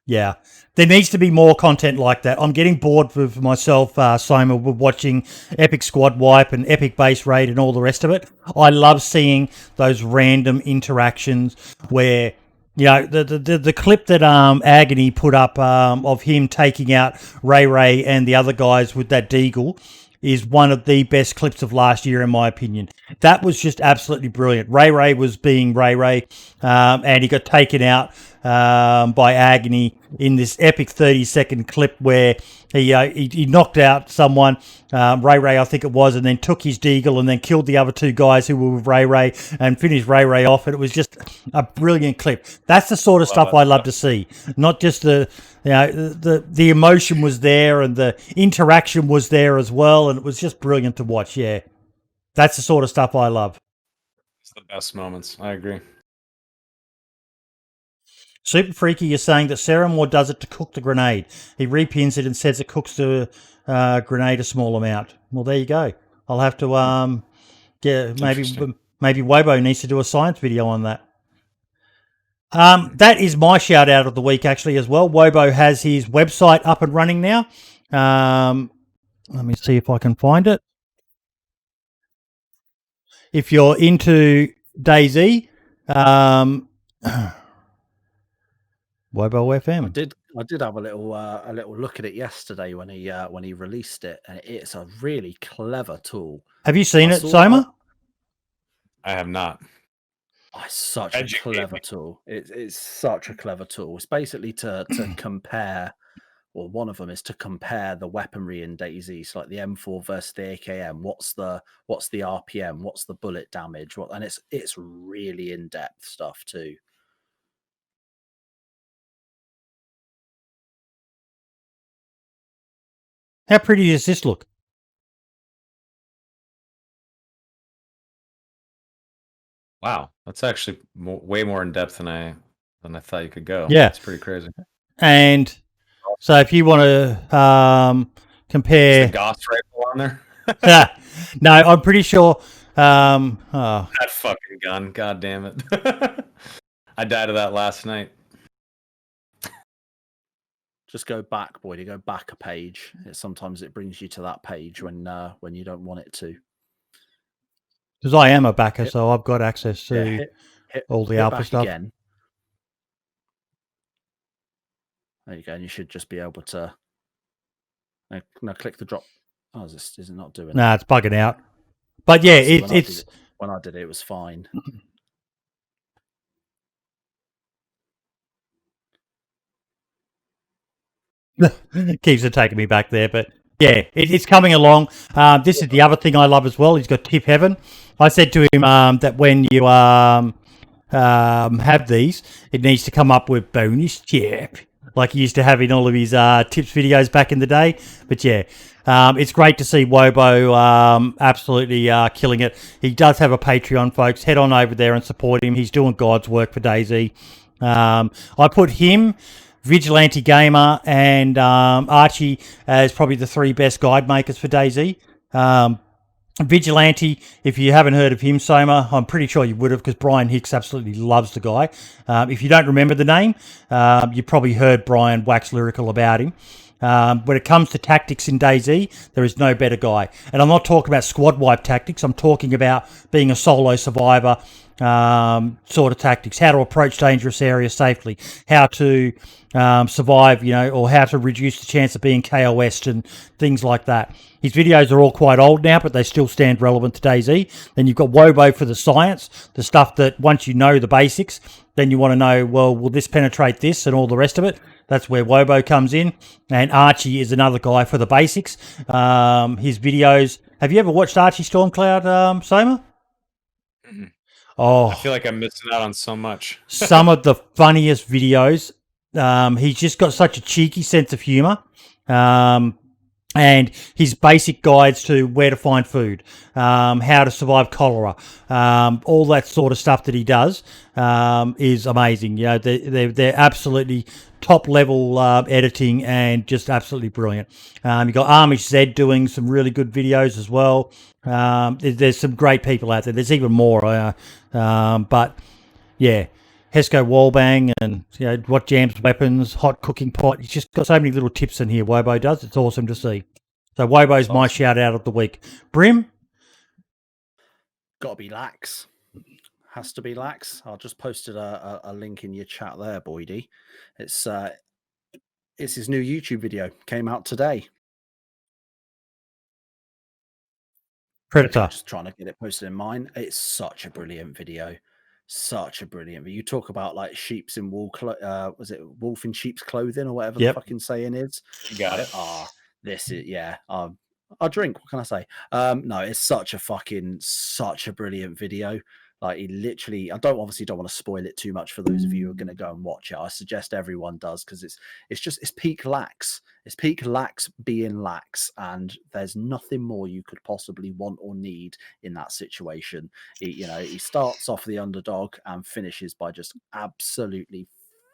Yeah, there needs to be more content like that. I'm getting bored with myself, Soma, with watching Epic Squad Wipe and Epic Base Raid and all the rest of it. I love seeing those random interactions where, you know, the clip that Agony put up of him taking out Ray and the other guys with that deagle is one of the best clips of last year, in my opinion. That was just absolutely brilliant. Ray was being Ray, and he got taken out by Agony in this epic 30-second clip where he knocked out someone, Ray I think it was, and then took his deagle and then killed the other 2 guys who were with Ray and finished Ray off. And it was just a brilliant clip. That's the sort of stuff I love to see. Not just the emotion was there, and the interaction was there as well, and it was just brilliant to watch. Yeah, that's the sort of stuff I love. It's the best moments. I agree. Super Freaky, you're saying that Sarah Moore does it to cook the grenade. He repins it and says it cooks the grenade a small amount. Well, there you go. I'll have to maybe Wobo needs to do a science video on that. That is my shout out of the week actually as well. Wobo has his website up and running now. Let me see if I can find it. If you're into DayZ, Wobo FM. I did have a little look at it yesterday when he released it, and it's a really clever tool. Have you seen I it, saw- Soma? I have not. It's such Educate a clever me. tool. It's such a clever tool. It's basically to compare, or one of them is to compare the weaponry in DayZ. So like the M4 versus the AKM. What's the RPM? What's the bullet damage? And it's really in depth stuff too. How pretty does this look? Wow, that's actually way more in depth than I thought you could go. Yeah. It's pretty crazy. And so if you want to Is compare... the Gauss rifle on there? No, I'm pretty sure... That fucking gun, god damn it. I died of that last night. Just go back, boy. To go back a page. Sometimes it brings you to that page when you don't want it to. Because I am a backer, so I've got access to hit all the alpha back stuff. again. There you go. And you should just be able to. Now click the drop. Oh, is it not doing? Nah, it's bugging out. But yeah, it's when I did it, it was fine. Keeps it taking me back there, but yeah, it's coming along. This is the other thing I love as well. He's got Tip Heaven. I said to him that when you have these, it needs to come up with bonus tip, like he used to have in all of his tips videos back in the day. But yeah, it's great to see Wobo absolutely killing it. He does have a Patreon, folks. Head on over there and support him. He's doing God's work for DayZ. I put him, Vigilante Gamer, and Archie as probably the three best guide makers for DayZ. Vigilante, if you haven't heard of him, Soma, I'm pretty sure you would have, because Brian Hicks absolutely loves the guy. If you don't remember the name, you probably heard Brian wax lyrical about him. When it comes to tactics in DayZ, there is no better guy. And I'm not talking about squad wipe tactics. I'm talking about being a solo survivor sort of tactics, how to approach dangerous areas safely, how to survive, or how to reduce the chance of being KOS'd and things like that. His videos are all quite old now, but they still stand relevant to DayZ. Then you've got Wobo for the science, the stuff that once you know the basics, then you want to know, well, will this penetrate this and all the rest of it? That's where Wobo comes in. And Archie is another guy for the basics. His videos... Have you ever watched ArchieStormcloud, Soma? Oh, I feel like I'm missing out on so much. Some of the funniest videos. He's just got such a cheeky sense of humor. And his basic guides to where to find food, how to survive cholera, all that sort of stuff that he does is amazing. They're absolutely top level editing and just absolutely brilliant. You've got Amish Zed doing some really good videos as well. There's some great people out there. There's even more. But yeah, Hesco Wallbang and what jams weapons, hot cooking pot. He's just got so many little tips in here, Wobo does. It's awesome to see. So Wobo's my shout out of the week. Brim? Gotta be Lax. Has to be Lax. I just posted a link in your chat there, Boydie. It's his new YouTube video. Came out today. Predator. Just trying to get it posted in mine. It's such a brilliant video. Such a brilliant video. You talk about like sheep's in wool, was it wolf in sheep's clothing or whatever the fucking saying is? You got it. This is I drink. What can I say? No, it's such a brilliant video. Like he literally, I obviously don't want to spoil it too much for those of you who are going to go and watch it. I suggest everyone does, because it's peak Lax. It's peak Lax being Lax, and there's nothing more you could possibly want or need in that situation. He starts off the underdog and finishes by just absolutely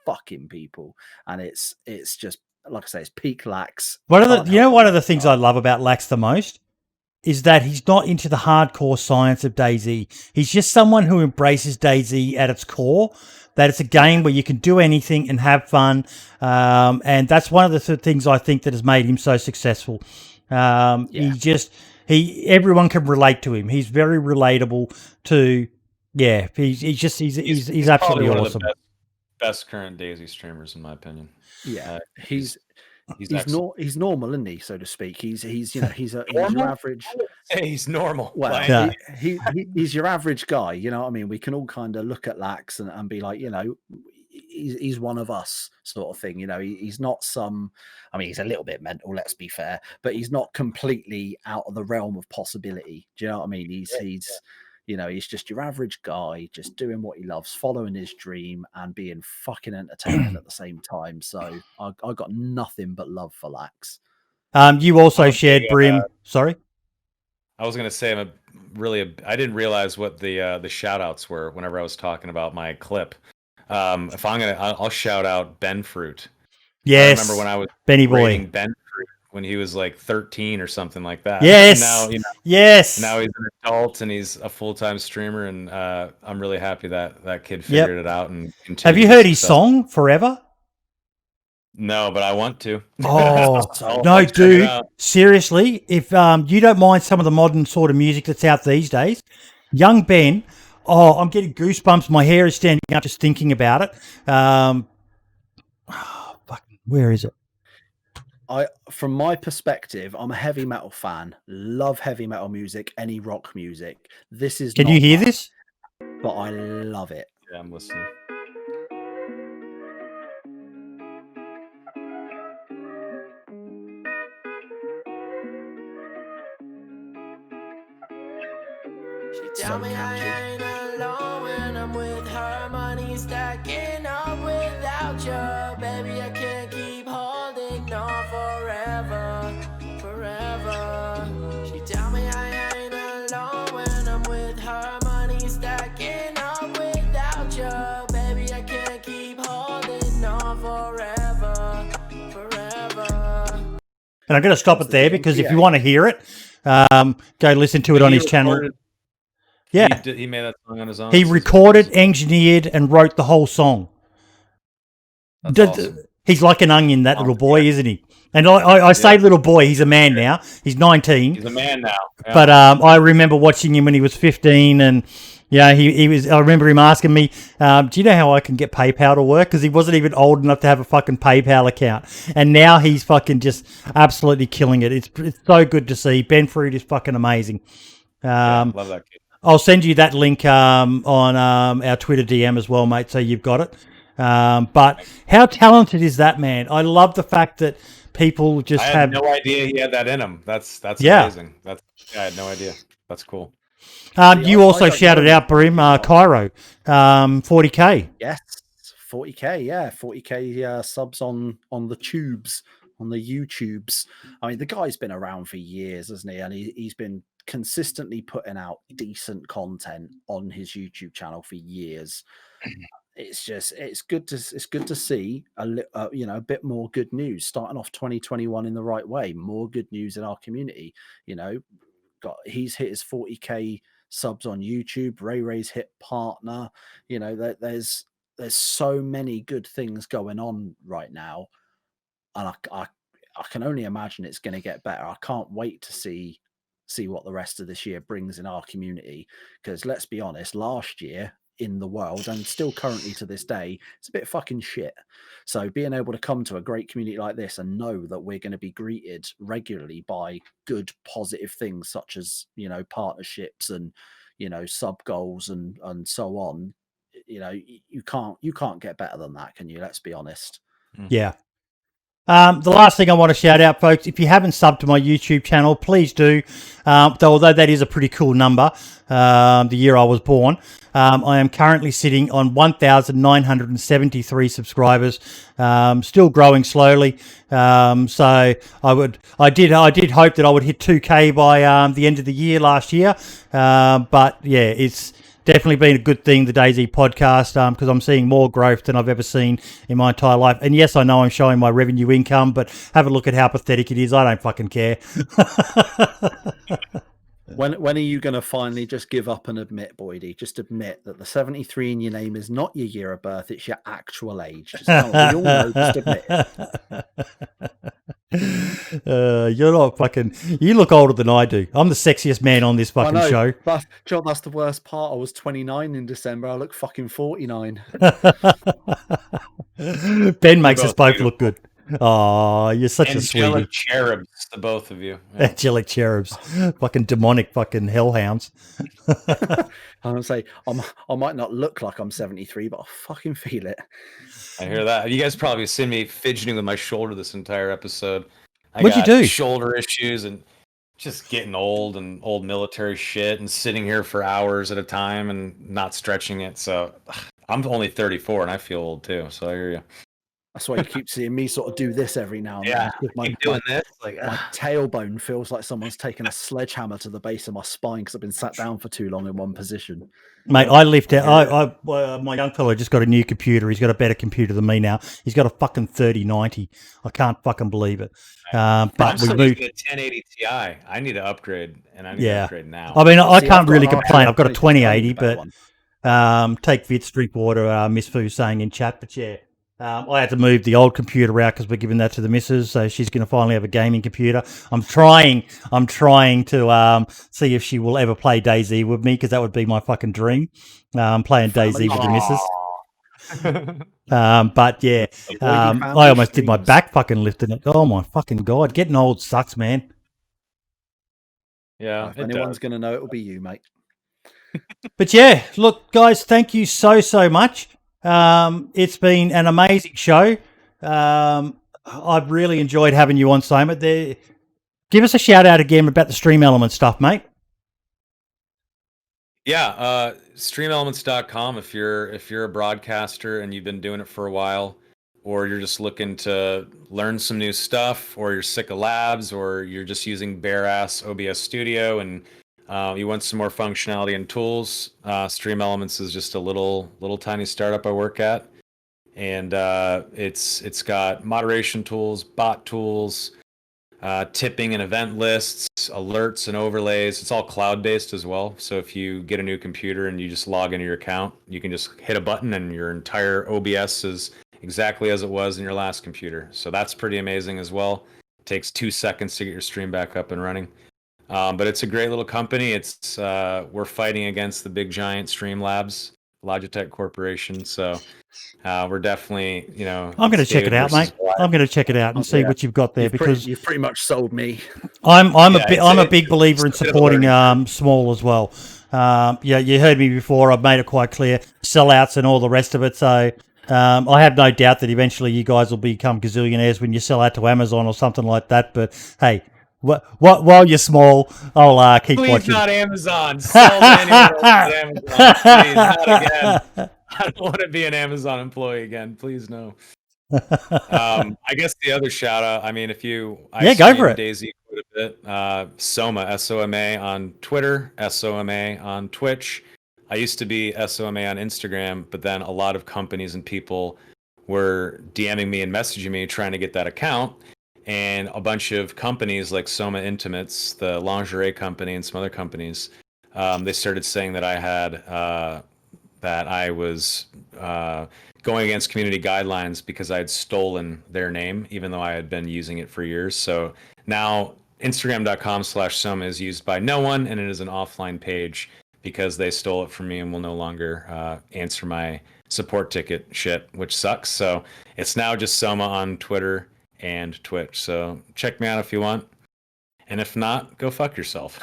fucking people, and it's just, like I say, it's peak Lax. One of the things I love about Lax the most is that he's not into the hardcore science of DayZ. He's just someone who embraces DayZ at its core, that it's a game where you can do anything and have fun. And that's one of the things I think that has made him so successful. Everyone can relate to him. He's very relatable to, he's absolutely awesome. best current DayZ streamers in my opinion. Yeah, Uh, he's excellent. he's normal, isn't he? So to speak. He's he's your average. Hey, he's normal. Well, Yeah. he's your average guy. You know what I mean? We can all kind of look at Lax and be like, he's one of us sort of thing. He's not some. I mean, he's a little bit mental. Let's be fair, but he's not completely out of the realm of possibility. Do you know what I mean? He's he's just your average guy, just doing what he loves, following his dream, and being fucking entertaining at the same time. So I got nothing but love for Lax. You also shared Brim. Sorry. I was gonna say I didn't realize what the shout outs were whenever I was talking about my clip. If I'll shout out Ben Fruit. Yes. I remember when I was Benny Boy. rating Ben Fruit when he was like 13 or something like that. Yes. Now, yes. Now he's an adult and he's a full-time streamer, and I'm really happy that kid figured it out and continued. Have you heard his song Forever? No, but I want to. Oh no, dude! Seriously, if you don't mind some of the modern sort of music that's out these days, young Ben. Oh, I'm getting goosebumps. My hair is standing up just thinking about it. Where is it? From my perspective, I'm a heavy metal fan. Love heavy metal music, any rock music. This is. Can you hear this? But I love it. Yeah, I'm listening. Tell me I ain't alone when I'm with her. Money stacking up without you. Baby, I can't keep holding on forever. She tell me I ain't alone when I'm with her. Money stacking up without you. Baby, I can't keep holding on forever. And I'm going to stop it there because if you want to hear it, go listen to it on his channel. Yeah, he made that song on his own. He recorded, engineered, and wrote the whole song. Awesome. He's like an onion, that little boy, isn't he? And I say little boy, he's a man now. He's 19. He's a man now. Yeah. But I remember watching him when he was 15, and he was. I remember him asking me, "Do you know how I can get PayPal to work?" Because he wasn't even old enough to have a fucking PayPal account, and now he's fucking just absolutely killing it. It's so good to see. Ben Fruit is fucking amazing. Love that kid. I'll send you that link on our Twitter DM as well, mate, so you've got it. But how talented is that man? I love the fact that people just I had no idea he had that in him. That's amazing. I had no idea. That's cool. You also shouted out Brim, Cairo, 40K. Yes, 40K. Yeah, 40K subs on the tubes, on the YouTubes. I mean, the guy's been around for years, hasn't he? And he's been consistently putting out decent content on his YouTube channel for years. It's good to see a bit more good news starting off 2021 in the right way. More good news in our community. He's hit his 40K subs on YouTube. Ray's hit partner. There's so many good things going on right now, and I can only imagine it's going to get better. I can't wait to see what the rest of this year brings in our community, because let's be honest, last year in the world, and still currently to this day, it's a bit fucking shit. So being able to come to a great community like this and know that we're going to be greeted regularly by good positive things such as partnerships and sub goals and so on, you can't get better than that, can you? Let's be honest. Yeah. The last thing I want to shout out, folks, if you haven't subbed to my YouTube channel, please do. Although that is a pretty cool number, the year I was born. I am currently sitting on 1,973 subscribers, still growing slowly. So I did hope that I would hit 2K by the end of the year last year. But yeah, it's definitely been a good thing, the DayZ podcast, because I'm seeing more growth than I've ever seen in my entire life. And yes, I know I'm showing my revenue income, but have a look at how pathetic it is. I don't fucking care. When are you going to finally just give up and admit, Boydie? Just admit that the 73 in your name is not your year of birth, it's your actual age. Just come on, we all know, just admit it. You're not fucking. You look older than I do. I'm the sexiest man on this I fucking know. show. That's, John, that's the worst part. I was 29 in December. I look fucking 49. Ben makes us both both beautiful. look good. Oh, you're such a sweetie. Angelic cherubs, the both of you. Yeah. Angelic cherubs. Fucking demonic fucking hellhounds. I'm gonna say I might not look like I'm 73, but I fucking feel it. I hear that. You guys probably seen me fidgeting with my shoulder this entire episode. What'd you do? Shoulder issues and just getting old and old military shit and sitting here for hours at a time and not stretching it. So I'm only 34 and I feel old too. So I hear you. That's why you keep seeing me sort of do this every now and Yeah, then. With keep doing this. Like, my tailbone feels like someone's taken a sledgehammer to the base of my spine because I've been sat down for too long in one position. Mate, I lift out. My young fellow just got a new computer. He's got a better computer than me now. He's got a fucking 3090. I can't fucking believe it. I'm But we still moved. using a 1080 Ti. I need to upgrade, and I need to Yeah. upgrade now. I mean, I See, can't I've got really an complain. I've got a 2080, 2080, but one. take Vitz, drink water. Miss Fu saying in chat, but yeah. I had to move the old computer out because we're giving that to the missus, so she's going to finally have a gaming computer. I'm trying to see if she will ever play DayZ with me because that would be my fucking dream. Playing DayZ with the missus. But yeah, I almost did my back fucking lifting it. Oh my fucking god, getting old sucks, man. Yeah, If anyone's going to know, it'll be you, mate. But yeah, look, guys, thank you so much. It's been an amazing show. I've really enjoyed having you on, Soma. Give us a shout out again about the Stream Element stuff, mate. Yeah, streamelements.com if you're a broadcaster and you've been doing it for a while, or you're just looking to learn some new stuff, or you're sick of labs, or you're just using bare ass OBS Studio and you want some more functionality and tools. Stream Elements is just a little tiny startup I work at, and it's got moderation tools, bot tools, tipping and event lists, alerts and overlays. It's all cloud-based as well. So if you get a new computer and you just log into your account, you can just hit a button and your entire OBS is exactly as it was in your last computer. So that's pretty amazing as well. It takes 2 seconds to get your stream back up and running. But it's a great little company. It's we're fighting against the big giant Streamlabs, Logitech Corporation. So we're definitely, I'm going to check it out, mate. I'm going to check it out and see what you've got there because you've pretty much sold me. I'm a big believer in supporting small as well. Yeah, you heard me before. I've made it quite clear. Sellouts and all the rest of it. So I have no doubt that eventually you guys will become gazillionaires when you sell out to Amazon or something like that. But hey. While you're small, I'll keep Please watching. Not Amazon. Sell anyone else at Amazon. Please, not again. I don't want to be an Amazon employee again. Please, no. I guess the other shout out, I mean, go for it. DayZ quite a bit. Soma, S-O-M-A on Twitter, S-O-M-A on Twitch. I used to be S-O-M-A on Instagram, but then a lot of companies and people were DMing me and messaging me trying to get that account. And a bunch of companies like Soma Intimates, the lingerie company, and some other companies, they started saying that I was going against community guidelines because I had stolen their name, even though I had been using it for years. So now Instagram.com/Soma is used by no one, and it is an offline page because they stole it from me and will no longer answer my support ticket shit, which sucks. So it's now just Soma on Twitter and Twitch. So check me out if you want. And if not, go fuck yourself.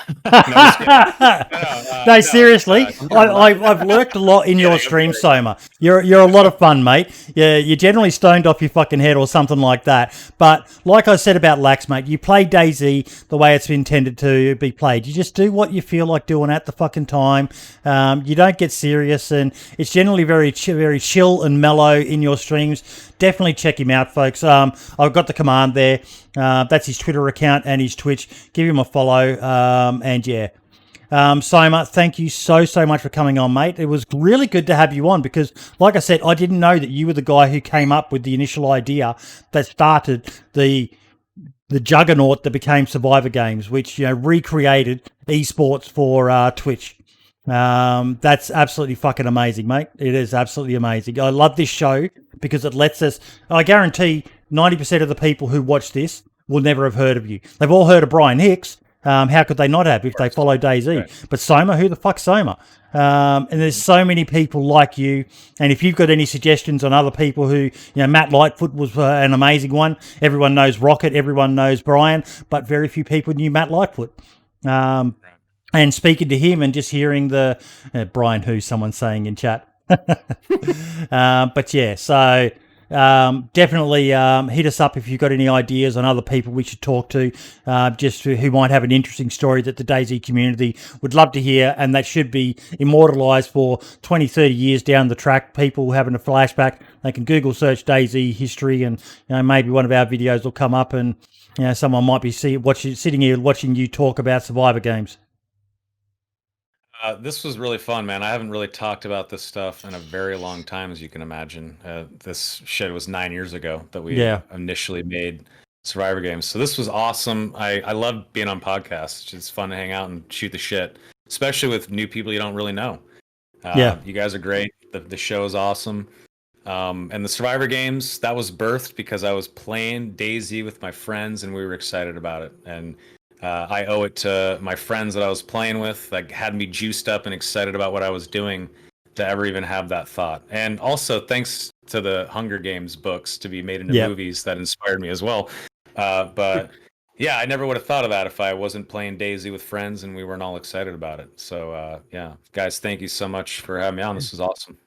No, seriously, I've lurked a lot in your stream, Soma. You're a lot of fun, mate. You're generally stoned off your fucking head or something like that. But like I said about Lax, mate, you play DayZ the way it's intended to be played. You just do what you feel like doing at the fucking time. You don't get serious, and it's generally very chill and mellow in your streams. Definitely check him out, folks. I've got the command there. That's his Twitter account and his Twitch. Give him a follow. And yeah. Soma, thank you so much for coming on, mate. It was really good to have you on because, like I said, I didn't know that you were the guy who came up with the initial idea that started the juggernaut that became Survivor Games, which recreated esports for Twitch. That's absolutely fucking amazing, mate. It is absolutely amazing. I love this show because it lets us, I guarantee 90% of the people who watch this will never have heard of you. They've all heard of Brian Hicks. How could they not have if they follow DayZ? Right. But Soma, who the fuck's Soma? And there's so many people like you. And if you've got any suggestions on other people who, Matt Lightfoot was an amazing one. Everyone knows Rocket. Everyone knows Brian. But very few people knew Matt Lightfoot. And speaking to him and just hearing the Brian who someone's saying in chat. But yeah, so definitely hit us up if you've got any ideas on other people we should talk to, just who might have an interesting story that the DayZ community would love to hear, and that should be immortalised for 20, 30 years down the track. People having a flashback, they can Google search DayZ history, and maybe one of our videos will come up, and someone might be sitting here watching you talk about Survivor games. This was really fun, man. I haven't really talked about this stuff in a very long time, as you can imagine. This shit was 9 years ago that we initially made Survivor games. So this was awesome. I love being on podcasts. It's fun to hang out and shoot the shit, especially with new people you don't really know. You guys are great. The show is awesome. And the Survivor games, that was birthed because I was playing DayZ with my friends and we were excited about it. And I owe it to my friends that I was playing with that had me juiced up and excited about what I was doing to ever even have that thought. And also thanks to the Hunger Games books to be made into movies that inspired me as well. But yeah, I never would have thought of that if I wasn't playing DayZ with friends and we weren't all excited about it. So yeah, guys, thank you so much for having me on. This was awesome.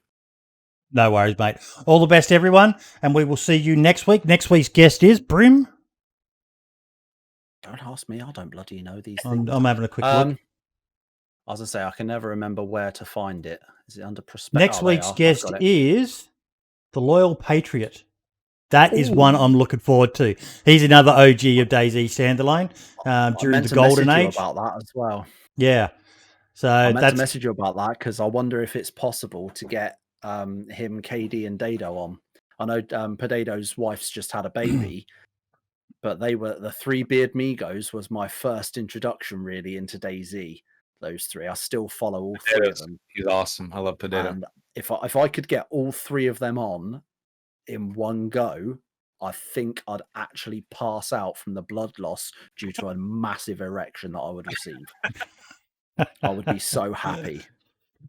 No worries, mate. All the best, everyone. And we will see you next week. Next week's guest is Brim. Don't ask me. I don't bloody know these things. I'm having a quick look. I was going to say, I can never remember where to find it. Is it under prospect? Next week's guest is the Loyal Patriot. That is one I'm looking forward to. He's another OG of DayZ Standalone during the Golden Age. About that as well. Yeah. So I meant to message you about that because I wonder if it's possible to get him, KD, and Dado on. I know Podato's wife's just had a baby. But they were the three Beard Migos was my first introduction really into DayZ. Those three, I still follow all three of them. He's awesome. I love Potato. And if I could get all three of them on in one go, I think I'd actually pass out from the blood loss due to a massive erection that I would receive. I would be so happy.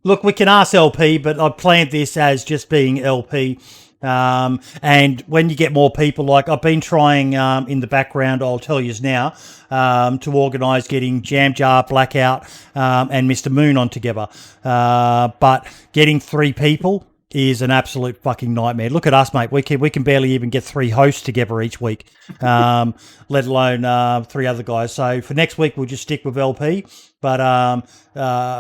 Look, we can ask LP, but I planned this as just being LP. And when you get more people, like I've been trying in the background, I'll tell you now, to organise getting Jam Jar, Blackout, and Mr. Moon on together. But getting 3 people is an absolute fucking nightmare. Look at us, mate. We can barely even get 3 hosts together each week, let alone 3 other guys. So for next week, we'll just stick with LP. But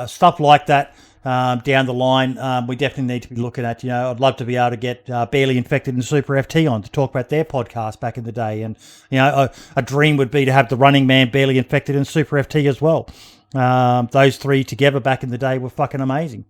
stuff like that. Down the line, we definitely need to be looking at, I'd love to be able to get Barely Infected and Super FT on to talk about their podcast back in the day. And, a dream would be to have the Running Man, Barely Infected and Super FT as well. Those 3 together back in the day were fucking amazing.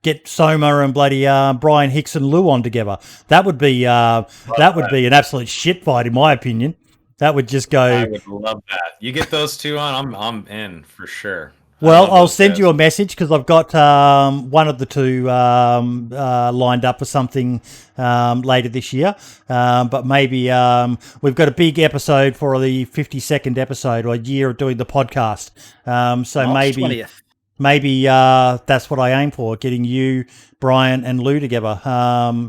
Get Soma and bloody Brian Hicks and Lou on together. That would be an absolute shit fight, in my opinion. That would just go. I would love that. You get those 2 on, I'm in for sure. Well, I'll send you a message because I've got one of the 2 lined up for something later this year. But maybe we've got a big episode for the 52nd episode or a year of doing the podcast. So March maybe 20th. maybe that's what I aim for, getting you, Brian, and Lou together.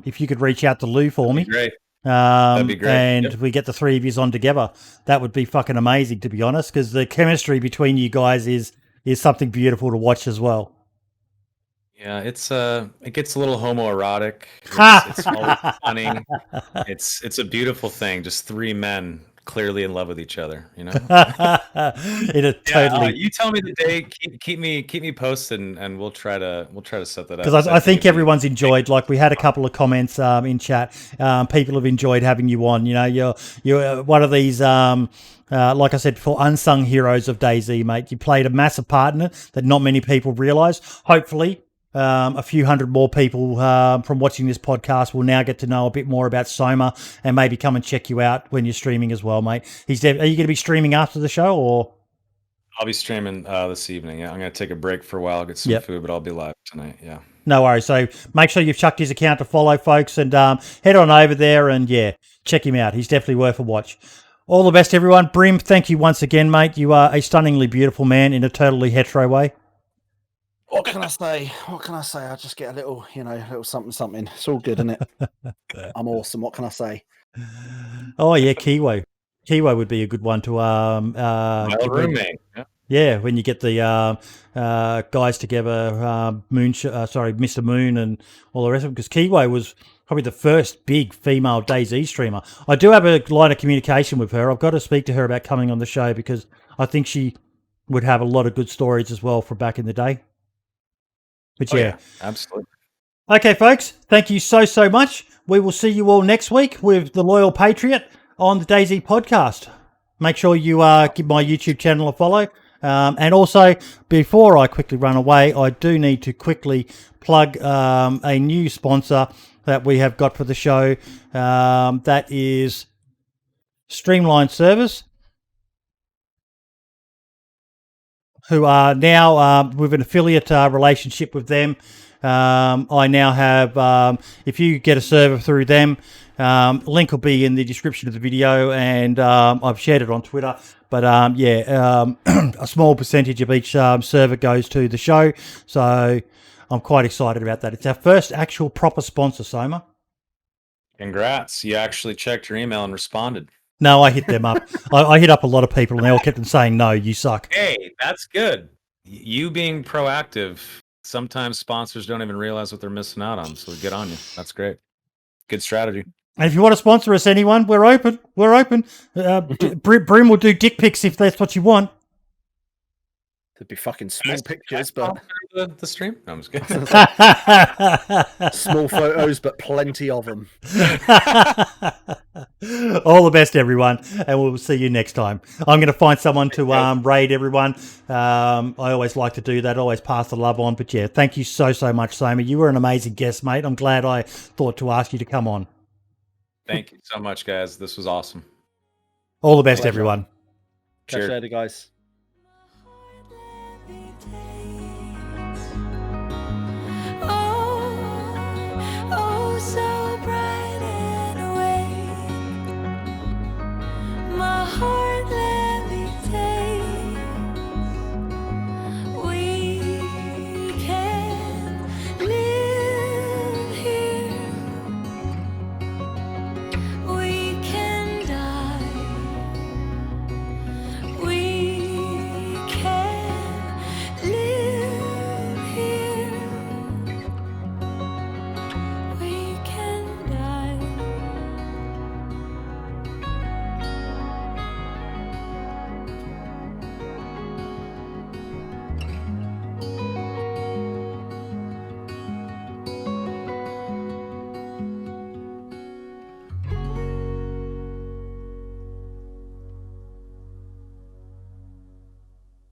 If you could reach out to Lou for me. Great. That'd be great. And we get the 3 of you on together. That would be fucking amazing, to be honest, because the chemistry between you guys is something beautiful to watch as well. Yeah, it gets a little homoerotic. It's always funny. It's a beautiful thing. Just 3 men clearly in love with each other. Totally. You tell me the day. Keep me posted, and we'll try to set that up. Because I think everyone's enjoyed. Like we had a couple of comments in chat. People have enjoyed having you on. You're one of these. Like I said before, unsung heroes of DayZ, mate. You played a massive part in it that not many people realise. Hopefully, a few hundred more people from watching this podcast will now get to know a bit more about Soma and maybe come and check you out when you're streaming as well, mate. Are you going to be streaming after the show, or? I'll be streaming this evening. Yeah, I'm going to take a break for a while, get some food, but I'll be live tonight. Yeah. No worries. So make sure you've chucked his account to follow, folks, and head on over there and check him out. He's definitely worth a watch. All the best, everyone. Brim, thank you once again, mate. You are a stunningly beautiful man in a totally hetero way. What can I say? What can I say? I just get a little, a little something. It's all good, isn't it? I'm awesome. What can I say? Oh yeah, Kiwo. Kiwo would be a good one to My old roommate. Yeah. Yeah, when you get the guys together, Mr. Moon and all the rest of it, because Kiwo was probably the first big female DayZ streamer. I do have a line of communication with her. I've got to speak to her about coming on the show because I think she would have a lot of good stories as well from back in the day. But yeah, absolutely. Okay, folks, thank you so much. We will see you all next week with the Loyal Patriot on the DayZ podcast. Make sure you give my YouTube channel a follow. And also, before I quickly run away, I do need to quickly plug a new sponsor that we have got for the show. That is Streamline Service, who are now with an affiliate relationship with them. I now have, if you get a server through them, link will be in the description of the video, and I've shared it on Twitter. But a small percentage of each server goes to the show, so I'm quite excited about that. It's our first actual proper sponsor, Soma. Congrats. You actually checked your email and responded. No, I hit them up. I hit up a lot of people, and they all kept on saying, no, you suck. Hey, that's good. You being proactive. Sometimes sponsors don't even realize what they're missing out on, so get on you. That's great. Good strategy. And if you want to sponsor us, anyone, we're open. We're open. Brim will do dick pics if that's what you want. There'd be fucking small pictures, but the stream. No, I'm just kidding. small photos, but plenty of them. All the best, everyone, and we'll see you next time. I'm going to find someone to raid everyone. I always like to do that. Always pass the love on. But yeah, thank you so much, Soma. You were an amazing guest, mate. I'm glad I thought to ask you to come on. Thank you so much, guys. This was awesome. All the best, everyone. Catch you later, guys.